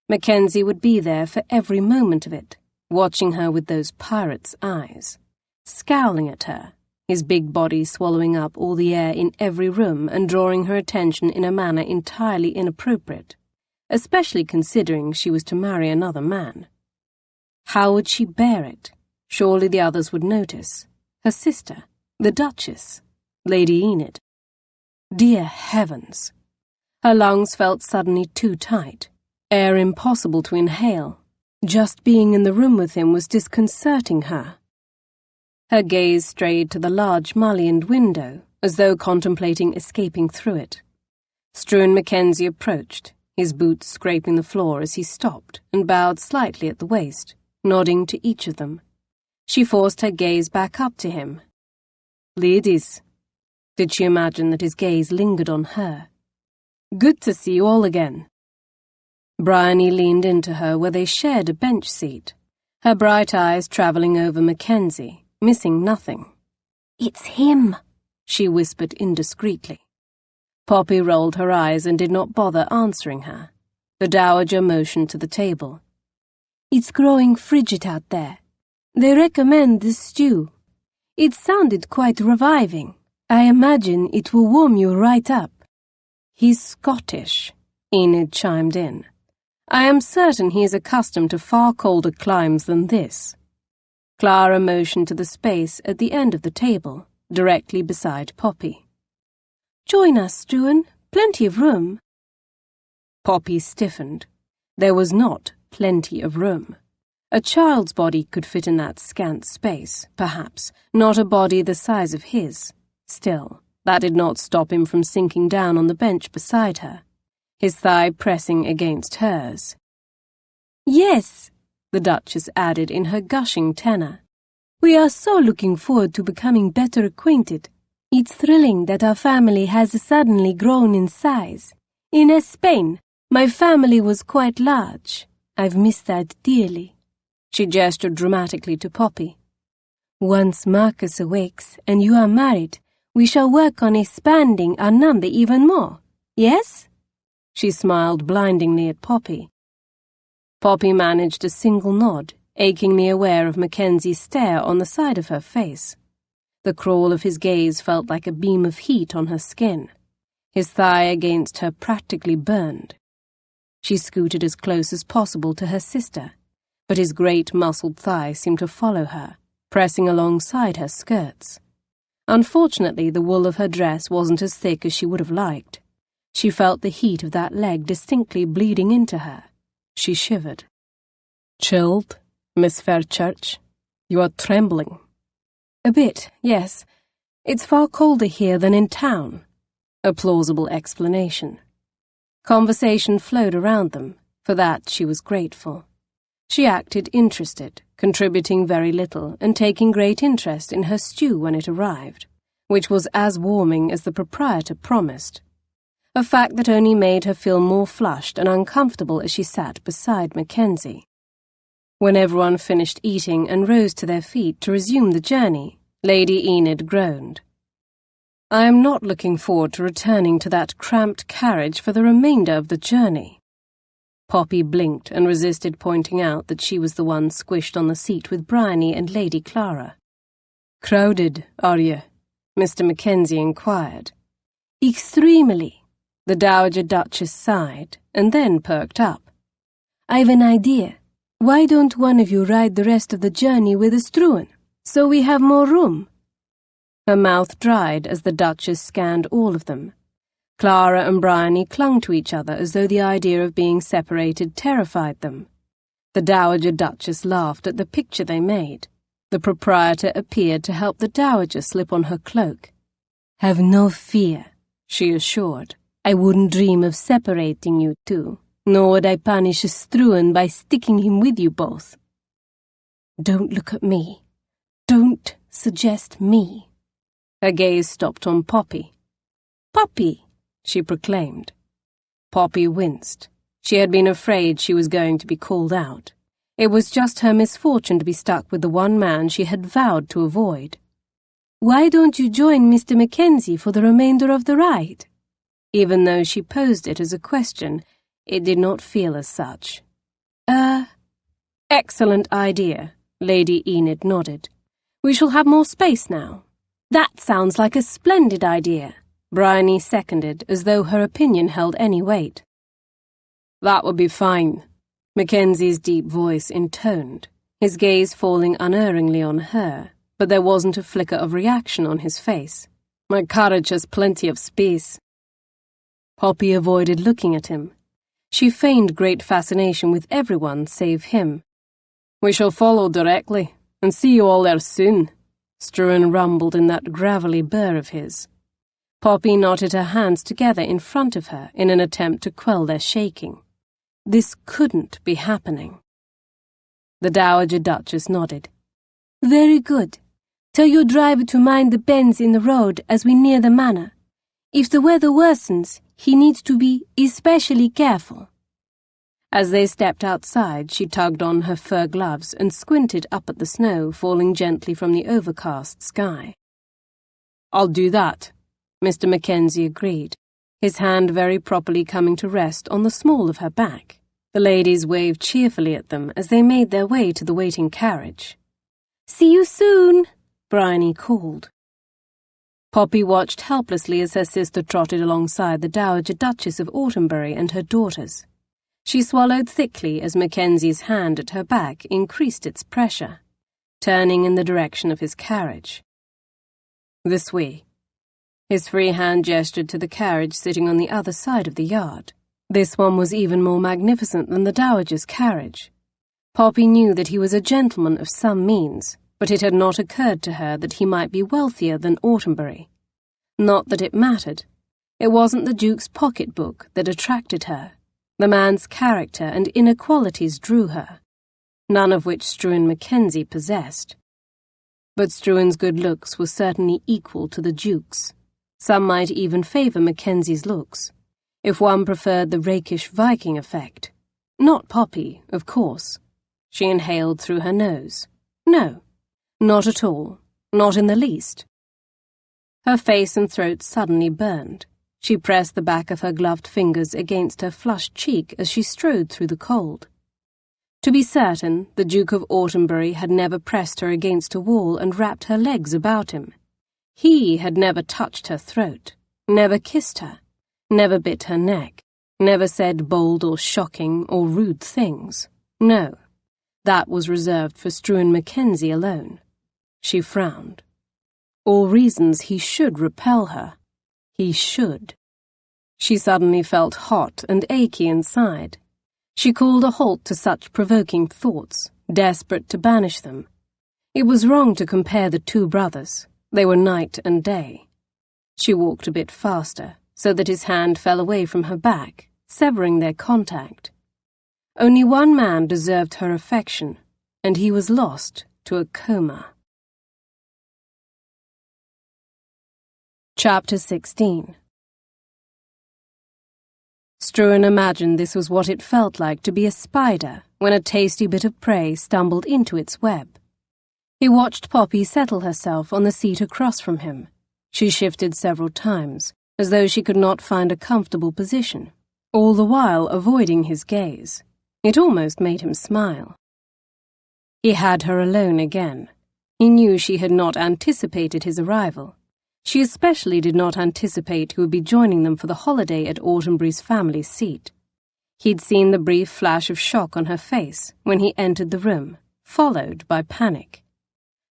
Mackenzie would be there for every moment of it, watching her with those pirate's eyes, scowling at her, his big body swallowing up all the air in every room and drawing her attention in a manner entirely inappropriate, especially considering she was to marry another man. How would she bear it? Surely the others would notice. Her sister, the Duchess, Lady Enid. Dear heavens! Her lungs felt suddenly too tight, air impossible to inhale. Just being in the room with him was disconcerting her. Her gaze strayed to the large mullioned window, as though contemplating escaping through it. Struan Mackenzie approached, his boots scraping the floor as he stopped and bowed slightly at the waist, nodding to each of them. She forced her gaze back up to him. Ladies. Did she imagine that his gaze lingered on her? Good to see you all again. Bryony leaned into her where they shared a bench seat, her bright eyes travelling over Mackenzie, missing nothing.
It's him,
she whispered indiscreetly. Poppy rolled her eyes and did not bother answering her. The dowager motioned to the table.
It's growing frigid out there. They recommend this stew. It sounded quite reviving. I imagine it will warm you right up.
He's Scottish, Enid chimed in. I am certain he is accustomed to far colder climes than this. Clara motioned to the space at the end of the table, directly beside Poppy.
Join us, Struan. Plenty of room.
Poppy stiffened. There was not plenty of room. A child's body could fit in that scant space, perhaps, not a body the size of his. Still, that did not stop him from sinking down on the bench beside her, his thigh pressing against hers.
Yes,
the Duchess added in her gushing tenor.
We are so looking forward to becoming better acquainted. It's thrilling that our family has suddenly grown in size. In Spain, my family was quite large. I've missed that dearly.
She gestured dramatically to Poppy.
Once Marcus awakes and you are married, we shall work on expanding our number even more. Yes?
She smiled blindingly at Poppy. Poppy managed a single nod, achingly aware of Mackenzie's stare on the side of her face. The crawl of his gaze felt like a beam of heat on her skin. His thigh against her practically burned. She scooted as close as possible to her sister, but his great muscled thigh seemed to follow her, pressing alongside her skirts. Unfortunately, the wool of her dress wasn't as thick as she would have liked. She felt the heat of that leg distinctly bleeding into her. She shivered.
"Chilled, Miss Fairchurch? You are trembling."
"A bit, yes. It's far colder here than in town." A plausible explanation. Conversation flowed around them. For that she was grateful. She acted interested, contributing very little and taking great interest in her stew when it arrived, which was as warming as the proprietor promised. A fact that only made her feel more flushed and uncomfortable as she sat beside Mackenzie. When everyone finished eating and rose to their feet to resume the journey, Lady Enid groaned. "I am not looking forward to returning to that cramped carriage for the remainder of the journey." Poppy blinked and resisted pointing out that she was the one squished on the seat with Bryony and Lady Clara. "Crowded, are you?" Mr. Mackenzie inquired.
"Extremely."
The Dowager Duchess sighed, and then perked up.
"I've an idea. Why don't one of you ride the rest of the journey with a Struan, so we have more room?"
Her mouth dried as the Duchess scanned all of them. Clara and Bryony clung to each other as though the idea of being separated terrified them. The Dowager Duchess laughed at the picture they made. The proprietor appeared to help the Dowager slip on her cloak.
"Have no fear,"
she assured.
"I wouldn't dream of separating you two, nor would I punish Struan by sticking him with you both." "Don't look at me. Don't suggest me."
Her gaze stopped on Poppy.
"Poppy,"
she proclaimed. Poppy winced. She had been afraid she was going to be called out. It was just her misfortune to be stuck with the one man she had vowed to avoid.
"Why don't you join Mr. Mackenzie for the remainder of the ride?"
Even though she posed it as a question, it did not feel as such. Excellent idea," Lady Enid nodded. "We shall have more space now."
"That sounds like a splendid idea,"
Bryony seconded, as though her opinion held any weight. "That would be fine," Mackenzie's deep voice intoned, his gaze falling unerringly on her, but there wasn't a flicker of reaction on his face. "My carriage has plenty of space." Poppy avoided looking at him. She feigned great fascination with everyone save him. "We shall follow directly, and see you all there soon," Struan rumbled in that gravelly burr of his. Poppy knotted her hands together in front of her in an attempt to quell their shaking. This couldn't be happening. The Dowager Duchess nodded.
"Very good. Tell your driver to mind the bends in the road as we near the manor. If the weather worsens, he needs to be especially careful."
As they stepped outside, she tugged on her fur gloves and squinted up at the snow falling gently from the overcast sky. "I'll do that," Mr. Mackenzie agreed, his hand very properly coming to rest on the small of her back. The ladies waved cheerfully at them as they made their way to the waiting carriage.
"See you soon,"
Bryony called. Poppy watched helplessly as her sister trotted alongside the Dowager Duchess of Autumnbury and her daughters. She swallowed thickly as Mackenzie's hand at her back increased its pressure, turning in the direction of his carriage. "This way." His free hand gestured to the carriage sitting on the other side of the yard. This one was even more magnificent than the Dowager's carriage. Poppy knew that he was a gentleman of some means, but it had not occurred to her that he might be wealthier than Autumnbury. Not that it mattered. It wasn't the Duke's pocketbook that attracted her. The man's character and inner qualities drew her, none of which Struan Mackenzie possessed. But Struan's good looks were certainly equal to the Duke's. Some might even favour Mackenzie's looks, if one preferred the rakish Viking effect. Not Poppy, of course. She inhaled through her nose. No, not at all, not in the least. Her face and throat suddenly burned. She pressed the back of her gloved fingers against her flushed cheek as she strode through the cold. To be certain, the Duke of Autumnbury had never pressed her against a wall and wrapped her legs about him. He had never touched her throat, never kissed her, never bit her neck. Never said bold or shocking or rude things. No, that was reserved for Struan Mackenzie alone. She frowned. All reasons he should repel her. He should. She suddenly felt hot and achy inside. She called a halt to such provoking thoughts, desperate to banish them. It was wrong to compare the two brothers. They were night and day. She walked a bit faster, so that his hand fell away from her back, severing their contact. Only one man deserved her affection, and he was lost to a coma. Chapter 16. Struan imagined this was what it felt like to be a spider when a tasty bit of prey stumbled into its web. He watched Poppy settle herself on the seat across from him. She shifted several times, as though she could not find a comfortable position, all the while avoiding his gaze. It almost made him smile. He had her alone again. He knew she had not anticipated his arrival. She especially did not anticipate he would be joining them for the holiday at Autumnbury's family seat. He'd seen the brief flash of shock on her face when he entered the room, followed by panic.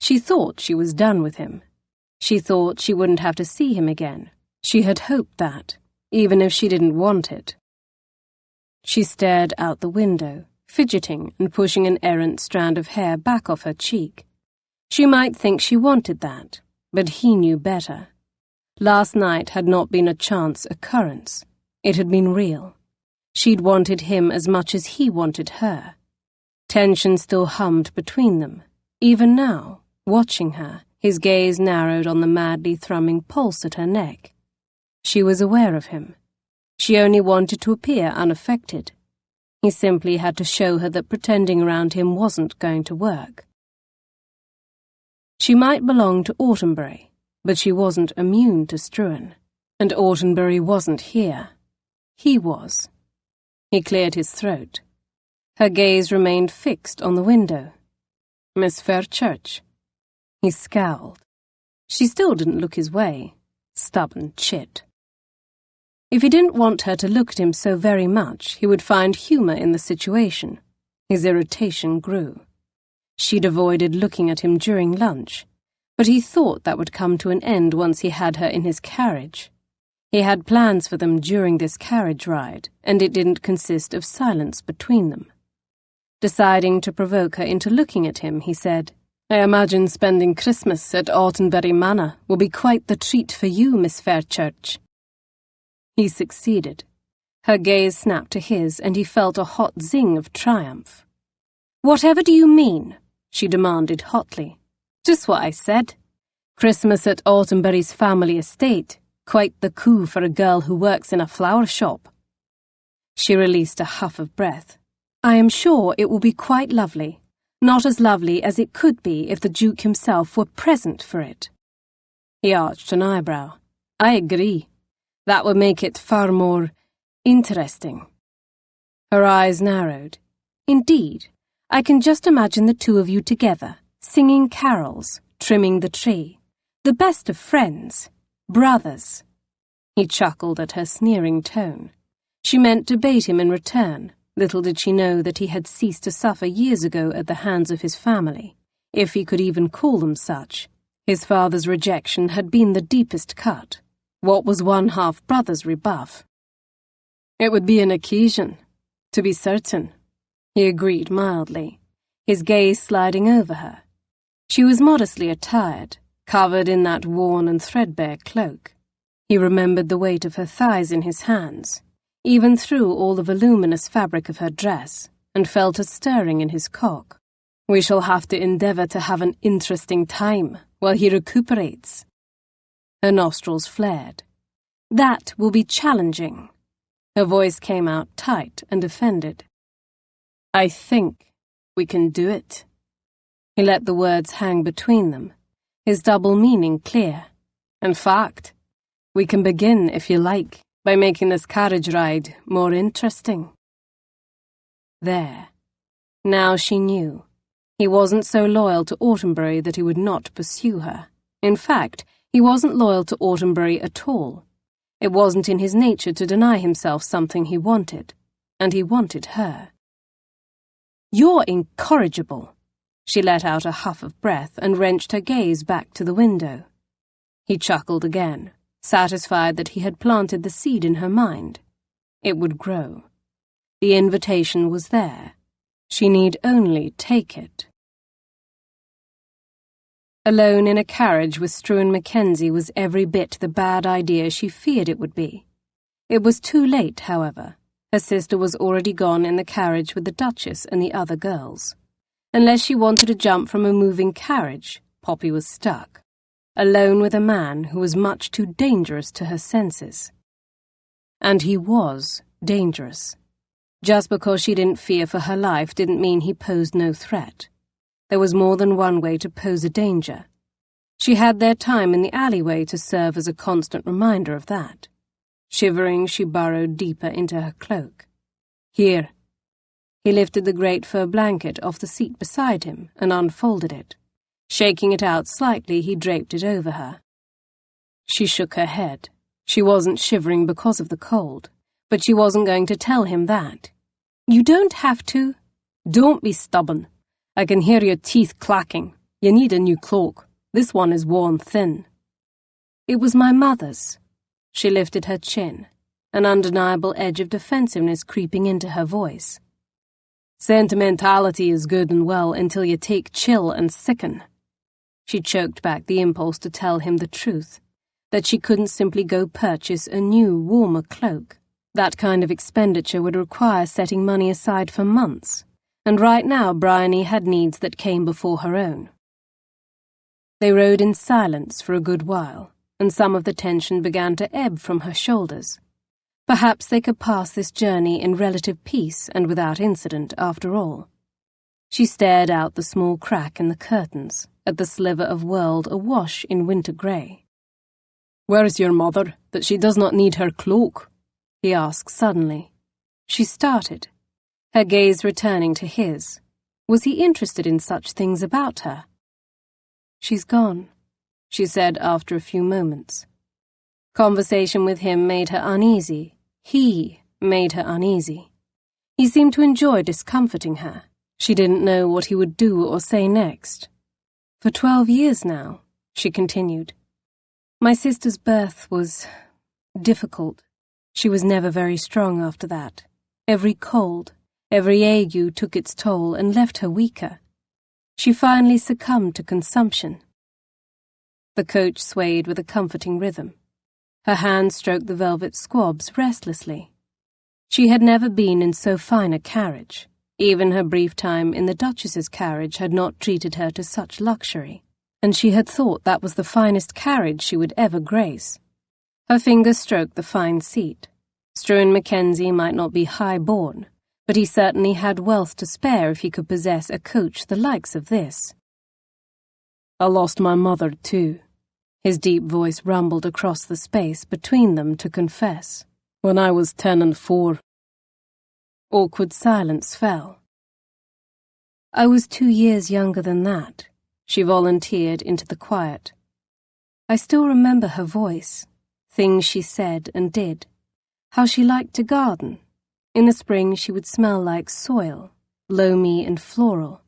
She thought she was done with him. She thought she wouldn't have to see him again. She had hoped that, even if she didn't want it. She stared out the window, fidgeting and pushing an errant strand of hair back off her cheek. She might think she wanted that, but he knew better. Last night had not been a chance occurrence. It had been real. She'd wanted him as much as he wanted her. Tension still hummed between them. Even now, watching her, his gaze narrowed on the madly thrumming pulse at her neck. She was aware of him. She only wanted to appear unaffected. He simply had to show her that pretending around him wasn't going to work. She might belong to Autumnbury, but she wasn't immune to Struan, and Autumnbury wasn't here. He was. He cleared his throat. Her gaze remained fixed on the window. Miss Fairchurch. He scowled. She still didn't look his way. Stubborn chit. If he didn't want her to look at him so very much, he would find humour in the situation. His irritation grew. She'd avoided looking at him during lunch, but he thought that would come to an end once he had her in his carriage. He had plans for them during this carriage ride, and it didn't consist of silence between them. Deciding to provoke her into looking at him, he said, "I imagine spending Christmas at Autumnbury Manor will be quite the treat for you, Miss Fairchurch." He succeeded. Her gaze snapped to his, and he felt a hot zing of triumph. "Whatever do you mean?" she demanded hotly. "Just what I said. Christmas at Autumnbury's family estate. Quite the coup for a girl who works in a flower shop." She released a huff of breath. "I am sure it will be quite lovely. Not as lovely as it could be if the Duke himself were present for it." He arched an eyebrow. "I agree. That would make it far more interesting." Her eyes narrowed. "Indeed, I can just imagine the two of you together, singing carols, trimming the tree. The best of friends. Brothers." He chuckled at her sneering tone. She meant to bait him in return. Little did she know that he had ceased to suffer years ago at the hands of his family, if he could even call them such. His father's rejection had been the deepest cut. What was one half-brother's rebuff? "It would be an occasion, to be certain," he agreed mildly, his gaze sliding over her. She was modestly attired, covered in that worn and threadbare cloak. He remembered the weight of her thighs in his hands, even through all the voluminous fabric of her dress, and felt a stirring in his cock. "We shall have to endeavour to have an interesting time while he recuperates." Her nostrils flared. "That will be challenging." Her voice came out tight and offended. "I think we can do it." He let the words hang between them, his double meaning clear. "In fact, we can begin, if you like, by making this carriage ride more interesting." There. Now she knew. He wasn't so loyal to Autumnbury that he would not pursue her. In fact, he wasn't loyal to Autumnbury at all. It wasn't in his nature to deny himself something he wanted, and he wanted her. "You're incorrigible." She let out a huff of breath and wrenched her gaze back to the window. He chuckled again, satisfied that he had planted the seed in her mind. It would grow. The invitation was there. She need only take it. Alone in a carriage with Struan Mackenzie was every bit the bad idea she feared it would be. It was too late, however. Her sister was already gone in the carriage with the Duchess and the other girls. Unless she wanted to jump from a moving carriage, Poppy was stuck, alone with a man who was much too dangerous to her senses. And he was dangerous. Just because she didn't fear for her life didn't mean he posed no threat. There was more than one way to pose a danger. She had their time in the alleyway to serve as a constant reminder of that. Shivering, she burrowed deeper into her cloak. "Here." He lifted the great fur blanket off the seat beside him and unfolded it. Shaking it out slightly, he draped it over her. She shook her head. She wasn't shivering because of the cold, but she wasn't going to tell him that. "You don't have to." "Don't be stubborn. I can hear your teeth clacking. You need a new cloak. This one is worn thin." "It was my mother's." She lifted her chin, an undeniable edge of defensiveness creeping into her voice. "Sentimentality is good and well until you take chill and sicken." She choked back the impulse to tell him the truth, that she couldn't simply go purchase a new, warmer cloak. That kind of expenditure would require setting money aside for months, and right now Bryony had needs that came before her own. They rode in silence for a good while, and some of the tension began to ebb from her shoulders. Perhaps they could pass this journey in relative peace and without incident after all. She stared out the small crack in the curtains, at the sliver of world awash in winter grey. "Where is your mother, that she does not need her cloak?" he asked suddenly. She started, her gaze returning to his. Was he interested in such things about her? "She's gone," she said after a few moments. Conversation with him made her uneasy. He made her uneasy. He seemed to enjoy discomforting her. She didn't know what he would do or say next. "For 12 years now," she continued. "My sister's birth was difficult. She was never very strong after that. Every cold, every ague took its toll and left her weaker. She finally succumbed to consumption." The coach swayed with a comforting rhythm. Her hand stroked the velvet squabs restlessly. She had never been in so fine a carriage. Even her brief time in the Duchess's carriage had not treated her to such luxury, and she had thought that was the finest carriage she would ever grace. Her fingers stroked the fine seat. Struan Mackenzie might not be high-born, but he certainly had wealth to spare if he could possess a coach the likes of this. "I lost my mother, too." His deep voice rumbled across the space between them to confess. "When I was 10 and 4. Awkward silence fell. "I was 2 years younger than that," she volunteered into the quiet. "I still remember her voice, things she said and did, how she liked to garden. In the spring she would smell like soil, loamy and floral.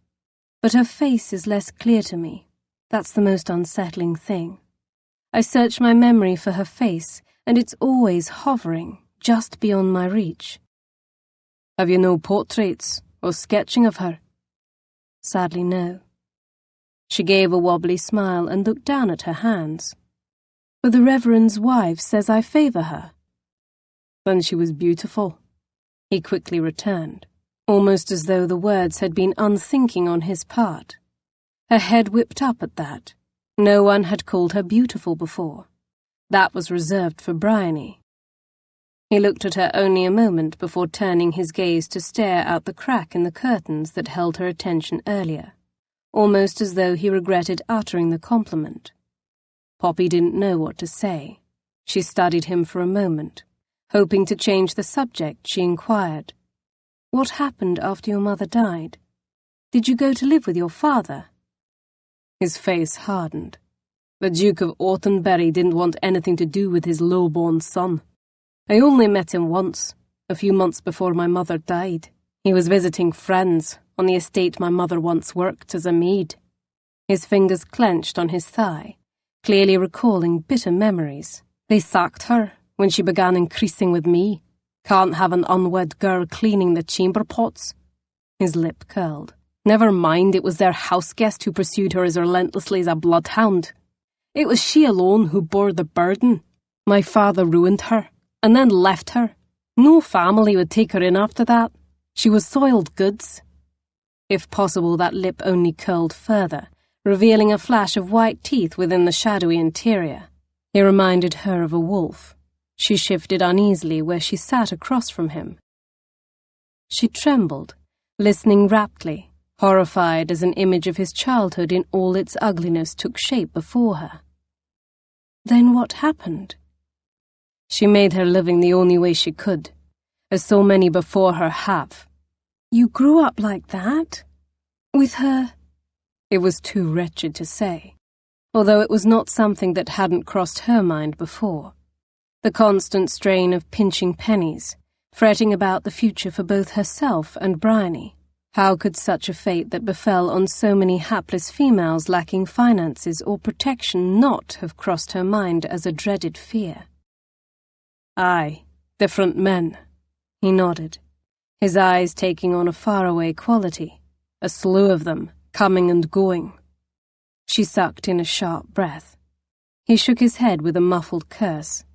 But her face is less clear to me. That's the most unsettling thing. I search my memory for her face, and it's always hovering, just beyond my reach." "Have you no portraits or sketching of her?" "Sadly, no." She gave a wobbly smile and looked down at her hands. "But the Reverend's wife says I favour her." "Then she was beautiful," he quickly returned, almost as though the words had been unthinking on his part. Her head whipped up at that. No one had called her beautiful before. That was reserved for Bryony. He looked at her only a moment before turning his gaze to stare out the crack in the curtains that held her attention earlier, almost as though he regretted uttering the compliment. Poppy didn't know what to say. She studied him for a moment. Hoping to change the subject, she inquired, "What happened after your mother died? Did you go to live with your father?" His face hardened. The Duke of Autenbury didn't want anything to do with his low-born son. I only met him once, a few months before my mother died. He was visiting friends on the estate my mother once worked as a maid. His fingers clenched on his thigh, clearly recalling bitter memories. They sacked her when she began increasing with me. Can't have an unwed girl cleaning the chamber pots. His lip curled. Never mind, it was their house guest who pursued her as relentlessly as a bloodhound. It was she alone who bore the burden. My father ruined her, and then left her. No family would take her in after that. She was soiled goods. If possible, that lip only curled further, revealing a flash of white teeth within the shadowy interior. He reminded her of a wolf. She shifted uneasily where she sat across from him. She trembled, listening raptly, horrified as an image of his childhood in all its ugliness took shape before her. Then what happened? She made her living the only way she could, as so many before her have.
You grew up like that? With her?
It was too wretched to say, although it was not something that hadn't crossed her mind before. The constant strain of pinching pennies, fretting about the future for both herself and Bryony. How could such a fate that befell on so many hapless females lacking finances or protection not have crossed her mind as a dreaded fear? Aye, different men. He nodded, his eyes taking on a faraway quality, a slew of them, coming and going. She sucked in a sharp breath. He shook his head with a muffled curse.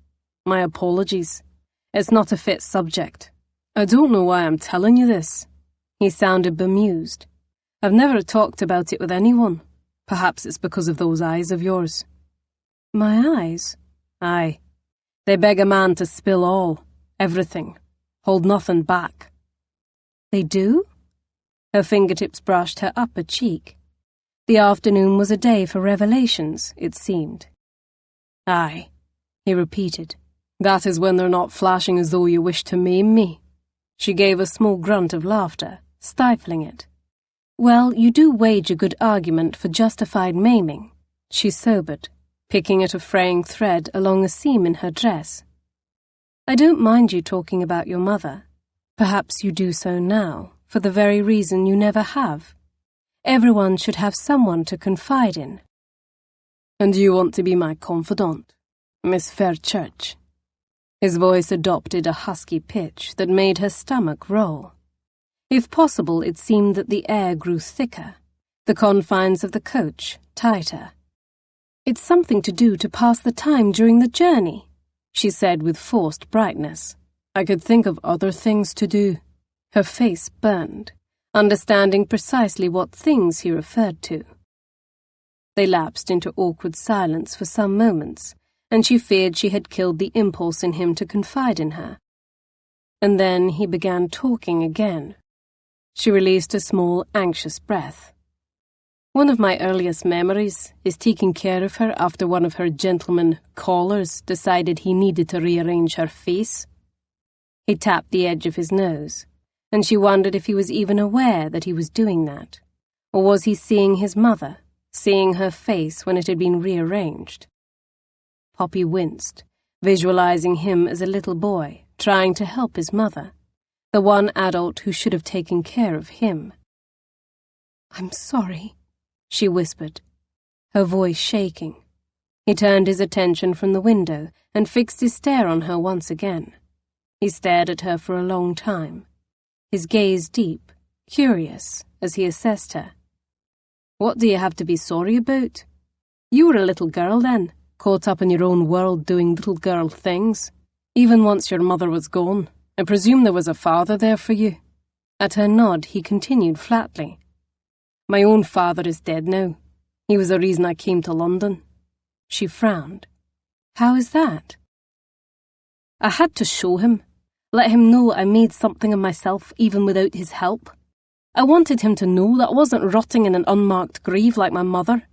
My apologies. It's not a fit subject. I don't know why I'm telling you this. He sounded bemused. I've never talked about it with anyone. Perhaps it's because of those eyes of yours.
My eyes?
Aye. They beg a man to spill all, everything, hold nothing back.
They do?
Her fingertips brushed her upper cheek. The afternoon was a day for revelations, it seemed. Aye, he repeated. That is when they're not flashing as though you wish to maim me. She gave a small grunt of laughter, stifling it.
Well, you do wage a good argument for justified maiming.
She sobered, picking at a fraying thread along a seam in her dress.
I don't mind you talking about your mother. Perhaps you do so now, for the very reason you never have. Everyone should have someone to confide in.
And you want to be my confidant, Miss Fairchurch? His voice adopted a husky pitch that made her stomach roll. If possible, it seemed that the air grew thicker, the confines of the coach tighter.
It's something to do to pass the time during the journey, she said with forced brightness.
I could think of other things to do. Her face burned, understanding precisely what things he referred to. They lapsed into awkward silence for some moments, and she feared she had killed the impulse in him to confide in her. And then he began talking again. She released a small, anxious breath. One of my earliest memories is taking care of her after one of her gentleman callers decided he needed to rearrange her face. He tapped the edge of his nose, and she wondered if he was even aware that he was doing that, or was he seeing his mother, seeing her face when it had been rearranged? Poppy winced, visualizing him as a little boy, trying to help his mother, the one adult who should have taken care of him.
I'm sorry,
she whispered, her voice shaking. He turned his attention from the window and fixed his stare on her once again. He stared at her for a long time, his gaze deep, curious, as he assessed her. What do you have to be sorry about? You were a little girl then, caught up in your own world doing little girl things. Even once your mother was gone, I presume there was a father there for you. At her nod, he continued flatly. My own father is dead now. He was the reason I came to London. She frowned.
How is that?
I had to show him, let him know I made something of myself even without his help. I wanted him to know that I wasn't rotting in an unmarked grave like my mother.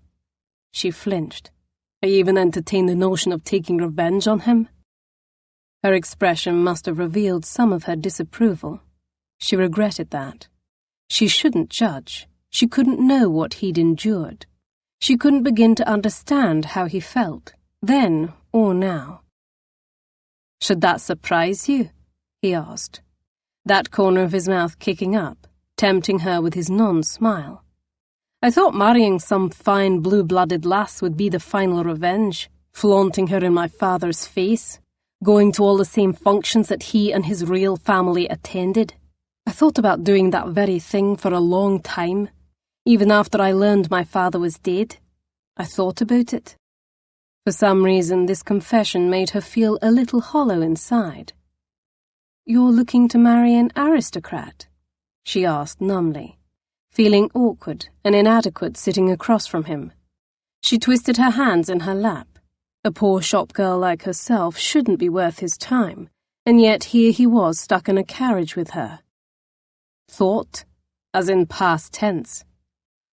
She flinched. I even entertained the notion of taking revenge on him. Her expression must have revealed some of her disapproval. She regretted that. She shouldn't judge. She couldn't know what he'd endured. She couldn't begin to understand how he felt, then or now. "Should that surprise you?" he asked, that corner of his mouth kicking up, tempting her with his non-smile. "I thought marrying some fine blue-blooded lass would be the final revenge, flaunting her in my father's face, going to all the same functions that he and his real family attended. I thought about doing that very thing for a long time. Even after I learned my father was dead, I thought about it." For some reason, this confession made her feel a little hollow inside. "You're looking to marry an aristocrat?" she asked numbly, feeling awkward and inadequate sitting across from him. She twisted her hands in her lap. A poor shop girl like herself shouldn't be worth his time, and yet here he was stuck in a carriage with her. "Thought? As in past tense.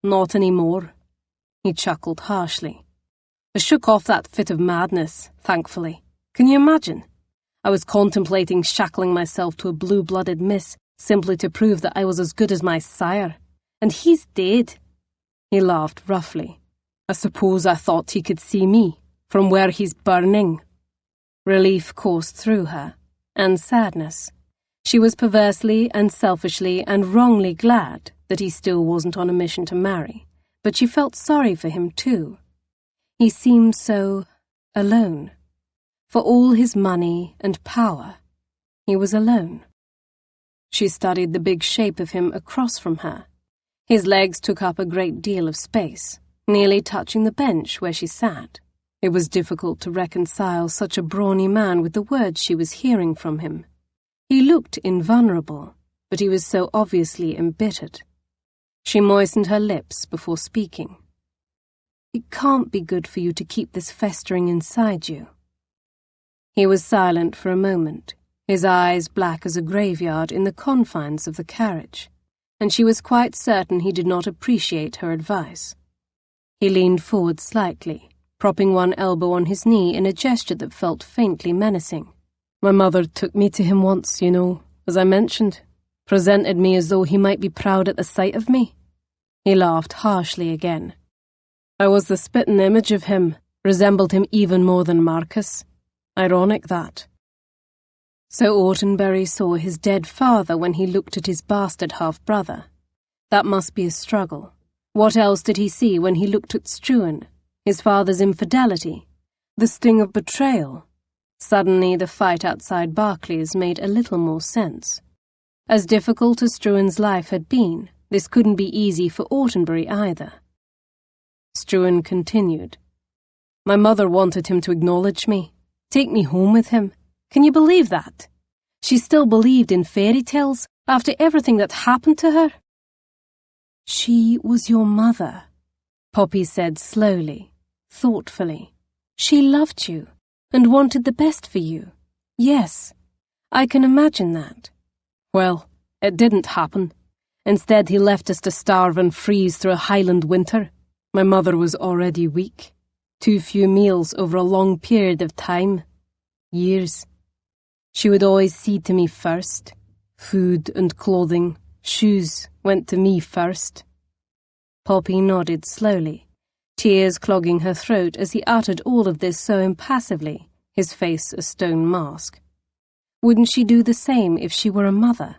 Not any more." He chuckled harshly. "I shook off that fit of madness, thankfully. Can you imagine? I was contemplating shackling myself to a blue-blooded miss simply to prove that I was as good as my sire. And he's dead." He laughed roughly. "I suppose I thought he could see me, from where he's burning." Relief coursed through her, and sadness. She was perversely and selfishly and wrongly glad that he still wasn't on a mission to marry, but she felt sorry for him too. He seemed so alone. For all his money and power, he was alone. She studied the big shape of him across from her. His legs took up a great deal of space, nearly touching the bench where she sat. It was difficult to reconcile such a brawny man with the words she was hearing from him. He looked invulnerable, but he was so obviously embittered. She moistened her lips before speaking. "It can't be good for you to keep this festering inside you." He was silent for a moment, his eyes black as a graveyard in the confines of the carriage, and she was quite certain he did not appreciate her advice. He leaned forward slightly, propping one elbow on his knee in a gesture that felt faintly menacing. "My mother took me to him once, you know, as I mentioned, presented me as though he might be proud at the sight of me." He laughed harshly again. "I was the spitting image of him, resembled him even more than Marcus. Ironic, that." So Autenbury saw his dead father when he looked at his bastard half-brother. That must be a struggle. What else did he see when he looked at Struan? His father's infidelity? The sting of betrayal? Suddenly the fight outside Barclay's made a little more sense. As difficult as Struan's life had been, this couldn't be easy for Autenbury either. Struan continued. "My mother wanted him to acknowledge me, take me home with him. Can you believe that? She still believed in fairy tales after everything that happened to her." "She was your mother," Poppy said slowly, thoughtfully. "She loved you and wanted the best for you. Yes, I can imagine that." "Well, it didn't happen. Instead, he left us to starve and freeze through a Highland winter. My mother was already weak. Too few meals over a long period of time. Years. She would always see to me first. Food and clothing, shoes went to me first." Poppy nodded slowly, tears clogging her throat as he uttered all of this so impassively, his face a stone mask. Wouldn't she do the same if she were a mother?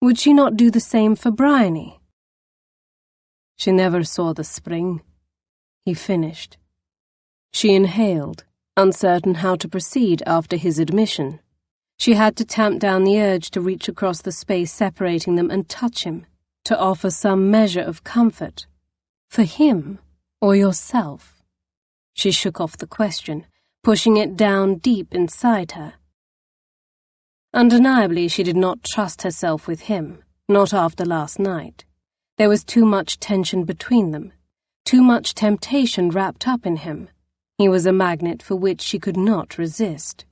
Would she not do the same for Bryony? "She never saw the spring," he finished. She inhaled, uncertain how to proceed after his admission. She had to tamp down the urge to reach across the space separating them and touch him, to offer some measure of comfort. For him or yourself? She shook off the question, pushing it down deep inside her. Undeniably, she did not trust herself with him, not after last night. There was too much tension between them, too much temptation wrapped up in him. He was a magnet for which she could not resist.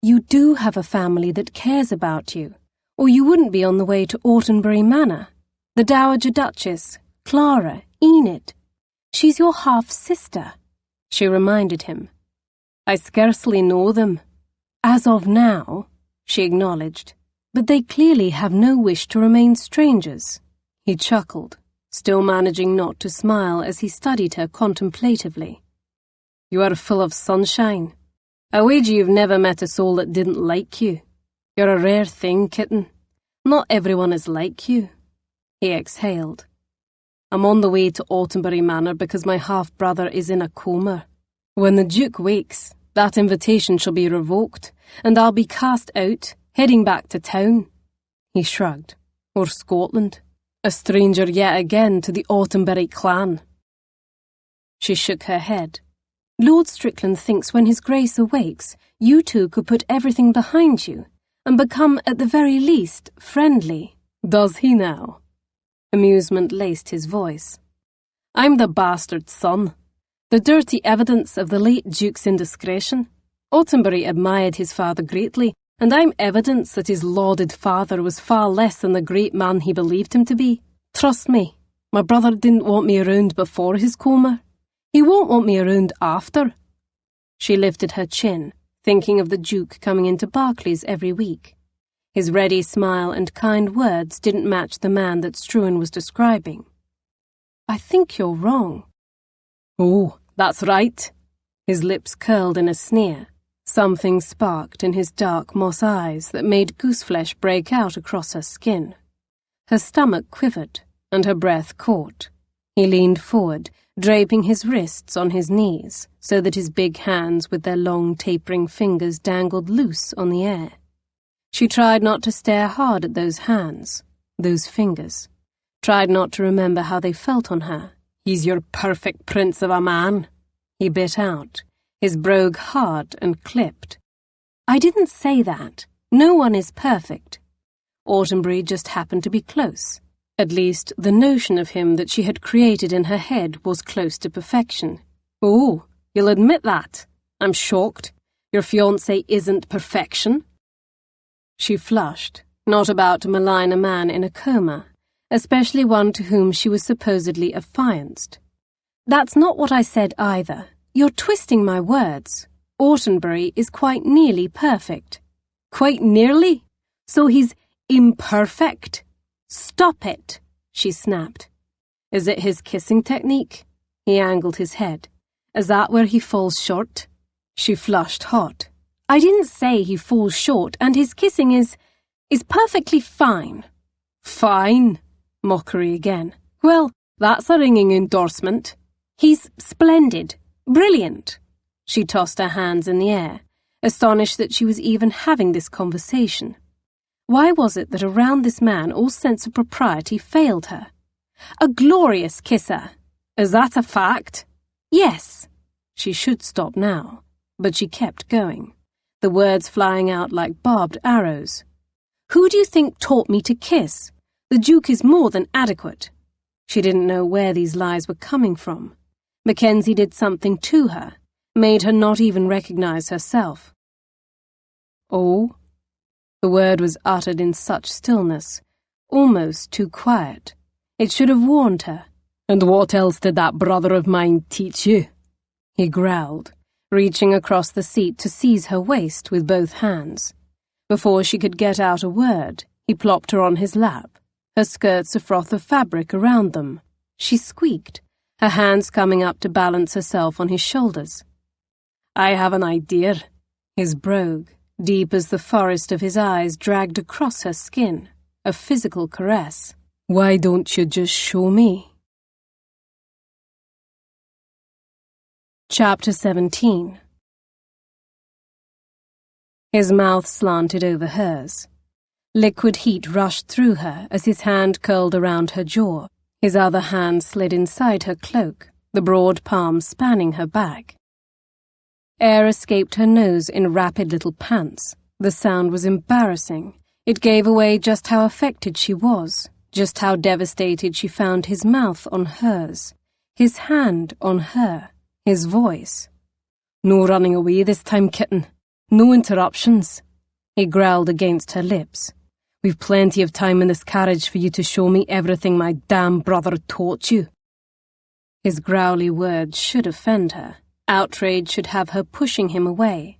"You do have a family that cares about you, or you wouldn't be on the way to Autenbury Manor. The Dowager Duchess, Clara, Enid. She's your half-sister," she reminded him. "I scarcely know them." "As of now," she acknowledged, "but they clearly have no wish to remain strangers." He chuckled. still managing not to smile as he studied her contemplatively. You are full of sunshine. I wager you've never met a soul that didn't like you. You're a rare thing, kitten. Not everyone is like you. He exhaled. I'm on the way to Autumnbury Manor because my half-brother is in a coma. When the Duke wakes, that invitation shall be revoked, and I'll be cast out, heading back to town. He shrugged. Or Scotland. A stranger yet again to the Autumnbury clan. She shook her head. Lord Strickland thinks when his grace awakes, you two could put everything behind you, and become, at the very least, friendly. Does he now? Amusement laced his voice. I'm the bastard son. The dirty evidence of the late Duke's indiscretion. Autumnbury admired his father greatly, and I'm evidence that his lauded father was far less than the great man he believed him to be. Trust me, my brother didn't want me around before his coma. He won't want me around after. She lifted her chin, thinking of the Duke coming into Berkeley's every week. His ready smile and kind words didn't match the man that Struan was describing. I think you're wrong. Oh, that's right. His lips curled in a sneer. Something sparked in his dark moss eyes that made gooseflesh break out across her skin. Her stomach quivered, and her breath caught. He leaned forward, draping his wrists on his knees, so that his big hands with their long tapering fingers dangled loose on the air. She tried not to stare hard at those hands, those fingers, tried not to remember how they felt on her. He's your perfect prince of a man, he bit out, his brogue hard and clipped. I didn't say that. No one is perfect. Autumnbury just happened to be close. At least, the notion of him that she had created in her head was close to perfection. Oh, you'll admit that. I'm shocked. Your fiancé isn't perfection. She flushed, not about to malign a man in a coma, especially one to whom she was supposedly affianced. That's not what I said either. You're twisting my words. Autumnbury is quite nearly perfect. Quite nearly? So he's imperfect? Stop it, she snapped. Is it his kissing technique? He angled his head. Is that where he falls short? She flushed hot. I didn't say he falls short, and his kissing is perfectly fine. Fine? Mockery again. Well, that's a ringing endorsement. He's splendid. Brilliant. She tossed her hands in the air, astonished that she was even having this conversation. Why was it that around this man all sense of propriety failed her? A glorious kisser. Is that a fact? Yes. She should stop now, but she kept going, the words flying out like barbed arrows. Who do you think taught me to kiss? The Duke is more than adequate. She didn't know where these lies were coming from. Mackenzie did something to her, made her not even recognize herself. Oh? The word was uttered in such stillness, almost too quiet. It should have warned her. And what else did that brother of mine teach you? He growled, reaching across the seat to seize her waist with both hands. Before she could get out a word, he plopped her on his lap, her skirts a froth of fabric around them. She squeaked, her hands coming up to balance herself on his shoulders. I have an idea. His brogue, deep as the forest of his eyes, dragged across her skin, a physical caress. Why don't you just show me? Chapter 17. His mouth slanted over hers. Liquid heat rushed through her as his hand curled around her jaw. His other hand slid inside her cloak, the broad palm spanning her back. Air escaped her nose in rapid little pants. The sound was embarrassing. It gave away just how affected she was, just how devastated she found his mouth on hers, his hand on her, his voice. No running away this time, kitten. No interruptions. He growled against her lips. We've plenty of time in this carriage for you to show me everything my damn brother taught you. His growly words should offend her. Outrage should have her pushing him away.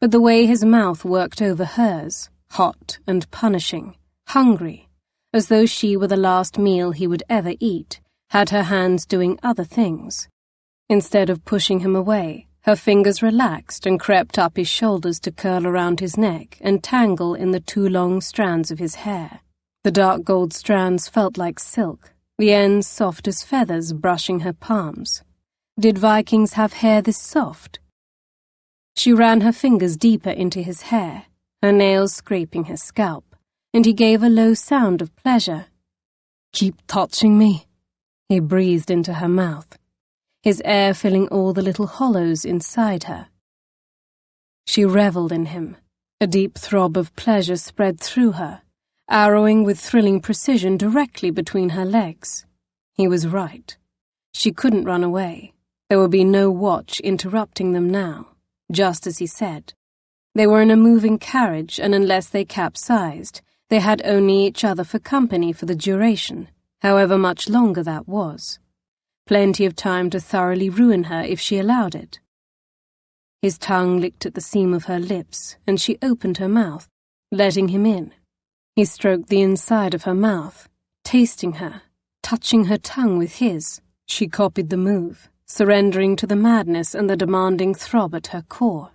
But the way his mouth worked over hers, hot and punishing, hungry, as though she were the last meal he would ever eat, had her hands doing other things. Instead of pushing him away, her fingers relaxed and crept up his shoulders to curl around his neck and tangle in the 2 long strands of his hair. The dark gold strands felt like silk, the ends soft as feathers brushing her palms. Did Vikings have hair this soft? She ran her fingers deeper into his hair, her nails scraping his scalp, and he gave a low sound of pleasure. "Keep touching me," he breathed into her mouth, his air filling all the little hollows inside her. She revelled in him. A deep throb of pleasure spread through her, arrowing with thrilling precision directly between her legs. He was right. She couldn't run away. There would be no watch interrupting them now, just as he said. They were in a moving carriage, and unless they capsized, they had only each other for company for the duration, however much longer that was. Plenty of time to thoroughly ruin her if she allowed it. His tongue licked at the seam of her lips, and she opened her mouth, letting him in. He stroked the inside of her mouth, tasting her, touching her tongue with his. She copied the move, surrendering to the madness and the demanding throb at her core.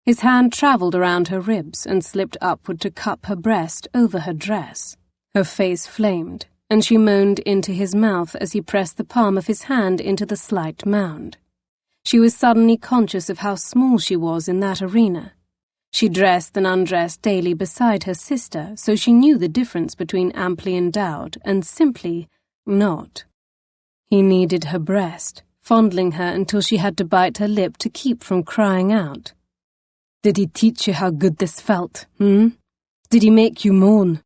His hand travelled around her ribs and slipped upward to cup her breast over her dress. Her face flamed, and she moaned into his mouth as he pressed the palm of his hand into the slight mound. She was suddenly conscious of how small she was in that arena. She dressed and undressed daily beside her sister, so she knew the difference between amply endowed and simply not. He kneaded her breast, fondling her until she had to bite her lip to keep from crying out. "Did he teach you how good this felt, Did he make you moan?"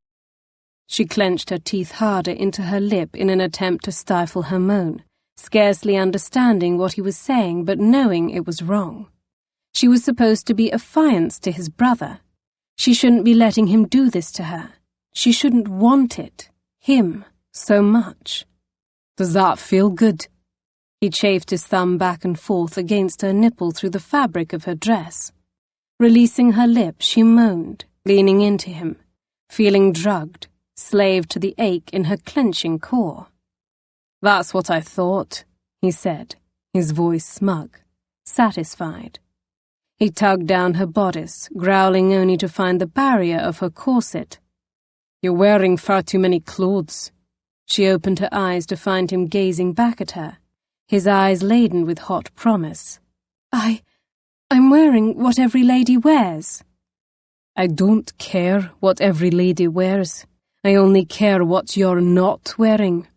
She clenched her teeth harder into her lip in an attempt to stifle her moan, scarcely understanding what he was saying but knowing it was wrong. She was supposed to be affianced to his brother. She shouldn't be letting him do this to her. She shouldn't want it, him, so much. "Does that feel good?" He chafed his thumb back and forth against her nipple through the fabric of her dress. Releasing her lip, she moaned, leaning into him, feeling drugged, slave to the ache in her clenching core. "That's what I thought," he said, his voice smug, satisfied. He tugged down her bodice, growling only to find the barrier of her corset. "You're wearing far too many clothes." She opened her eyes to find him gazing back at her, his eyes laden with hot promise. I'm wearing what every lady wears." "I don't care what every lady wears. I only care what you're not wearing."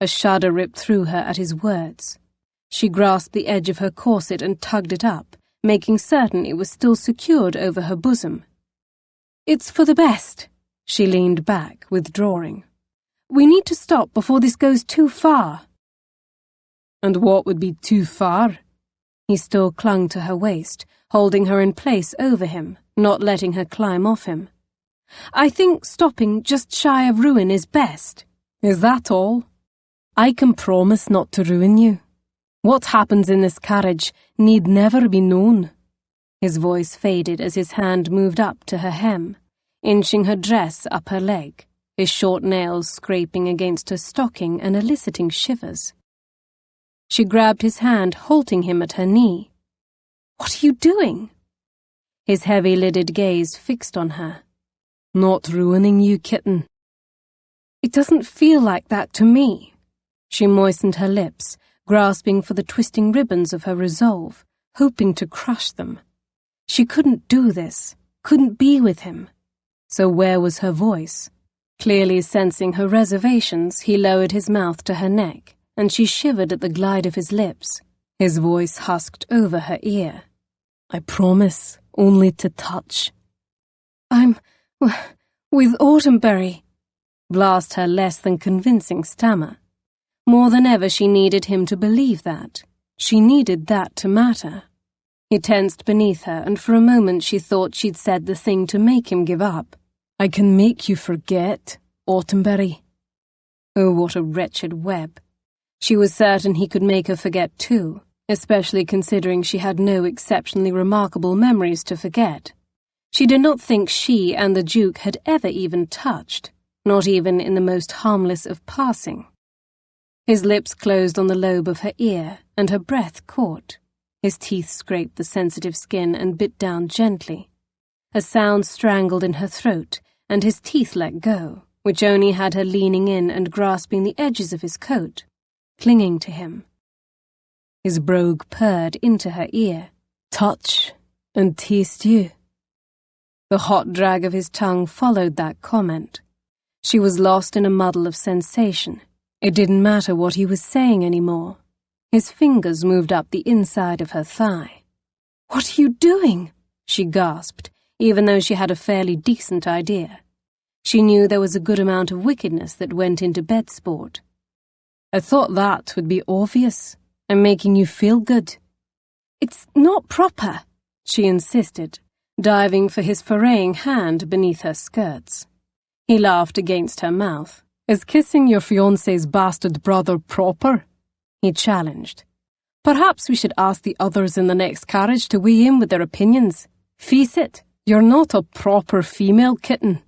A shudder ripped through her at his words. She grasped the edge of her corset and tugged it up, making certain it was still secured over her bosom. "It's for the best." She leaned back, withdrawing. "We need to stop before this goes too far." "And what would be too far?" He still clung to her waist, holding her in place over him, not letting her climb off him. "I think stopping just shy of ruin is best." "Is that all?" "I can promise not to ruin you. What happens in this carriage need never be known." His voice faded as his hand moved up to her hem, inching her dress up her leg, his short nails scraping against her stocking and eliciting shivers. She grabbed his hand, halting him at her knee. "What are you doing?" His heavy-lidded gaze fixed on her. "Not ruining you, kitten." "It doesn't feel like that to me." She moistened her lips, grasping for the twisting ribbons of her resolve, hoping to crush them. She couldn't do this, couldn't be with him. So where was her voice? Clearly sensing her reservations, he lowered his mouth to her neck, and she shivered at the glide of his lips. His voice husked over her ear. "I promise only to touch." "I'm with Autumnberry," blast her less than convincing stammer. More than ever she needed him to believe that. She needed that to matter. He tensed beneath her, and for a moment she thought she'd said the thing to make him give up. "I can make you forget, Autumnberry." Oh, what a wretched web. She was certain he could make her forget too, especially considering she had no exceptionally remarkable memories to forget. She did not think she and the Duke had ever even touched, not even in the most harmless of passing. His lips closed on the lobe of her ear, and her breath caught. His teeth scraped the sensitive skin and bit down gently. A sound strangled in her throat, and his teeth let go, which only had her leaning in and grasping the edges of his coat, clinging to him. His brogue purred into her ear. "Touch and taste you." The hot drag of his tongue followed that comment. She was lost in a muddle of sensation. It didn't matter what he was saying anymore. His fingers moved up the inside of her thigh. "What are you doing?" she gasped, even though she had a fairly decent idea. She knew there was a good amount of wickedness that went into bed sport. "I thought that would be obvious. I'm making you feel good." "It's not proper," she insisted, diving for his foraying hand beneath her skirts. He laughed against her mouth. "Is kissing your fiancé's bastard brother proper?" he challenged. "Perhaps we should ask the others in the next carriage to weigh in with their opinions. Face it, you're not a proper female kitten."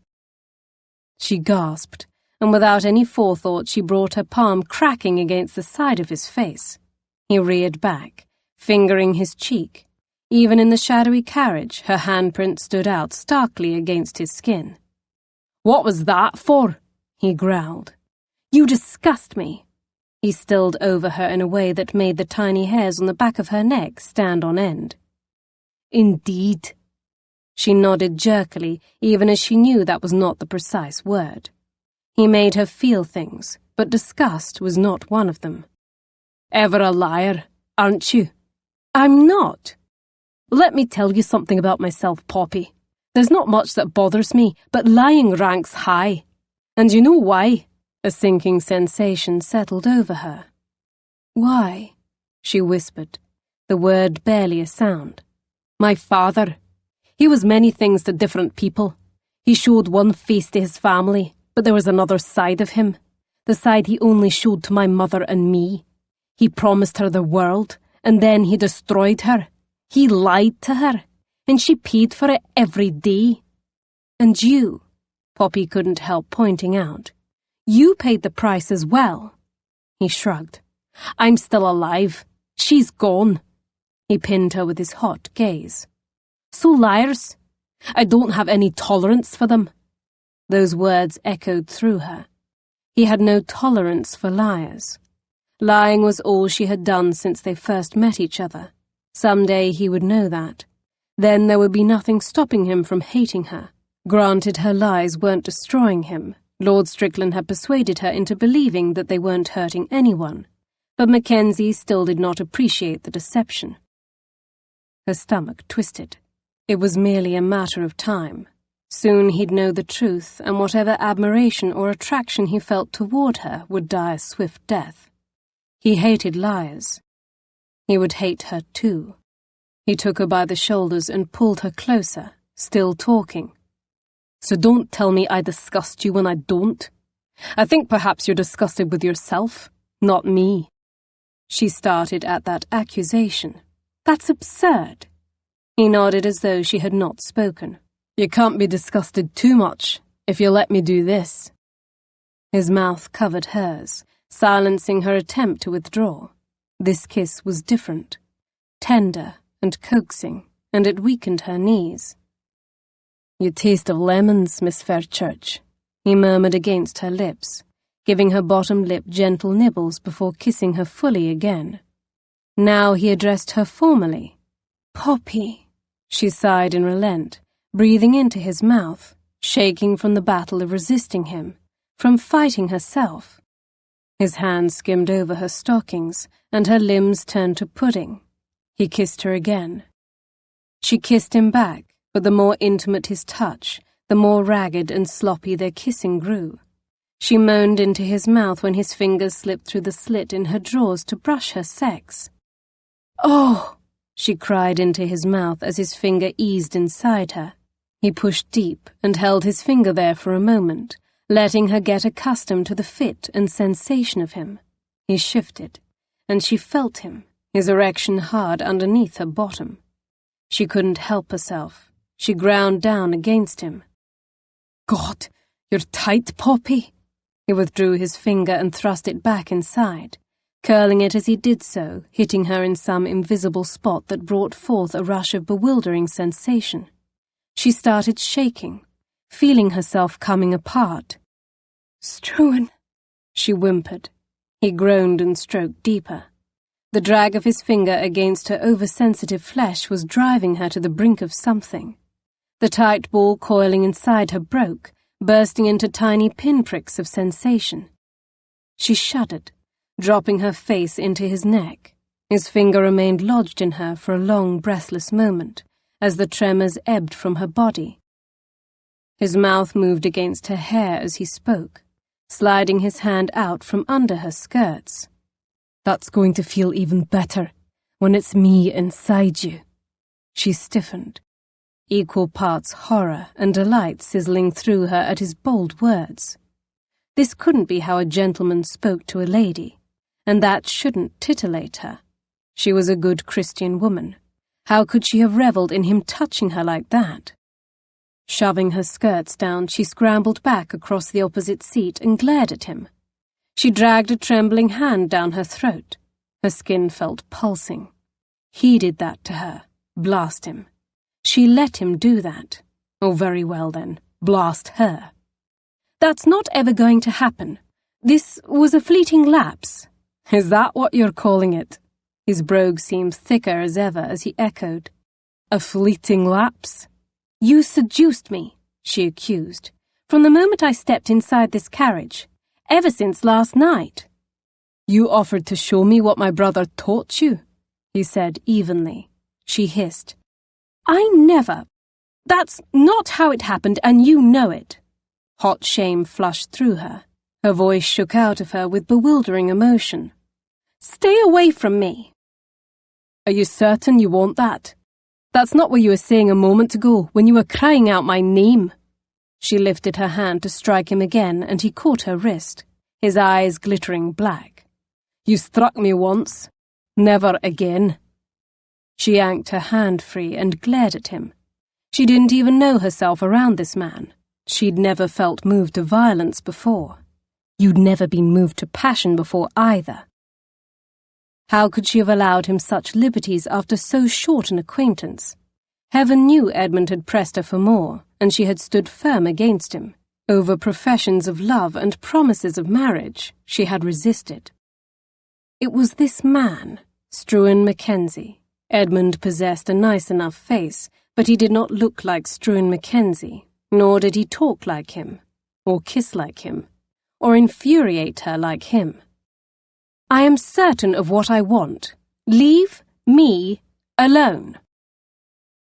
She gasped, and without any forethought she brought her palm cracking against the side of his face. He reared back, fingering his cheek. Even in the shadowy carriage, her handprint stood out starkly against his skin. "What was that for?" he growled. "You disgust me." He stilled over her in a way that made the tiny hairs on the back of her neck stand on end. "Indeed." She nodded jerkily, even as she knew that was not the precise word. He made her feel things, but disgust was not one of them. "Ever a liar, aren't you?" "I'm not." "Let me tell you something about myself, Poppy. There's not much that bothers me, but lying ranks high. And you know why?" A sinking sensation settled over her. "Why?" she whispered, the word barely a sound. "My father. He was many things to different people. He showed one face to his family, but there was another side of him, the side he only showed to my mother and me. He promised her the world, and then he destroyed her. He lied to her, and she paid for it every day. And you," Poppy couldn't help pointing out, "you paid the price as well." He shrugged. "I'm still alive. She's gone." He pinned her with his hot gaze. "So liars. I don't have any tolerance for them." Those words echoed through her. He had no tolerance for liars. Lying was all she had done since they first met each other. Someday he would know that. Then there would be nothing stopping him from hating her. Granted, her lies weren't destroying him. Lord Strickland had persuaded her into believing that they weren't hurting anyone. But Mackenzie still did not appreciate the deception. Her stomach twisted. It was merely a matter of time. Soon he'd know the truth, and whatever admiration or attraction he felt toward her would die a swift death. He hated liars. He would hate her too. He took her by the shoulders and pulled her closer, still talking. "So don't tell me I disgust you when I don't. I think perhaps you're disgusted with yourself, not me." She started at that accusation. "That's absurd." He nodded as though she had not spoken. "You can't be disgusted too much, if you let me do this." His mouth covered hers, silencing her attempt to withdraw. This kiss was different, tender and coaxing, and it weakened her knees. "You taste of lemons, Miss Fairchurch," he murmured against her lips, giving her bottom lip gentle nibbles before kissing her fully again. Now he addressed her formally. "Poppy," she sighed in relent, breathing into his mouth, shaking from the battle of resisting him, from fighting herself. His hand skimmed over her stockings, and her limbs turned to pudding. He kissed her again. She kissed him back, but the more intimate his touch, the more ragged and sloppy their kissing grew. She moaned into his mouth when his fingers slipped through the slit in her drawers to brush her sex. "Oh!" she cried into his mouth as his finger eased inside her. He pushed deep and held his finger there for a moment, letting her get accustomed to the fit and sensation of him. He shifted, and she felt him, his erection hard underneath her bottom. She couldn't help herself. She ground down against him. "God, you're tight, Poppy." He withdrew his finger and thrust it back inside, curling it as he did so, hitting her in some invisible spot that brought forth a rush of bewildering sensation. She started shaking, feeling herself coming apart.
"Struan,"
she whimpered. He groaned and stroked deeper. The drag of his finger against her oversensitive flesh was driving her to the brink of something. The tight ball coiling inside her broke, bursting into tiny pinpricks of sensation. She shuddered, dropping her face into his neck. His finger remained lodged in her for a long, breathless moment, as the tremors ebbed from her body. His mouth moved against her hair as he spoke, sliding his hand out from under her skirts.
"That's going to feel even better when it's me inside you."
She stiffened, equal parts horror and delight sizzling through her at his bold words. This couldn't be how a gentleman spoke to a lady, and that shouldn't titillate her. She was a good Christian woman. How could she have revelled in him touching her like that? Shoving her skirts down, she scrambled back across the opposite seat and glared at him. She dragged a trembling hand down her throat. Her skin felt pulsing. He did that to her. Blast him. She let him do that. Oh, very well then. Blast her. "That's not ever going to happen. This was a fleeting lapse." "Is that what you're calling it?" His brogue seemed thicker as ever as he echoed. "A fleeting lapse?" "You seduced me," she accused, "from the moment I stepped inside this carriage, ever since last night." "You offered to show me what my brother taught you," he said evenly. She hissed. "I never. That's not how it happened, and you know it." Hot shame flushed through her. Her voice shook out of her with bewildering emotion. "Stay away from me." "Are you certain you want that? That's not what you were saying a moment ago when you were crying out my name." She lifted her hand to strike him again, and he caught her wrist, his eyes glittering black. "You struck me once. Never again." She yanked her hand free and glared at him. She didn't even know herself around this man. She'd never felt moved to violence before. You'd never been moved to passion before either. How could she have allowed him such liberties after so short an acquaintance? Heaven knew Edmund had pressed her for more, and she had stood firm against him. Over professions of love and promises of marriage, she had resisted. It was this man, Struan Mackenzie. Edmund possessed a nice enough face, but he did not look like Struan Mackenzie, nor did he talk like him, or kiss like him, or infuriate her like him. "I am certain of what I want. Leave me alone."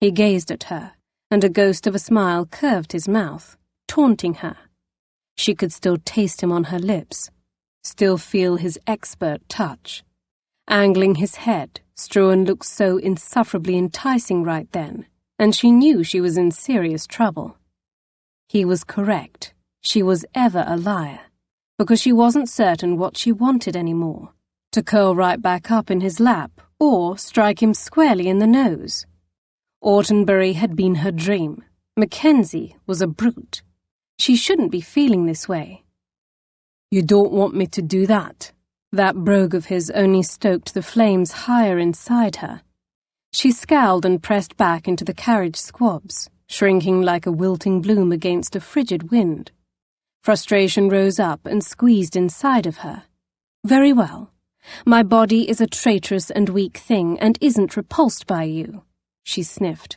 He gazed at her, and a ghost of a smile curved his mouth, taunting her. She could still taste him on her lips, still feel his expert touch. Angling his head, Struan looked so insufferably enticing right then, and she knew she was in serious trouble. He was correct. She was ever a liar, because she wasn't certain what she wanted anymore, to curl right back up in his lap or strike him squarely in the nose. Autenbury had been her dream. Mackenzie was a brute. She shouldn't be feeling this way. "You don't want me to do that?" That brogue of his only stoked the flames higher inside her. She scowled and pressed back into the carriage squabs, shrinking like a wilting bloom against a frigid wind. Frustration rose up and squeezed inside of her. "Very well. My body is a traitorous and weak thing and isn't repulsed by you," she sniffed.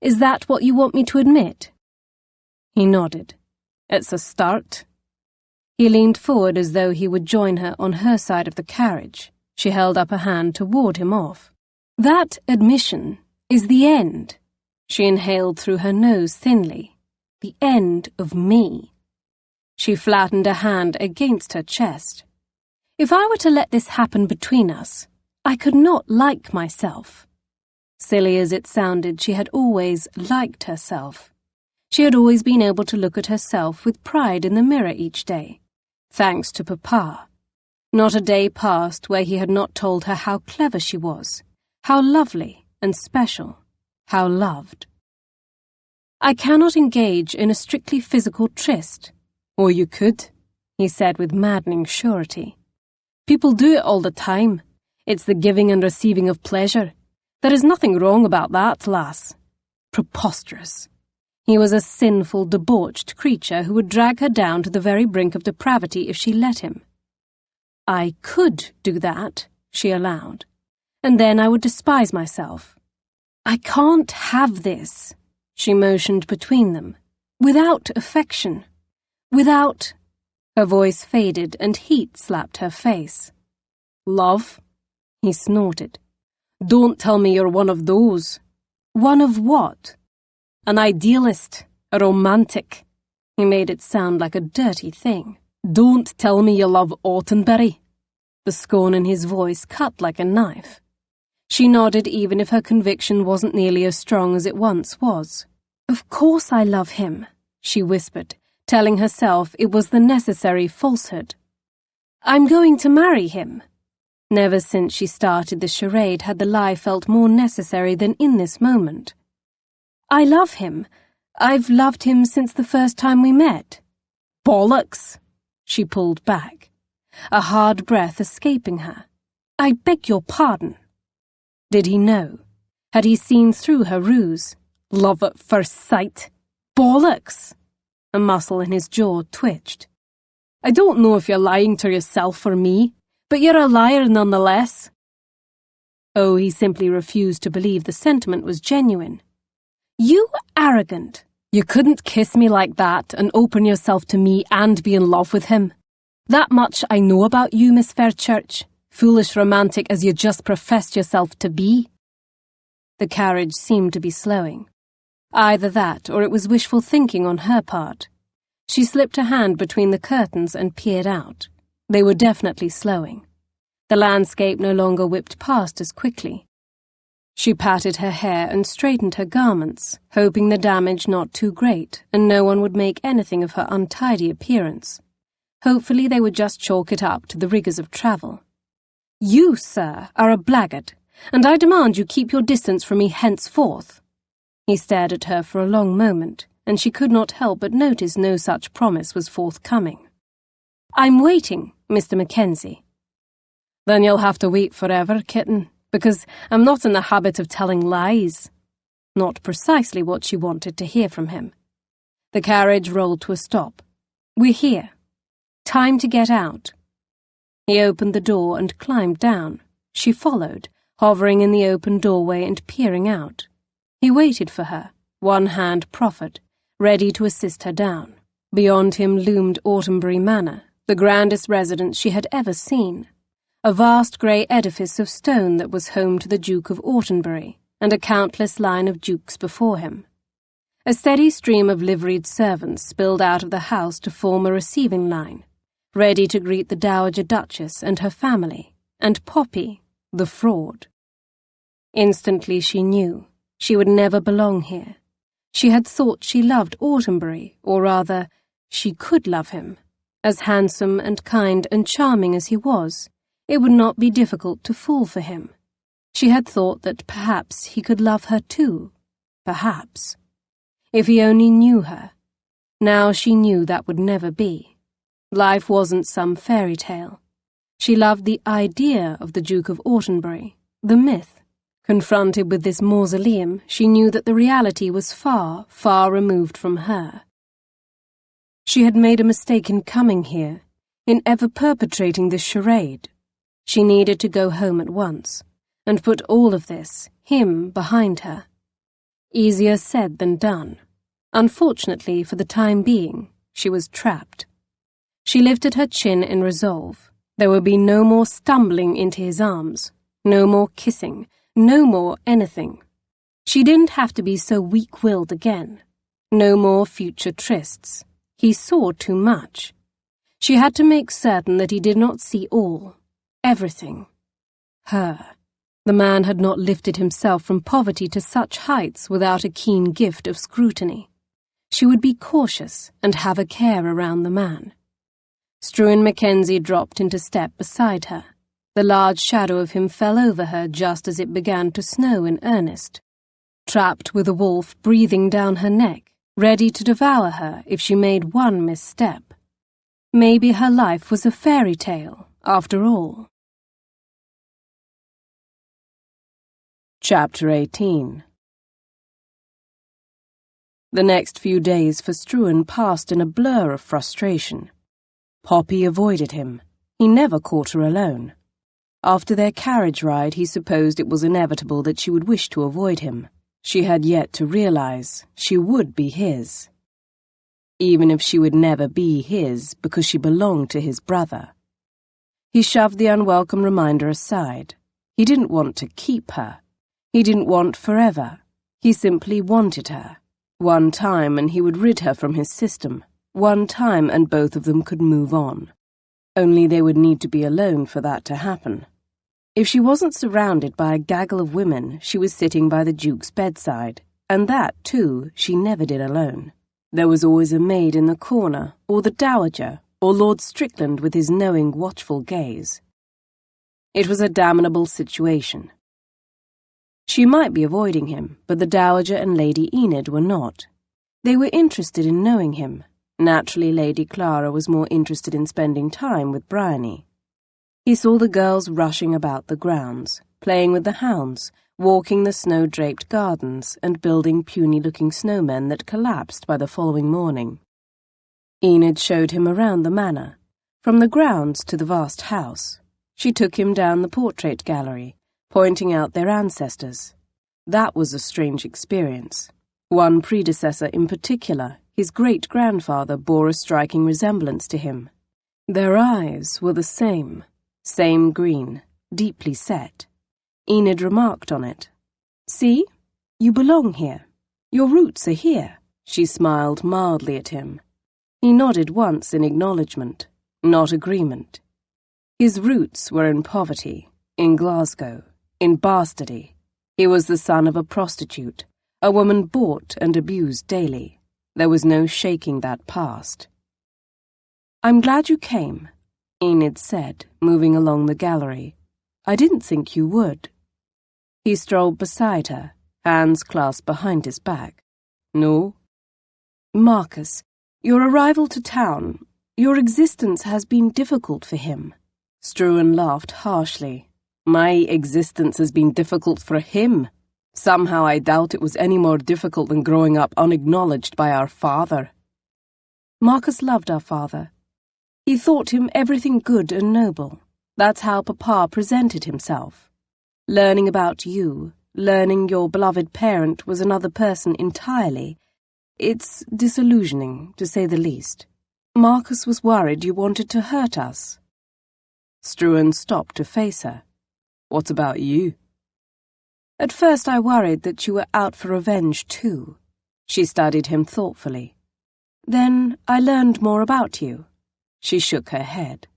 "Is that what you want me to admit?" He nodded. "It's a start." He leaned forward as though he would join her on her side of the carriage. She held up a hand to ward him off. "That admission is the end." She inhaled through her nose thinly. "The end of me." She flattened a hand against her chest. "If I were to let this happen between us, I could not like myself." Silly as it sounded, she had always liked herself. She had always been able to look at herself with pride in the mirror each day, thanks to Papa. Not a day passed where he had not told her how clever she was, how lovely and special, how loved. "I cannot engage in a strictly physical tryst." "Or you could." he said with maddening surety. "People do it all the time. It's the giving and receiving of pleasure. There is nothing wrong about that, lass." Preposterous. He was a sinful, debauched creature who would drag her down to the very brink of depravity if she let him. "I could do that," she allowed, "and then I would despise myself. I can't have this," she motioned between them, "without affection, without—" Her voice faded and heat slapped her face. "Love?" he snorted. "Don't tell me you're one of those." "One of what?" "An idealist, a romantic." He made it sound like a dirty thing. "Don't tell me you love Autenbury." The scorn in his voice cut like a knife. She nodded even if her conviction wasn't nearly as strong as it once was. "Of course I love him," she whispered, telling herself it was the necessary falsehood. "I'm going to marry him." Never since she started the charade had the lie felt more necessary than in this moment. "I love him. I've loved him since the first time we met." "Bollocks!" She pulled back, a hard breath escaping her. "I beg your pardon." Did he know? Had he seen through her ruse? Love at first sight? Bollocks! A muscle in his jaw twitched. "I don't know if you're lying to yourself or me, but you're a liar nonetheless." Oh, he simply refused to believe the sentiment was genuine. "You arrogant! You couldn't kiss me like that and open yourself to me and be in love with him. That much I know about you, Miss Fairchurch, foolish romantic as you just professed yourself to be." The carriage seemed to be slowing. Either that, or it was wishful thinking on her part. She slipped a hand between the curtains and peered out. They were definitely slowing. The landscape no longer whipped past as quickly. She patted her hair and straightened her garments, hoping the damage not too great and no one would make anything of her untidy appearance. Hopefully they would just chalk it up to the rigours of travel. "You, sir, are a blackguard, and I demand you keep your distance from me henceforth." He stared at her for a long moment, and she could not help but notice no such promise was forthcoming. "I'm waiting, Mr. Mackenzie." "Then you'll have to wait forever, kitten, because I'm not in the habit of telling lies." Not precisely what she wanted to hear from him. The carriage rolled to a stop. "We're here. Time to get out." He opened the door and climbed down. She followed, hovering in the open doorway and peering out. He waited for her, one hand proffered, ready to assist her down. Beyond him loomed Autenbury Manor, the grandest residence she had ever seen. A vast grey edifice of stone that was home to the Duke of Autenbury, and a countless line of dukes before him. A steady stream of liveried servants spilled out of the house to form a receiving line, ready to greet the Dowager Duchess and her family, and Poppy, the fraud. Instantly she knew she would never belong here. She had thought she loved Autenbury, or rather, she could love him. As handsome and kind and charming as he was, it would not be difficult to fall for him. She had thought that perhaps he could love her too. Perhaps. If he only knew her. Now she knew that would never be. Life wasn't some fairy tale. She loved the idea of the Duke of Autenbury, the myth. Confronted with this mausoleum, she knew that the reality was far, far removed from her. She had made a mistake in coming here, in ever perpetrating this charade. She needed to go home at once, and put all of this, him, behind her. Easier said than done. Unfortunately, for the time being, she was trapped. She lifted her chin in resolve. There would be no more stumbling into his arms, no more kissing, no more anything. She didn't have to be so weak-willed again. No more future trysts. He saw too much. She had to make certain that he did not see all, everything. Her. The man had not lifted himself from poverty to such heights without a keen gift of scrutiny. She would be cautious and have a care around the man. Struan Mackenzie dropped into step beside her. The large shadow of him fell over her just as it began to snow in earnest. Trapped with a wolf breathing down her neck, ready to devour her if she made one misstep. Maybe her life was a fairy tale, after all. Chapter 18. The next few days for Struan passed in a blur of frustration. Poppy avoided him. He never caught her alone. After their carriage ride, he supposed it was inevitable that she would wish to avoid him. She had yet to realize she would be his. Even if she would never be his because she belonged to his brother. He shoved the unwelcome reminder aside. He didn't want to keep her. He didn't want forever. He simply wanted her. One time and he would rid her from his system. One time and both of them could move on. Only they would need to be alone for that to happen. If she wasn't surrounded by a gaggle of women, she was sitting by the Duke's bedside, and that, too, she never did alone. There was always a maid in the corner, or the Dowager, or Lord Strickland with his knowing, watchful gaze. It was a damnable situation. She might be avoiding him, but the Dowager and Lady Enid were not. They were interested in knowing him. Naturally, Lady Clara was more interested in spending time with Bryony. He saw the girls rushing about the grounds, playing with the hounds, walking the snow-draped gardens, and building puny-looking snowmen that collapsed by the following morning. Enid showed him around the manor, from the grounds to the vast house. She took him down the portrait gallery, pointing out their ancestors. That was a strange experience. One predecessor in particular, his great-grandfather, bore a striking resemblance to him. Their eyes were the same green, deeply set. Enid remarked on it. "See? You belong here. Your roots are here." She smiled mildly at him. He nodded once in acknowledgement, not agreement. His roots were in poverty, in Glasgow, in bastardy. He was the son of a prostitute, a woman bought and abused daily. There was no shaking that past. "I'm glad you came," Enid said, moving along the gallery. "I didn't think you would." He strolled beside her, hands clasped behind his back. "No?" "Marcus, your arrival to town, your existence has been difficult for him." Struan laughed harshly. "My existence has been difficult for him. Somehow I doubt it was any more difficult than growing up unacknowledged by our father." Marcus loved our father. He thought him everything good and noble. That's how Papa presented himself. Learning about you, learning your beloved parent was another person entirely. It's disillusioning, to say the least. Marcus was worried you wanted to hurt us. Struan stopped to face her. "What about you?" "At first I worried that you were out for revenge too." She studied him thoughtfully. "Then I learned more about you." She shook her head.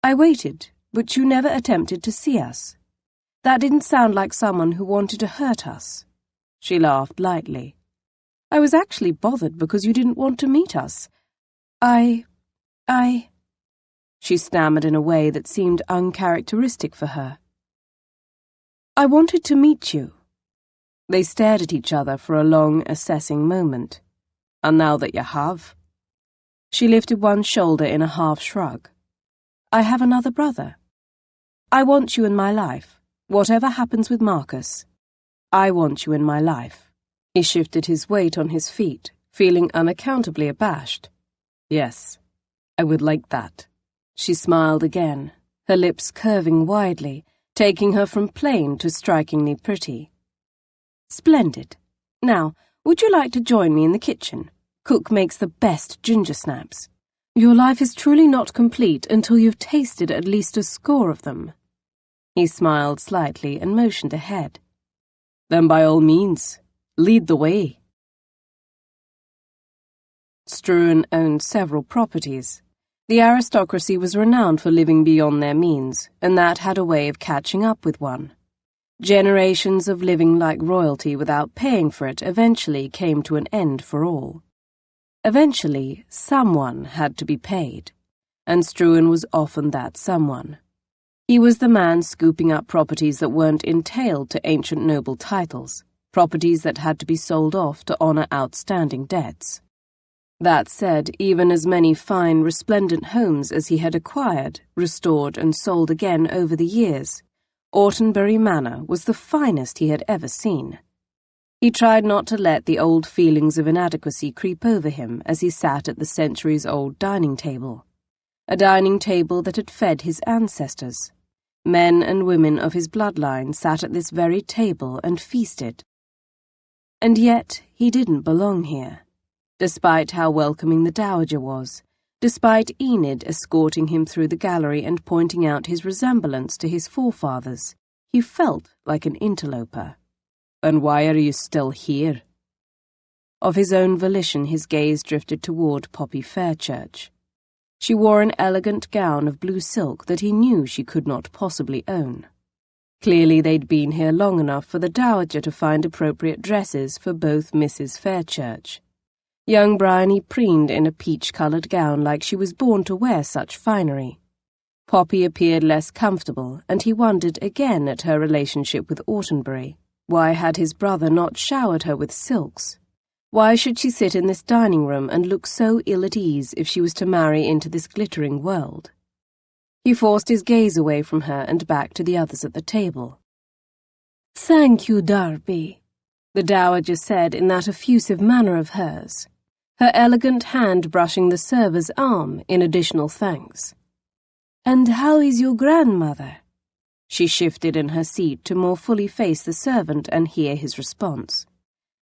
"I waited, but you never attempted to see us. That didn't sound like someone who wanted to hurt us." She laughed lightly. "I was actually bothered because you didn't want to meet us. I... She stammered in a way that seemed uncharacteristic for her. "I wanted to meet you." They stared at each other for a long, assessing moment. "And now that you have?" She lifted one shoulder in a half shrug. "I have another brother. I want you in my life, whatever happens with Marcus. I want you in my life." He shifted his weight on his feet, feeling unaccountably abashed. "Yes, I would like that." She smiled again, her lips curving widely, taking her from plain to strikingly pretty. "Splendid. Now, would you like to join me in the kitchen? Cook makes the best ginger snaps. Your life is truly not complete until you've tasted at least a score of them." He smiled slightly and motioned ahead. "Then by all means, lead the way." Struan owned several properties. The aristocracy was renowned for living beyond their means, and that had a way of catching up with one. Generations of living like royalty without paying for it eventually came to an end for all. Eventually, someone had to be paid, and Struan was often that someone. He was the man scooping up properties that weren't entailed to ancient noble titles, properties that had to be sold off to honor outstanding debts. That said, even as many fine, resplendent homes as he had acquired, restored and sold again over the years, Autenbury Manor was the finest he had ever seen. He tried not to let the old feelings of inadequacy creep over him as he sat at the centuries-old dining table, a dining table that had fed his ancestors. Men and women of his bloodline sat at this very table and feasted. And yet he didn't belong here. Despite how welcoming the dowager was, despite Enid escorting him through the gallery and pointing out his resemblance to his forefathers, he felt like an interloper. "And why are you still here?" Of his own volition his gaze drifted toward Poppy Fairchurch. She wore an elegant gown of blue silk that he knew she could not possibly own. Clearly they'd been here long enough for the dowager to find appropriate dresses for both Mrs. Fairchurch. Young Bryony preened in a peach-coloured gown like she was born to wear such finery. Poppy appeared less comfortable, and he wondered again at her relationship with Autenbury. Why had his brother not showered her with silks? Why should she sit in this dining room and look so ill at ease if she was to marry into this glittering world? He forced his gaze away from her and back to the others at the table.
"Thank you, Darby,"
the dowager said in that effusive manner of hers, her elegant hand brushing the server's arm in additional thanks.
"And how is your grandmother?"
She shifted in her seat to more fully face the servant and hear his response.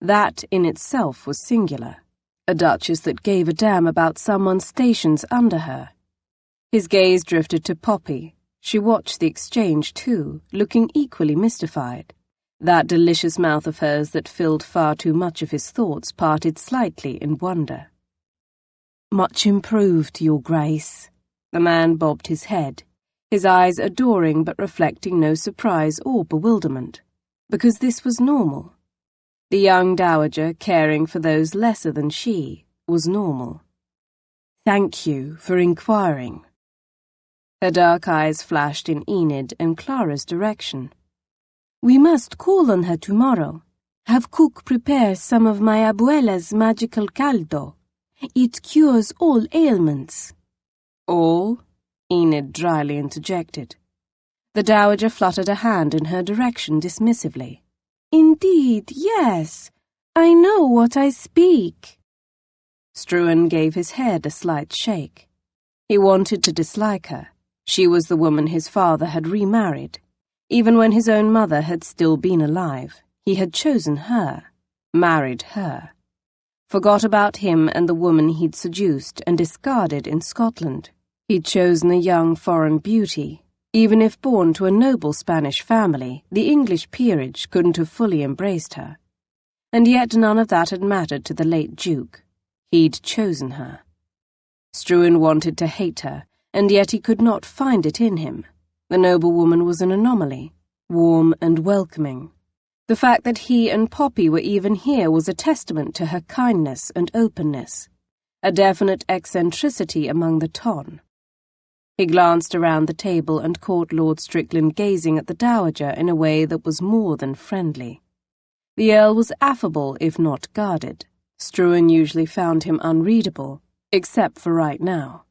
That in itself was singular, a duchess that gave a damn about someone's stations under her. His gaze drifted to Poppy. She watched the exchange too, looking equally mystified. That delicious mouth of hers that filled far too much of his thoughts parted slightly in wonder.
"Much improved, Your Grace."
The man bobbed his head, his eyes adoring but reflecting no surprise or bewilderment, because this was normal. The young dowager, caring for those lesser than she, was normal.
"Thank you for inquiring."
Her dark eyes flashed in Enid and Clara's direction.
"We must call on her tomorrow. Have cook prepare some of my abuela's magical caldo. It cures all ailments."
"All?" Enid dryly interjected. The dowager fluttered a hand in her direction dismissively.
"Indeed, yes. I know what I speak."
Struan gave his head a slight shake. He wanted to dislike her. She was the woman his father had remarried. Even when his own mother had still been alive, he had chosen her, married her. Forgot about him and the woman he'd seduced and discarded in Scotland. He'd chosen a young foreign beauty. Even if born to a noble Spanish family, the English peerage couldn't have fully embraced her. And yet none of that had mattered to the late Duke. He'd chosen her. Struan wanted to hate her, and yet he could not find it in him. The noblewoman was an anomaly, warm and welcoming. The fact that he and Poppy were even here was a testament to her kindness and openness, a definite eccentricity among the ton. He glanced around the table and caught Lord Strickland gazing at the dowager in a way that was more than friendly. The Earl was affable, if not guarded. Struan usually found him unreadable, except for right now.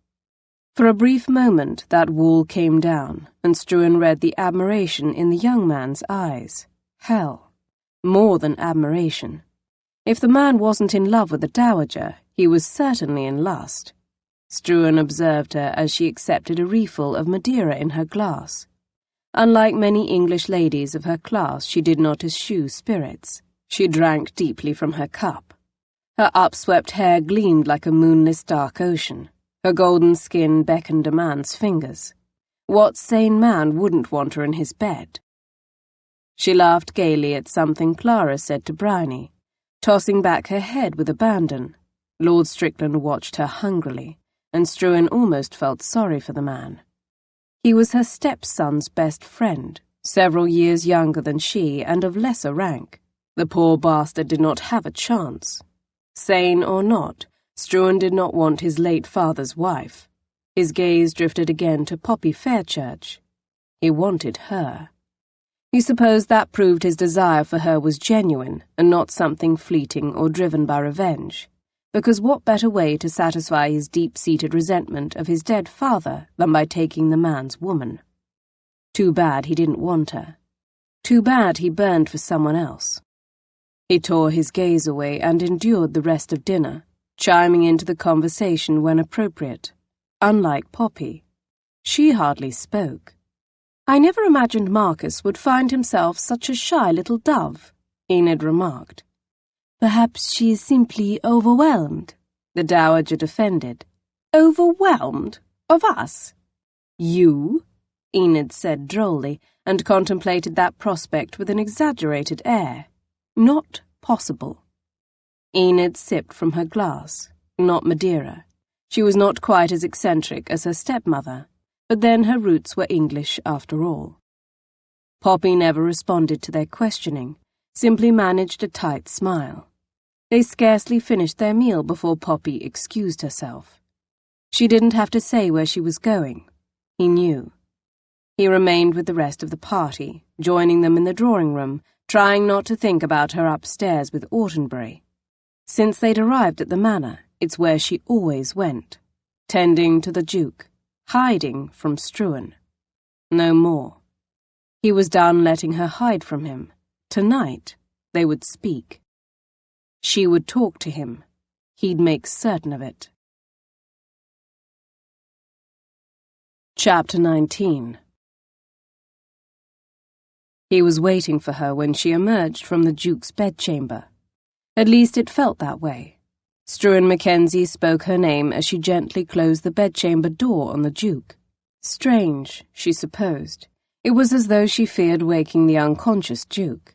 For a brief moment that wall came down, and Struan read the admiration in the young man's eyes. Hell, more than admiration. If the man wasn't in love with the dowager, he was certainly in lust. Struan observed her as she accepted a refill of Madeira in her glass. Unlike many English ladies of her class, she did not eschew spirits. She drank deeply from her cup. Her upswept hair gleamed like a moonless dark ocean. Her golden skin beckoned a man's fingers. What sane man wouldn't want her in his bed? She laughed gaily at something Clara said to Bryony, tossing back her head with abandon. Lord Strickland watched her hungrily, and Struan almost felt sorry for the man. He was her stepson's best friend, several years younger than she and of lesser rank. The poor bastard did not have a chance. Sane or not, Struan did not want his late father's wife. His gaze drifted again to Poppy Fairchurch. He wanted her. He supposed that proved his desire for her was genuine and not something fleeting or driven by revenge. because what better way to satisfy his deep-seated resentment of his dead father than by taking the man's woman? Too bad he didn't want her. Too bad he burned for someone else. He tore his gaze away and endured the rest of dinner, chiming into the conversation when appropriate. Unlike Poppy, she hardly spoke. "I never imagined Marcus would find himself such a shy little dove," Enid remarked.
"Perhaps she is simply overwhelmed,"
the dowager defended. "Overwhelmed? Of us?" "You?" Enid said drolly, and contemplated that prospect with an exaggerated air. Not possible. Enid sipped from her glass. Not Madeira. She was not quite as eccentric as her stepmother, but then her roots were English after all. Poppy never responded to their questioning, simply managed a tight smile. They scarcely finished their meal before Poppy excused herself. She didn't have to say where she was going. He knew. He remained with the rest of the party, joining them in the drawing room, trying not to think about her upstairs with Autenbury. Since they'd arrived at the manor, it's where she always went, tending to the Duke, hiding from Struan. No more. He was done letting her hide from him. Tonight, they would speak. She would talk to him. He'd make certain of it. Chapter 19. He was waiting for her when she emerged from the Duke's bedchamber. At least it felt that way. Struan Mackenzie spoke her name as she gently closed the bedchamber door on the Duke. Strange, she supposed. It was as though she feared waking the unconscious Duke.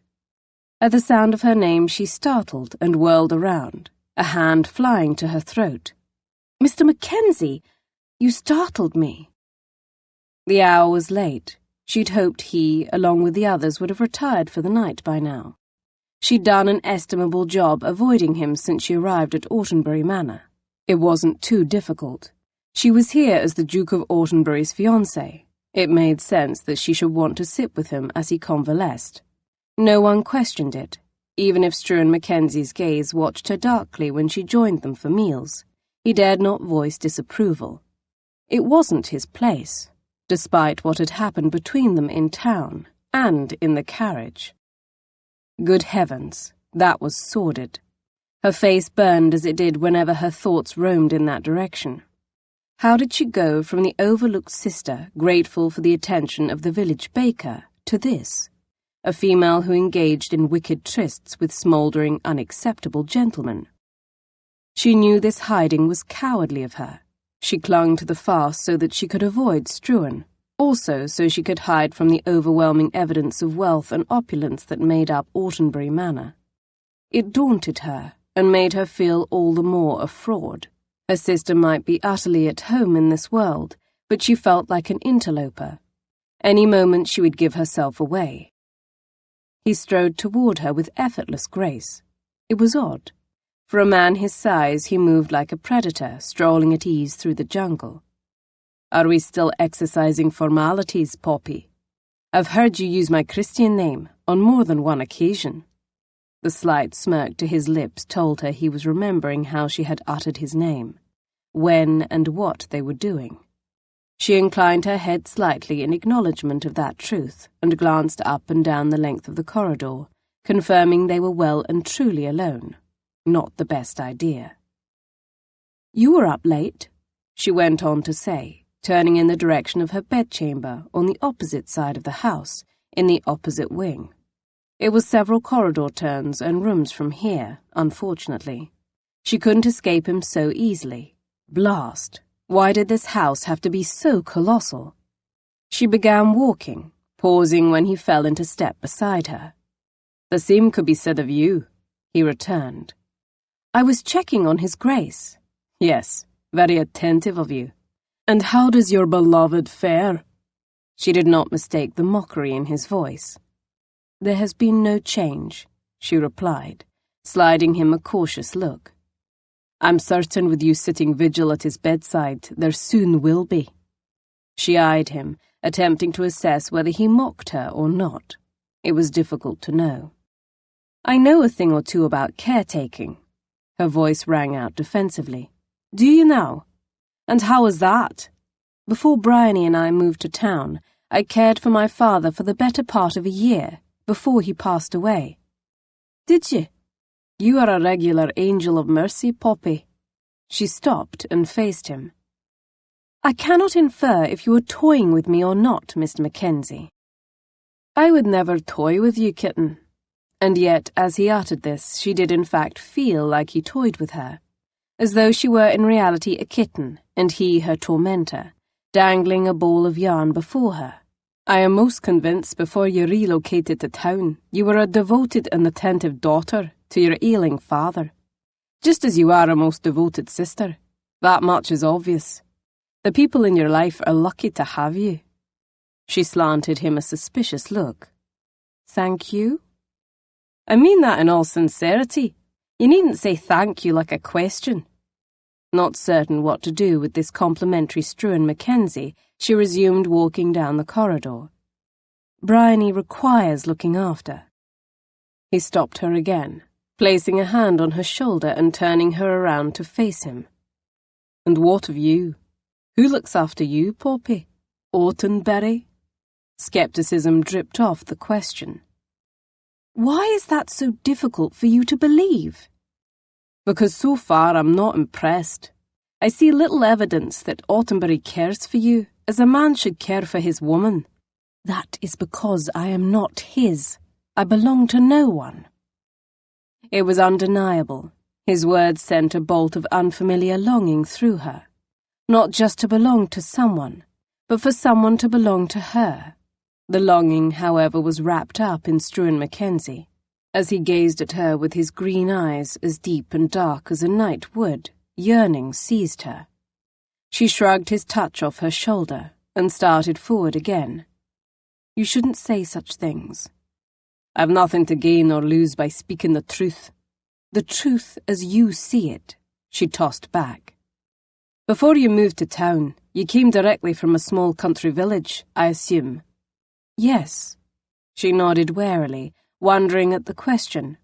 At the sound of her name she startled and whirled around, a hand flying to her throat. "Mr. Mackenzie, you startled me." The hour was late. She'd hoped he, along with the others, would have retired for the night by now. She'd done an estimable job avoiding him since she arrived at Autenbury Manor. It wasn't too difficult. She was here as the Duke of Autenbury's fiancée. It made sense that she should want to sit with him as he convalesced. No one questioned it, even if Struan Mackenzie's gaze watched her darkly when she joined them for meals. He dared not voice disapproval. It wasn't his place, despite what had happened between them in town and in the carriage. Good heavens, that was sordid. Her face burned as it did whenever her thoughts roamed in that direction. How did she go from the overlooked sister, grateful for the attention of the village baker, to this? A female who engaged in wicked trysts with smouldering, unacceptable gentlemen. She knew this hiding was cowardly of her. She clung to the farce so that she could avoid Struan, also so she could hide from the overwhelming evidence of wealth and opulence that made up Autenbury Manor. It daunted her and made her feel all the more a fraud. Her sister might be utterly at home in this world, but she felt like an interloper. Any moment she would give herself away. He strode toward her with effortless grace. It was odd. For a man his size, he moved like a predator, strolling at ease through the jungle. "Are we still exercising formalities, Poppy? I've heard you use my Christian name on more than one occasion." The slight smirk to his lips told her he was remembering how she had uttered his name, when and what they were doing. She inclined her head slightly in acknowledgement of that truth and glanced up and down the length of the corridor, confirming they were well and truly alone. Not the best idea. "You were up late," she went on to say, turning in the direction of her bedchamber on the opposite side of the house, in the opposite wing. It was several corridor turns and rooms from here, unfortunately. She couldn't escape him so easily. Blast! Why did this house have to be so colossal? She began walking, pausing when he fell into step beside her. "The same could be said of you," he returned. "I was checking on His Grace." "Yes, very attentive of you. And how does your beloved fare?" She did not mistake the mockery in his voice. "There has been no change," she replied, sliding him a cautious look. "I'm certain with you sitting vigil at his bedside, there soon will be." She eyed him, attempting to assess whether he mocked her or not. It was difficult to know. "I know a thing or two about caretaking." Her voice rang out defensively. Do you now? And how was that? Before Bryony and I moved to town, I cared for my father for the better part of a year, before he passed away. Did you? You are a regular angel of mercy, Poppy. She stopped and faced him. I cannot infer if you are toying with me or not, Mr. Mackenzie. I would never toy with you, kitten. And yet, as he uttered this, she did in fact feel like he toyed with her, as though she were in reality a kitten, and he her tormentor, dangling a ball of yarn before her. I am most convinced before you relocated to town, you were a devoted and attentive daughter to your ailing father, just as you are a most devoted sister. That much is obvious. The people in your life are lucky to have you. She slanted him a suspicious look. Thank you? I mean that in all sincerity. You needn't say thank you like a question. Not certain what to do with this complimentary strewn Mackenzie, she resumed walking down the corridor. Bryony requires looking after. He stopped her again, placing a hand on her shoulder and turning her around to face him. And what of you? Who looks after you, Poppy? Autenberry? Skepticism dripped off the question. Why is that so difficult for you to believe? Because so far I'm not impressed. I see little evidence that Autenberry cares for you, as a man should care for his woman. That is because I am not his. I belong to no one. It was undeniable. His words sent a bolt of unfamiliar longing through her. Not just to belong to someone, but for someone to belong to her. The longing, however, was wrapped up in Struan Mackenzie, as he gazed at her with his green eyes as deep and dark as a night would. Yearning seized her. She shrugged his touch off her shoulder and started forward again. You shouldn't say such things. I've nothing to gain or lose by speaking the truth. The truth as you see it, she tossed back. Before you moved to town, you came directly from a small country village, I assume. Yes. She nodded warily, wondering at the question.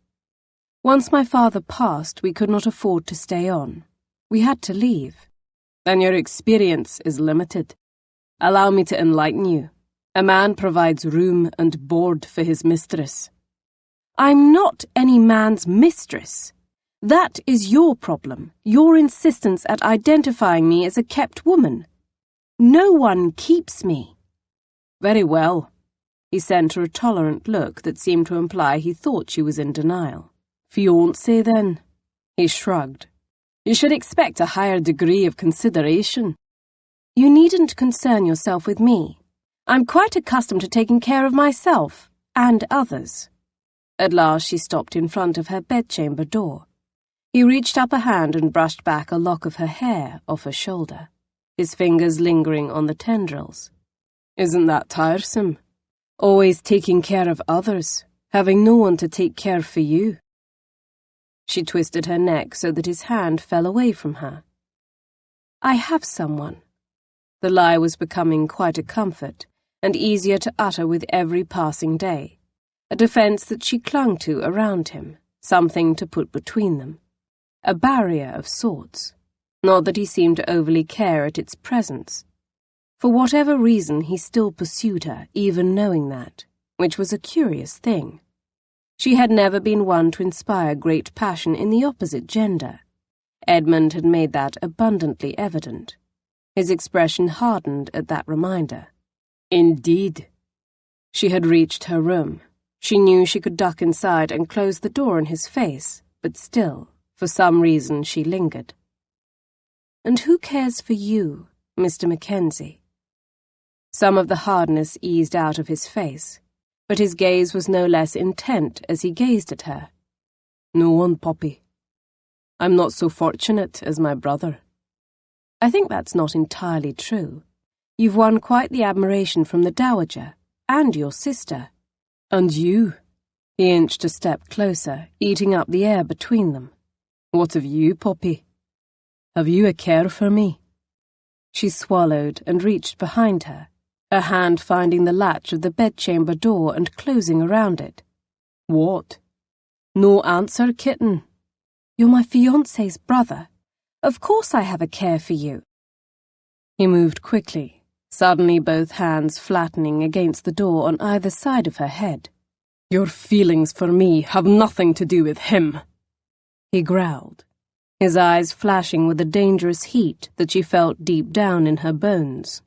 Once my father passed, we could not afford to stay on. We had to leave. Then your experience is limited. Allow me to enlighten you. A man provides room and board for his mistress. I'm not any man's mistress. That is your problem, your insistence at identifying me as a kept woman. No one keeps me. Very well. He sent her a tolerant look that seemed to imply he thought she was in denial. Fiancé, then? He shrugged. You should expect a higher degree of consideration. You needn't concern yourself with me. I'm quite accustomed to taking care of myself and others. At last she stopped in front of her bedchamber door. He reached up a hand and brushed back a lock of her hair off her shoulder, his fingers lingering on the tendrils. Isn't that tiresome? Always taking care of others, having no one to take care for you. She twisted her neck so that his hand fell away from her. I have someone. The lie was becoming quite a comfort, and easier to utter with every passing day, a defence that she clung to around him, something to put between them, a barrier of sorts, not that he seemed to overly care at its presence. For whatever reason he still pursued her, even knowing that, which was a curious thing. She had never been one to inspire great passion in the opposite gender. Edmund had made that abundantly evident. His expression hardened at that reminder. Indeed. She had reached her room. She knew she could duck inside and close the door in his face, but still, for some reason, she lingered. And who cares for you, Mr. Mackenzie? Some of the hardness eased out of his face, but his gaze was no less intent as he gazed at her. No one, Poppy. I'm not so fortunate as my brother. I think that's not entirely true. You've won quite the admiration from the Dowager, and your sister. And you. He inched a step closer, eating up the air between them. What of you, Poppy? Have you a care for me? She swallowed and reached behind her, her hand finding the latch of the bedchamber door and closing around it. What? No answer, kitten.
You're my fiancé's brother. Of course I have a care for you.
He moved quickly, suddenly both hands flattening against the door on either side of her head. Your feelings for me have nothing to do with him, he growled, his eyes flashing with a dangerous heat that she felt deep down in her bones.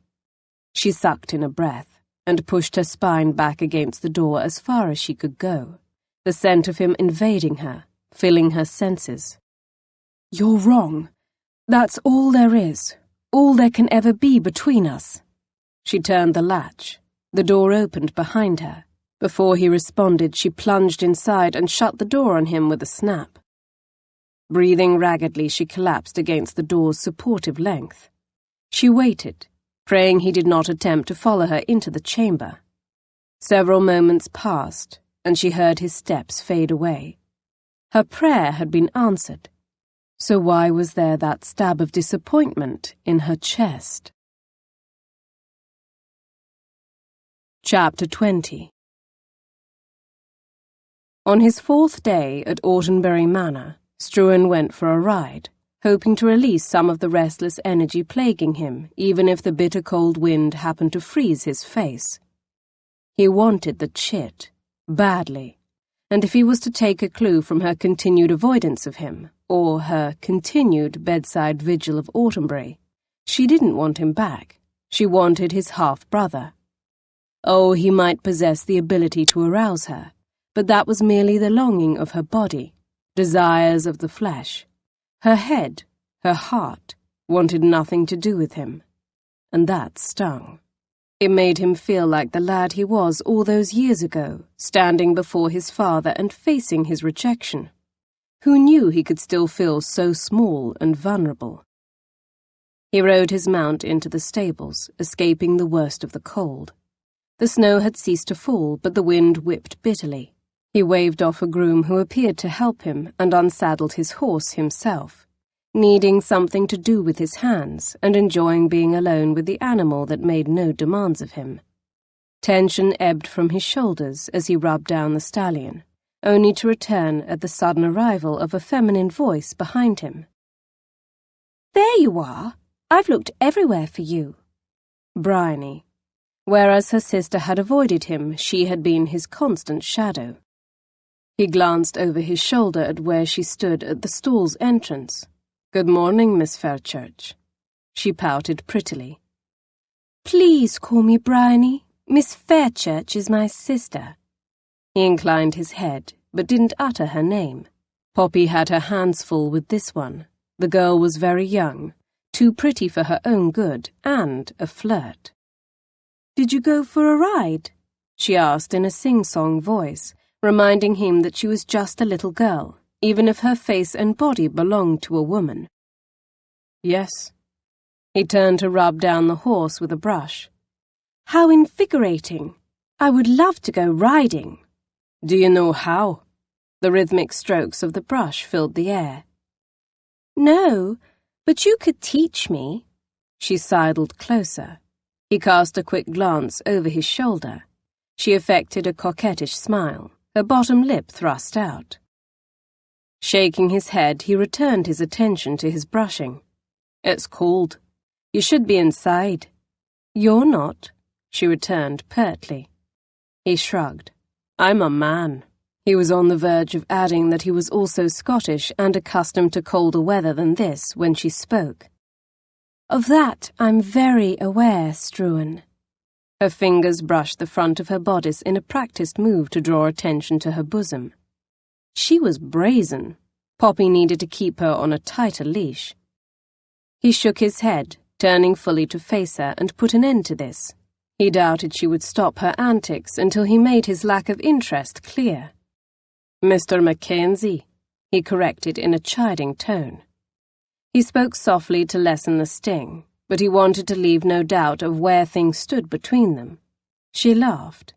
She sucked in a breath and pushed her spine back against the door as far as she could go, the scent of him invading her, filling her senses. You're wrong. That's all there is, all there can ever be between us. She turned the latch. The door opened behind her. Before he responded, she plunged inside and shut the door on him with a snap. Breathing raggedly, she collapsed against the door's supportive length. She waited, praying he did not attempt to follow her into the chamber. Several moments passed, and she heard his steps fade away. Her prayer had been answered. So why was there that stab of disappointment in her chest? Chapter 20. On his 4th day at Audenbury Manor, Struan went for a ride, hoping to release some of the restless energy plaguing him, even if the bitter cold wind happened to freeze his face. He wanted the chit, badly, and if he was to take a clue from her continued avoidance of him, or her continued bedside vigil of Audenbury, she didn't want him back. She wanted his half-brother. Oh, he might possess the ability to arouse her, but that was merely the longing of her body, desires of the flesh. Her head, her heart, wanted nothing to do with him, and that stung. It made him feel like the lad he was all those years ago, standing before his father and facing his rejection. Who knew he could still feel so small and vulnerable? He rode his mount into the stables, escaping the worst of the cold. The snow had ceased to fall, but the wind whipped bitterly. He waved off a groom who appeared to help him and unsaddled his horse himself, needing something to do with his hands and enjoying being alone with the animal that made no demands of him. Tension ebbed from his shoulders as he rubbed down the stallion, only to return at the sudden arrival of a feminine voice behind him.
There you are. I've looked everywhere for you.
Bryony. Whereas her sister had avoided him, she had been his constant shadow. He glanced over his shoulder at where she stood at the stall's entrance. Good morning, Miss Fairchurch. She pouted prettily.
Please call me Bryony. Miss Fairchurch is my sister.
He inclined his head, but didn't utter her name. Poppy had her hands full with this one. The girl was very young, too pretty for her own good, and a flirt.
Did you go for a ride?
She asked in a sing-song voice, reminding him that she was just a little girl, even if her face and body belonged to a woman. Yes. He turned to rub down the horse with a brush.
How invigorating. I would love to go riding.
Do you know how? The rhythmic strokes of the brush filled the air.
No, but you could teach me.
She sidled closer. He cast a quick glance over his shoulder. She affected a coquettish smile, her bottom lip thrust out. Shaking his head, he returned his attention to his brushing. It's cold. You should be inside.
You're not,
she returned pertly. He shrugged. I'm a man. He was on the verge of adding that he was also Scottish and accustomed to colder weather than this when she spoke.
Of that I'm very aware, Struan.
Her fingers brushed the front of her bodice in a practiced move to draw attention to her bosom. She was brazen. Poppy needed to keep her on a tighter leash. He shook his head, turning fully to face her, and put an end to this. He doubted she would stop her antics until he made his lack of interest clear. Mr. Mackenzie, he corrected in a chiding tone. He spoke softly to lessen the sting, but he wanted to leave no doubt of where things stood between them. She laughed.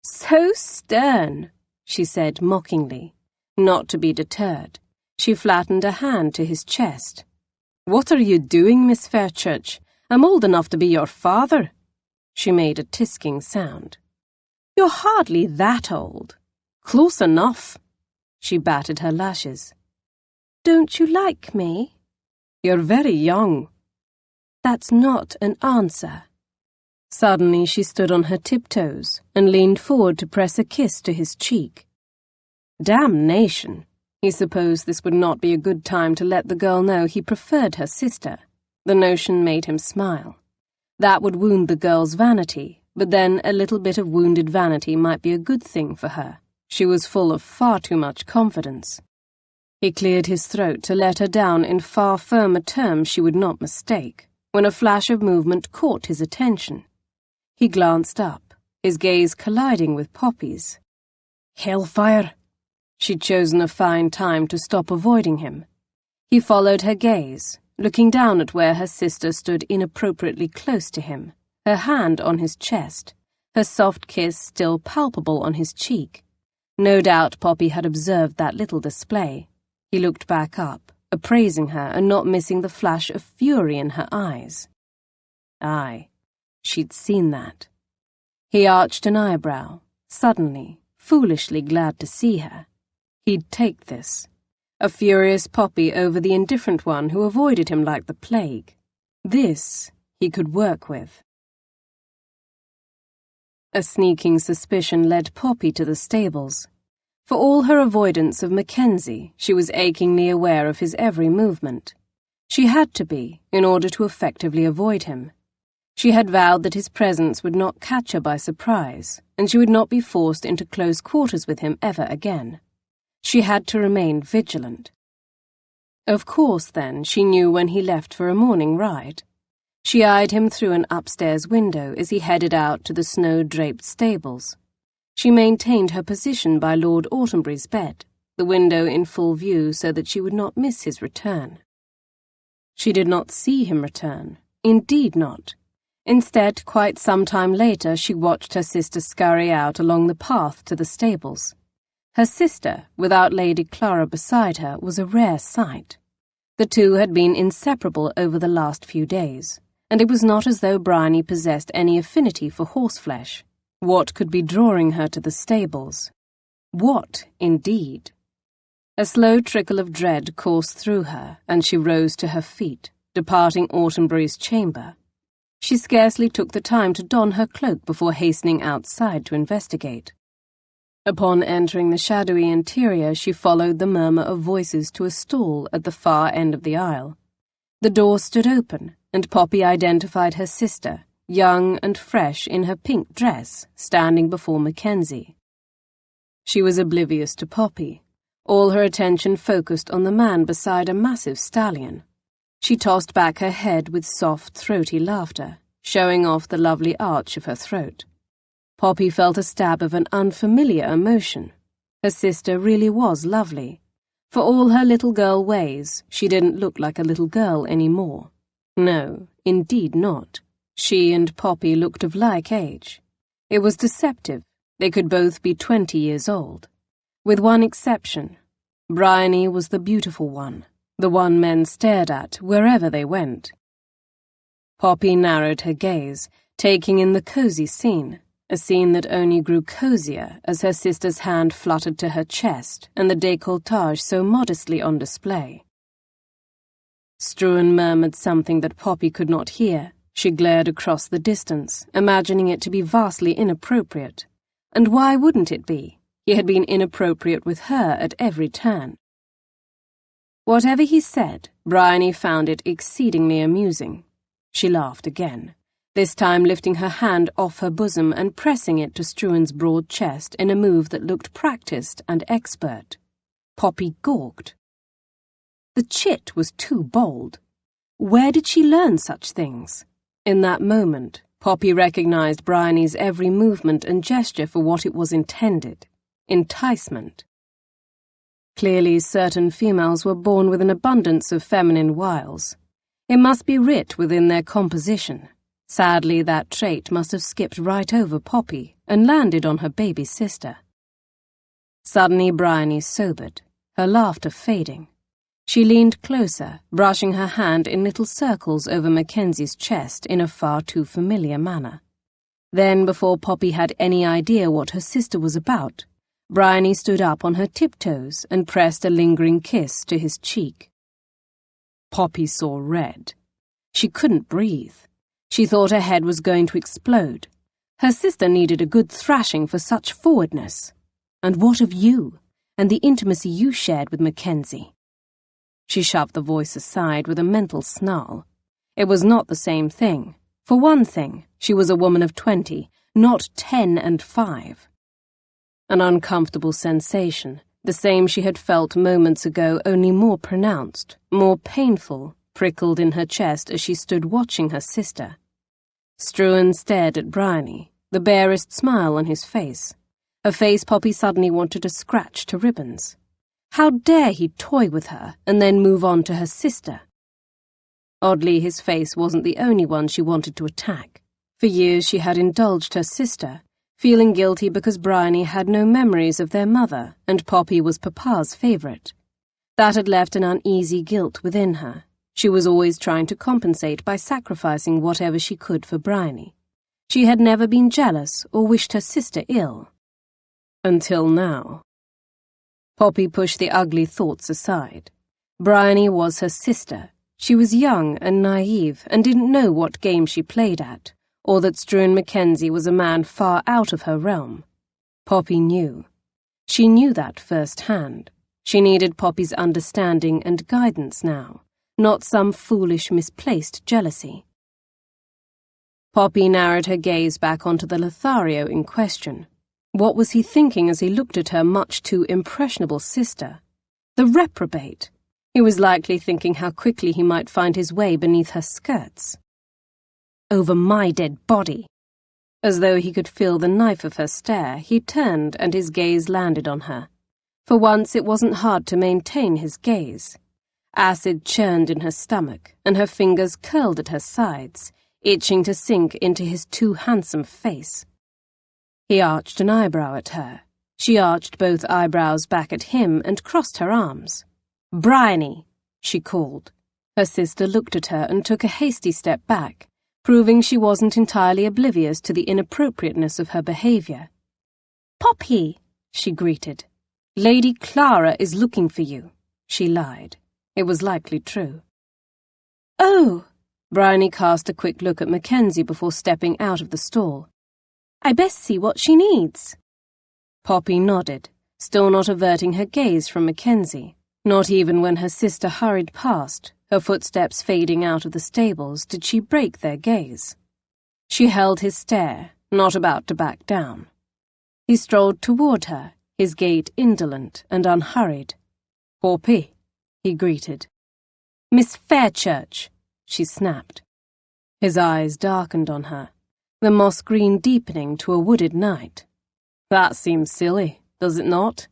So stern, she said mockingly. Not to be deterred, she flattened a hand to his chest. What are you doing, Miss Fairchurch? I'm old enough to be your father. She made a tisking sound. You're hardly that old. Close enough. She batted her lashes.
Don't you like me?
You're very young.
That's not an answer.
Suddenly she stood on her tiptoes and leaned forward to press a kiss to his cheek. Damnation! He supposed this would not be a good time to let the girl know he preferred her sister. The notion made him smile. That would wound the girl's vanity, but then a little bit of wounded vanity might be a good thing for her. She was full of far too much confidence. He cleared his throat to let her down in far firmer terms she would not mistake, when a flash of movement caught his attention. He glanced up, his gaze colliding with Poppy's. Hellfire! She'd chosen a fine time to stop avoiding him. He followed her gaze, looking down at where her sister stood inappropriately close to him, her hand on his chest, her soft kiss still palpable on his cheek. No doubt Poppy had observed that little display. He looked back up, appraising her and not missing the flash of fury in her eyes. Aye, she'd seen that. He arched an eyebrow, suddenly, foolishly glad to see her. He'd take this. A furious Poppy over the indifferent one who avoided him like the plague. This he could work with. A sneaking suspicion led Poppy to the stables. For all her avoidance of Mackenzie, she was achingly aware of his every movement. She had to be, in order to effectively avoid him. She had vowed that his presence would not catch her by surprise, and she would not be forced into close quarters with him ever again. She had to remain vigilant. Of course, then, she knew when he left for a morning ride. She eyed him through an upstairs window as he headed out to the snow-draped stables. She maintained her position by Lord Autumnbury's bed, the window in full view so that she would not miss his return. She did not see him return, indeed not. Instead, quite some time later, she watched her sister scurry out along the path to the stables. Her sister, without Lady Clara beside her, was a rare sight. The two had been inseparable over the last few days, and it was not as though Bryony possessed any affinity for horseflesh. What could be drawing her to the stables? What, indeed? A slow trickle of dread coursed through her, and she rose to her feet, departing Autumnbury's chamber. She scarcely took the time to don her cloak before hastening outside to investigate. Upon entering the shadowy interior, she followed the murmur of voices to a stall at the far end of the aisle. The door stood open, and Poppy identified her sister, young and fresh in her pink dress, standing before Mackenzie. She was oblivious to Poppy. All her attention focused on the man beside a massive stallion. She tossed back her head with soft, throaty laughter, showing off the lovely arch of her throat. Poppy felt a stab of an unfamiliar emotion. Her sister really was lovely. For all her little girl ways, she didn't look like a little girl anymore. No, indeed not. She and Poppy looked of like age. It was deceptive. They could both be 20 years old. With one exception. Bryony was the beautiful one, the one men stared at wherever they went. Poppy narrowed her gaze, taking in the cozy scene, a scene that only grew cozier as her sister's hand fluttered to her chest and the décolletage so modestly on display. Struan murmured something that Poppy could not hear. She glared across the distance, imagining it to be vastly inappropriate. And why wouldn't it be? He had been inappropriate with her at every turn. Whatever he said, Bryony found it exceedingly amusing. She laughed again, this time lifting her hand off her bosom and pressing it to Struan's broad chest in a move that looked practiced and expert. Poppy gawked. The chit was too bold. Where did she learn such things? In that moment, Poppy recognized Bryony's every movement and gesture for what it was intended: enticement. Clearly, certain females were born with an abundance of feminine wiles. It must be writ within their composition. Sadly, that trait must have skipped right over Poppy and landed on her baby sister. Suddenly, Bryony sobered, her laughter fading. She leaned closer, brushing her hand in little circles over Mackenzie's chest in a far too familiar manner. Then, before Poppy had any idea what her sister was about, Bryony stood up on her tiptoes and pressed a lingering kiss to his cheek. Poppy saw red. She couldn't breathe. She thought her head was going to explode. Her sister needed a good thrashing for such forwardness. And what of you, and the intimacy you shared with Mackenzie? She shoved the voice aside with a mental snarl. It was not the same thing. For one thing, she was a woman of 20, not 10 and 5. An uncomfortable sensation, the same she had felt moments ago, only more pronounced, more painful, prickled in her chest as she stood watching her sister. Struan stared at Bryony, the barest smile on his face, a face Poppy suddenly wanted to scratch to ribbons. How dare he toy with her and then move on to her sister? Oddly, his face wasn't the only one she wanted to attack. For years she had indulged her sister, feeling guilty because Bryony had no memories of their mother and Poppy was Papa's favourite. That had left an uneasy guilt within her. She was always trying to compensate by sacrificing whatever she could for Bryony. She had never been jealous or wished her sister ill. Until now. Poppy pushed the ugly thoughts aside. Bryony was her sister. She was young and naive and didn't know what game she played at, or that Struan Mackenzie was a man far out of her realm. Poppy knew. She knew that firsthand. She needed Poppy's understanding and guidance now, not some foolish, misplaced jealousy. Poppy narrowed her gaze back onto the Lothario in question. What was he thinking as he looked at her much too impressionable sister? The reprobate! He was likely thinking how quickly he might find his way beneath her skirts. Over my dead body! As though he could feel the knife of her stare, he turned and his gaze landed on her. For once it wasn't hard to maintain his gaze. Acid churned in her stomach, and her fingers curled at her sides, itching to sink into his too handsome face. He arched an eyebrow at her. She arched both eyebrows back at him and crossed her arms. "Bryony!" she called. Her sister looked at her and took a hasty step back, proving she wasn't entirely oblivious to the inappropriateness of her behaviour. "Poppy!" she greeted. "Lady Clara is looking for you," she lied. It was likely true. "Oh!" Bryony cast a quick look at Mackenzie before stepping out of the stall. "I best see what she needs." Poppy nodded, still not averting her gaze from Mackenzie. Not even when her sister hurried past, her footsteps fading out of the stables, did she break their gaze. She held his stare, not about to back down. He strolled toward her, his gait indolent and unhurried. "Poppy," he greeted. "Miss Fairchurch," she snapped. His eyes darkened on her, the moss green deepening to a wooded night. "That seems silly, does it not,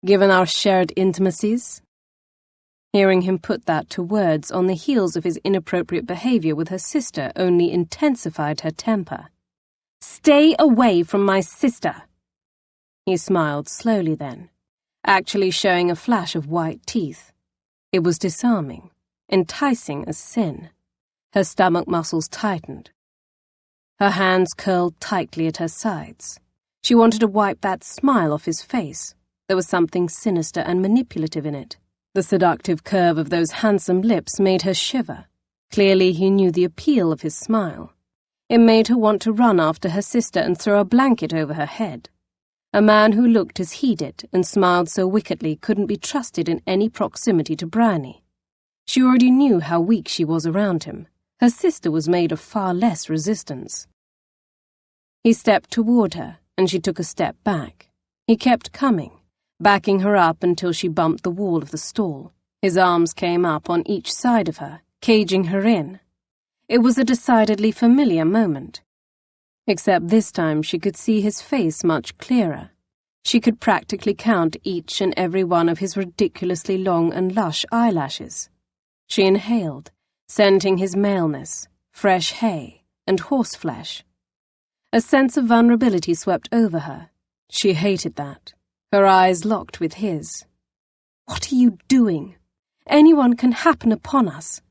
given our shared intimacies?" Hearing him put that to words on the heels of his inappropriate behaviour with her sister only intensified her temper. "Stay away from my sister!" He smiled slowly then, actually showing a flash of white teeth. It was disarming, enticing as sin. Her stomach muscles tightened. Her hands curled tightly at her sides. She wanted to wipe that smile off his face. There was something sinister and manipulative in it. The seductive curve of those handsome lips made her shiver. Clearly he knew the appeal of his smile. It made her want to run after her sister and throw a blanket over her head. A man who looked as he did and smiled so wickedly couldn't be trusted in any proximity to Bryony. She already knew how weak she was around him. Her sister was made of far less resistance. He stepped toward her, and she took a step back. He kept coming, backing her up until she bumped the wall of the stall. His arms came up on each side of her, caging her in. It was a decidedly familiar moment. Except this time she could see his face much clearer. She could practically count each and every one of his ridiculously long and lush eyelashes. She inhaled, scenting his maleness, fresh hay, and horseflesh. A sense of vulnerability swept over her. She hated that. Her eyes locked with his. "What are you doing? Anyone can happen upon us.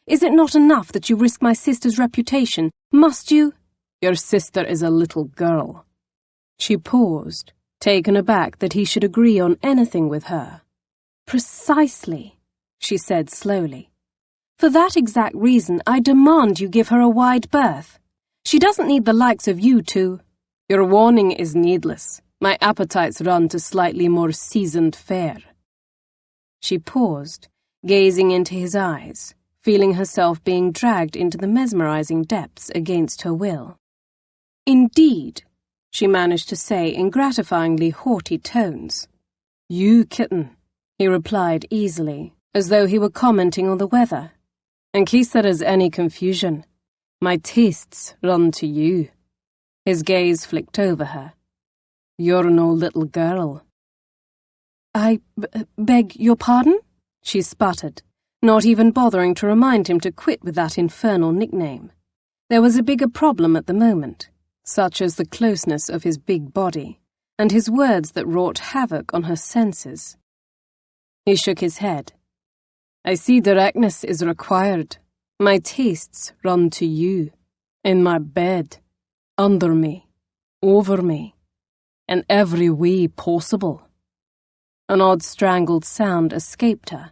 Is it not enough that you risk my sister's reputation? Must you?" "Your sister is a little girl." She paused, taken aback that he should agree on anything with her.
Precisely, she said slowly. For that exact reason, I demand you give her a wide berth. She doesn't need the likes of you two.
Your warning is needless. My appetites run to slightly more seasoned fare. She paused, gazing into his eyes, feeling herself being dragged into the mesmerizing depths against her will.
Indeed,
she managed to say in gratifyingly haughty tones. You kitten, he replied easily, as though he were commenting on the weather. In case there is any confusion, my tastes run to you. His gaze flicked over her. You're no little girl.
I beg your pardon?
She sputtered, not even bothering to remind him to quit with that infernal nickname. There was a bigger problem at the moment, such as the closeness of his big body, and his words that wrought havoc on her senses. He shook his head. I see directness is required. My tastes run to you, in my bed, under me, over me, in every way possible. An odd strangled sound escaped her.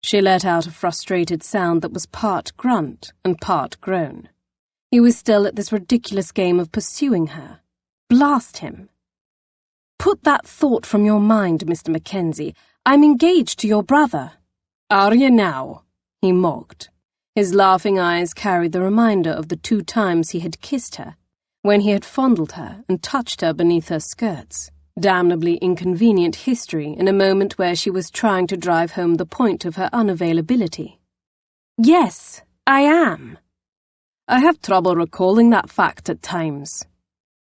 She let out a frustrated sound that was part grunt and part groan. He was still at this ridiculous game of pursuing her. Blast him.
Put that thought from your mind, Mr. Mackenzie. I'm engaged to your brother.
Are you now? He mocked. His laughing eyes carried the reminder of the 2 times he had kissed her, when he had fondled her and touched her beneath her skirts. Damnably inconvenient history in a moment where she was trying to drive home the point of her unavailability.
Yes, I am.
I have trouble recalling that fact at times.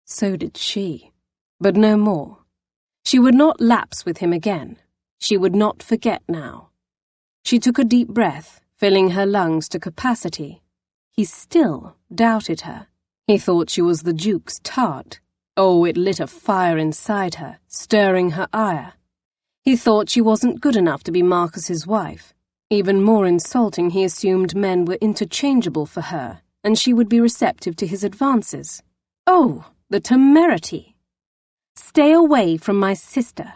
So did she. But no more. She would not lapse with him again. She would not forget now. She took a deep breath, filling her lungs to capacity. He still doubted her. He thought she was the Duke's tart. Oh, it lit a fire inside her, stirring her ire. He thought she wasn't good enough to be Marcus's wife. Even more insulting, he assumed men were interchangeable for her, and she would be receptive to his advances. Oh, the temerity! Stay away from my sister.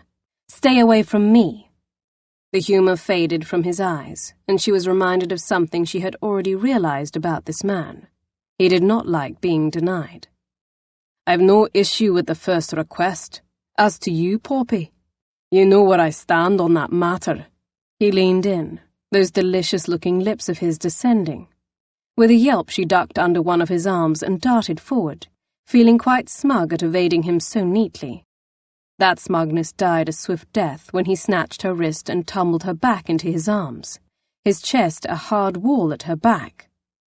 Stay away from me. The humor faded from his eyes, and she was reminded of something she had already realized about this man. He did not like being denied. I've no issue with the first request. As to you, Poppy, you know where I stand on that matter. He leaned in, those delicious-looking lips of his descending. With a yelp, she ducked under one of his arms and darted forward, feeling quite smug at evading him so neatly. That smugness died a swift death when he snatched her wrist and tumbled her back into his arms, his chest a hard wall at her back.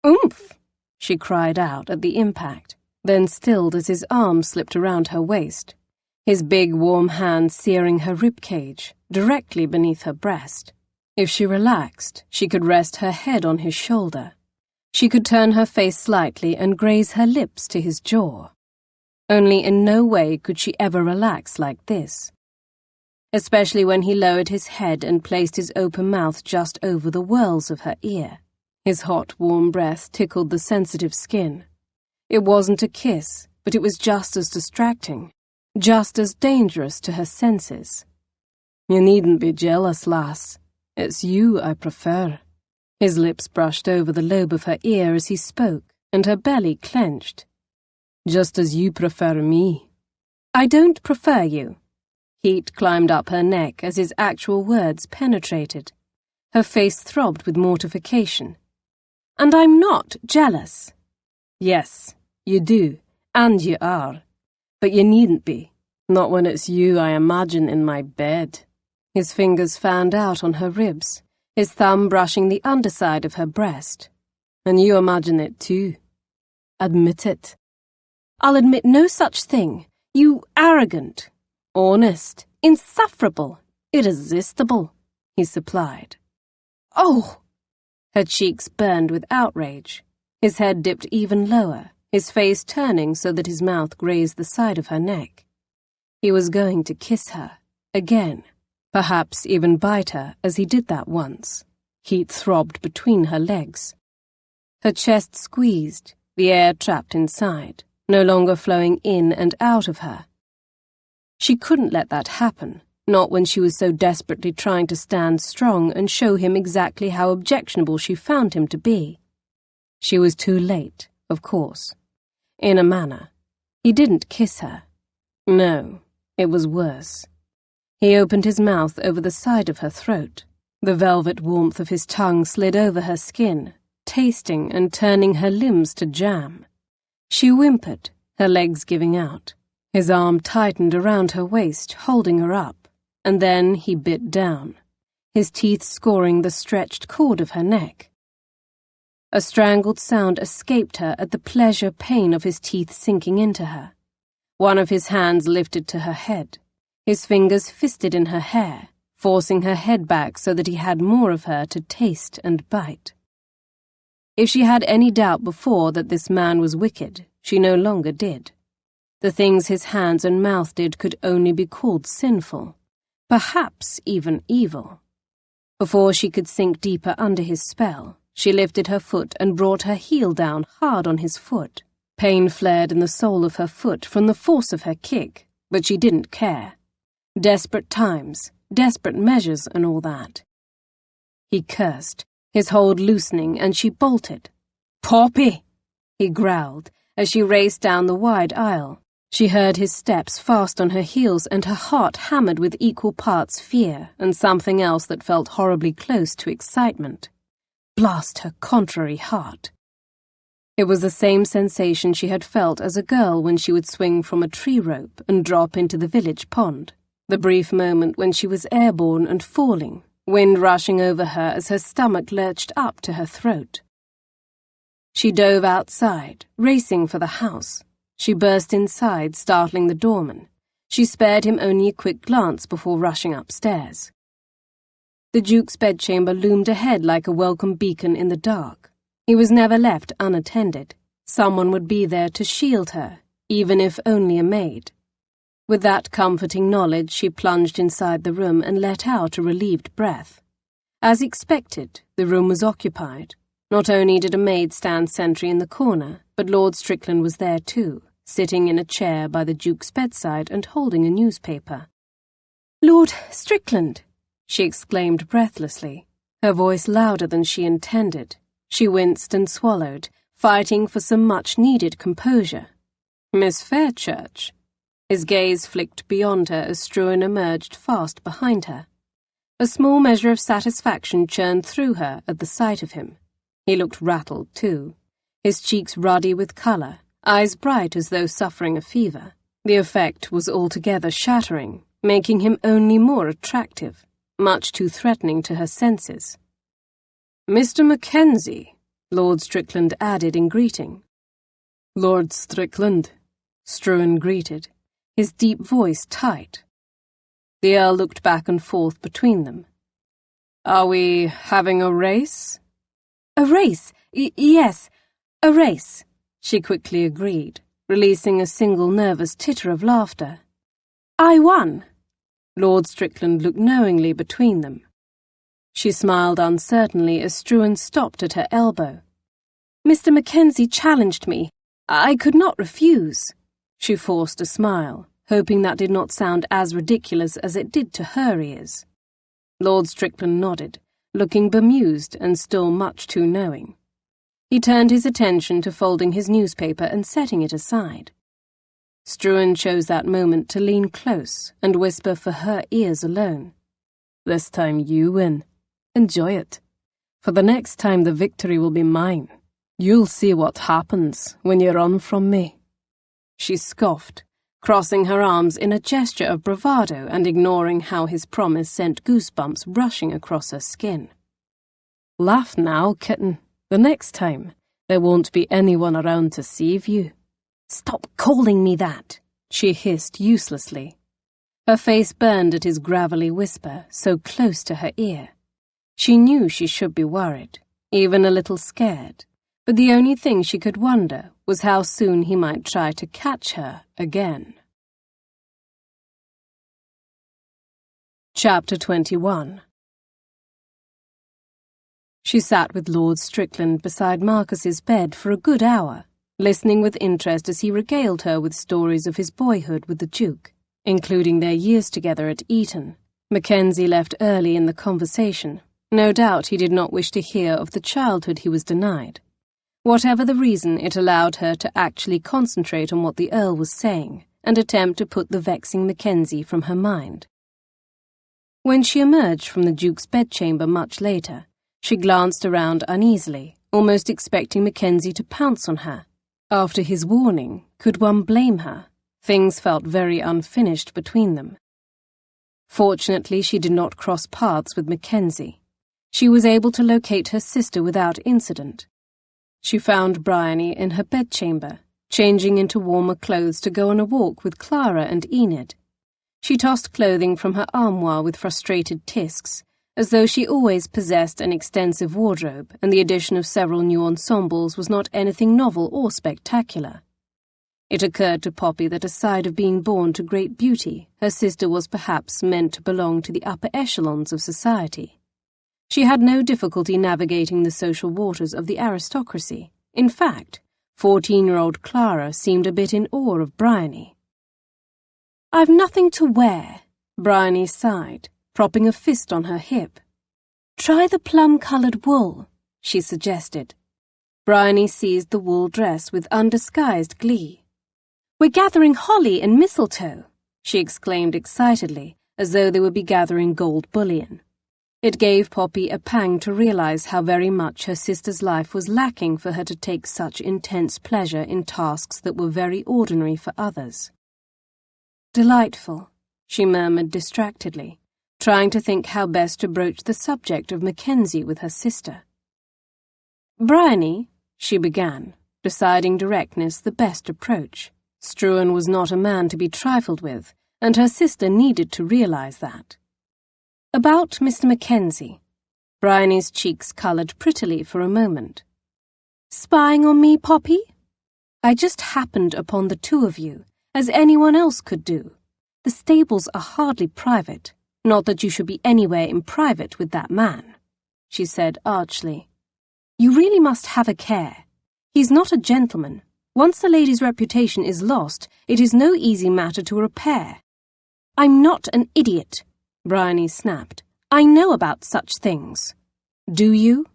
Oomph! She cried out at the impact, then stilled as his arm slipped around her waist, his big warm hand searing her ribcage, directly beneath her breast. If she relaxed, she could rest her head on his shoulder. She could turn her face slightly and graze her lips to his jaw. Only in no way could she ever relax like this. Especially when he lowered his head and placed his open mouth just over the whorls of her ear. His hot, warm breath tickled the sensitive skin. It wasn't a kiss, but it was just as distracting, just as dangerous to her senses. You needn't be jealous, lass. It's you I prefer. His lips brushed over the lobe of her ear as he spoke, and her belly clenched. Just as you prefer me.
I don't prefer you.
Heat climbed up her neck as his actual words penetrated. Her face throbbed with mortification.
And I'm not jealous.
Yes, you do, and you are. But you needn't be. Not when it's you I imagine in my bed. His fingers fanned out on her ribs, his thumb brushing the underside of her breast. And you imagine it too. Admit it.
I'll admit no such thing. You arrogant,
honest,
insufferable,
irresistible, he supplied.
Oh!
Her cheeks burned with outrage. His head dipped even lower, his face turning so that his mouth grazed the side of her neck. He was going to kiss her, again, perhaps even bite her as he did that once. Heat throbbed between her legs. Her chest squeezed, the air trapped inside, no longer flowing in and out of her. She couldn't let that happen, not when she was so desperately trying to stand strong and show him exactly how objectionable she found him to be. She was too late, of course. In a manner. He didn't kiss her. No, it was worse. He opened his mouth over the side of her throat. The velvet warmth of his tongue slid over her skin, tasting and turning her limbs to jam. She whimpered, her legs giving out. His arm tightened around her waist, holding her up, and then he bit down, his teeth scoring the stretched cord of her neck. A strangled sound escaped her at the pleasure-pain of his teeth sinking into her. One of his hands lifted to her head, his fingers fisted in her hair, forcing her head back so that he had more of her to taste and bite. If she had any doubt before that this man was wicked, she no longer did. The things his hands and mouth did could only be called sinful, perhaps even evil. Before she could sink deeper under his spell, she lifted her foot and brought her heel down hard on his foot. Pain flared in the sole of her foot from the force of her kick, but she didn't care. Desperate times, desperate measures and all that. He cursed, his hold loosening, and she bolted. "Poppy!" he growled as she raced down the wide aisle. She heard his steps fast on her heels, and her heart hammered with equal parts fear and something else that felt horribly close to excitement. Blast her contrary heart. It was the same sensation she had felt as a girl when she would swing from a tree rope and drop into the village pond, the brief moment when she was airborne and falling, wind rushing over her as her stomach lurched up to her throat. She dove outside, racing for the house. She burst inside, startling the doorman. She spared him only a quick glance before rushing upstairs. The Duke's bedchamber loomed ahead like a welcome beacon in the dark. He was never left unattended. Someone would be there to shield her, even if only a maid. With that comforting knowledge, she plunged inside the room and let out a relieved breath. As expected, the room was occupied. Not only did a maid stand sentry in the corner, but Lord Strickland was there too, sitting in a chair by the Duke's bedside and holding a newspaper. "Lord Strickland!" she exclaimed breathlessly, her voice louder than she intended. She winced and swallowed, fighting for some much-needed composure. "Miss Fairchurch?" His gaze flicked beyond her as Struan emerged fast behind her. A small measure of satisfaction churned through her at the sight of him. He looked rattled, too, his cheeks ruddy with colour, eyes bright as though suffering a fever. The effect was altogether shattering, making him only more attractive, much too threatening to her senses. "Mr. Mackenzie," Lord Strickland added in greeting. "Lord Strickland," Struan greeted, his deep voice tight. The Earl looked back and forth between them. "Are we having a race?"
"A race? Yes, a race," she quickly agreed, releasing a single nervous titter of laughter. "I won." Lord Strickland looked knowingly between them. She smiled uncertainly as Struan stopped at her elbow. "Mr. Mackenzie challenged me. I could not refuse." She forced a smile, hoping that did not sound as ridiculous as it did to her ears. Lord Strickland nodded, looking bemused and still much too knowing. He turned his attention to folding his newspaper and setting it aside. Struan chose that moment to lean close and whisper for her ears alone. "This time you win. Enjoy it. For the next time the victory will be mine. You'll see what happens when you run from me." She scoffed, crossing her arms in a gesture of bravado and ignoring how his promise sent goosebumps rushing across her skin. "Laugh now, kitten. The next time, there won't be anyone around to save you." "Stop calling me that," she hissed uselessly. Her face burned at his gravelly whisper, so close to her ear. She knew she should be worried, even a little scared, but the only thing she could wonder was how soon he might try to catch her again. Chapter 21. She sat with Lord Strickland beside Marcus's bed for a good hour, listening with interest as he regaled her with stories of his boyhood with the Duke,
including their years together at Eton. Mackenzie left early in the conversation. No doubt he did not wish to hear of the childhood he was denied. Whatever the reason, it allowed her to actually concentrate on what the Earl was saying and attempt to put the vexing Mackenzie from her mind. When she emerged from the Duke's bedchamber much later, she glanced around uneasily, almost expecting Mackenzie to pounce on her. After his warning, could one blame her? Things felt very unfinished between them. Fortunately, she did not cross paths with Mackenzie. She was able to locate her sister without incident. She found Bryony in her bedchamber, changing into warmer clothes to go on a walk with Clara and Enid. She tossed clothing from her armoire with frustrated tisks, as though she always possessed an extensive wardrobe and the addition of several new ensembles was not anything novel or spectacular. It occurred to Poppy that aside of being born to great beauty, her sister was perhaps meant to belong to the upper echelons of society. She had no difficulty navigating the social waters of the aristocracy. In fact, 14-year-old Clara seemed a bit in awe of Bryony. "I've nothing to wear," Bryony sighed, propping a fist on her hip. "Try the plum-coloured wool," she suggested. Bryony seized the wool dress with undisguised glee. "We're gathering holly and mistletoe," she exclaimed excitedly, as though they would be gathering gold bullion. It gave Poppy a pang to realize how very much her sister's life was lacking for her to take such intense pleasure in tasks that were very ordinary for others. "Delightful," she murmured distractedly, trying to think how best to broach the subject of Mackenzie with her sister. "Bryony," she began, deciding directness the best approach. Struan was not a man to be trifled with, and her sister needed to realize that. "About Mr. Mackenzie." Bryony's cheeks coloured prettily for a moment. "Spying on me, Poppy? I just happened upon the two of you, as anyone else could do. The stables are hardly private, not that you should be anywhere in private with that man," she said archly. "You really must have a care. He's not a gentleman. Once a lady's reputation is lost, it is no easy matter to repair." "I'm not an idiot," Bryony snapped. "I know about such things." "Do you?"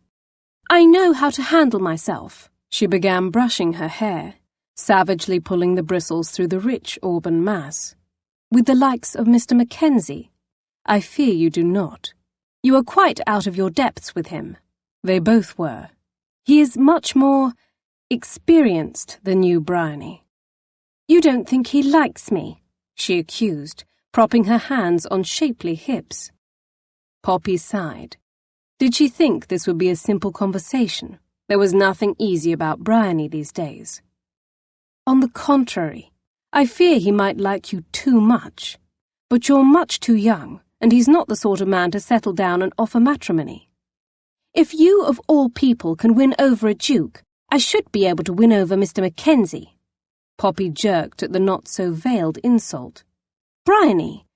"I know how to handle myself." She began brushing her hair, savagely pulling the bristles through the rich auburn mass. "With the likes of Mr. Mackenzie? I fear you do not. You are quite out of your depths with him." They both were. "He is much more experienced than you, Bryony." "You don't think he likes me?" she accused, propping her hands on shapely hips. Poppy sighed. Did she think this would be a simple conversation? There was nothing easy about Bryony these days. "On the contrary, I fear he might like you too much. But you're much too young, and he's not the sort of man to settle down and offer matrimony. If you, of all people, can win over a duke, I should be able to win over Mr. Mackenzie." Poppy jerked at the not-so-veiled insult. "Bryony,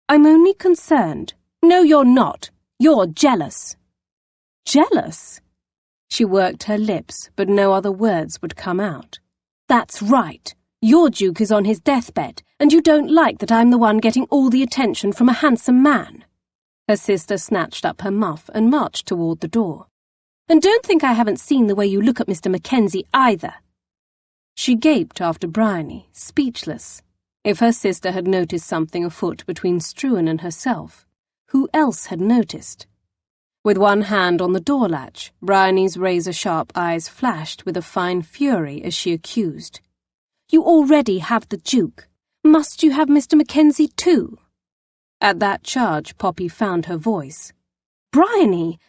I'm only concerned." "No, you're not. You're jealous." "Jealous?" She worked her lips, but no other words would come out. "That's right. Your duke is on his deathbed, and you don't like that I'm the one getting all the attention from a handsome man." Her sister snatched up her muff and marched toward the door. "And don't think I haven't seen the way you look at Mr. Mackenzie either." She gaped after Bryony, speechless. If her sister had noticed something afoot between Struan and herself, who else had noticed? With one hand on the door latch, Bryony's razor-sharp eyes flashed with a fine fury as she accused. "You already have the Duke. Must you have Mr. Mackenzie too?" At that charge, Poppy found her voice. "Bryony,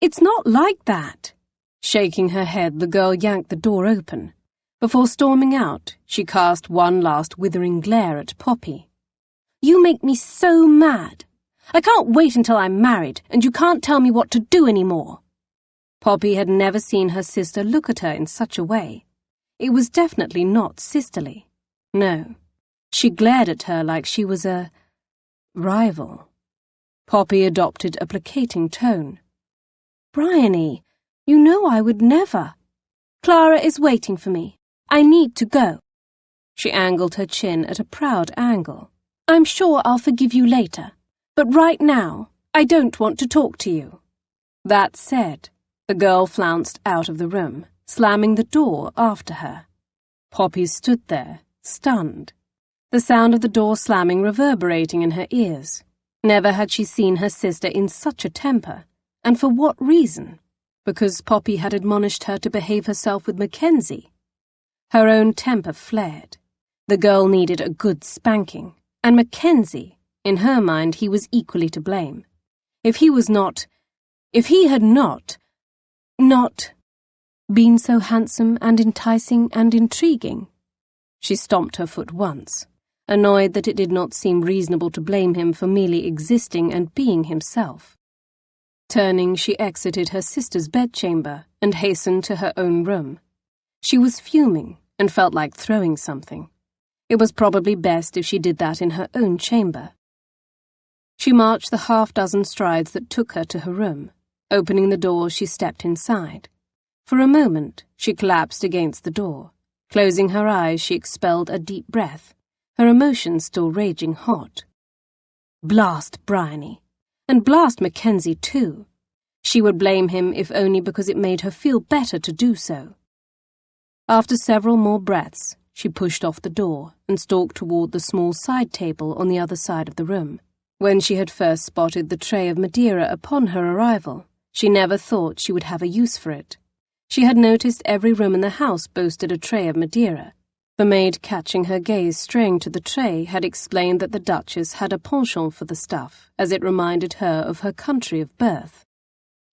it's not like that." Shaking her head, the girl yanked the door open. Before storming out, she cast one last withering glare at Poppy. "You make me so mad. I can't wait until I'm married, and you can't tell me what to do anymore." Poppy had never seen her sister look at her in such a way. It was definitely not sisterly. No, she glared at her like she was a rival. Poppy adopted a placating tone. "Bryony, you know I would never. Clara is waiting for me. I need to go." She angled her chin at a proud angle.
I'm sure I'll forgive you later, but right now, I don't want to talk to you."
That said, the girl flounced out of the room, slamming the door after her. Poppy stood there, stunned, the sound of the door slamming reverberating in her ears. Never had she seen her sister in such a temper, and for what reason? Because Poppy had admonished her to behave herself with Mackenzie. Her own temper flared. The girl needed a good spanking, and Mackenzie, in her mind, he was equally to blame. If he had not been so handsome and enticing and intriguing. She stomped her foot once, annoyed that it did not seem reasonable to blame him for merely existing and being himself. Turning, she exited her sister's bedchamber and hastened to her own room. She was fuming and felt like throwing something. It was probably best if she did that in her own chamber. She marched the half-dozen strides that took her to her room. Opening the door, she stepped inside. For a moment, she collapsed against the door. Closing her eyes, she expelled a deep breath, her emotions still raging hot. Blast Bryony. And blast Mackenzie, too. She would blame him if only because it made her feel better to do so. After several more breaths, she pushed off the door and stalked toward the small side table on the other side of the room. When she had first spotted the tray of Madeira upon her arrival, she never thought she would have a use for it. She had noticed every room in the house boasted a tray of Madeira. The maid, catching her gaze straying to the tray, had explained that the Duchess had a penchant for the stuff, as it reminded her of her country of birth.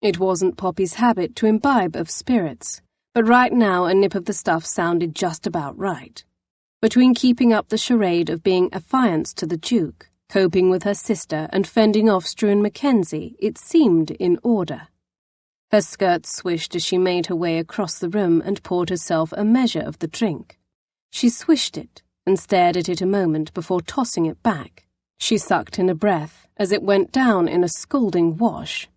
It wasn't Poppy's habit to imbibe of spirits, but right now a nip of the stuff sounded just about right. Between keeping up the charade of being affianced to the Duke, coping with her sister, and fending off Struan Mackenzie, it seemed in order. Her skirt swished as she made her way across the room and poured herself a measure of the drink. She swished it and stared at it a moment before tossing it back. She sucked in a breath as it went down in a scalding wash.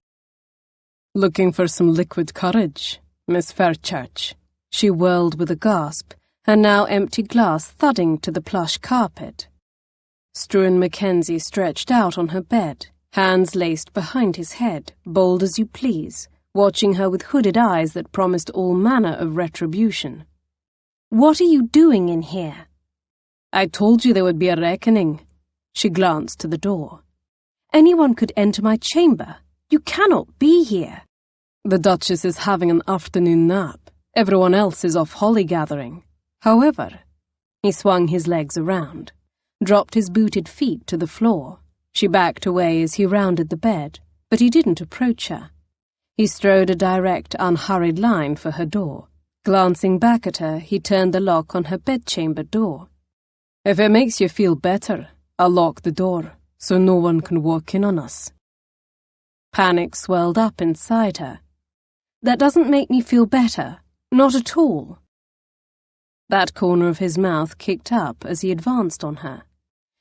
"Looking for some liquid courage, Miss Fairchurch?" She whirled with a gasp, her now empty glass thudding to the plush carpet. Struan Mackenzie stretched out on her bed, hands laced behind his head, bold as you please, watching her with hooded eyes that promised all manner of retribution.
"What are you doing in here?"
"I told you there would be a reckoning." She glanced to the door.
"Anyone could enter my chamber. You cannot be here."
"The Duchess is having an afternoon nap. Everyone else is off holly gathering. However," he swung his legs around, dropped his booted feet to the floor. She backed away as he rounded the bed, but he didn't approach her. He strode a direct, unhurried line for her door. Glancing back at her, he turned the lock on her bedchamber door. "If it makes you feel better, I'll lock the door, so no one can walk in on us." Panic swelled up inside her.
"That doesn't make me feel better. Not at all."
That corner of his mouth kicked up as he advanced on her.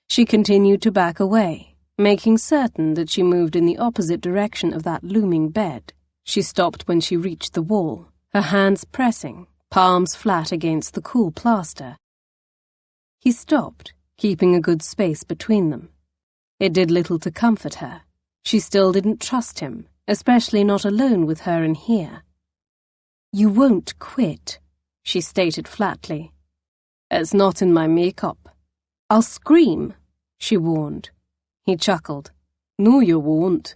She continued to back away, making certain that she moved in the opposite direction of that looming bed. She stopped when she reached the wall, her hands pressing, palms flat against the cool plaster. He stopped, keeping a good space between them. It did little to comfort her. She still didn't trust him, especially not alone with her in here.
"You won't quit,"
she stated flatly. "It's not in my makeup."
"I'll scream,"
she warned. He chuckled. "No, you won't."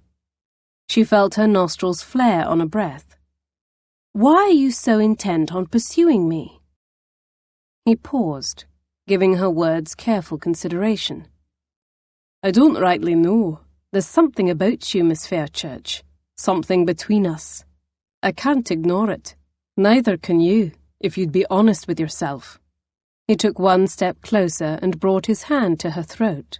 She felt her nostrils flare on a breath.
"Why are you so intent on pursuing me?"
He paused, giving her words careful consideration. "I don't rightly know. There's something about you, Miss Fairchurch. Something between us. I can't ignore it. Neither can you, if you'd be honest with yourself." He took one step closer and brought his hand to her throat.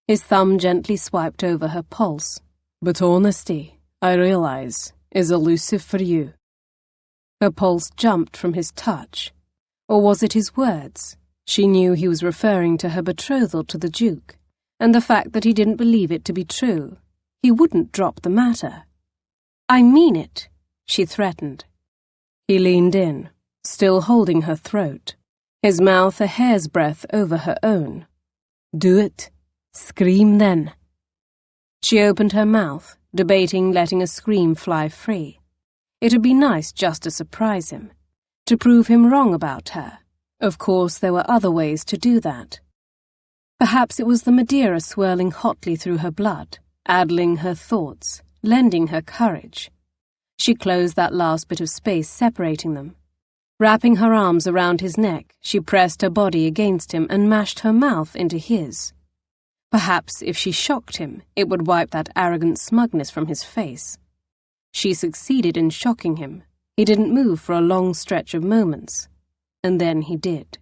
His thumb gently swiped over her pulse. "But honesty, I realize, is elusive for you." Her pulse jumped from his touch. Or was it his words? She knew he was referring to her betrothal to the Duke, and the fact that he didn't believe it to be true. He wouldn't drop the matter.
"I mean it,"
she threatened. He leaned in, still holding her throat, his mouth a hair's breadth over her own. "Do it. Scream then. She opened her mouth, debating letting a scream fly free. It would be nice just to surprise him, to prove him wrong about her. Of course, there were other ways to do that. Perhaps it was the Madeira swirling hotly through her blood, addling her thoughts, lending her courage. She closed that last bit of space separating them. Wrapping her arms around his neck, she pressed her body against him and mashed her mouth into his. Perhaps if she shocked him, it would wipe that arrogant smugness from his face. She succeeded in shocking him. He didn't move for a long stretch of moments. And then he did.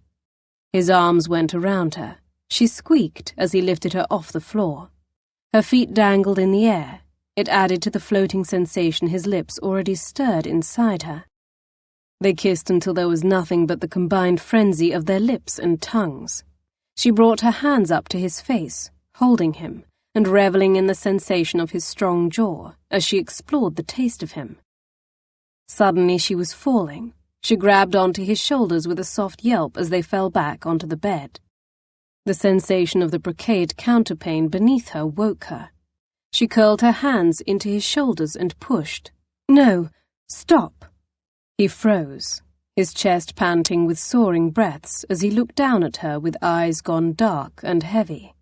His arms went around her. She squeaked as he lifted her off the floor. Her feet dangled in the air. It added to the floating sensation his lips already stirred inside her. They kissed until there was nothing but the combined frenzy of their lips and tongues. She brought her hands up to his face, holding him, and reveling in the sensation of his strong jaw as she explored the taste of him. Suddenly she was falling. She grabbed onto his shoulders with a soft yelp as they fell back onto the bed. The sensation of the brocade counterpane beneath her woke her. She curled her hands into his shoulders and pushed. "No, stop." He froze, his chest panting with soaring breaths as he looked down at her with eyes gone dark and heavy.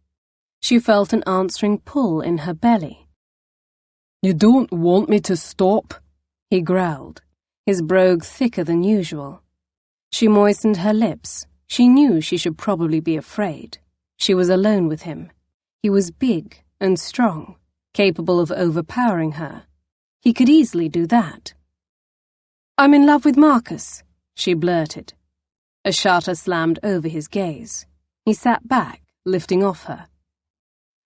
She felt an answering pull in her belly. "You don't want me to stop?" he growled, his brogue thicker than usual. She moistened her lips. She knew she should probably be afraid. She was alone with him. He was big and strong, capable of overpowering her. He could easily do that. "I'm in love with Marcus," she blurted. A shutter slammed over his gaze. He sat back, lifting off her.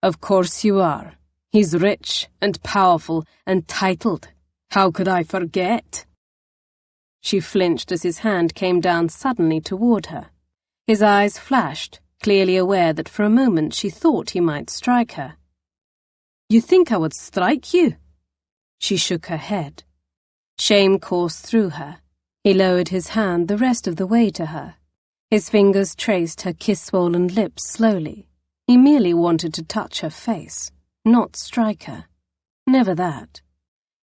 "Of course you are. He's rich and powerful and titled. How could I forget?" She flinched as his hand came down suddenly toward her. His eyes flashed, clearly aware that for a moment she thought he might strike her. "You think I would strike you?" She shook her head. Shame coursed through her. He lowered his hand the rest of the way to her. His fingers traced her kiss-swollen lips slowly. He merely wanted to touch her face, not strike her. Never that.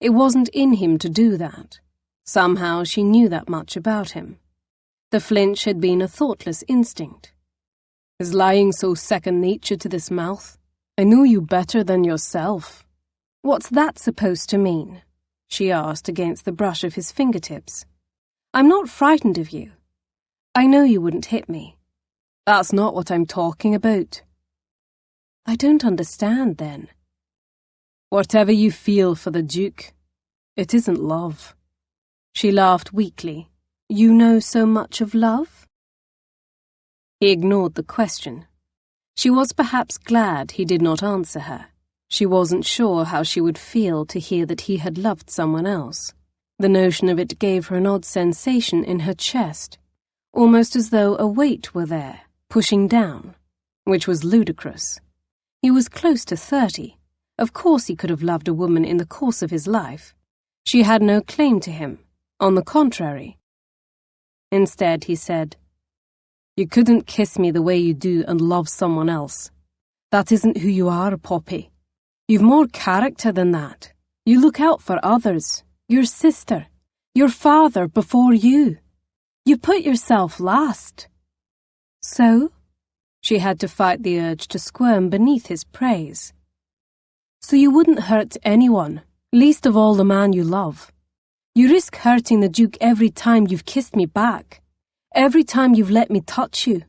It wasn't in him to do that. Somehow she knew that much about him. The flinch had been a thoughtless instinct. "Is lying so second nature to this mouth? I know you better than yourself." "What's that supposed to mean?" she asked against the brush of his fingertips. "I'm not frightened of you. I know you wouldn't hit me." "That's not what I'm talking about." "I don't understand, then." "Whatever you feel for the Duke, it isn't love." She laughed weakly. "You know so much of love?" He ignored the question. She was perhaps glad he did not answer her. She wasn't sure how she would feel to hear that he had loved someone else. The notion of it gave her an odd sensation in her chest, almost as though a weight were there, pushing down, which was ludicrous. He was close to 30. Of course he could have loved a woman in the course of his life. She had no claim to him. On the contrary. Instead, he said, "You couldn't kiss me the way you do and love someone else. That isn't who you are, Poppy. You've more character than that. You look out for others, your sister, your father before you. You put yourself last." "So?" She had to fight the urge to squirm beneath his praise. "So you wouldn't hurt anyone, least of all the man you love. You risk hurting the Duke every time you've kissed me back, every time you've let me touch you.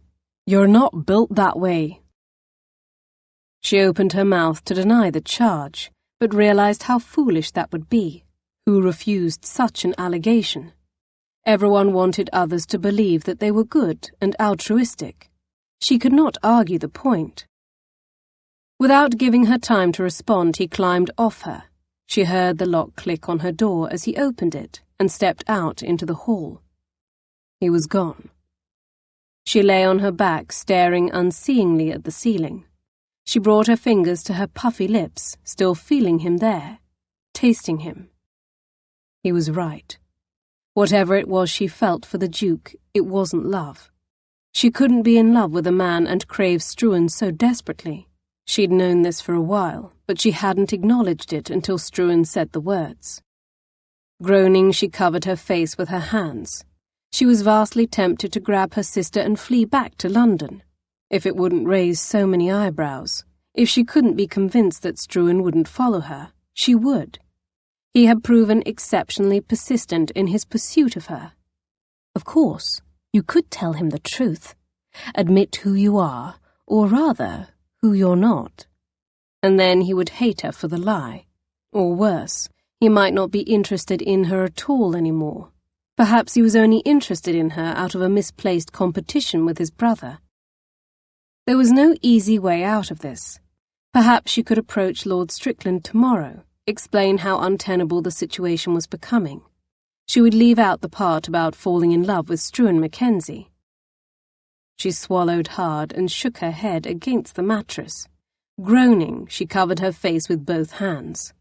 You're not built that way." She opened her mouth to deny the charge, but realized how foolish that would be. Who refused such an allegation? Everyone wanted others to believe that they were good and altruistic. She could not argue the point. Without giving her time to respond, he climbed off her. She heard the lock click on her door as he opened it and stepped out into the hall. He was gone. She lay on her back, staring unseeingly at the ceiling. She brought her fingers to her puffy lips, still feeling him there, tasting him. He was right. Whatever it was she felt for the Duke, it wasn't love. She couldn't be in love with a man and crave Struan so desperately. She'd known this for a while, but she hadn't acknowledged it until Struan said the words. Groaning, she covered her face with her hands. She was vastly tempted to grab her sister and flee back to London, if it wouldn't raise so many eyebrows. If she couldn't be convinced that Struan wouldn't follow her, she would. He had proven exceptionally persistent in his pursuit of her. Of course, you could tell him the truth. Admit who you are, or rather, who you're not. And then he would hate her for the lie. Or worse, he might not be interested in her at all anymore. Perhaps he was only interested in her out of a misplaced competition with his brother. There was no easy way out of this. Perhaps she could approach Lord Strickland tomorrow, explain how untenable the situation was becoming. She would leave out the part about falling in love with Struan Mackenzie. She swallowed hard and shook her head against the mattress. Groaning, she covered her face with both hands.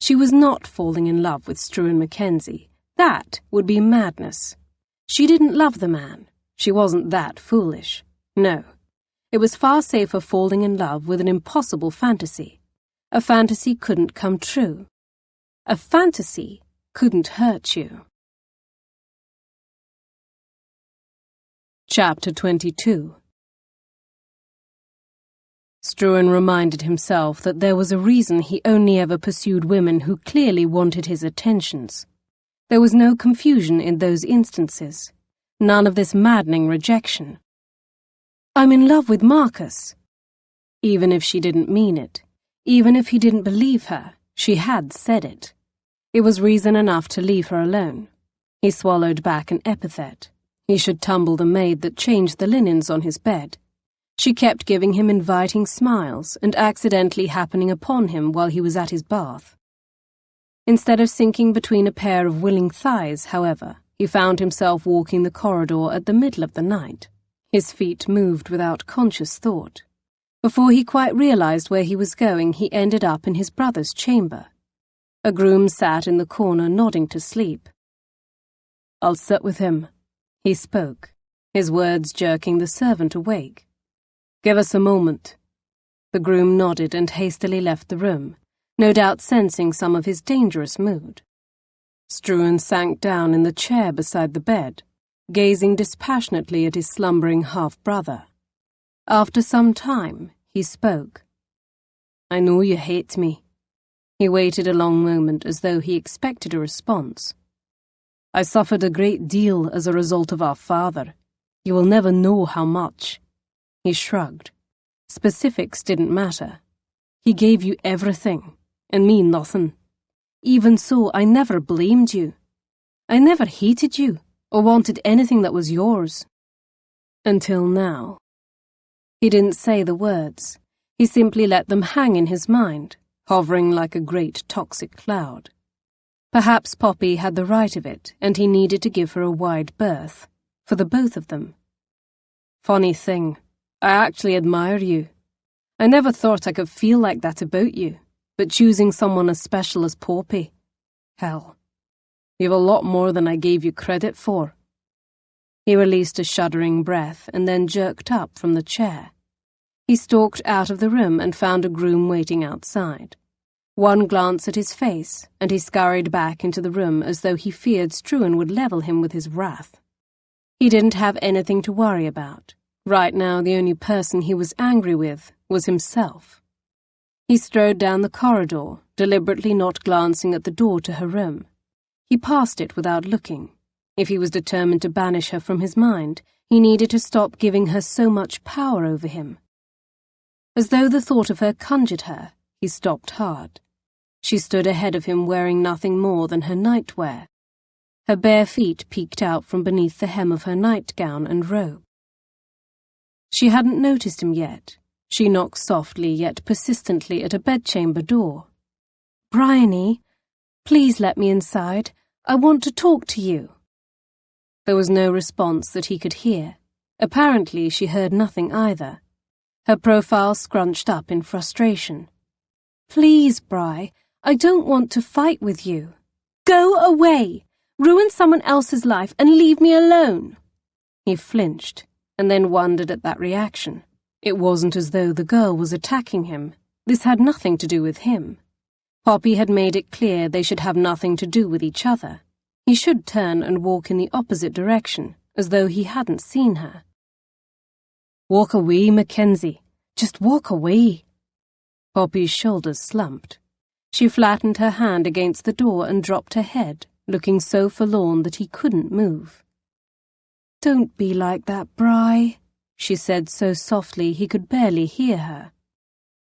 She was not falling in love with Struan Mackenzie. That would be madness. She didn't love the man. She wasn't that foolish. No. It was far safer falling in love with an impossible fantasy. A fantasy couldn't come true. A fantasy couldn't hurt you. Chapter 22. Struan reminded himself that there was a reason he only ever pursued women who clearly wanted his attentions. There was no confusion in those instances. None of this maddening rejection. I'm in love with Marcus. Even if she didn't mean it, even if he didn't believe her, she had said it. It was reason enough to leave her alone. He swallowed back an epithet. He should tumble the maid that changed the linens on his bed. She kept giving him inviting smiles and accidentally happening upon him while he was at his bath. Instead of sinking between a pair of willing thighs, however, he found himself walking the corridor at the middle of the night. His feet moved without conscious thought. Before he quite realized where he was going, he ended up in his brother's chamber. A groom sat in the corner nodding to sleep. I'll sit with him, he spoke, his words jerking the servant awake. Give us a moment. The groom nodded and hastily left the room, no doubt sensing some of his dangerous mood. Struan sank down in the chair beside the bed, gazing dispassionately at his slumbering half-brother. After some time, he spoke. I know you hate me. He waited a long moment as though he expected a response. I suffered a great deal as a result of our father. You will never know how much. He shrugged. Specifics didn't matter. He gave you everything, and me nothing. Even so, I never blamed you. I never hated you, or wanted anything that was yours. Until now. He didn't say the words. He simply let them hang in his mind, hovering like a great toxic cloud. Perhaps Poppy had the right of it, and he needed to give her a wide berth, for the both of them. Funny thing, I actually admire you. I never thought I could feel like that about you, but choosing someone as special as Poppy, hell, you've a lot more than I gave you credit for. He released a shuddering breath and then jerked up from the chair. He stalked out of the room and found a groom waiting outside. One glance at his face, and he scurried back into the room as though he feared Struan would level him with his wrath. He didn't have anything to worry about. Right now, the only person he was angry with was himself. He strode down the corridor, deliberately not glancing at the door to her room. He passed it without looking. If he was determined to banish her from his mind, he needed to stop giving her so much power over him. As though the thought of her conjured her, he stopped hard. She stood ahead of him wearing nothing more than her nightwear. Her bare feet peeked out from beneath the hem of her nightgown and robe. She hadn't noticed him yet. She knocked softly yet persistently at a bedchamber door. Bryony, please let me inside. I want to talk to you. There was no response that he could hear. Apparently she heard nothing either. Her profile scrunched up in frustration. Please, Bry, I don't want to fight with you. Go away! Ruin someone else's life and leave me alone! He flinched, and then wondered at that reaction. It wasn't as though the girl was attacking him. This had nothing to do with him. Poppy had made it clear they should have nothing to do with each other. He should turn and walk in the opposite direction, as though he hadn't seen her. "Walk away, Mackenzie. Just walk away." Poppy's shoulders slumped. She flattened her hand against the door and dropped her head, looking so forlorn that he couldn't move.
"Don't be like that, Bri,"
she said so softly he could barely hear her.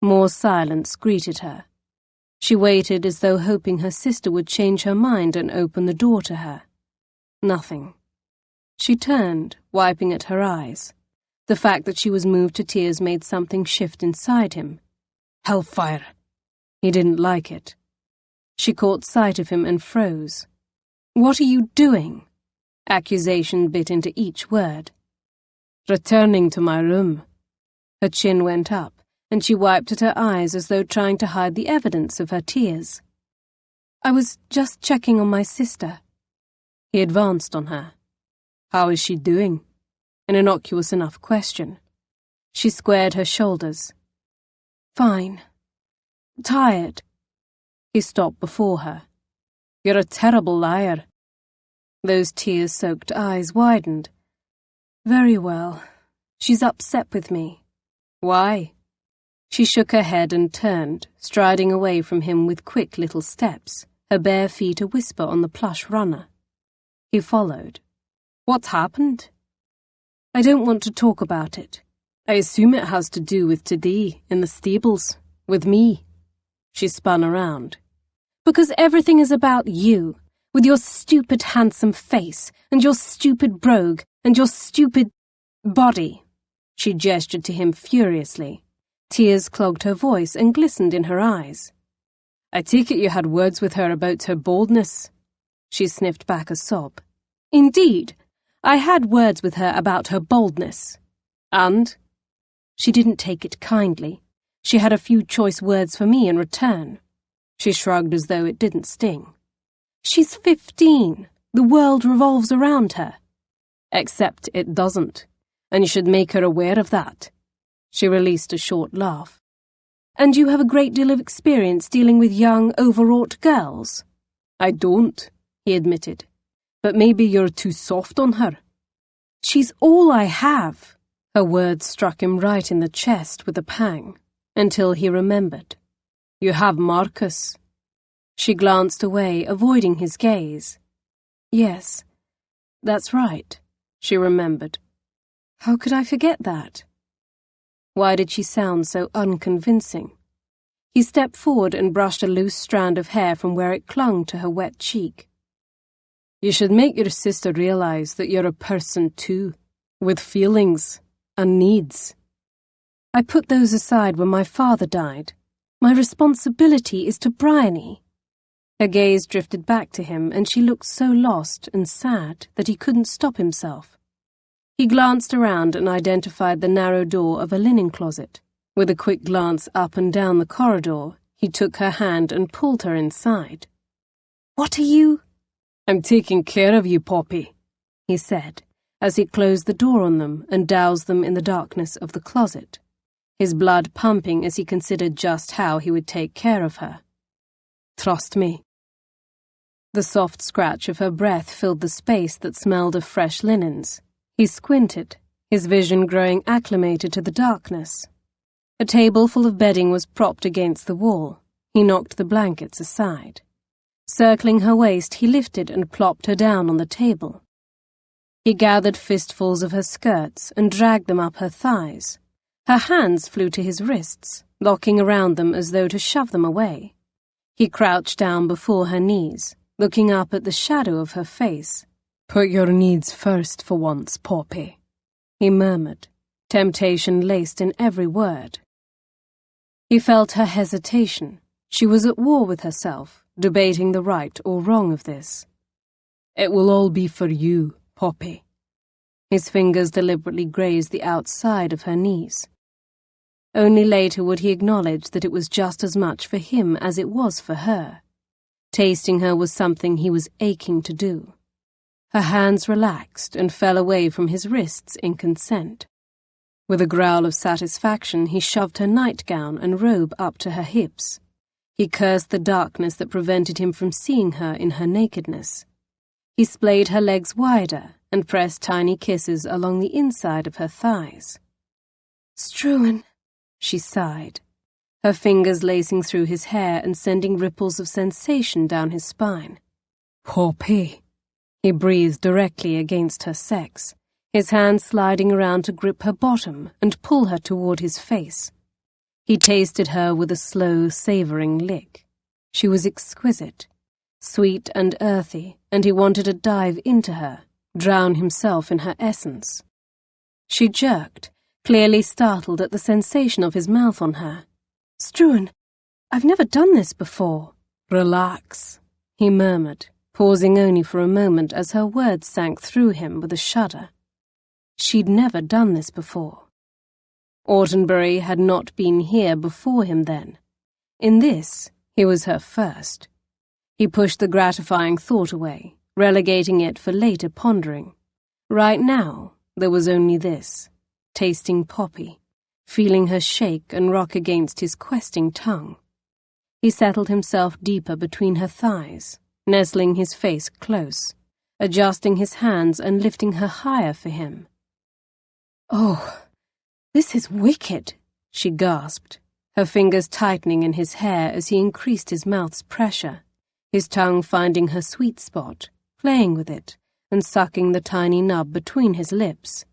More silence greeted her. She waited as though hoping her sister would change her mind and open the door to her. Nothing. She turned, wiping at her eyes. The fact that she was moved to tears made something shift inside him. Hellfire! He didn't like it. She caught sight of him and froze. "What are you doing?" Accusation bit into each word. "Returning to my room." Her chin went up, and she wiped at her eyes as though trying to hide the evidence of her tears.
"I was just checking on my sister."
He advanced on her. "How is she doing?" An innocuous enough question. She squared her shoulders.
"Fine. Tired."
He stopped before her. "You're a terrible liar." Those tear-soaked eyes widened.
"Very well. She's upset with me."
"Why?" She shook her head and turned, striding away from him with quick little steps, her bare feet a whisper on the plush runner. He followed. "What's happened?"
"I don't want to talk about it."
"I assume it has to do with today, in the stables, with me." She spun around.
"Because everything is about you, with your stupid handsome face, and your stupid brogue, and your stupid body."
She gestured to him furiously. Tears clogged her voice and glistened in her eyes. "I take it you had words with her about her boldness." She sniffed back a sob.
"Indeed, I had words with her about her boldness."
"And?"
"She didn't take it kindly. She had a few choice words for me in return."
She shrugged as though it didn't sting.
"She's 15. The world revolves around her."
"Except it doesn't, and you should make her aware of that." She released a short laugh.
"And you have a great deal of experience dealing with young, overwrought girls."
"I don't," he admitted. "But maybe you're too soft on her."
"She's all I have."
Her words struck him right in the chest with a pang, until he remembered. "You have Marcus." She glanced away, avoiding his gaze.
"Yes, that's right,"
she remembered.
"How could I forget that?"
Why did she sound so unconvincing? He stepped forward and brushed a loose strand of hair from where it clung to her wet cheek. "You should make your sister realize that you're a person too, with feelings and needs."
"I put those aside when my father died. My responsibility is to Bryony."
Her gaze drifted back to him, and she looked so lost and sad that he couldn't stop himself. He glanced around and identified the narrow door of a linen closet. With a quick glance up and down the corridor, he took her hand and pulled her inside.
"What are you?"
"I'm taking care of you, Poppy," he said, as he closed the door on them and doused them in the darkness of the closet, his blood pumping as he considered just how he would take care of her. "Trust me." The soft scratch of her breath filled the space that smelled of fresh linens. He squinted, his vision growing acclimated to the darkness. A table full of bedding was propped against the wall. He knocked the blankets aside. Circling her waist, he lifted and plopped her down on the table. He gathered fistfuls of her skirts and dragged them up her thighs. Her hands flew to his wrists, locking around them as though to shove them away. He crouched down before her knees, looking up at the shadow of her face. "Put your needs first for once, Poppy," he murmured, temptation laced in every word. He felt her hesitation. She was at war with herself, debating the right or wrong of this. "It will all be for you, Poppy." His fingers deliberately grazed the outside of her knees. Only later would he acknowledge that it was just as much for him as it was for her. Tasting her was something he was aching to do. Her hands relaxed and fell away from his wrists in consent. With a growl of satisfaction, he shoved her nightgown and robe up to her hips. He cursed the darkness that prevented him from seeing her in her nakedness. He splayed her legs wider and pressed tiny kisses along the inside of her thighs.
Struan,
she sighed, her fingers lacing through his hair and sending ripples of sensation down his spine. Poppy, he breathed directly against her sex, his hand sliding around to grip her bottom and pull her toward his face. He tasted her with a slow, savouring lick. She was exquisite, sweet and earthy, and he wanted to dive into her, drown himself in her essence. She jerked, clearly startled at the sensation of his mouth on her.
Struan, I've never done this before.
Relax, he murmured, pausing only for a moment as her words sank through him with a shudder. She'd never done this before. Autenbury had not been here before him then. In this, he was her first. He pushed the gratifying thought away, relegating it for later pondering. Right now, there was only this, tasting Poppy, feeling her shake and rock against his questing tongue. He settled himself deeper between her thighs, nestling his face close, adjusting his hands and lifting her higher for him.
Oh, this is wicked,
she gasped, her fingers tightening in his hair as he increased his mouth's pressure, his tongue finding her sweet spot, playing with it, and sucking the tiny nub between his lips.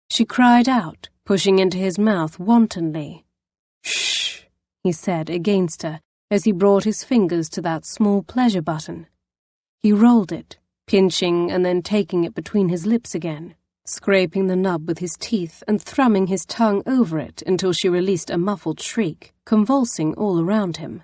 She cried out, pushing into his mouth wantonly. Shh, he said against her as he brought his fingers to that small pleasure button. He rolled it, pinching and then taking it between his lips again, scraping the nub with his teeth and thrumming his tongue over it until she released a muffled shriek, convulsing all around him.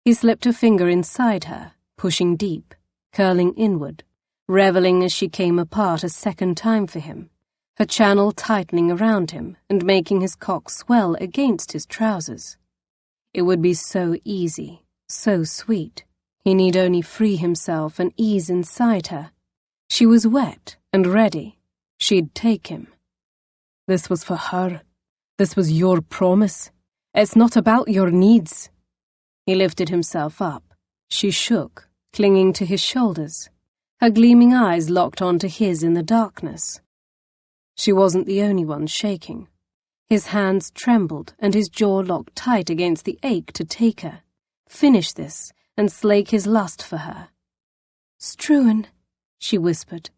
He slipped a finger inside her, pushing deep, curling inward, reveling as she came apart a second time for him, her channel tightening around him and making his cock swell against his trousers. It would be so easy, so sweet. He need only free himself and ease inside her. She was wet and ready. She'd take him. This was for her. This was your promise. It's not about your needs. He lifted himself up. She shook, clinging to his shoulders, her gleaming eyes locked onto his in the darkness. She wasn't the only one shaking. His hands trembled and his jaw locked tight against the ache to take her, finish this, and slake his lust for her.
Struan,
she whispered,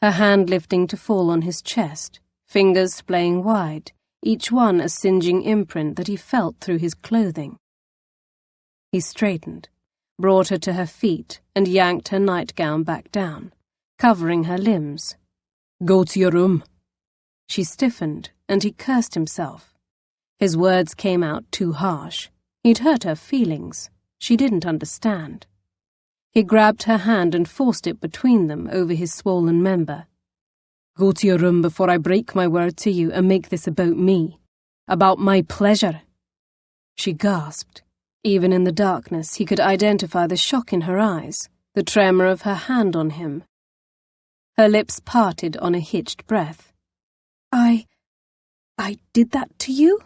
her hand lifting to fall on his chest, fingers splaying wide, each one a singeing imprint that he felt through his clothing. He straightened, brought her to her feet, and yanked her nightgown back down, covering her limbs. Go to your room. She stiffened, and he cursed himself. His words came out too harsh. He'd hurt her feelings. She didn't understand. He grabbed her hand and forced it between them over his swollen member. Go to your room before I break my word to you and make this about me. About my pleasure. She gasped. Even in the darkness, he could identify the shock in her eyes, the tremor of her hand on him. Her lips parted on a hitched breath.
I did that to you?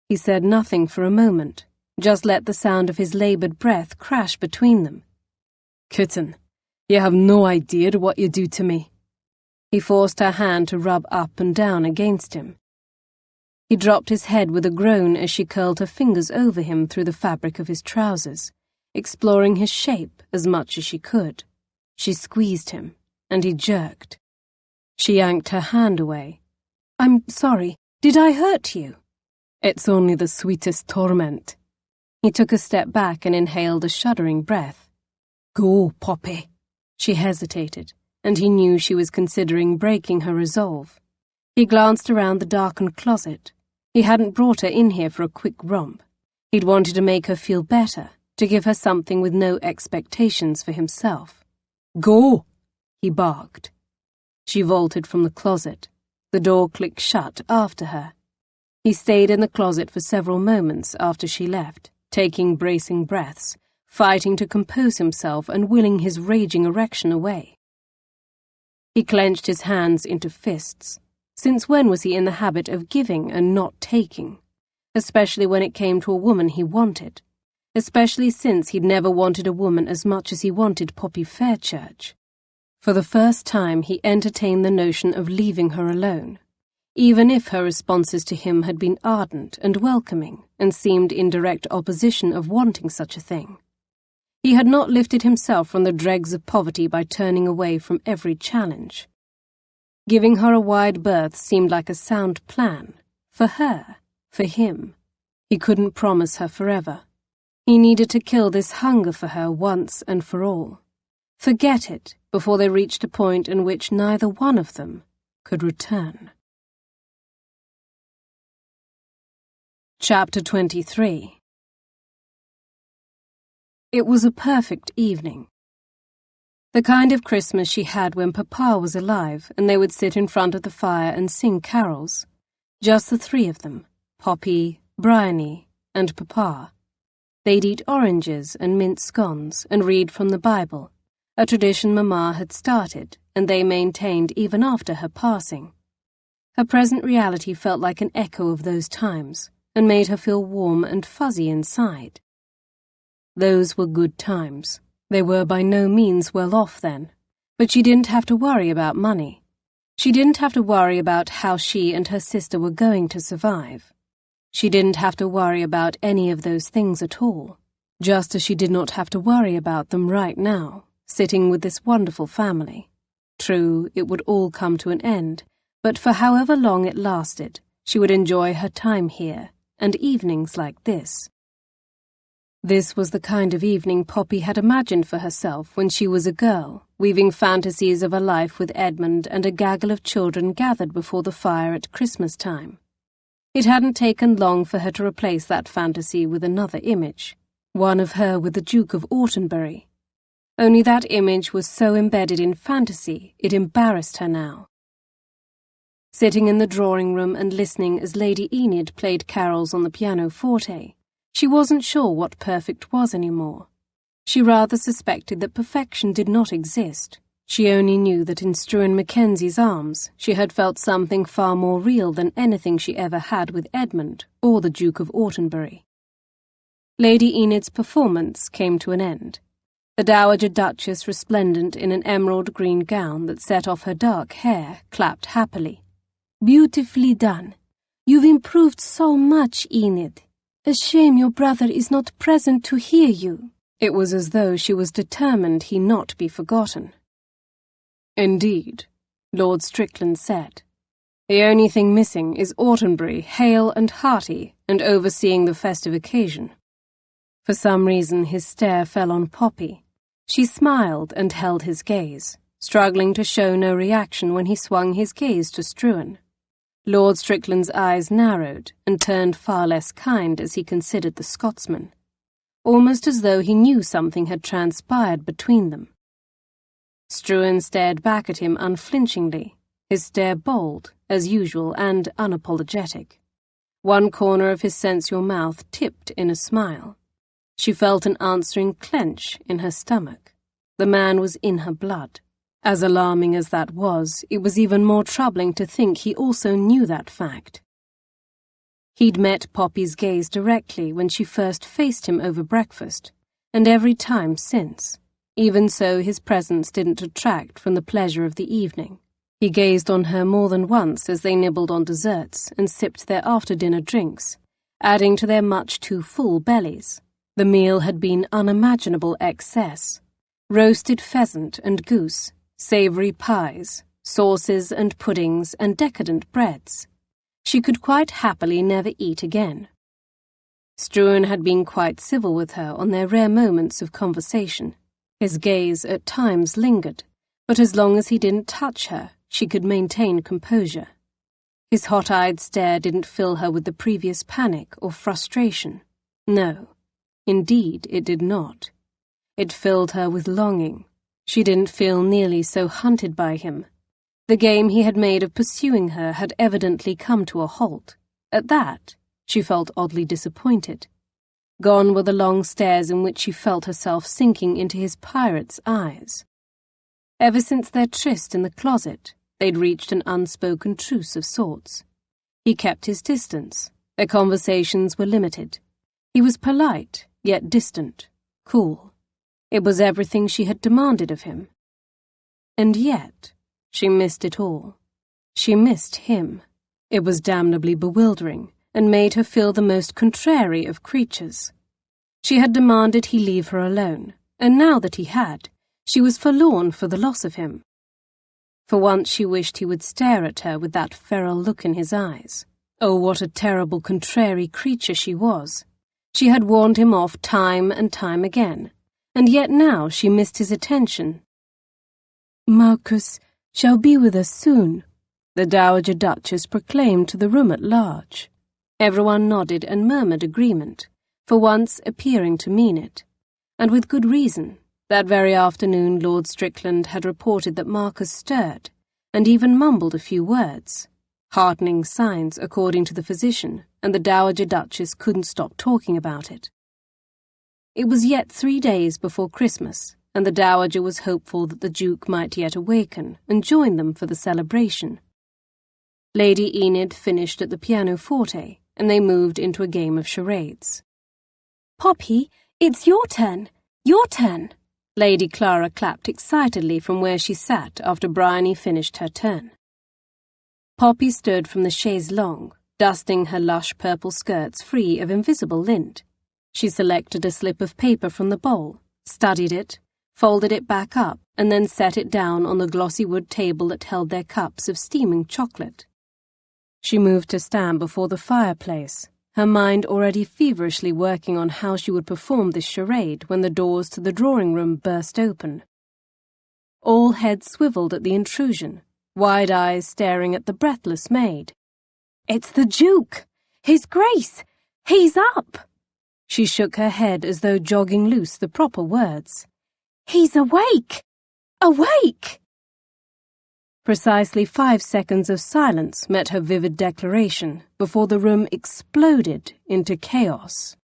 He said nothing for a moment, just let the sound of his laboured breath crash between them. Kitten, you have no idea what you do to me. He forced her hand to rub up and down against him. He dropped his head with a groan as she curled her fingers over him through the fabric of his trousers, exploring his shape as much as she could. She squeezed him, and he jerked. She yanked her hand away. I'm sorry. Did I hurt you? It's only the sweetest torment. He took a step back and inhaled a shuddering breath. Go, Poppy. She hesitated, and he knew she was considering breaking her resolve. He glanced around the darkened closet. He hadn't brought her in here for a quick romp. He'd wanted to make her feel better, to give her something with no expectations for himself. Go, he barked. She vaulted from the closet. The door clicked shut after her. He stayed in the closet for several moments after she left, taking bracing breaths, fighting to compose himself and willing his raging erection away. He clenched his hands into fists. Since when was he in the habit of giving and not taking? Especially when it came to a woman he wanted. Especially since he'd never wanted a woman as much as he wanted Poppy Fairchurch. For the first time he entertained the notion of leaving her alone, even if her responses to him had been ardent and welcoming and seemed in direct opposition of wanting such a thing. He had not lifted himself from the dregs of poverty by turning away from every challenge. Giving her a wide berth seemed like a sound plan, for her, for him. He couldn't promise her forever. He needed to kill this hunger for her once and for all. Forget it before they reached a point in which neither one of them could return. Chapter 23. It was a perfect evening. The kind of Christmas she had when Papa was alive and they would sit in front of the fire and sing carols. Just the three of them, Poppy, Bryony, and Papa. They'd eat oranges and mint scones and read from the Bible, a tradition Mamma had started and they maintained even after her passing. Her present reality felt like an echo of those times and made her feel warm and fuzzy inside. Those were good times. They were by no means well off then, but she didn't have to worry about money. She didn't have to worry about how she and her sister were going to survive. She didn't have to worry about any of those things at all, just as she did not have to worry about them right now, sitting with this wonderful family. True, it would all come to an end, but for however long it lasted, she would enjoy her time here, and evenings like this. This was the kind of evening Poppy had imagined for herself when she was a girl, weaving fantasies of a life with Edmund and a gaggle of children gathered before the fire at Christmas time. It hadn't taken long for her to replace that fantasy with another image, one of her with the Duke of Autenbury. Only that image was so embedded in fantasy it embarrassed her now. Sitting in the drawing room and listening as Lady Enid played carols on the pianoforte, she wasn't sure what perfect was anymore. She rather suspected that perfection did not exist. She only knew that in Struan Mackenzie's arms she had felt something far more real than anything she ever had with Edmund or the Duke of Autenbury. Lady Enid's performance came to an end. The Dowager Duchess, resplendent in an emerald green gown that set off her dark hair, clapped happily. "Beautifully done. You've improved so much, Enid. A shame your brother is not present to hear you." It was as though she was determined he not be forgotten. "Indeed," Lord Strickland said. "The only thing missing is Autenbury, hale and hearty, and overseeing the festive occasion." For some reason his stare fell on Poppy. She smiled and held his gaze, struggling to show no reaction when he swung his gaze to Struan. Lord Strickland's eyes narrowed and turned far less kind as he considered the Scotsman, almost as though he knew something had transpired between them. Struan stared back at him unflinchingly, his stare bold, as usual, and unapologetic. One corner of his sensual mouth tipped in a smile. She felt an answering clench in her stomach. The man was in her blood. As alarming as that was, it was even more troubling to think he also knew that fact. He'd met Poppy's gaze directly when she first faced him over breakfast, and every time since. Even so, his presence didn't detract from the pleasure of the evening. He gazed on her more than once as they nibbled on desserts and sipped their after-dinner drinks, adding to their much too full bellies. The meal had been unimaginable excess. Roasted pheasant and goose, savoury pies, sauces and puddings and decadent breads. She could quite happily never eat again. Struan had been quite civil with her on their rare moments of conversation. His gaze at times lingered, but as long as he didn't touch her, she could maintain composure. His hot-eyed stare didn't fill her with the previous panic or frustration. No, indeed it did not. It filled her with longing. She didn't feel nearly so hunted by him. The game he had made of pursuing her had evidently come to a halt. At that, she felt oddly disappointed. Gone were the long stares in which she felt herself sinking into his pirate's eyes. Ever since their tryst in the closet, They'd reached an unspoken truce of sorts. He kept his distance. Their conversations were limited. He was polite, yet distant, cool. It was everything she had demanded of him. And yet, she missed it all. She missed him. It was damnably bewildering, and made her feel the most contrary of creatures. She had demanded he leave her alone, and now that he had, she was forlorn for the loss of him. For once she wished he would stare at her with that feral look in his eyes. Oh, what a terrible contrary creature she was. She had warned him off time and time again, and yet now she missed his attention.
"Marcus shall be with us soon,"
the Dowager Duchess proclaimed to the room at large. Everyone nodded and murmured agreement, for once appearing to mean it, and with good reason. That very afternoon Lord Strickland had reported that Marcus stirred, and even mumbled a few words. Heartening signs, according to the physician, and the Dowager Duchess couldn't stop talking about it. It was yet 3 days before Christmas, and the Dowager was hopeful that the Duke might yet awaken and join them for the celebration. Lady Enid finished at the pianoforte, and they moved into a game of charades.
"Poppy, it's your turn. Your turn."
Lady Clara clapped excitedly from where she sat after Bryony finished her turn. Poppy stood from the chaise longue, dusting her lush purple skirts free of invisible lint. She selected a slip of paper from the bowl, studied it, folded it back up, and then set it down on the glossy wood table that held their cups of steaming chocolate. She moved to stand before the fireplace, her mind already feverishly working on how she would perform this charade when the doors to the drawing-room burst open. All heads swiveled at the intrusion, wide eyes staring at the breathless maid.
"It's the Duke! His Grace! He's up!"
She shook her head as though jogging loose the proper words.
"He's awake! Awake!"
Precisely 5 seconds of silence met her vivid declaration before the room exploded into chaos.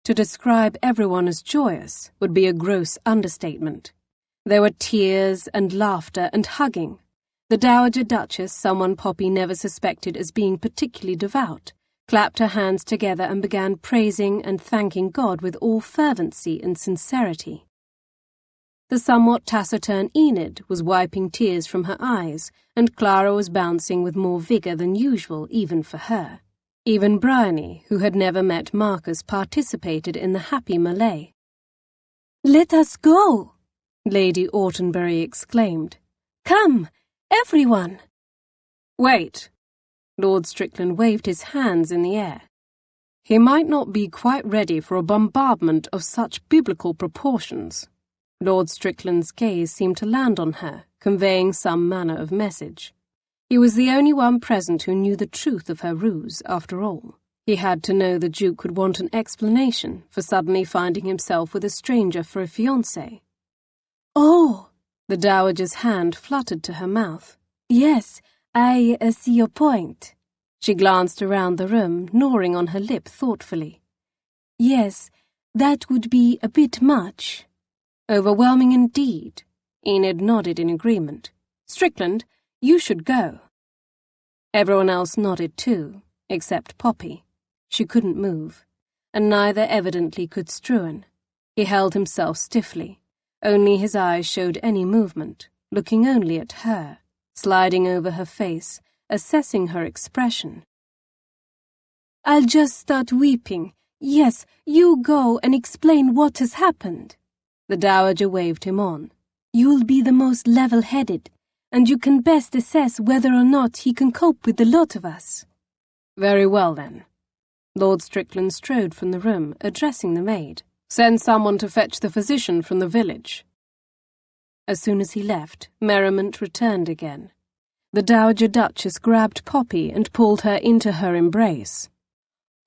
To describe everyone as joyous would be a gross understatement. There were tears and laughter and hugging. The Dowager Duchess, someone Poppy never suspected as being particularly devout, clapped her hands together and began praising and thanking God with all fervency and sincerity. The somewhat taciturn Enid was wiping tears from her eyes, and Clara was bouncing with more vigour than usual even for her. Even Bryony, who had never met Marcus, participated in the happy melee.
"Let us go!"
Lady Autenbury exclaimed.
"Come, everyone!"
"Wait!" Lord Strickland waved his hands in the air. He might not be quite ready for a bombardment of such biblical proportions. Lord Strickland's gaze seemed to land on her, conveying some manner of message. He was the only one present who knew the truth of her ruse, after all. He had to know the Duke would want an explanation for suddenly finding himself with a stranger for a fiancé.
"Oh!"
The Dowager's hand fluttered to her mouth.
"Yes, I see your point."
She glanced around the room, gnawing on her lip thoughtfully.
"Yes, that would be a bit much."
"Overwhelming indeed." Enid nodded in agreement. "Strickland, you should go." Everyone else nodded too, except Poppy. She couldn't move, and neither evidently could Struan. He held himself stiffly. Only his eyes showed any movement, looking only at her, sliding over her face, assessing her expression.
"I'll just start weeping. Yes, you go and explain what has happened."
The Dowager waved him on.
"You'll be the most level-headed, and you can best assess whether or not he can cope with the lot of us."
"Very well, then." Lord Strickland strode from the room, addressing the maid. "Send someone to fetch the physician from the village." As soon as he left, merriment returned again. The Dowager Duchess grabbed Poppy and pulled her into her embrace.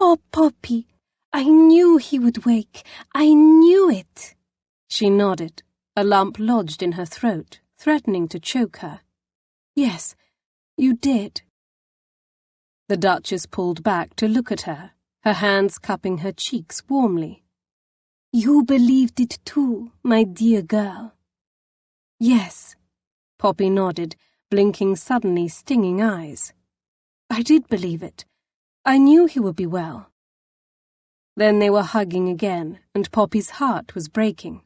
"Oh, Poppy, I knew he would wake. I knew it."
She nodded. A lump lodged in her throat, threatening to choke her.
"Yes, you did."
The Duchess pulled back to look at her, her hands cupping her cheeks warmly.
"You believed it too, my dear girl."
"Yes." Poppy nodded, blinking suddenly stinging eyes.
I did believe it. I knew he would be well.
Then they were hugging again, and Poppy's heart was breaking.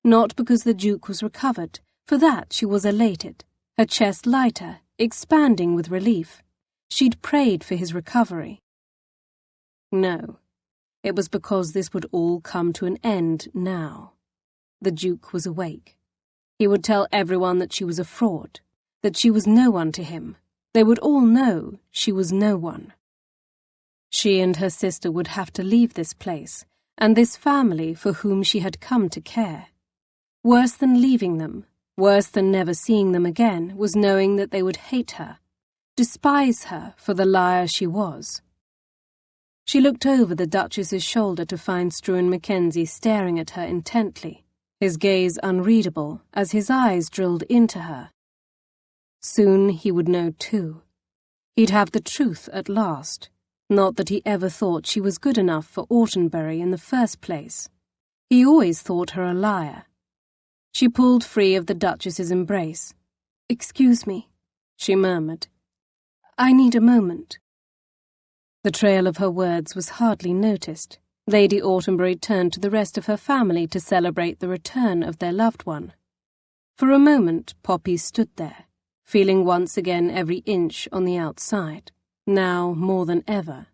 Not because the Duke was recovered, for that she was elated, her chest lighter, expanding with relief. She'd prayed for his recovery. No, it was because this would all come to an end now. The Duke was awake. He would tell everyone that she was a fraud, that she was no one to him. They would all know she was no one. She and her sister would have to leave this place, and this family for whom she had come to care. Worse than leaving them, worse than never seeing them again, was knowing that they would hate her, despise her for the liar she was. She looked over the Duchess's shoulder to find Struan Mackenzie staring at her intently, his gaze unreadable as his eyes drilled into her. Soon he would know too. He'd have the truth at last. Not that he ever thought she was good enough for Autenbury in the first place. He always thought her a liar. She pulled free of the Duchess's embrace.
"Excuse me,"
she murmured.
"I need a moment."
The trail of her words was hardly noticed. Lady Autenbury turned to the rest of her family to celebrate the return of their loved one. For a moment, Poppy stood there, feeling once again every inch on the outside. Now more than ever,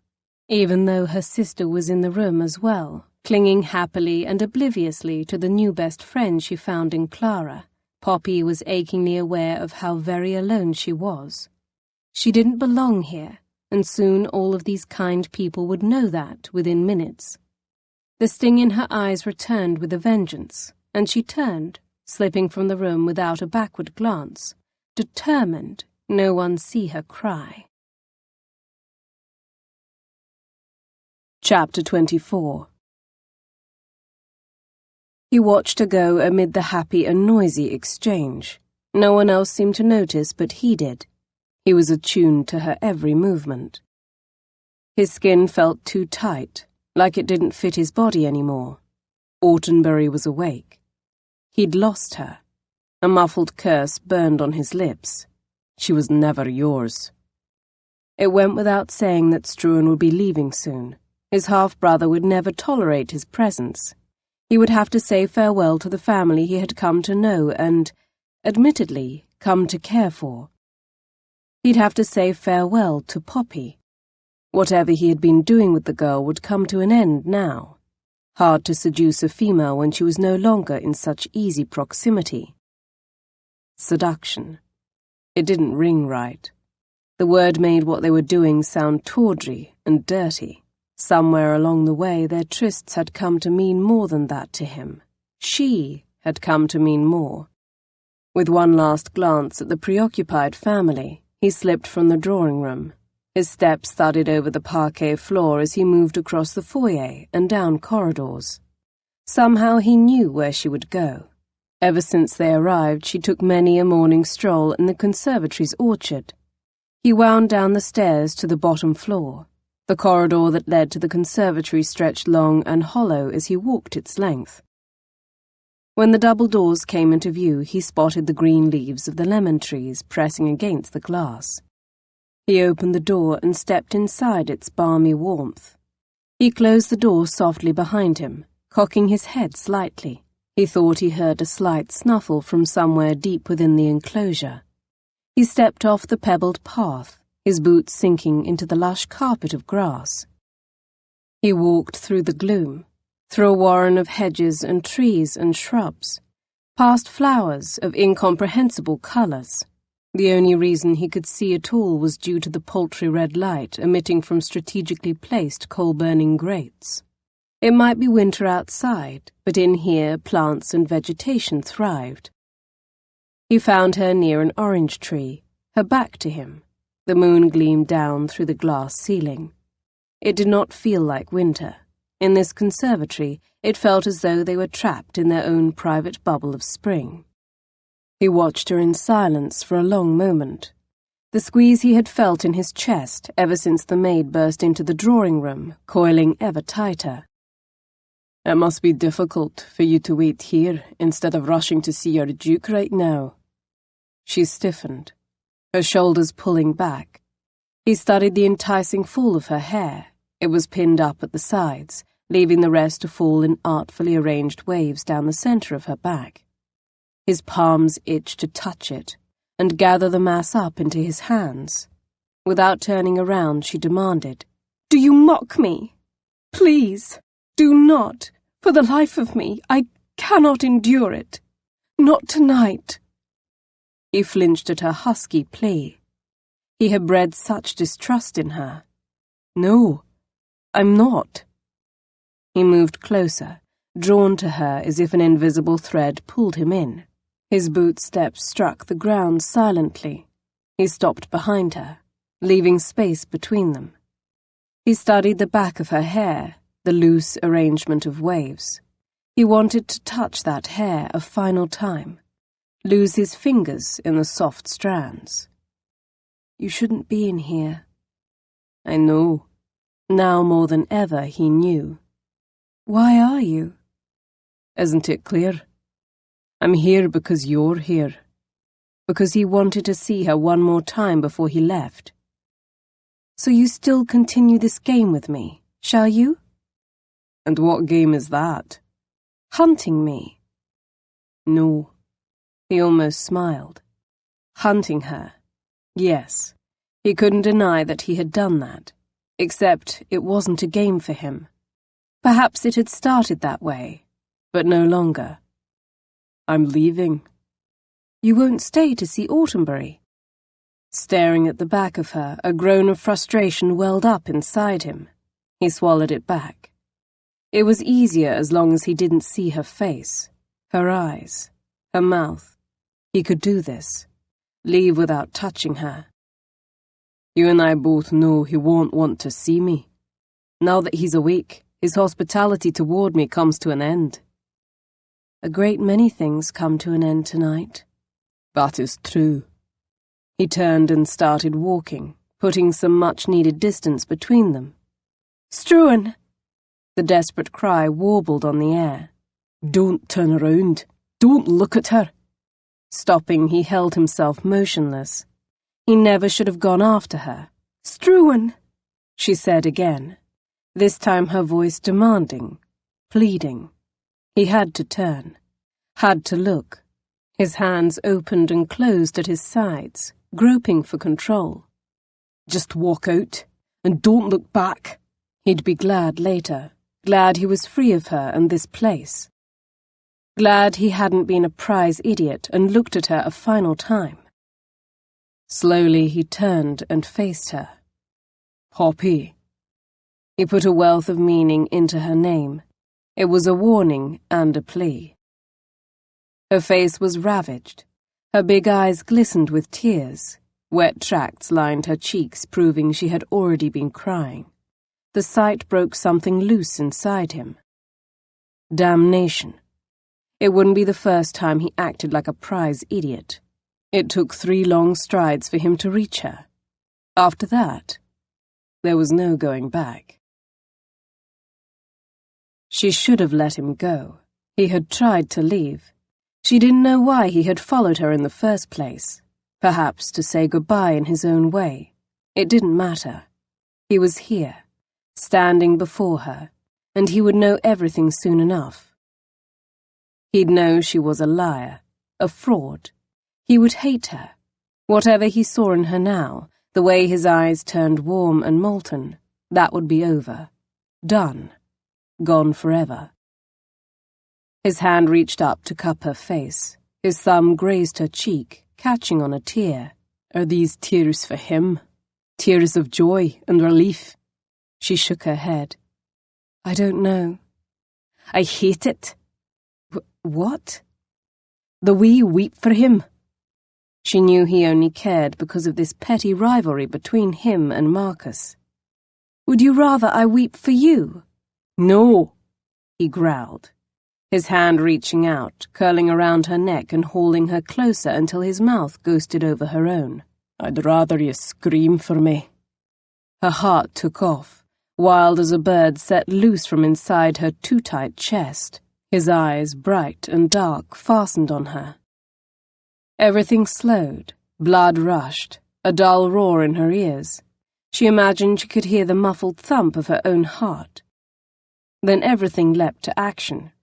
even though her sister was in the room as well, clinging happily and obliviously to the new best friend she found in Clara. Poppy was achingly aware of how very alone she was. She didn't belong here, and soon all of these kind people would know that within minutes. The sting in her eyes returned with a vengeance, and she turned, slipping from the room without a backward glance, determined no one see her cry. Chapter 24. He watched her go amid the happy and noisy exchange. No one else seemed to notice, but he did. He was attuned to her every movement. His skin felt too tight, like it didn't fit his body anymore. Autenbury was awake. He'd lost her. A muffled curse burned on his lips. She was never yours. It went without saying that Struan would be leaving soon. His half-brother would never tolerate his presence. He would have to say farewell to the family he had come to know and, admittedly, come to care for. He'd have to say farewell to Poppy. Whatever he had been doing with the girl would come to an end now. Hard to seduce a female when she was no longer in such easy proximity. Seduction. It didn't ring right. The word made what they were doing sound tawdry and dirty. Somewhere along the way, their trysts had come to mean more than that to him. She had come to mean more. With one last glance at the preoccupied family, he slipped from the drawing room. His steps thudded over the parquet floor as he moved across the foyer and down corridors. Somehow he knew where she would go. Ever since they arrived, she took many a morning stroll in the conservatory's orchard. He wound down the stairs to the bottom floor. The corridor that led to the conservatory stretched long and hollow as he walked its length. When the double doors came into view, he spotted the green leaves of the lemon trees pressing against the glass. He opened the door and stepped inside its balmy warmth. He closed the door softly behind him, cocking his head slightly. He thought he heard a slight snuffle from somewhere deep within the enclosure. He stepped off the pebbled path, his boots sinking into the lush carpet of grass. He walked through the gloom, through a warren of hedges and trees and shrubs, past flowers of incomprehensible colours. The only reason he could see at all was due to the paltry red light emitting from strategically placed coal-burning grates. It might be winter outside, but in here plants and vegetation thrived. He found her near an orange tree, her back to him. The moon gleamed down through the glass ceiling. It did not feel like winter. In this conservatory, it felt as though they were trapped in their own private bubble of spring. He watched her in silence for a long moment. The squeeze he had felt in his chest ever since the maid burst into the drawing room, coiling ever tighter. "It must be difficult for you to wait here instead of rushing to see your Duke right now." She stiffened, her shoulders pulling back. He studied the enticing fall of her hair. It was pinned up at the sides, leaving the rest to fall in artfully arranged waves down the center of her back. His palms itched to touch it and gather the mass up into his hands. Without turning around, she demanded, "Do you mock me? Please, do not. For the life of me, I cannot endure it. Not tonight." He flinched at her husky plea. He had bred such distrust in her. "No, I'm not." He moved closer, drawn to her as if an invisible thread pulled him in. His boot steps struck the ground silently. He stopped behind her, leaving space between them. He studied the back of her hair, the loose arrangement of waves. He wanted to touch that hair a final time, lose his fingers in the soft strands. "You shouldn't be in here." "I know." Now more than ever he knew. "Why are you?" "Isn't it clear? I'm here because you're here." Because he wanted to see her one more time before he left. "So you still continue this game with me, shall you?" "And what game is that?" "Hunting me." "No." He almost smiled. Hunting her. Yes, he couldn't deny that he had done that, except it wasn't a game for him. Perhaps it had started that way, but no longer. "I'm leaving." "You won't stay to see Autumnbury?" Staring at the back of her, a groan of frustration welled up inside him. He swallowed it back. It was easier as long as he didn't see her face, her eyes, her mouth. He could do this. Leave without touching her. "You and I both know he won't want to see me. Now that he's awake, his hospitality toward me comes to an end." "A great many things come to an end tonight." "That is true." He turned and started walking, putting some much-needed distance between them. "Struan!" The desperate cry warbled on the air. "Don't turn around. Don't look at her." Stopping, he held himself motionless. He never should have gone after her. "Struan!" she said again, this time her voice demanding, pleading. He had to turn, had to look. His hands opened and closed at his sides, groping for control. "Just walk out, and don't look back." He'd be glad later, glad he was free of her and this place. Glad he hadn't been a prize idiot and looked at her a final time. Slowly he turned and faced her. "Poppy." He put a wealth of meaning into her name. It was a warning and a plea. Her face was ravaged. Her big eyes glistened with tears. Wet tracts lined her cheeks, proving she had already been crying. The sight broke something loose inside him. Damnation. It wouldn't be the first time he acted like a prize idiot. It took 3 long strides for him to reach her. After that, there was no going back. She should have let him go. He had tried to leave. She didn't know why he had followed her in the first place. Perhaps to say goodbye in his own way. It didn't matter. He was here, standing before her, and he would know everything soon enough. He'd know she was a liar, a fraud. He would hate her. Whatever he saw in her now, the way his eyes turned warm and molten, that would be over. Done. Gone forever. His hand reached up to cup her face. His thumb grazed her cheek, catching on a tear. "Are these tears for him? Tears of joy and relief?" She shook her head. "I don't know." "I hate it." What? "The way you weep for him." She knew he only cared because of this petty rivalry between him and Marcus. "Would you rather I weep for you?" "No," he growled, his hand reaching out, curling around her neck and hauling her closer until his mouth ghosted over her own. "I'd rather you scream for me." Her heart took off, wild as a bird set loose from inside her too-tight chest. His eyes, bright and dark, fastened on her. Everything slowed, blood rushed, a dull roar in her ears. She imagined she could hear the muffled thump of her own heart. Then everything leapt to action.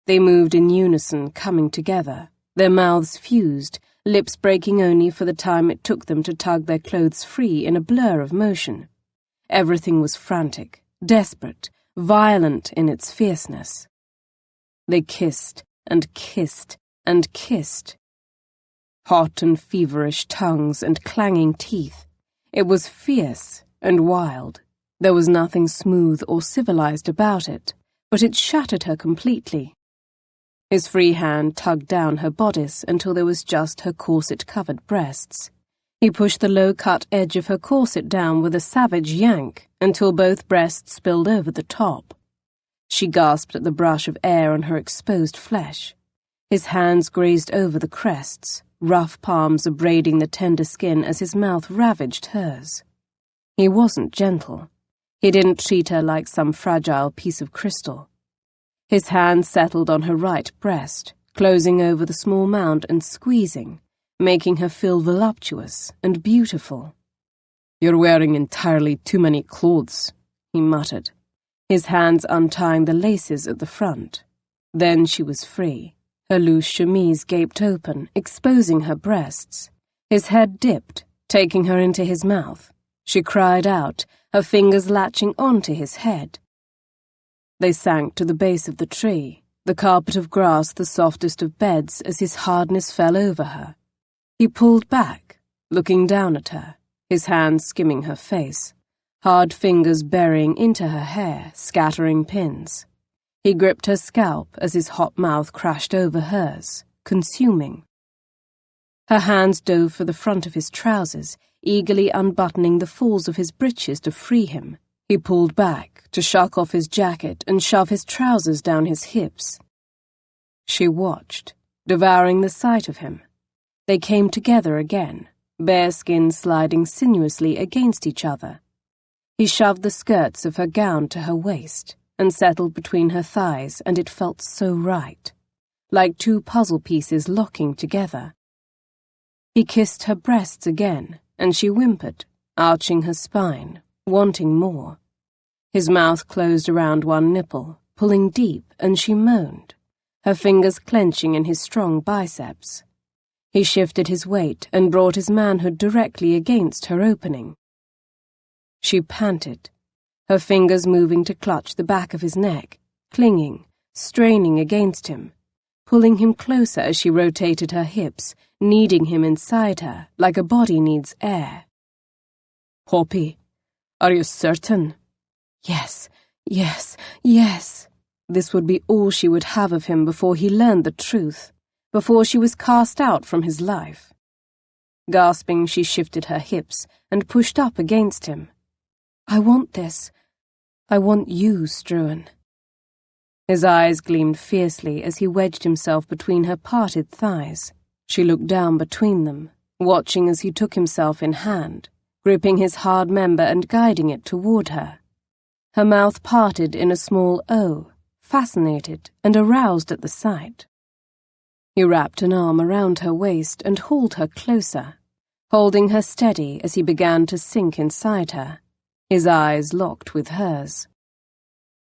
They moved in unison, coming together, their mouths fused, lips breaking only for the time it took them to tug their clothes free in a blur of motion. Everything was frantic, desperate, violent in its fierceness. They kissed and kissed and kissed. Hot and feverish tongues and clanging teeth. It was fierce and wild. There was nothing smooth or civilized about it, but it shattered her completely. His free hand tugged down her bodice until there was just her corset-covered breasts. He pushed the low-cut edge of her corset down with a savage yank until both breasts spilled over the top. She gasped at the brush of air on her exposed flesh. His hands grazed over the crests, rough palms abrading the tender skin as his mouth ravaged hers. He wasn't gentle. He didn't treat her like some fragile piece of crystal. His hand settled on her right breast, closing over the small mound and squeezing, making her feel voluptuous and beautiful. "You're wearing entirely too many clothes," he muttered, his hands untying the laces at the front. Then she was free. Her loose chemise gaped open, exposing her breasts. His head dipped, taking her into his mouth. She cried out, her fingers latching onto his head. They sank to the base of the tree, the carpet of grass the softest of beds as his hardness fell over her. He pulled back, looking down at her, his hands skimming her face, hard fingers burying into her hair, scattering pins. He gripped her scalp as his hot mouth crashed over hers, consuming. Her hands dove for the front of his trousers, eagerly unbuttoning the folds of his breeches to free him. He pulled back to shuck off his jacket and shove his trousers down his hips. She watched, devouring the sight of him. They came together again, bare skins sliding sinuously against each other. He shoved the skirts of her gown to her waist and settled between her thighs, and it felt so right, like two puzzle pieces locking together. He kissed her breasts again, and she whimpered, arching her spine, wanting more. His mouth closed around one nipple, pulling deep, and she moaned, her fingers clenching in his strong biceps. He shifted his weight and brought his manhood directly against her opening. She panted, her fingers moving to clutch the back of his neck, clinging, straining against him, pulling him closer as she rotated her hips, kneading him inside her like a body needs air. "Poppy, are you certain?" Yes, yes, yes. This would be all she would have of him before he learned the truth, before she was cast out from his life. Gasping, she shifted her hips and pushed up against him. "I want this. I want you, Struan." His eyes gleamed fiercely as he wedged himself between her parted thighs. She looked down between them, watching as he took himself in hand, gripping his hard member and guiding it toward her. Her mouth parted in a small O, fascinated and aroused at the sight. He wrapped an arm around her waist and hauled her closer, holding her steady as he began to sink inside her, his eyes locked with hers.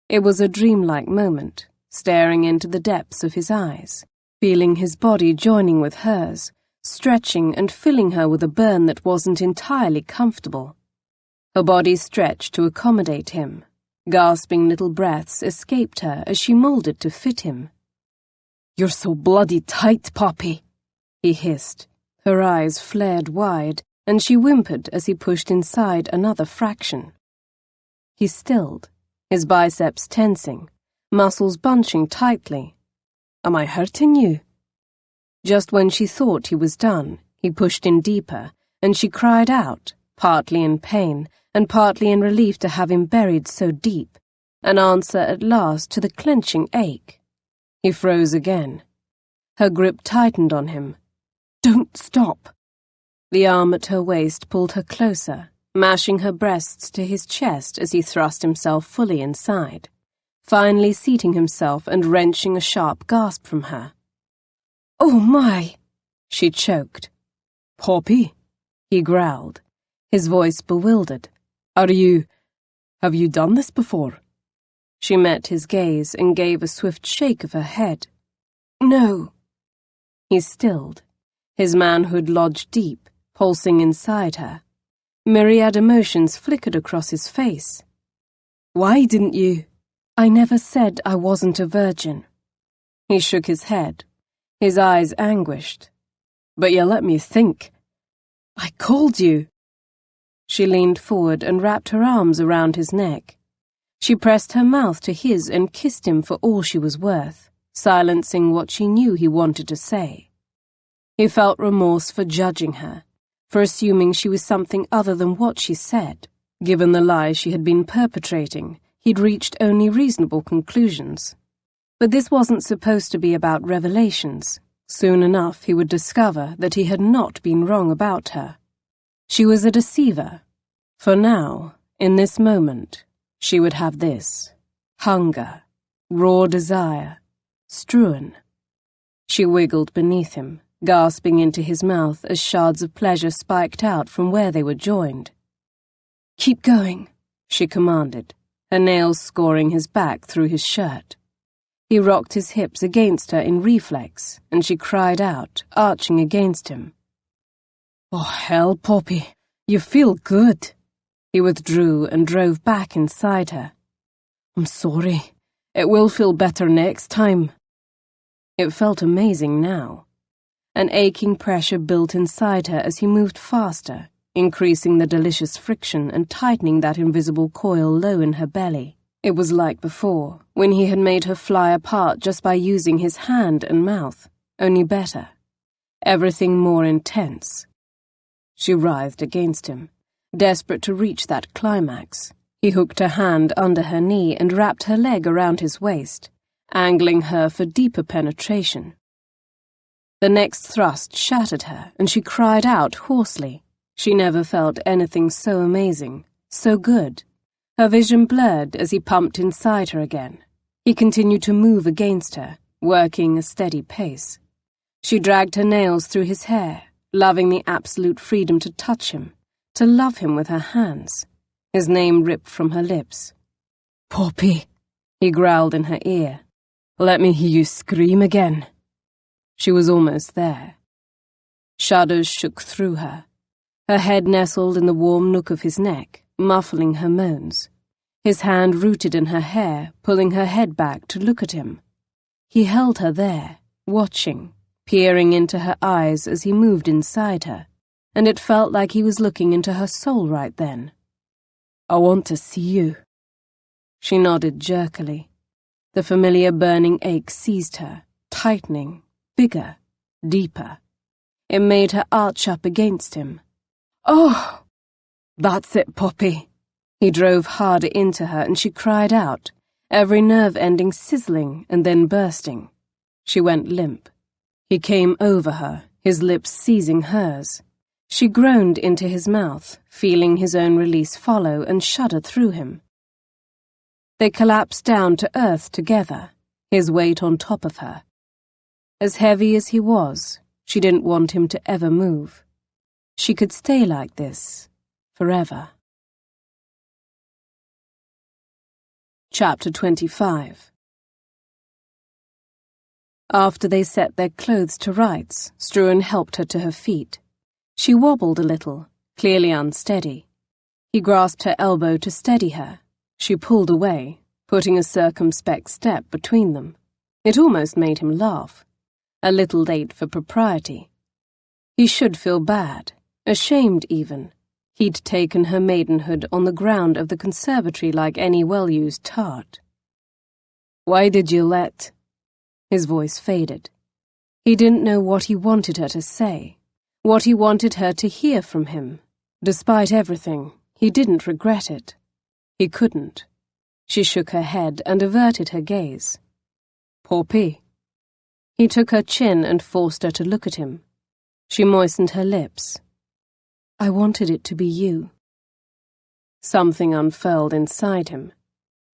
It was a dreamlike moment, staring into the depths of his eyes, feeling his body joining with hers, stretching and filling her with a burn that wasn't entirely comfortable. Her body stretched to accommodate him. Gasping little breaths escaped her as she molded to fit him. "You're so bloody tight, Poppy," he hissed. Her eyes flared wide, and she whimpered as he pushed inside another fraction. He stilled, his biceps tensing, muscles bunching tightly. "Am I hurting you?" Just when she thought he was done, he pushed in deeper, and she cried out, partly in pain, and partly in relief to have him buried so deep, an answer at last to the clenching ache. He froze again. Her grip tightened on him. "Don't stop." The arm at her waist pulled her closer, mashing her breasts to his chest as he thrust himself fully inside, finally seating himself and wrenching a sharp gasp from her. "Oh my!" She choked. "Poppy?" he growled, his voice bewildered. Have you done this before?" She met his gaze and gave a swift shake of her head. "No." He stilled, his manhood lodged deep, pulsing inside her. Myriad emotions flickered across his face. "Why didn't you?"
"I never said I wasn't a virgin."
He shook his head, his eyes anguished. "But you let me think. I called you." She leaned forward and wrapped her arms around his neck. She pressed her mouth to his and kissed him for all she was worth, silencing what she knew he wanted to say. He felt remorse for judging her, for assuming she was something other than what she said. Given the lies she had been perpetrating, he'd reached only reasonable conclusions. But this wasn't supposed to be about revelations. Soon enough he would discover that he had not been wrong about her. She was a deceiver. For now, in this moment, she would have this: hunger, raw desire, strewn. She wiggled beneath him, gasping into his mouth as shards of pleasure spiked out from where they were joined.
"Keep going,"
she commanded, her nails scoring his back through his shirt. He rocked his hips against her in reflex, and she cried out, arching against him. "Oh, hell, Poppy, you feel good." He withdrew and drove back inside her. "I'm sorry. It will feel better next time." It felt amazing now. An aching pressure built inside her as he moved faster, increasing the delicious friction and tightening that invisible coil low in her belly. It was like before, when he had made her fly apart just by using his hand and mouth, only better. Everything more intense. She writhed against him, desperate to reach that climax. He hooked her hand under her knee and wrapped her leg around his waist, angling her for deeper penetration. The next thrust shattered her, and she cried out hoarsely. She never felt anything so amazing, so good. Her vision blurred as he pumped inside her again. He continued to move against her, working a steady pace. She dragged her nails through his hair, loving the absolute freedom to touch him, to love him with her hands. His name ripped from her lips. "Poppy," he growled in her ear. "Let me hear you scream again." She was almost there. Shudders shook through her. Her head nestled in the warm nook of his neck, muffling her moans. His hand rooted in her hair, pulling her head back to look at him. He held her there, watching, peering into her eyes as he moved inside her, and it felt like he was looking into her soul right then. "I want to see you." She nodded jerkily. The familiar burning ache seized her, tightening, bigger, deeper. It made her arch up against him. "Oh!" "That's it, Poppy." He drove harder into her and she cried out, every nerve ending sizzling and then bursting. She went limp. He came over her, his lips seizing hers. She groaned into his mouth, feeling his own release follow, and shuddered through him. They collapsed down to earth together, his weight on top of her. As heavy as he was, she didn't want him to ever move. She could stay like this, forever. Chapter 25. After they set their clothes to rights, Struan helped her to her feet. She wobbled a little, clearly unsteady. He grasped her elbow to steady her. She pulled away, putting a circumspect step between them. It almost made him laugh. A little late for propriety. He should feel bad, ashamed even. He'd taken her maidenhood on the ground of the conservatory like any well-used tart. "Why did you let—" His voice faded. He didn't know what he wanted her to say, what he wanted her to hear from him. Despite everything, he didn't regret it. He couldn't. She shook her head and averted her gaze. "Poppy." He took her chin and forced her to look at him. She moistened her lips. "I wanted it to be you." Something unfurled inside him.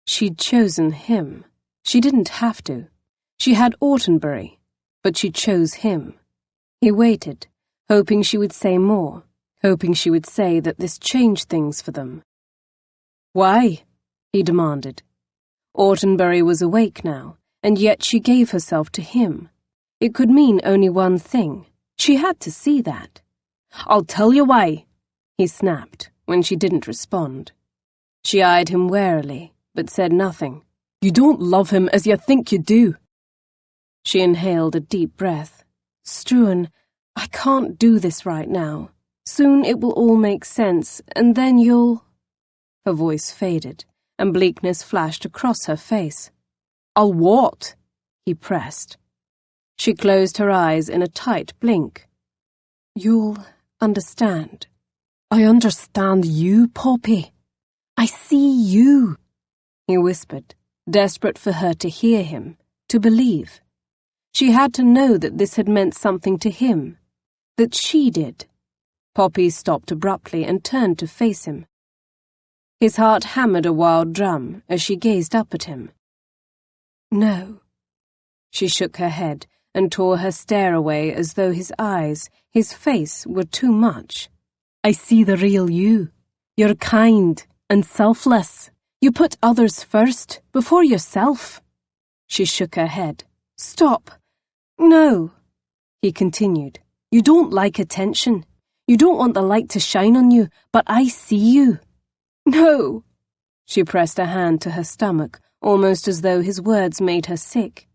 She'd chosen him. She didn't have to. She had Autenbury, but she chose him. He waited, hoping she would say more, hoping she would say that this changed things for them. "Why?" he demanded. Autumnbury was awake now, and yet she gave herself to him. It could mean only one thing. She had to see that. "I'll tell you why," he snapped when she didn't respond. She eyed him warily, but said nothing. "You don't love him as you think you do." She inhaled a deep breath. "Struan, I can't do this right now. Soon it will all make sense, and then you'll—" Her voice faded, and bleakness flashed across her face. "I'll what?" he pressed. She closed her eyes in a tight blink. "You'll understand." "I understand you, Poppy. I see you," he whispered, desperate for her to hear him, to believe. She had to know that this had meant something to him, that she did. Poppy stopped abruptly and turned to face him. His heart hammered a wild drum as she gazed up at him. "No." She shook her head and tore her stare away as though his eyes, his face, were too much. "I see the real you. You're kind and selfless. You put others first, before yourself." She shook her head. "Stop. No," he continued. "You don't like attention. You don't want the light to shine on you, but I see you." "No." She pressed a hand to her stomach, almost as though his words made her sick.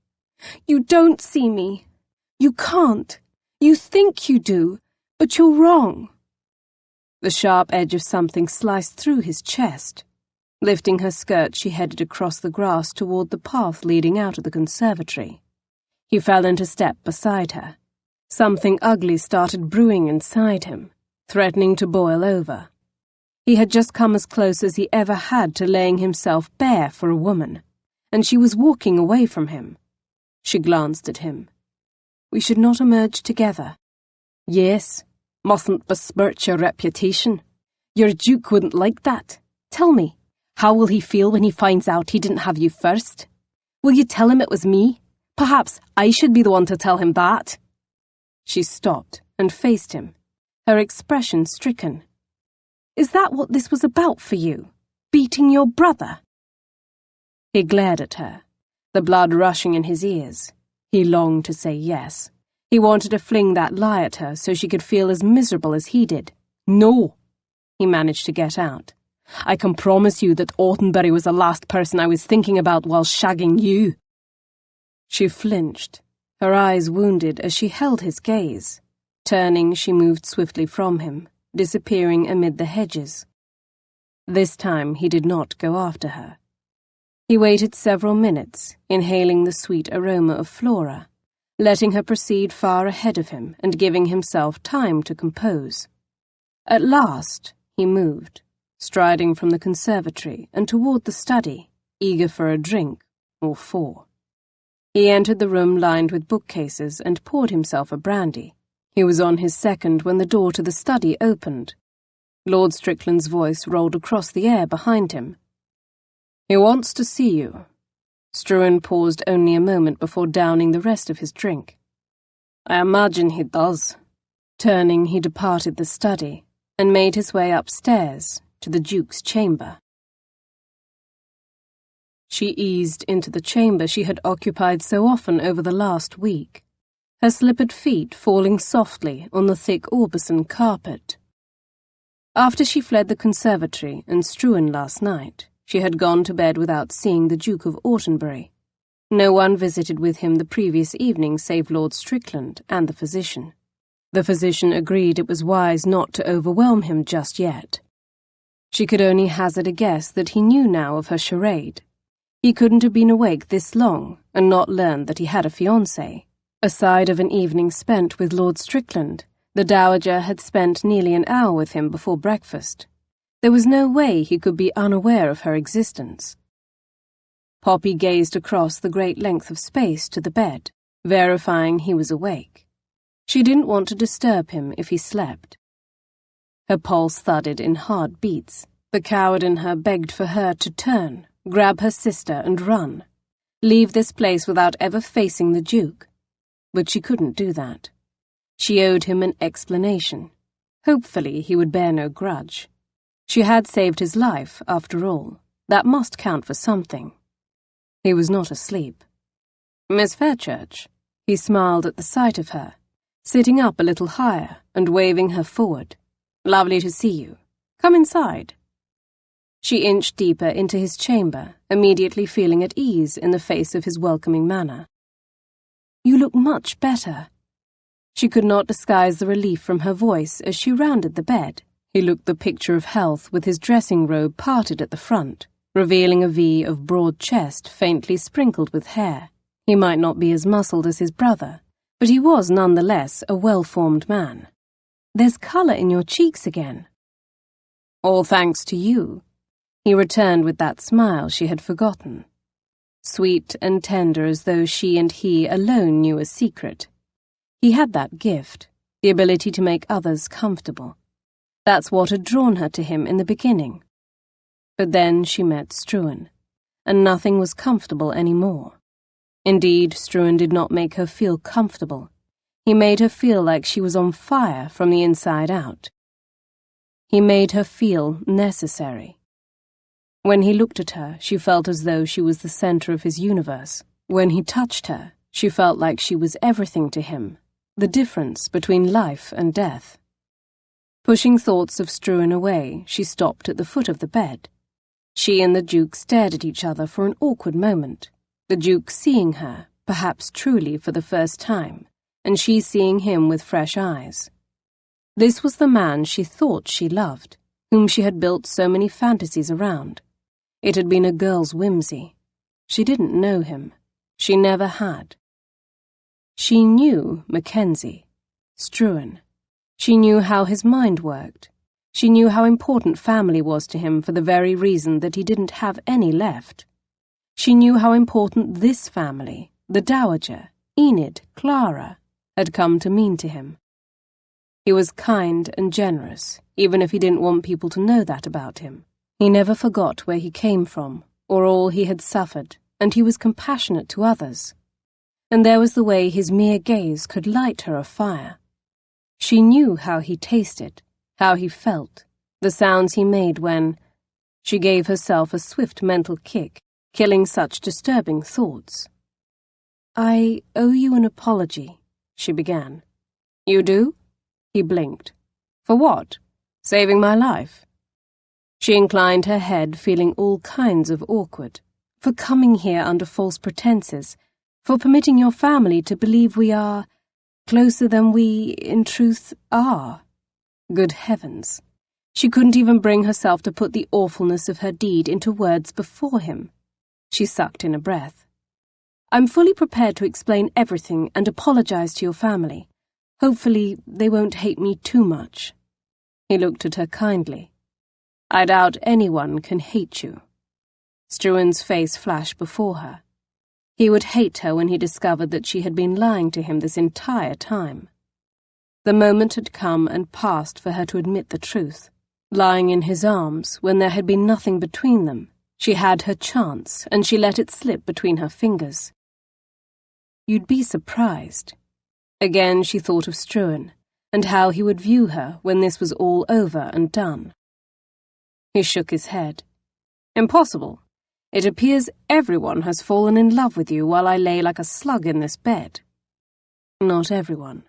"You don't see me. You can't. You think you do, but you're wrong." The sharp edge of something sliced through his chest. Lifting her skirt, she headed across the grass toward the path leading out of the conservatory. He fell into step beside her. Something ugly started brewing inside him, threatening to boil over. He had just come as close as he ever had to laying himself bare for a woman, and she was walking away from him. She glanced at him. "We should not emerge together." "Yes, mustn't besmirch your reputation. Your Duke wouldn't like that. Tell me, how will he feel when he finds out he didn't have you first? Will you tell him it was me? Perhaps I should be the one to tell him that." She stopped and faced him, her expression stricken. "Is that what this was about for you? Beating your brother?" He glared at her, the blood rushing in his ears. He longed to say yes. He wanted to fling that lie at her so she could feel as miserable as he did. "No," he managed to get out. "I can promise you that Autumnbury was the last person I was thinking about while shagging you." She flinched, her eyes wounded as she held his gaze. Turning, she moved swiftly from him, disappearing amid the hedges. This time he did not go after her. He waited several minutes, inhaling the sweet aroma of Flora, letting her proceed far ahead of him and giving himself time to compose. At last he moved, striding from the conservatory and toward the study, eager for a drink, or four. He entered the room lined with bookcases and poured himself a brandy. He was on his second when the door to the study opened. Lord Strickland's voice rolled across the air behind him. "He wants to see you." Struan paused only a moment before downing the rest of his drink. "I imagine he does." Turning, he departed the study and made his way upstairs to the Duke's chamber. She eased into the chamber she had occupied so often over the last week, her slippered feet falling softly on the thick Aubusson carpet. After she fled the conservatory and Struan last night, she had gone to bed without seeing the Duke of Autumnbury. No one visited with him the previous evening save Lord Strickland and the physician. The physician agreed it was wise not to overwhelm him just yet. She could only hazard a guess that he knew now of her charade. He couldn't have been awake this long and not learned that he had a fiancée. Aside of an evening spent with Lord Strickland, the Dowager had spent nearly an hour with him before breakfast. There was no way he could be unaware of her existence. Poppy gazed across the great length of space to the bed, verifying he was awake. She didn't want to disturb him if he slept. Her pulse thudded in hard beats. The coward in her begged for her to turn, grab her sister and run. Leave this place without ever facing the Duke. But she couldn't do that. She owed him an explanation. Hopefully he would bear no grudge. She had saved his life, after all. That must count for something. He was not asleep. "Miss Fairchurch." He smiled at the sight of her, sitting up a little higher and waving her forward. "Lovely to see you. Come inside." She inched deeper into his chamber, immediately feeling at ease in the face of his welcoming manner.
"You look much better."
She could not disguise the relief from her voice as she rounded the bed. He looked the picture of health with his dressing robe parted at the front, revealing a V of broad chest faintly sprinkled with hair. He might not be as muscled as his brother, but he was nonetheless a well-formed man.
"There's colour in your cheeks again."
"All thanks to you," he returned with that smile she had forgotten. Sweet and tender as though she and he alone knew a secret. He had that gift, the ability to make others comfortable. That's what had drawn her to him in the beginning. But then she met Struan, and nothing was comfortable any more. Indeed, Struan did not make her feel comfortable. He made her feel like she was on fire from the inside out. He made her feel necessary. When he looked at her, she felt as though she was the center of his universe. When he touched her, she felt like she was everything to him, the difference between life and death. Pushing thoughts of Struan away, she stopped at the foot of the bed. She and the Duke stared at each other for an awkward moment, the Duke seeing her, perhaps truly for the first time, and she seeing him with fresh eyes. This was the man she thought she loved, whom she had built so many fantasies around. It had been a girl's whimsy. She didn't know him. She never had. She knew Mackenzie, Struan. She knew how his mind worked. She knew how important family was to him for the very reason that he didn't have any left. She knew how important this family, the Dowager, Enid, Clara, had come to mean to him. He was kind and generous, even if he didn't want people to know that about him. He never forgot where he came from, or all he had suffered, and he was compassionate to others. And there was the way his mere gaze could light her afire. She knew how he tasted, how he felt, the sounds he made when... She gave herself a swift mental kick, killing such disturbing thoughts. "I owe you an apology," she began. "You do?" He blinked. "For what? Saving my life?" She inclined her head, feeling all kinds of awkward.
"For coming here under false pretenses, for permitting your family to believe we are closer than we, in truth, are." Good heavens! She couldn't even bring herself to put the awfulness of her deed into words before him. She sucked in a breath. "I'm fully prepared to explain everything and apologize to your family. Hopefully they won't hate me too much." He looked at her kindly. "I doubt anyone can hate you." Struan's face flashed before her. He would hate her when he discovered that she had been lying to him this entire time. The moment had come and passed for her to admit the truth. Lying in his arms, when there had been nothing between them, she had her chance, and she let it slip between her fingers. You'd be surprised. Again she thought of Struan, and how he would view her when this was all over and done. He shook his head. "Impossible. It appears everyone has fallen in love with you while I lay like a slug in this bed." Not everyone.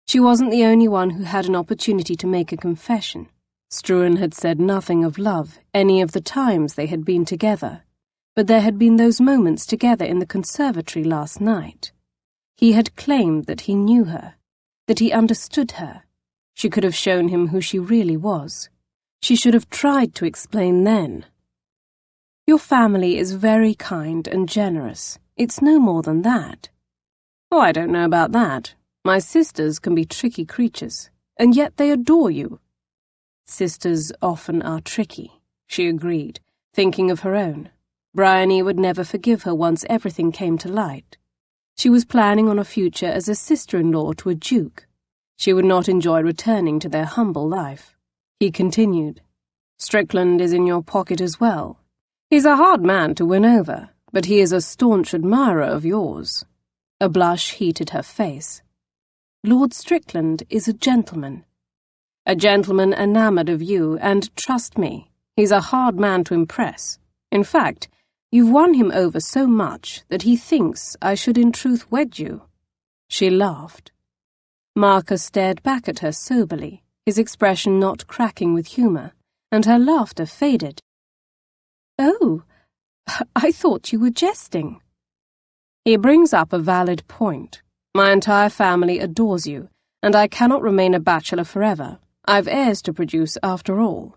She wasn't the only one who had an opportunity to make a confession. Struan had said nothing of love any of the times they had been together, but there had been those moments together in the conservatory last night. He had claimed that he knew her, that he understood her. She could have shown him who she really was. She should have tried to explain then. "Your family is very kind and generous. It's no more than that." "Oh, I don't know about that. My sisters can be tricky creatures, and yet they adore you." "Sisters often are tricky," she agreed, thinking of her own. Bryony would never forgive her once everything came to light. She was planning on a future as a sister-in-law to a duke. She would not enjoy returning to their humble life. He continued, "Strickland is in your pocket as well. He's a hard man to win over, but he is a staunch admirer of yours." A blush heated her face.
Lord Strickland is a gentleman. A gentleman enamoured of you, and trust me, he's a hard man to impress. In fact, you've won him over so much that he thinks I should in truth wed you." She laughed. Marcus stared back at her soberly, his expression not cracking with humour, and her laughter faded.
"Oh, I thought you were jesting."
"He brings up a valid point. My entire family adores you, and I cannot remain a bachelor forever. I've heirs to produce after all."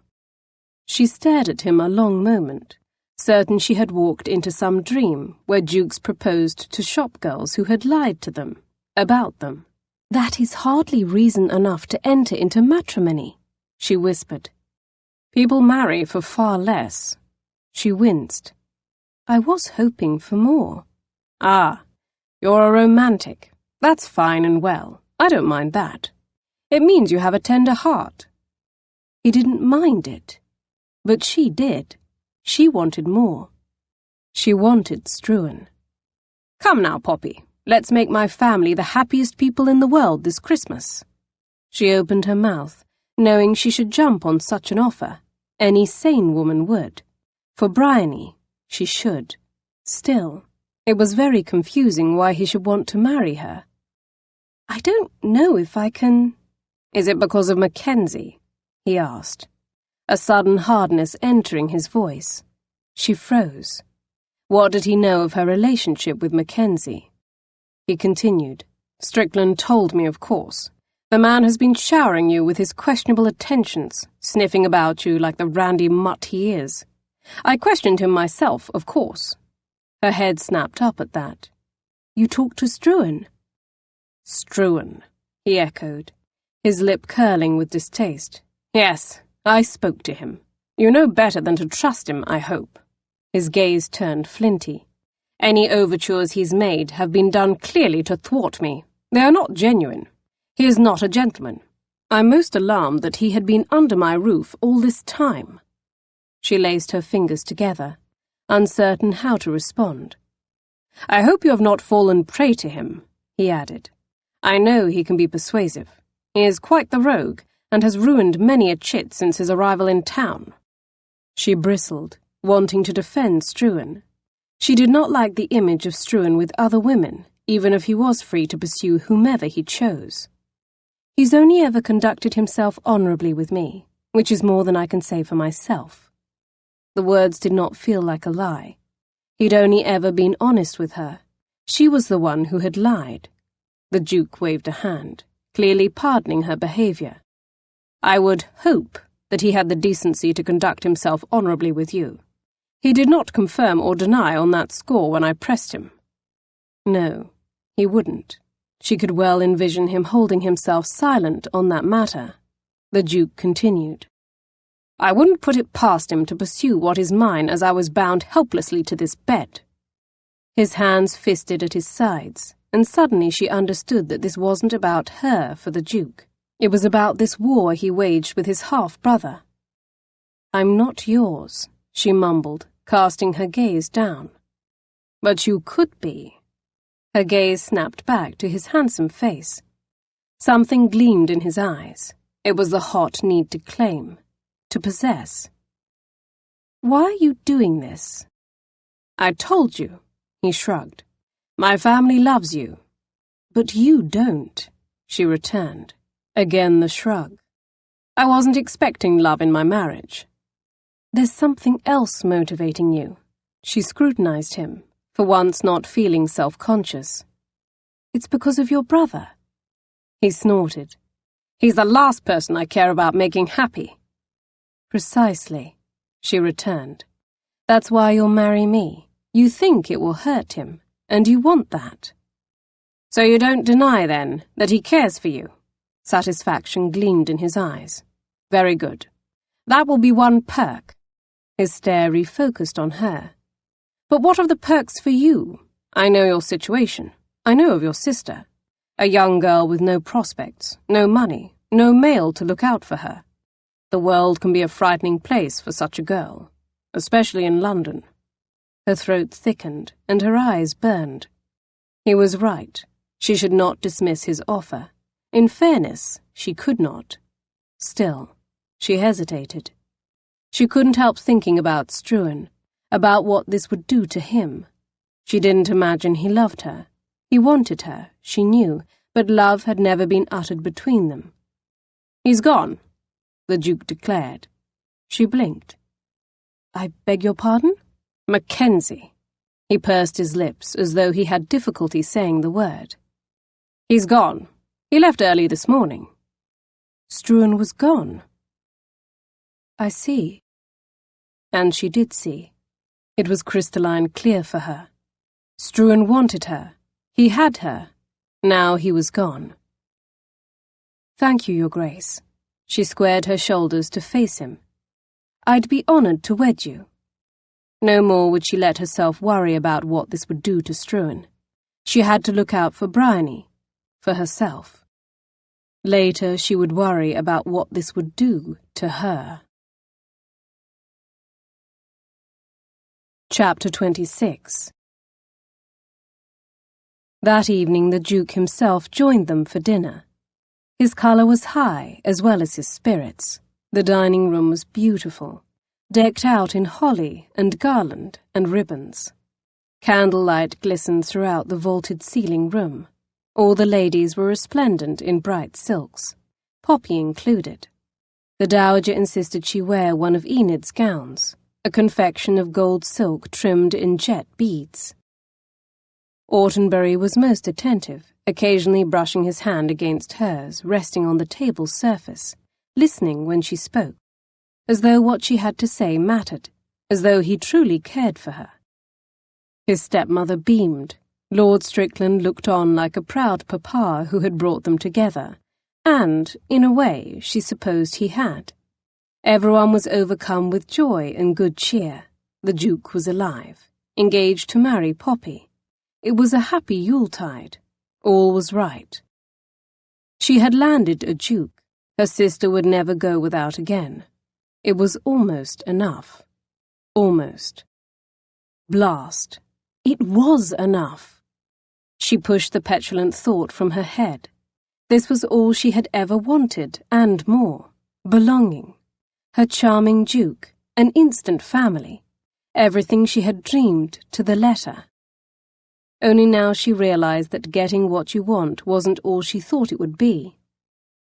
She stared at him a long moment, certain she had walked into some dream where dukes proposed to shopgirls who had lied to them, about them.
"That is hardly reason enough to enter into matrimony,"
she whispered. "People marry for far less." She winced.
"I was hoping for more."
"Ah, you're a romantic. That's fine and well. I don't mind that. It means you have a tender heart."
He didn't mind it. But she did. She wanted more.
She wanted Struan. "Come now, Poppy. Let's make my family the happiest people in the world this Christmas." She opened her mouth, knowing she should jump on such an offer. Any sane woman would. For Bryony, she should. Still, it was very confusing why he should want to marry her.
"I don't know if I can—"
"Is it because of Mackenzie?" he asked, a sudden hardness entering his voice. She froze. What did he know of her relationship with Mackenzie? He continued, "Strickland told me, of course. The man has been showering you with his questionable attentions, sniffing about you like the randy mutt he is. I questioned him myself, of course." Her head snapped up at that.
"You talked to Struan?"
"Struan," he echoed, his lip curling with distaste. "Yes, I spoke to him. You know better than to trust him, I hope." His gaze turned flinty. "Any overtures he's made have been done clearly to thwart me. They are not genuine. He is not a gentleman. I'm most alarmed that he had been under my roof all this time." She laced her fingers together, uncertain how to respond. "I hope you have not fallen prey to him," he added. "I know he can be persuasive. He is quite the rogue, and has ruined many a chit since his arrival in town." She bristled, wanting to defend Struan. She did not like the image of Struan with other women, even if he was free to pursue whomever he chose. "He's only ever conducted himself honourably with me, which is more than I can say for myself." The words did not feel like a lie. He'd only ever been honest with her. She was the one who had lied. The Duke waved a hand, clearly pardoning her behaviour. "I would hope that he had the decency to conduct himself honourably with you. He did not confirm or deny on that score when I pressed him." No, he wouldn't. She could well envision him holding himself silent on that matter. The Duke continued. "I wouldn't put it past him to pursue what is mine as I was bound helplessly to this bed." His hands fisted at his sides, and suddenly she understood that this wasn't about her for the Duke. It was about this war he waged with his half-brother. "I'm not yours," she mumbled, casting her gaze down. "But you could be." Her gaze snapped back to his handsome face. Something gleamed in his eyes. It was the hot need to claim, to possess. "Why are you doing this?" "I told you," he shrugged. "My family loves you." "But you don't," she returned. Again the shrug. "I wasn't expecting love in my marriage." "There's something else motivating you." She scrutinized him, for once not feeling self-conscious. "It's because of your brother." He snorted. "He's the last person I care about making happy." "Precisely," she returned. "That's why you'll marry me. You think it will hurt him, and you want that." "So you don't deny, then, that he cares for you?" Satisfaction gleamed in his eyes. "Very good. That will be one perk." His stare refocused on her. "But what of the perks for you? I know your situation. I know of your sister. A young girl with no prospects, no money, no male to look out for her. The world can be a frightening place for such a girl, especially in London." Her throat thickened, and her eyes burned. He was right. She should not dismiss his offer. In fairness, she could not. Still, she hesitated. She couldn't help thinking about Struan, about what this would do to him. She didn't imagine he loved her. He wanted her, she knew, but love had never been uttered between them. "He's gone," the Duke declared. She blinked. "I beg your pardon?" "Mackenzie." He pursed his lips as though he had difficulty saying the word. "He's gone. He left early this morning." Struan was gone. "I see." And she did see. It was crystalline clear for her. Struan wanted her. He had her. Now he was gone. "Thank you, Your Grace." She squared her shoulders to face him. "I'd be honored to wed you." No more would she let herself worry about what this would do to Struan. She had to look out for Bryony, for herself. Later she would worry about what this would do to her. Chapter 26. That evening the Duke himself joined them for dinner. His colour was high, as well as his spirits. The dining room was beautiful, decked out in holly and garland and ribbons. Candlelight glistened throughout the vaulted ceiling room. All the ladies were resplendent in bright silks, Poppy included. The dowager insisted she wear one of Enid's gowns, a confection of gold silk trimmed in jet beads. Autenbury was most attentive, occasionally brushing his hand against hers, resting on the table's surface, listening when she spoke, as though what she had to say mattered, as though he truly cared for her. His stepmother beamed. Lord Strickland looked on like a proud papa who had brought them together, and, in a way, she supposed he had. Everyone was overcome with joy and good cheer. The Duke was alive, engaged to marry Poppy. It was a happy Yuletide. All was right. She had landed a duke. Her sister would never go without again. It was almost enough. Almost. Blast. It was enough. She pushed the petulant thought from her head. This was all she had ever wanted, and more. Belonging. Her charming Duke, an instant family. Everything she had dreamed to the letter. Only now she realized that getting what you want wasn't all she thought it would be.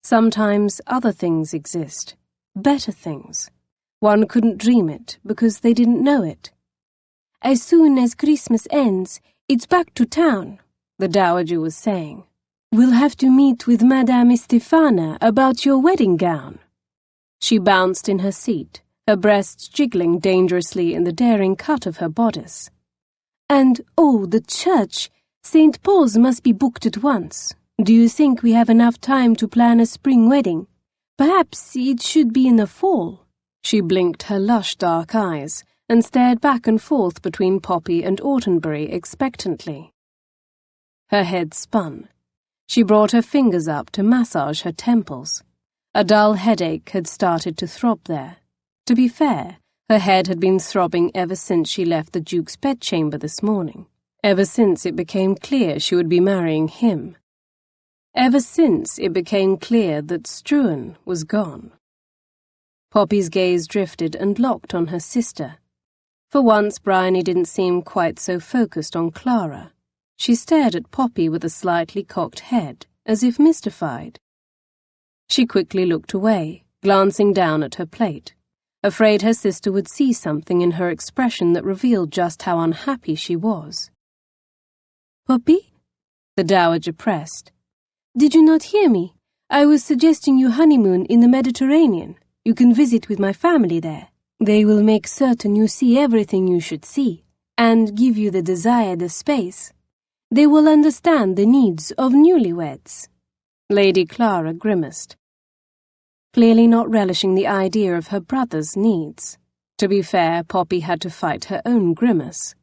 Sometimes other things exist. Better things. One couldn't dream it because they didn't know it.
"As soon as Christmas ends, it's back to town," the dowager was saying. "We'll have to meet with Madame Estefana about your wedding gown."
She bounced in her seat, her breasts jiggling dangerously in the daring cut of her bodice.
"And, oh, the church! St. Paul's must be booked at once. Do you think we have enough time to plan a spring wedding? Perhaps it should be in the fall."
She blinked her lush dark eyes and stared back and forth between Poppy and Autenbury expectantly. Her head spun. She brought her fingers up to massage her temples. A dull headache had started to throb there. To be fair, her head had been throbbing ever since she left the Duke's bedchamber this morning, ever since it became clear she would be marrying him, ever since it became clear that Struan was gone. Poppy's gaze drifted and locked on her sister. For once Bryony didn't seem quite so focused on Clara. She stared at Poppy with a slightly cocked head, as if mystified. She quickly looked away, glancing down at her plate, afraid her sister would see something in her expression that revealed just how unhappy she was.
"Poppy?"
the dowager pressed.
"Did you not hear me? I was suggesting you honeymoon in the Mediterranean. You can visit with my family there. They will make certain you see everything you should see, and give you the desired space. They will understand the needs of newlyweds."
Lady Clara grimaced, clearly not relishing the idea of her brother's needs. To be fair, Poppy had to fight her own grimace.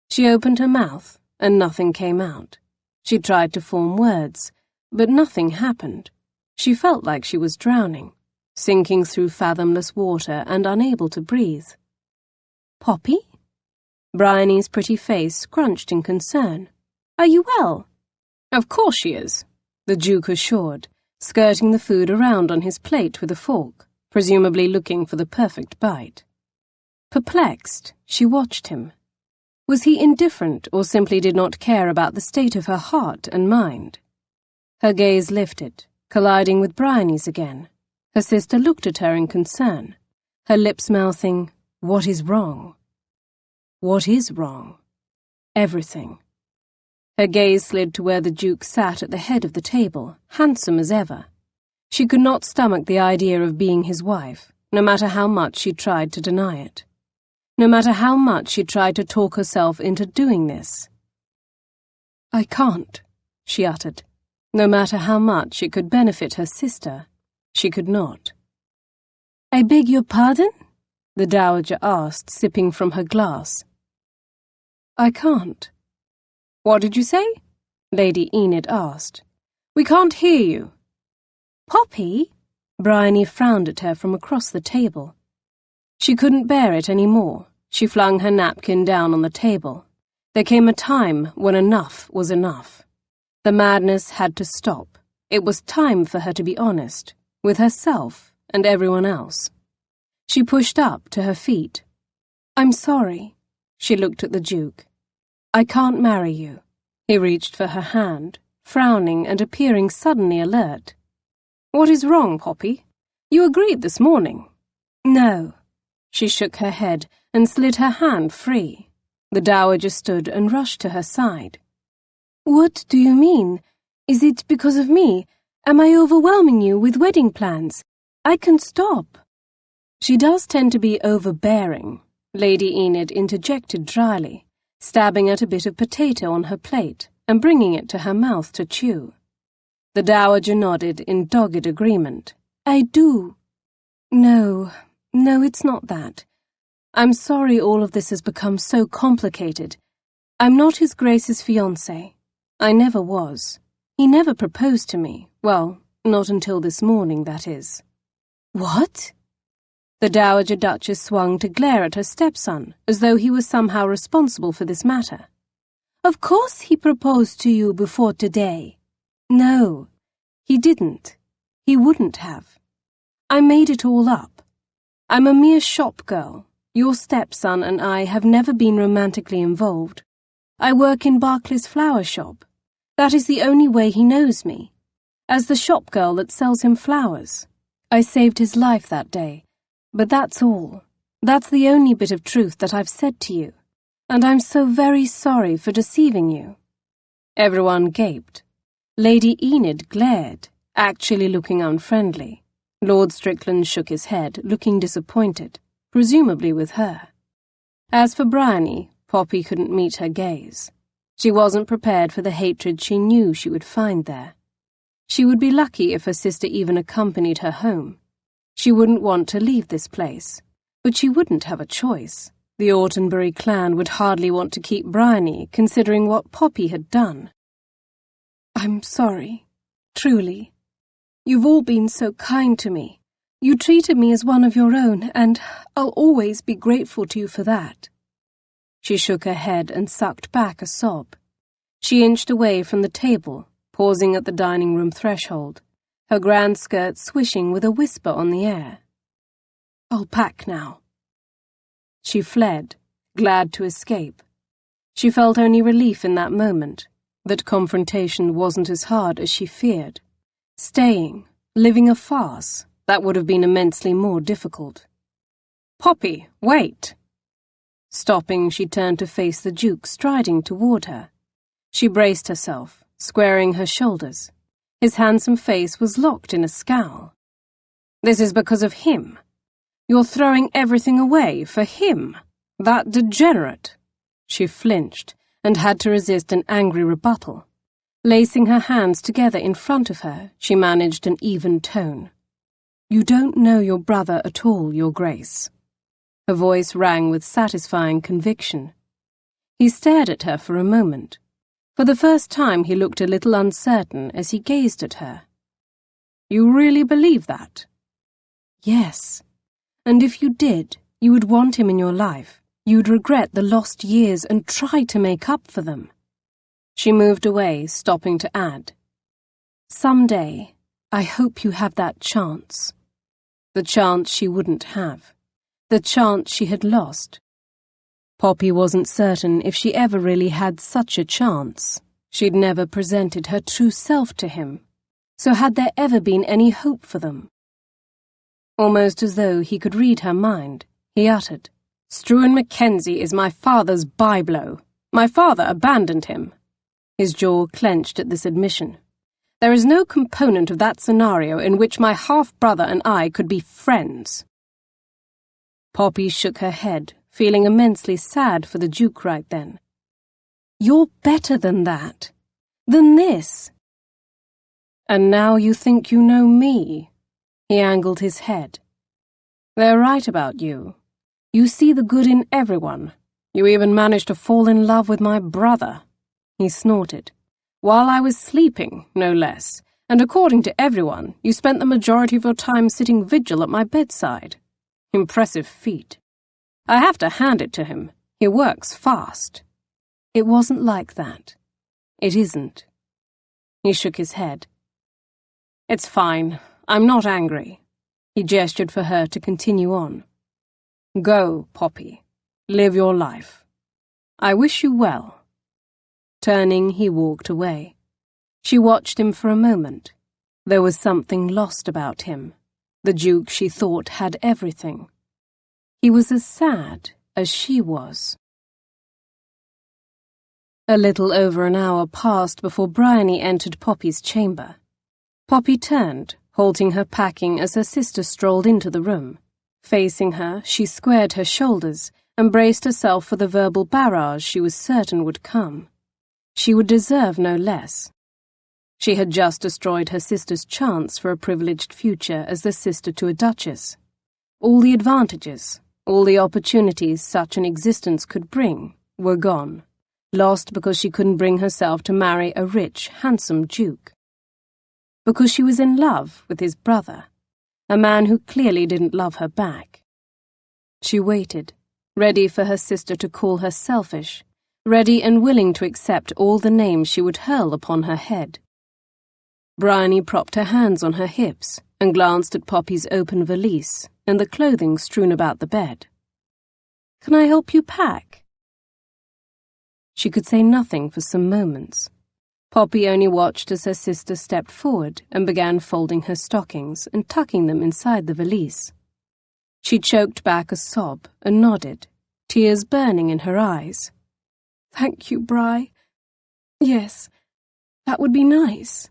She opened her mouth, and nothing came out. She tried to form words, but nothing happened. She felt like she was drowning, sinking through fathomless water and unable to breathe.
"Poppy?"
Bryony's pretty face scrunched in concern.
"Are you well?"
"Of course she is. the Duke assured, skirting the food around on his plate with a fork, presumably looking for the perfect bite. Perplexed, she watched him. Was he indifferent or simply did not care about the state of her heart and mind? Her gaze lifted, colliding with Bryony's again. Her sister looked at her in concern, her lips mouthing, "What is wrong?" What is wrong? Everything. Her gaze slid to where the Duke sat at the head of the table, handsome as ever. She could not stomach the idea of being his wife, no matter how much she tried to deny it. No matter how much she tried to talk herself into doing this. "I can't," she uttered. No matter how much it could benefit her sister, she could not.
"I beg your pardon?"
the Dowager asked, sipping from her glass. "I can't." "What did you say?" Lady Enid asked. "We can't hear you."
"Poppy?"
Bryony frowned at her from across the table. She couldn't bear it any more. She flung her napkin down on the table. There came a time when enough was enough. The madness had to stop. It was time for her to be honest, with herself and everyone else. She pushed up to her feet. "I'm sorry." She looked at the Duke. "I can't marry you." He reached for her hand, frowning and appearing suddenly alert. "What is wrong, Poppy? You agreed this morning."
"No."
She shook her head and slid her hand free. The Dowager stood and rushed to her side.
"What do you mean? Is it because of me? Am I overwhelming you with wedding plans? I can stop."
"She does tend to be overbearing," Lady Enid interjected dryly, stabbing at a bit of potato on her plate and bringing it to her mouth to chew. The Dowager nodded in dogged agreement.
"I do."
No, it's not that. I'm sorry all of this has become so complicated. I'm not His Grace's fiancé. I never was. He never proposed to me. Well, not until this morning, that is."
"What?"
The Dowager Duchess swung to glare at her stepson, as though he was somehow responsible for this matter.
"Of course he proposed to you before today."
"No, he didn't. He wouldn't have. I made it all up. I'm a mere shop girl. Your stepson and I have never been romantically involved. I work in Barclay's flower shop. That is the only way he knows me. As the shop girl that sells him flowers. I saved his life that day. But that's all. That's the only bit of truth that I've said to you. And I'm so very sorry for deceiving you." Everyone gaped. Lady Enid glared, actually looking unfriendly. Lord Strickland shook his head, looking disappointed, presumably with her. As for Bryony, Poppy couldn't meet her gaze. She wasn't prepared for the hatred she knew she would find there. She would be lucky if her sister even accompanied her home. She wouldn't want to leave this place, but she wouldn't have a choice. The Autenbury clan would hardly want to keep Bryony, considering what Poppy had done. "I'm sorry, truly. You've all been so kind to me. You treated me as one of your own, and I'll always be grateful to you for that." She shook her head and sucked back a sob. She inched away from the table, pausing at the dining room threshold, her grand skirt swishing with a whisper on the air. "I'll pack now." She fled, glad to escape. She felt only relief in that moment, that confrontation wasn't as hard as she feared. Staying, living a farce, that would have been immensely more difficult. "Poppy, wait!" Stopping, she turned to face the Duke striding toward her. She braced herself, squaring her shoulders. His handsome face was locked in a scowl. "This is because of him. You're throwing everything away for him, that degenerate." She flinched and had to resist an angry rebuttal. Lacing her hands together in front of her, she managed an even tone. "You don't know your brother at all, Your Grace." Her voice rang with satisfying conviction. He stared at her for a moment. For the first time he looked a little uncertain as he gazed at her. "You really believe that?" "Yes. And if you did, you would want him in your life. You'd regret the lost years and try to make up for them." She moved away, stopping to add, Someday, I hope you have that chance. The chance she wouldn't have. The chance she had lost. Poppy wasn't certain if she ever really had such a chance. She'd never presented her true self to him. So had there ever been any hope for them? Almost as though he could read her mind, he uttered, "Struan Mackenzie is my father's byblow. My father abandoned him." His jaw clenched at this admission. "There is no component of that scenario in which my half-brother and I could be friends." Poppy shook her head, feeling immensely sad for the Duke right then. "You're better than that. Than this." "And now you think you know me?" He angled his head. "They're right about you. You see the good in everyone. You even managed to fall in love with my brother." He snorted. "While I was sleeping, no less, and according to everyone, you spent the majority of your time sitting vigil at my bedside. Impressive feat. I have to hand it to him. He works fast." "It wasn't like that." "It isn't." He shook his head. "It's fine. I'm not angry." He gestured for her to continue on. "Go, Poppy. Live your life. I wish you well." Turning, he walked away. She watched him for a moment. There was something lost about him. The Duke, she thought, had everything. He was as sad as she was. A little over an hour passed before Bryony entered Poppy's chamber. Poppy turned, halting her packing as her sister strolled into the room. Facing her, she squared her shoulders and braced herself for the verbal barrage she was certain would come. She would deserve no less. She had just destroyed her sister's chance for a privileged future as the sister to a duchess. All the advantages, all the opportunities such an existence could bring, were gone, lost because she couldn't bring herself to marry a rich, handsome duke. Because she was in love with his brother, a man who clearly didn't love her back. She waited, ready for her sister to call her selfish, ready and willing to accept all the names she would hurl upon her head. Bryony propped her hands on her hips and glanced at Poppy's open valise and the clothing strewn about the bed. "Can I help you pack?" She could say nothing for some moments. Poppy only watched as her sister stepped forward and began folding her stockings and tucking them inside the valise. She choked back a sob and nodded, tears burning in her eyes. "Thank you, Bry. Yes, that would be nice."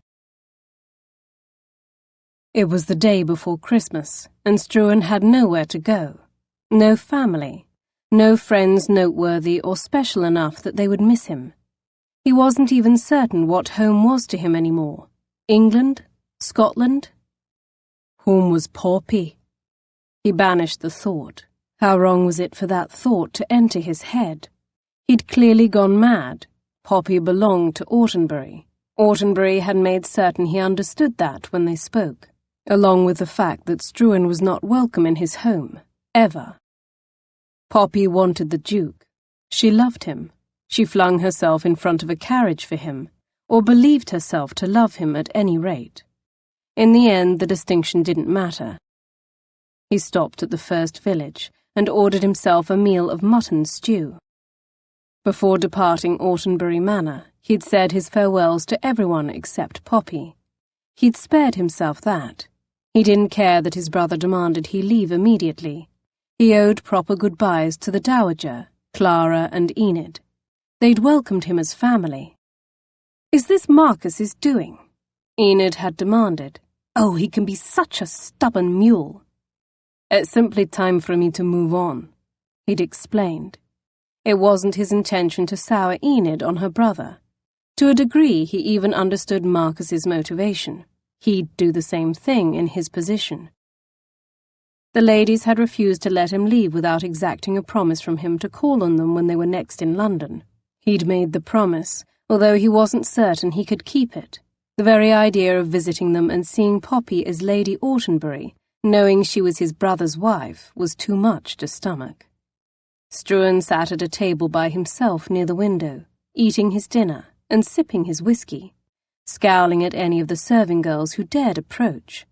It was the day before Christmas, and Struan had nowhere to go. No family, no friends noteworthy or special enough that they would miss him. He wasn't even certain what home was to him anymore. England? Scotland? Home was Poppy. He banished the thought. How wrong was it for that thought to enter his head? He'd clearly gone mad. Poppy belonged to Autenbury. Autenbury had made certain he understood that when they spoke, along with the fact that Struan was not welcome in his home, ever. Poppy wanted the Duke. She loved him. She flung herself in front of a carriage for him, or believed herself to love him at any rate. In the end, the distinction didn't matter. He stopped at the first village and ordered himself a meal of mutton stew. Before departing Autenbury Manor, he'd said his farewells to everyone except Poppy. He'd spared himself that. He didn't care that his brother demanded he leave immediately. He owed proper goodbyes to the Dowager, Clara and Enid. They'd welcomed him as family. "Is this Marcus's doing?" Enid had demanded. "Oh, he can be such a stubborn mule." "It's simply time for me to move on," he'd explained. It wasn't his intention to sour Enid on her brother. To a degree, he even understood Marcus's motivation. He'd do the same thing in his position. The ladies had refused to let him leave without exacting a promise from him to call on them when they were next in London. He'd made the promise, although he wasn't certain he could keep it. The very idea of visiting them and seeing Poppy as Lady Autenbury, knowing she was his brother's wife, was too much to stomach. Struan sat at a table by himself near the window, eating his dinner and sipping his whiskey, scowling at any of the serving girls who dared approach.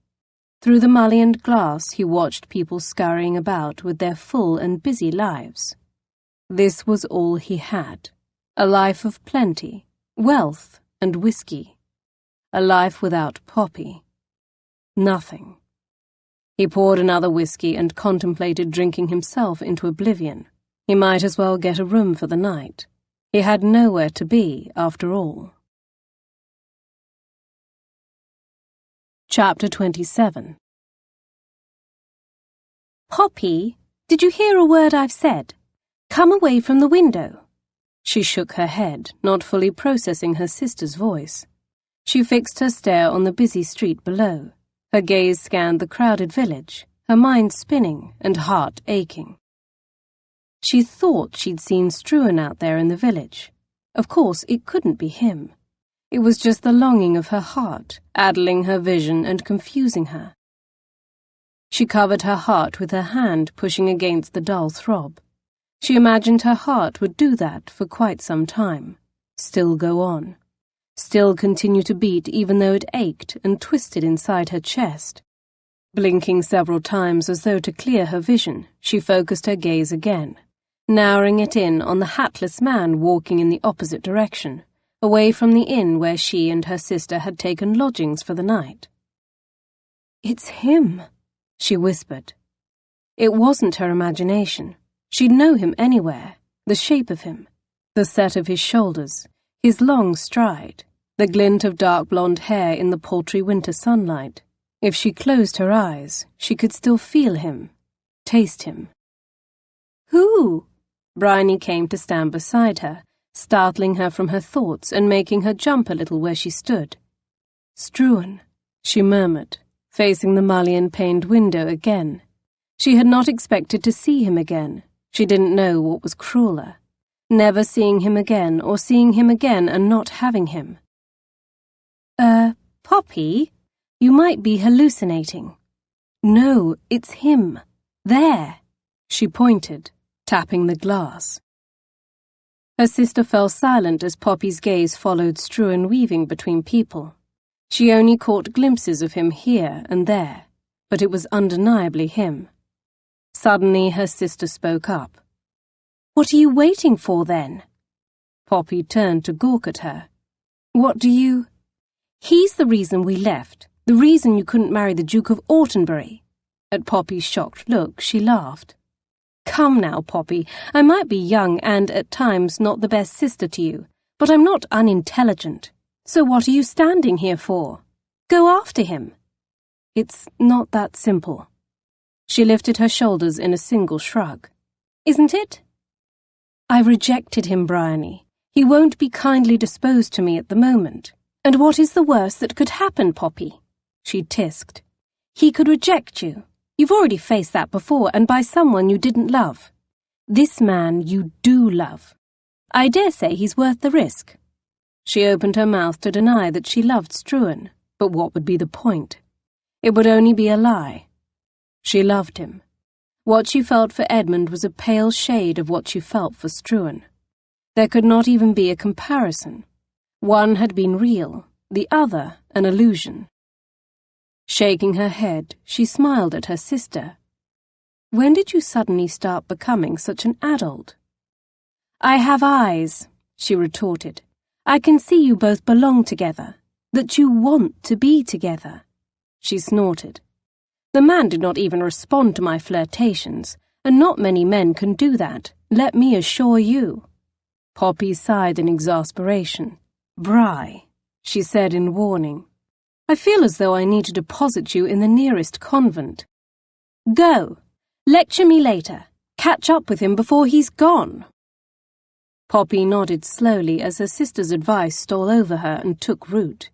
Through the mullioned glass he watched people scurrying about with their full and busy lives. This was all he had, a life of plenty, wealth and whiskey. A life without Poppy. Nothing. He poured another whiskey and contemplated drinking himself into oblivion. He might as well get a room for the night. He had nowhere to be, after all. Chapter 27.
Poppy, did you hear a word I've said? Come away from the window.
She shook her head, not fully processing her sister's voice. She fixed her stare on the busy street below. Her gaze scanned the crowded village, her mind spinning and heart aching. She thought she'd seen Struan out there in the village. Of course, it couldn't be him. It was just the longing of her heart, addling her vision and confusing her. She covered her heart with her hand, pushing against the dull throb. She imagined her heart would do that for quite some time, still go on. Still continue to beat even though it ached and twisted inside her chest. Blinking several times as though to clear her vision, she focused her gaze again, narrowing it in on the hatless man walking in the opposite direction, away from the inn where she and her sister had taken lodgings for the night.
"It's him,"
she whispered. It wasn't her imagination. She'd know him anywhere, the shape of him, the set of his shoulders, his long stride, the glint of dark blonde hair in the paltry winter sunlight. If she closed her eyes, she could still feel him, taste him.
"Who?"
Bryony came to stand beside her, startling her from her thoughts and making her jump a little where she stood.
"Struan,"
she murmured, facing the mullion-paned window again. She had not expected to see him again. She didn't know what was crueler. Never seeing him again, or seeing him again and not having him.
Poppy, you might be hallucinating."
"No, it's him. There." She pointed, tapping the glass. Her sister fell silent as Poppy's gaze followed Struan weaving between people. She only caught glimpses of him here and there, but it was undeniably him. Suddenly her sister spoke up.
"What are you waiting for, then?"
Poppy turned to gawk at her. "What do you—"
"He's the reason we left, the reason you couldn't marry the Duke of Autenbury."
At Poppy's shocked look, she laughed. "Come now, Poppy, I might be young and, at times, not the best sister to you, but I'm not unintelligent. So what are you standing here for? Go after him." "It's not that simple." She lifted her shoulders in a single shrug.
"Isn't it?"
"I rejected him, Bryony. He won't be kindly disposed to me at the moment."
"And what is the worst that could happen, Poppy?"
she tisked.
"He could reject you. You've already faced that before, and by someone you didn't love. This man you do love. I dare say he's worth the risk."
She opened her mouth to deny that she loved Struan, but what would be the point? It would only be a lie. She loved him. What she felt for Edmund was a pale shade of what she felt for Struan. There could not even be a comparison. One had been real, the other an illusion. Shaking her head, she smiled at her sister. "When did you suddenly start becoming such an adult?"
"I have eyes," she retorted. "I can see you both belong together, that you want to be together."
She snorted. "The man did not even respond to my flirtations, and not many men can do that, let me assure you." Poppy sighed in exasperation. "Bry," she said in warning. "I feel as though I need to deposit you in the nearest convent."
"Go. Lecture me later. Catch up with him before he's gone."
Poppy nodded slowly as her sister's advice stole over her and took root.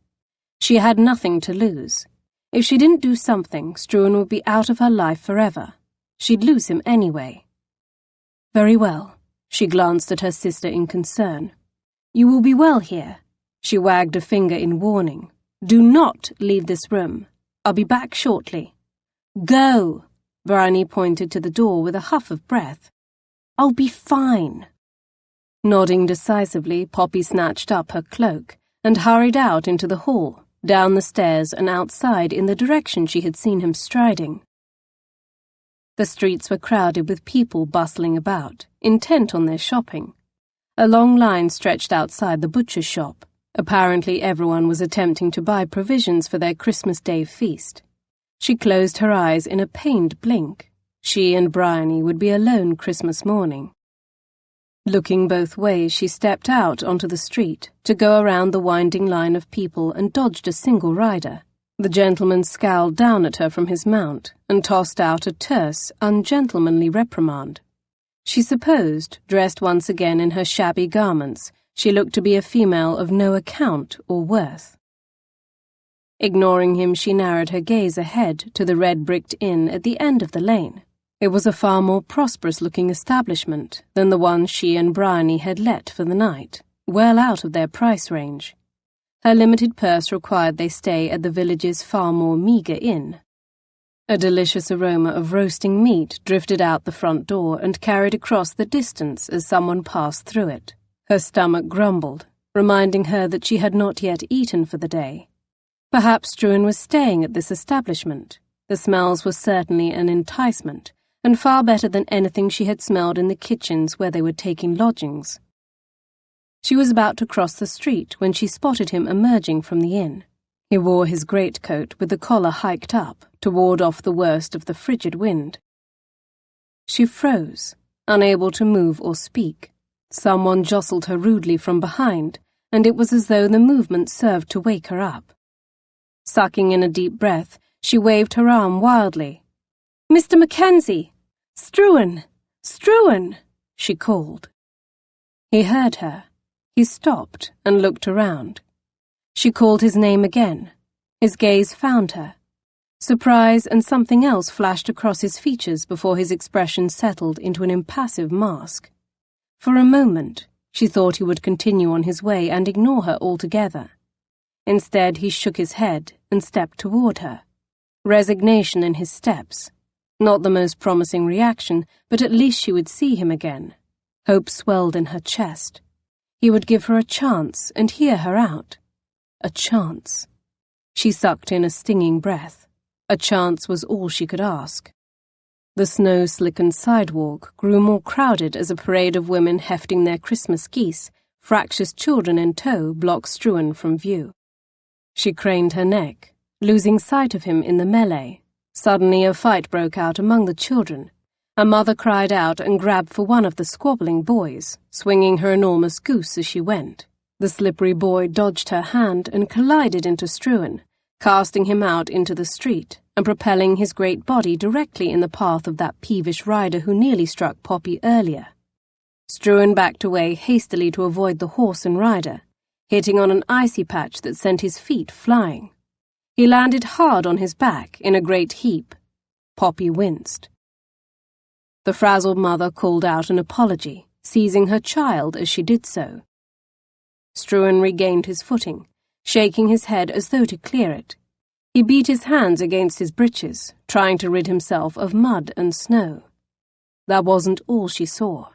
She had nothing to lose. If she didn't do something, Struan would be out of her life forever. She'd lose him anyway. "Very well." She glanced at her sister in concern. "You will be well here." She wagged a finger in warning. "Do not leave this room. I'll be back shortly."
"Go."
Bryony pointed to the door with a huff of breath.
"I'll be fine."
Nodding decisively, Poppy snatched up her cloak, and hurried out into the hall, down the stairs and outside in the direction she had seen him striding. The streets were crowded with people bustling about, intent on their shopping. A long line stretched outside the butcher's shop. Apparently everyone was attempting to buy provisions for their Christmas Day feast. She closed her eyes in a pained blink. She and Bryony would be alone Christmas morning. Looking both ways, she stepped out onto the street to go around the winding line of people and dodged a single rider. The gentleman scowled down at her from his mount and tossed out a terse, ungentlemanly reprimand. She supposed, dressed once again in her shabby garments, she looked to be a female of no account or worth. Ignoring him, she narrowed her gaze ahead to the red-bricked inn at the end of the lane. It was a far more prosperous-looking establishment than the one she and Bryony had let for the night, well out of their price range. Her limited purse required they stay at the village's far more meagre inn. A delicious aroma of roasting meat drifted out the front door and carried across the distance as someone passed through it. Her stomach grumbled, reminding her that she had not yet eaten for the day. Perhaps Struan was staying at this establishment. The smells were certainly an enticement, and far better than anything she had smelled in the kitchens where they were taking lodgings. She was about to cross the street when she spotted him emerging from the inn. He wore his greatcoat with the collar hiked up to ward off the worst of the frigid wind. She froze, unable to move or speak. Someone jostled her rudely from behind, and it was as though the movement served to wake her up. Sucking in a deep breath, she waved her arm wildly. "Mr. Mackenzie! Struan! Struan!" she called. He heard her. He stopped and looked around. She called his name again. His gaze found her. Surprise and something else flashed across his features before his expression settled into an impassive mask. For a moment, she thought he would continue on his way and ignore her altogether. Instead, he shook his head and stepped toward her. Resignation in his steps. Not the most promising reaction, but at least she would see him again. Hope swelled in her chest. He would give her a chance and hear her out. A chance. She sucked in a stinging breath. A chance was all she could ask. The snow-slickened sidewalk grew more crowded as a parade of women hefting their Christmas geese, fractious children in tow, blocked Struan from view. She craned her neck, losing sight of him in the melee. Suddenly a fight broke out among the children. A mother cried out and grabbed for one of the squabbling boys, swinging her enormous goose as she went. The slippery boy dodged her hand and collided into Struan, casting him out into the street and propelling his great body directly in the path of that peevish rider who nearly struck Poppy earlier. Struan backed away hastily to avoid the horse and rider, hitting on an icy patch that sent his feet flying. He landed hard on his back in a great heap. Poppy winced. The frazzled mother called out an apology, seizing her child as she did so. Struan regained his footing, shaking his head as though to clear it. He beat his hands against his breeches, trying to rid himself of mud and snow. That wasn't all she saw.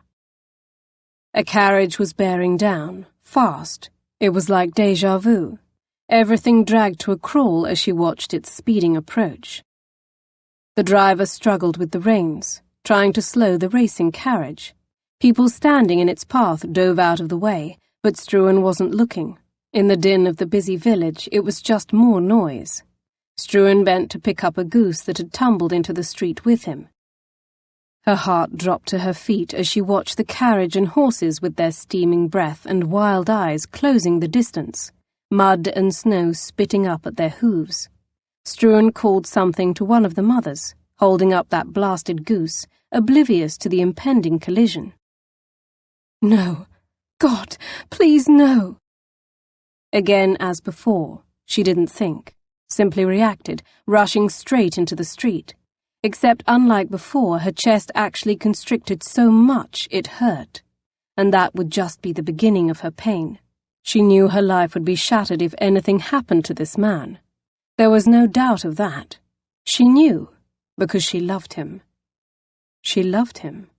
A carriage was bearing down, fast. It was like déjà vu. Everything dragged to a crawl as she watched its speeding approach. The driver struggled with the reins, trying to slow the racing carriage. People standing in its path dove out of the way, but Struan wasn't looking. In the din of the busy village, it was just more noise. Struan bent to pick up a goose that had tumbled into the street with him. Her heart dropped to her feet as she watched the carriage and horses with their steaming breath and wild eyes closing the distance, mud and snow spitting up at their hooves. Struan called something to one of the mothers, holding up that blasted goose, oblivious to the impending collision. "No. God, please no." Again, as before, she didn't think, simply reacted, rushing straight into the street. Except, unlike before, her chest actually constricted so much it hurt. And that would just be the beginning of her pain. She knew her life would be shattered if anything happened to this man. There was no doubt of that. She knew, because she loved him. She loved him.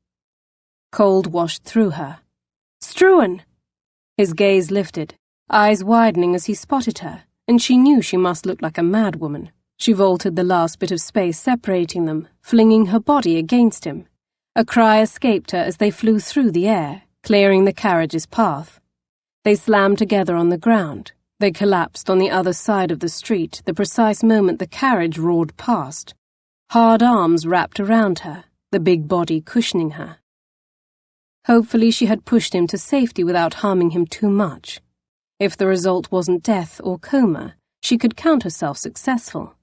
Cold washed through her. "Struan!" His gaze lifted. eyes widening as he spotted her, and she knew she must look like a madwoman. She vaulted the last bit of space separating them, flinging her body against him. A cry escaped her as they flew through the air, clearing the carriage's path. They slammed together on the ground. They collapsed on the other side of the street the precise moment the carriage roared past. Hard arms wrapped around her, the big body cushioning her. Hopefully she had pushed him to safety without harming him too much. If the result wasn't death or coma, she could count herself successful.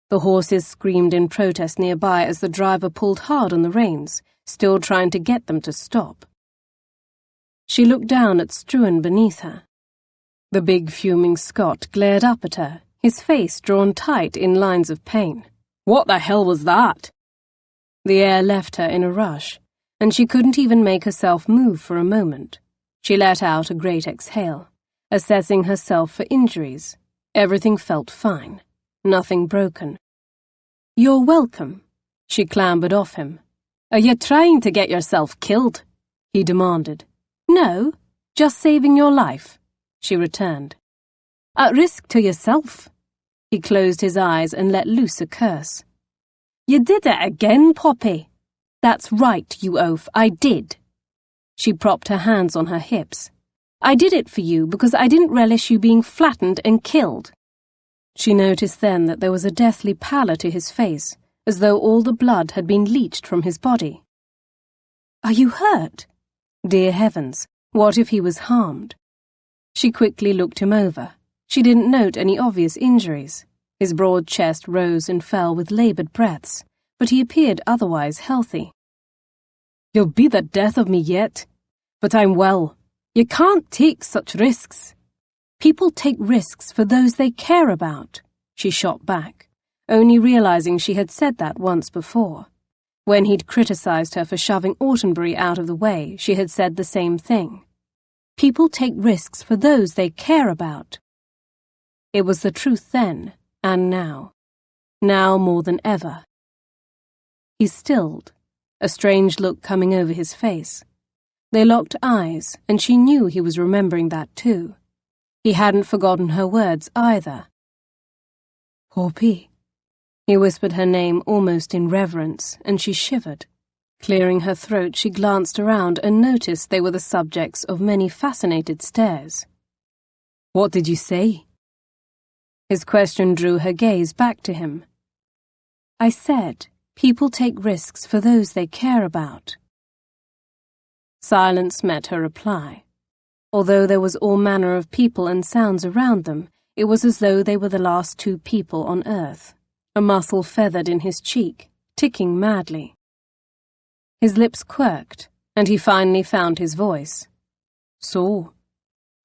The horses screamed in protest nearby as the driver pulled hard on the reins, still trying to get them to stop. She looked down at Struan beneath her. The big fuming Scot glared up at her, his face drawn tight in lines of pain. What the hell was that? The air left her in a rush, and she couldn't even make herself move for a moment. She let out a great exhale, assessing herself for injuries. Everything felt fine, nothing broken. You're welcome. She clambered off him. Are you trying to get yourself killed? He demanded. No, just saving your life, she returned. At risk to yourself. He closed his eyes and let loose a curse. You did it again, Poppy. That's right, you oaf, I did. She propped her hands on her hips. I did it for you because I didn't relish you being flattened and killed. She noticed then that there was a deathly pallor to his face, as though all the blood had been leached from his body. Are you hurt? Dear heavens, what if he was harmed? She quickly looked him over. She didn't note any obvious injuries. His broad chest rose and fell with laboured breaths, but he appeared otherwise healthy. You'll be the death of me yet, but I'm well. You can't take such risks. People take risks for those they care about, she shot back, only realizing she had said that once before. When he'd criticized her for shoving Autumnbury out of the way, she had said the same thing. People take risks for those they care about. It was the truth then, and now. Now more than ever. He stilled, a strange look coming over his face. They locked eyes, and she knew he was remembering that too. He hadn't forgotten her words either. Poppy. He whispered her name almost in reverence, and she shivered. Clearing her throat, she glanced around and noticed they were the subjects of many fascinated stares. What did you say? His question drew her gaze back to him. I said, people take risks for those they care about. Silence met her reply. Although there was all manner of people and sounds around them, it was as though they were the last two people on earth. A muscle feathered in his cheek, ticking madly. His lips quirked, and he finally found his voice. So,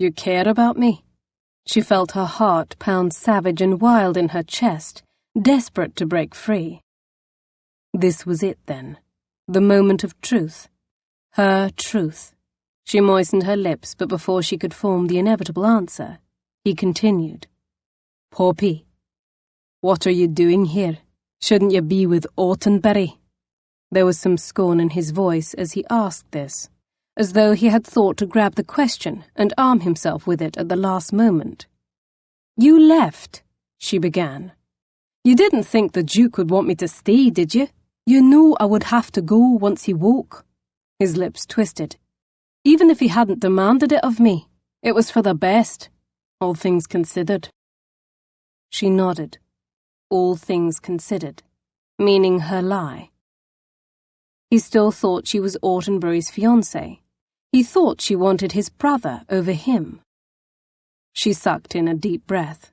you care about me? She felt her heart pound savage and wild in her chest, desperate to break free. This was it then, the moment of truth. Her truth. She moistened her lips, but before she could form the inevitable answer, he continued. Poppy, what are you doing here? Shouldn't you be with Autumnbury? There was some scorn in his voice as he asked this, as though he had thought to grab the question and arm himself with it at the last moment. You left, she began. You didn't think the Duke would want me to stay, did you? You knew I would have to go once he woke. His lips twisted. Even if he hadn't demanded it of me, it was for the best, all things considered. She nodded. All things considered, meaning her lie. He still thought she was Autumnbury's fiancée. He thought she wanted his brother over him. She sucked in a deep breath.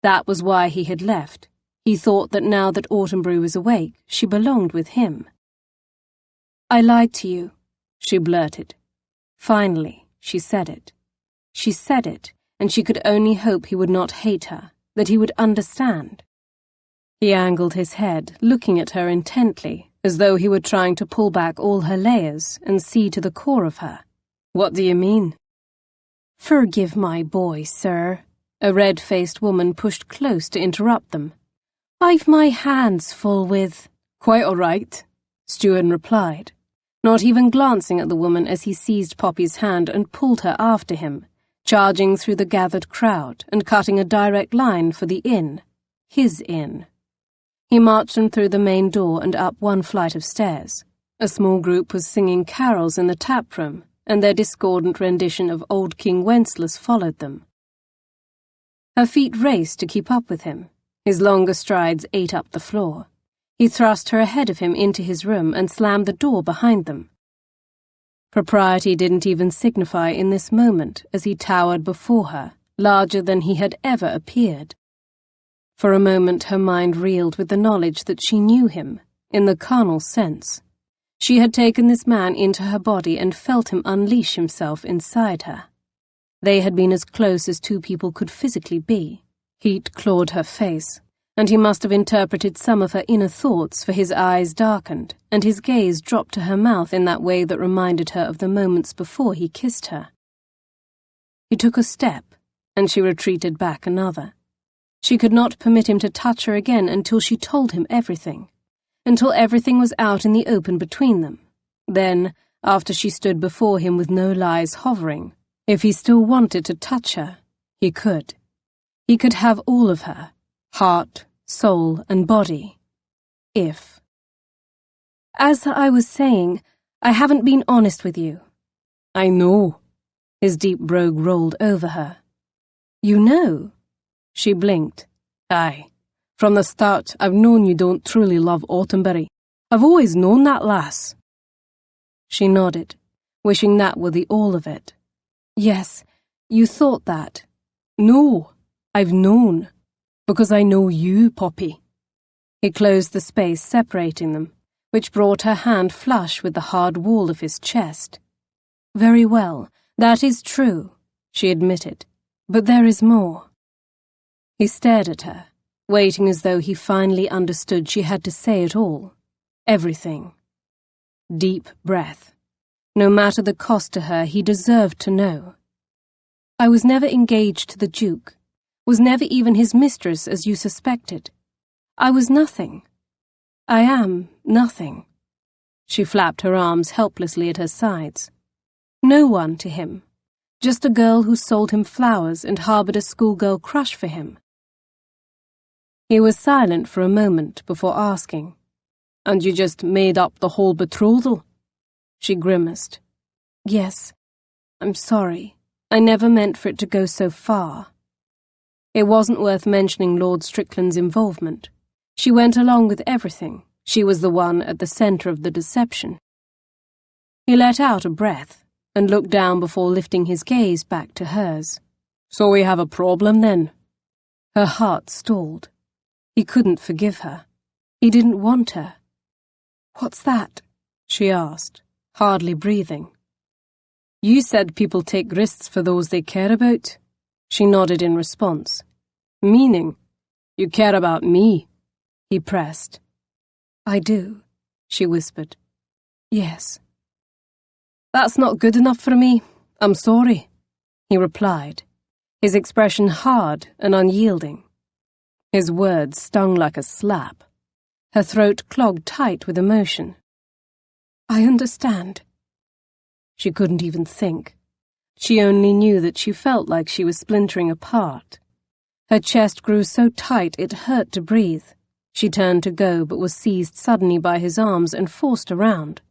That was why he had left. He thought that now that Autumnbury was awake, she belonged with him. I lied to you, she blurted. Finally, she said it. She said it, and she could only hope he would not hate her, that he would understand. He angled his head, looking at her intently, as though he were trying to pull back all her layers and see to the core of her. What do you mean? Forgive my boy, sir. A red-faced woman pushed close to interrupt them. I've my hands full with... Quite all right, Struan replied, not even glancing at the woman as he seized Poppy's hand and pulled her after him, charging through the gathered crowd and cutting a direct line for the inn, his inn. He marched them through the main door and up one flight of stairs. A small group was singing carols in the taproom, and their discordant rendition of Old King Wenceslas followed them. Her feet raced to keep up with him. His longer strides ate up the floor. He thrust her ahead of him into his room and slammed the door behind them. Propriety didn't even signify in this moment as he towered before her, larger than he had ever appeared. For a moment her mind reeled with the knowledge that she knew him, in the carnal sense. She had taken this man into her body and felt him unleash himself inside her. They had been as close as two people could physically be. Heat clawed her face, and he must have interpreted some of her inner thoughts, for his eyes darkened, and his gaze dropped to her mouth in that way that reminded her of the moments before he kissed her. He took a step, and she retreated back another. She could not permit him to touch her again until she told him everything, until everything was out in the open between them. Then, after she stood before him with no lies hovering, if he still wanted to touch her, he could. He could have all of her, heart, soul, and body. If.
As I was saying, I haven't been honest with you.
I know. His deep brogue rolled over her.
You know?
She blinked. Aye. From the start, I've known you don't truly love Autumnbury. I've always known that, lass. She nodded, wishing that were the all of it.
Yes, you thought that.
No, I've known. Because I know you, Poppy. He closed the space separating them, which brought her hand flush with the hard wall of his chest.
Very well, that is true, she admitted. But there is more.
He stared at her, waiting as though he finally understood she had to say it all. Everything. Deep breath. No matter the cost to her, he deserved to know.
I was never engaged to the Duke, was never even his mistress as you suspected. I was nothing. I am nothing.
She flapped her arms helplessly at her sides.
No one to him. Just a girl who sold him flowers and harbored a schoolgirl crush for him.
He was silent for a moment before asking, "And you just made up the whole betrothal?" She grimaced.
Yes. I'm sorry. I never meant for it to go so far.
It wasn't worth mentioning Lord Strickland's involvement. She went along with everything. She was the one at the center of the deception. He let out a breath and looked down before lifting his gaze back to hers. "So we have a problem then?" Her heart stalled. He couldn't forgive her. He didn't want her.
"What's that?"
she asked, hardly breathing. "You said people take risks for those they care about." She nodded in response. "Meaning, you care about me," he pressed.
"I do,"
she whispered.
"Yes."
"That's not good enough for me. I'm sorry," he replied, his expression hard and unyielding. His words stung like a slap. Her throat clogged tight with emotion.
"I understand."
She couldn't even think. She only knew that she felt like she was splintering apart. Her chest grew so tight it hurt to breathe. She turned to go but was seized suddenly by his arms and forced around.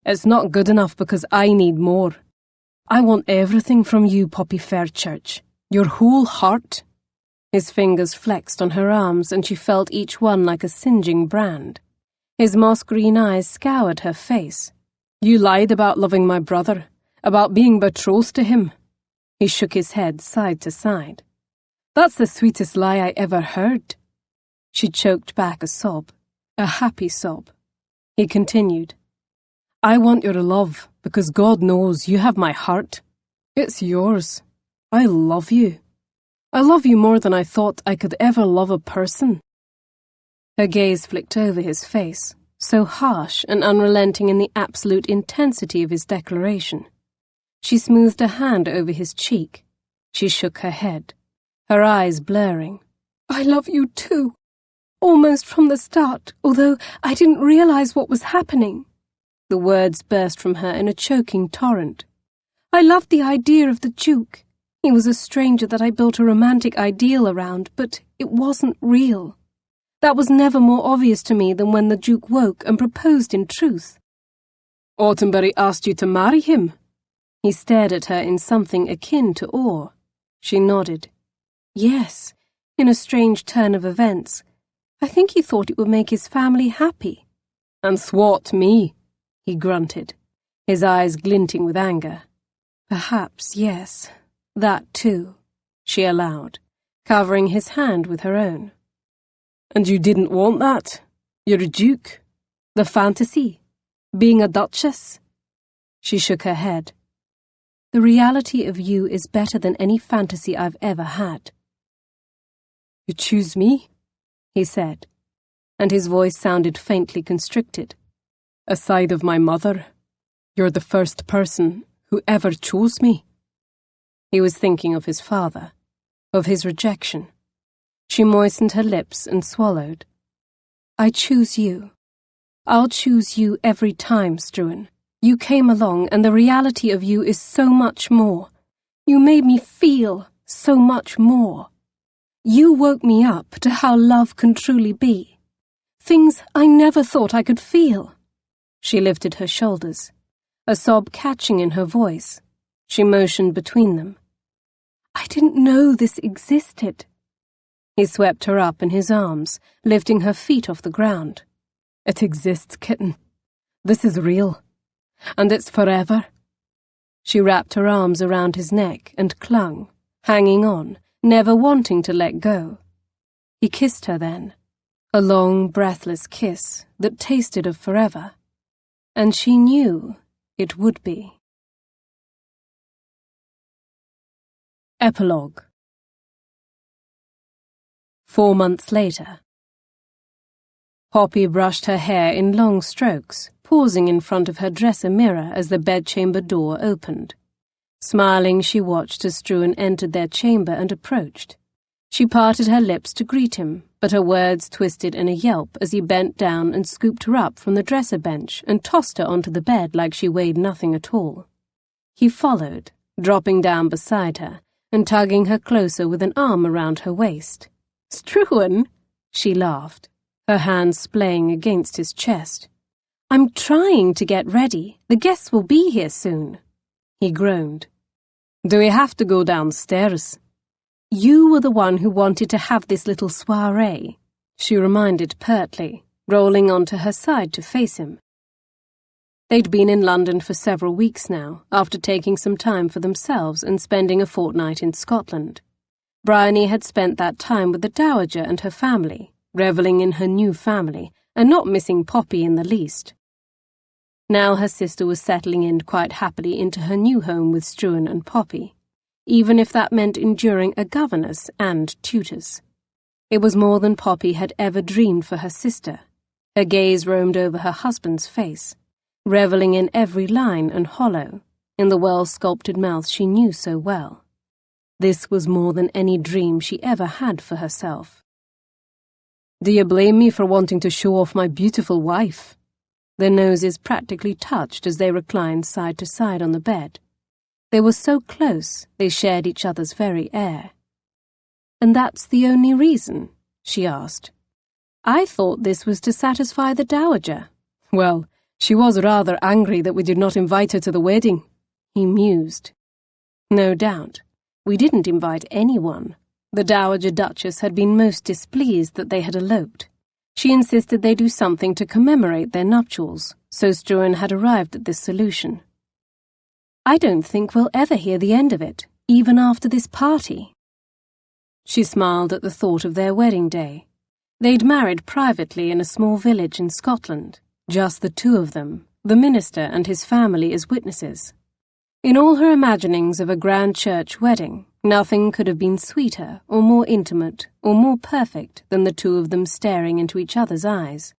"It's not good enough because I need more. I want everything from you, Poppy Fairchurch. Your whole heart." His fingers flexed on her arms and she felt each one like a singeing brand. His moss-green eyes scoured her face. "You lied about loving my brother, about being betrothed to him." He shook his head side to side. "That's the sweetest lie I ever heard." She choked back a sob, a happy sob. He continued, "I want your love because God knows you have my heart. It's yours. I love you. I love you more than I thought I could ever love a person." Her gaze flicked over his face, so harsh and unrelenting in the absolute intensity of his declaration. She smoothed a hand over his cheek. She shook her head, her eyes blurring.
"I love you too. Almost from the start, although I didn't realize what was happening."
The words burst from her in a choking torrent.
I loved the idea of the Duke. He was a stranger that I built a romantic ideal around, but it wasn't real. That was never more obvious to me than when the Duke woke and proposed in truth.
Autumnbury asked you to marry him? He stared at her in something akin to awe. She nodded.
Yes, in a strange turn of events. I think he thought it would make his family happy.
And thwart me, he grunted, his eyes glinting with anger.
Perhaps, yes. That too,
she allowed, covering his hand with her own. And you didn't want that? You're a duke? The fantasy? Being a duchess? She shook her head.
The reality of you is better than any fantasy I've ever had.
You choose me? He said, and his voice sounded faintly constricted. Aside of my mother, you're the first person who ever chose me. He was thinking of his father, of his rejection. She moistened her lips and swallowed.
I choose you. I'll choose you every time, Struan. You came along, and the reality of you is so much more. You made me feel so much more. You woke me up to how love can truly be. Things I never thought I could feel.
She lifted her shoulders, a sob catching in her voice. She motioned between them.
I didn't know this existed.
He swept her up in his arms, lifting her feet off the ground. It exists, kitten. This is real. And it's forever. She wrapped her arms around his neck and clung, hanging on, never wanting to let go. He kissed her then, a long, breathless kiss that tasted of forever. And she knew it would be. Epilogue. 4 months later. Poppy brushed her hair in long strokes, pausing in front of her dresser mirror as the bedchamber door opened. Smiling, she watched as Struan entered their chamber and approached. She parted her lips to greet him, but her words twisted in a yelp as he bent down and scooped her up from the dresser bench and tossed her onto the bed like she weighed nothing at all. He followed, dropping down beside her and tugging her closer with an arm around her waist.
Struan,
she laughed, her hands splaying against his chest.
I'm trying to get ready. The guests will be here soon.
He groaned. Do we have to go downstairs?
You were the one who wanted to have this little soirée,
she reminded pertly, rolling onto her side to face him. They'd been in London for several weeks now, after taking some time for themselves and spending a fortnight in Scotland. Bryony had spent that time with the Dowager and her family, revelling in her new family, and not missing Poppy in the least. Now her sister was settling in quite happily into her new home with Struan and Poppy, even if that meant enduring a governess and tutors. It was more than Poppy had ever dreamed for her sister. Her gaze roamed over her husband's face, revelling in every line and hollow, in the well-sculpted mouth she knew so well. This was more than any dream she ever had for herself. Do you blame me for wanting to show off my beautiful wife? Their noses practically touched as they reclined side to side on the bed. They were so close, they shared each other's very air.
And that's the only reason? She asked.
I thought this was to satisfy the Dowager. Well, she was rather angry that we did not invite her to the wedding, he mused. No doubt. We didn't invite anyone. The Dowager Duchess had been most displeased that they had eloped. She insisted they do something to commemorate their nuptials, so Struan had arrived at this solution.
I don't think we'll ever hear the end of it, even after this party.
She smiled at the thought of their wedding day. They'd married privately in a small village in Scotland, just the two of them, the minister and his family as witnesses. In all her imaginings of a grand church wedding, nothing could have been sweeter or more intimate or more perfect than the two of them staring into each other's eyes,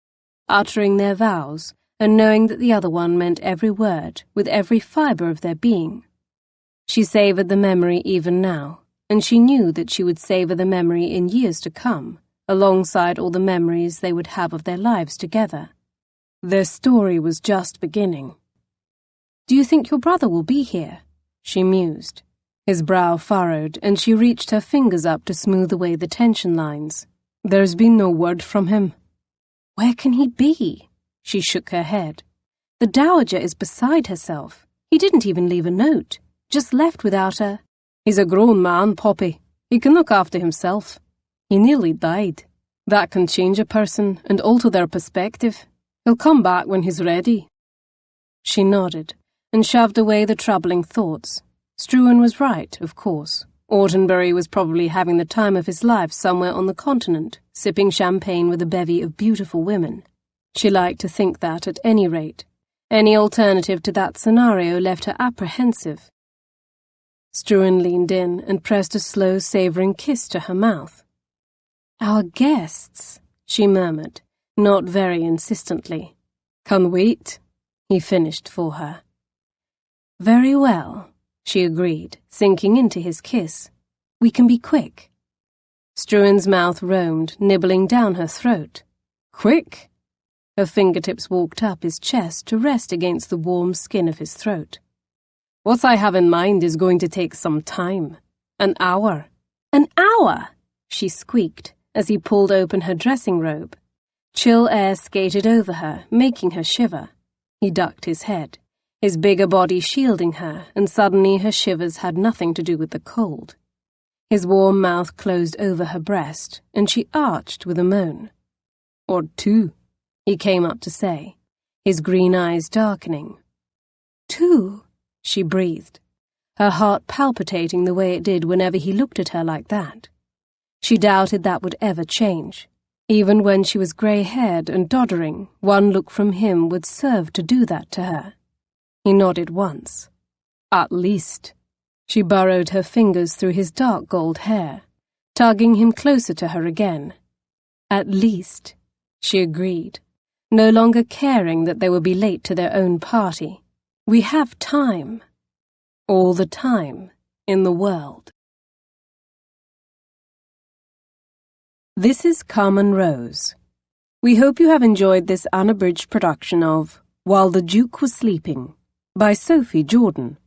uttering their vows and knowing that the other one meant every word with every fibre of their being. She savoured the memory even now, and she knew that she would savour the memory in years to come, alongside all the memories they would have of their lives together. Their story was just beginning.
Do you think your brother will be here?
she mused. His brow furrowed, and she reached her fingers up to smooth away the tension lines. There's been no word from him.
Where can he be?
She shook her head. The dowager is beside herself. He didn't even leave a note, just left without a... He's a grown man, Poppy. He can look after himself. He nearly died. That can change a person and alter their perspective. He'll come back when he's ready. She nodded and shoved away the troubling thoughts. Struan was right, of course. Autenbury was probably having the time of his life somewhere on the continent, sipping champagne with a bevy of beautiful women. She liked to think that, at any rate. Any alternative to that scenario left her apprehensive. Struan leaned in and pressed a slow, savouring kiss to her mouth.
Our guests,
she murmured, not very insistently. Can wait, he finished for her. Very well, she agreed, sinking into his kiss. We can be quick. Struan's mouth roamed, nibbling down her throat. Quick? Her fingertips walked up his chest to rest against the warm skin of his throat. What I have in mind is going to take some time. An hour. An hour? She squeaked as he pulled open her dressing robe. Chill air skated over her, making her shiver. He ducked his head, his bigger body shielding her, and suddenly her shivers had nothing to do with the cold. His warm mouth closed over her breast, and she arched with a moan. Or two, he came up to say, his green eyes darkening.
Two,
she breathed, her heart palpitating the way it did whenever he looked at her like that. She doubted that would ever change. Even when she was grey-haired and doddering, one look from him would serve to do that to her. He nodded once. At least. She burrowed her fingers through his dark gold hair, tugging him closer to her again. At least, she agreed, no longer caring that they would be late to their own party. We have time. All the time in the world. This is Carmen Rose. We hope you have enjoyed this unabridged production of While the Duke Was Sleeping by Sophie Jordan.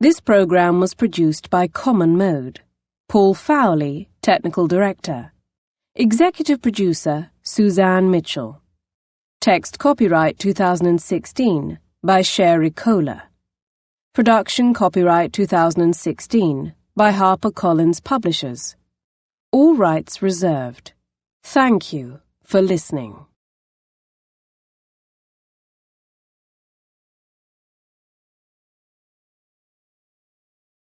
This program was produced by Common Mode. Paul Fowley, Technical Director. Executive Producer, Suzanne Mitchell. Text copyright 2016 by Sherry Kohler. Production copyright 2016 by HarperCollins Publishers. All rights reserved. Thank you for listening.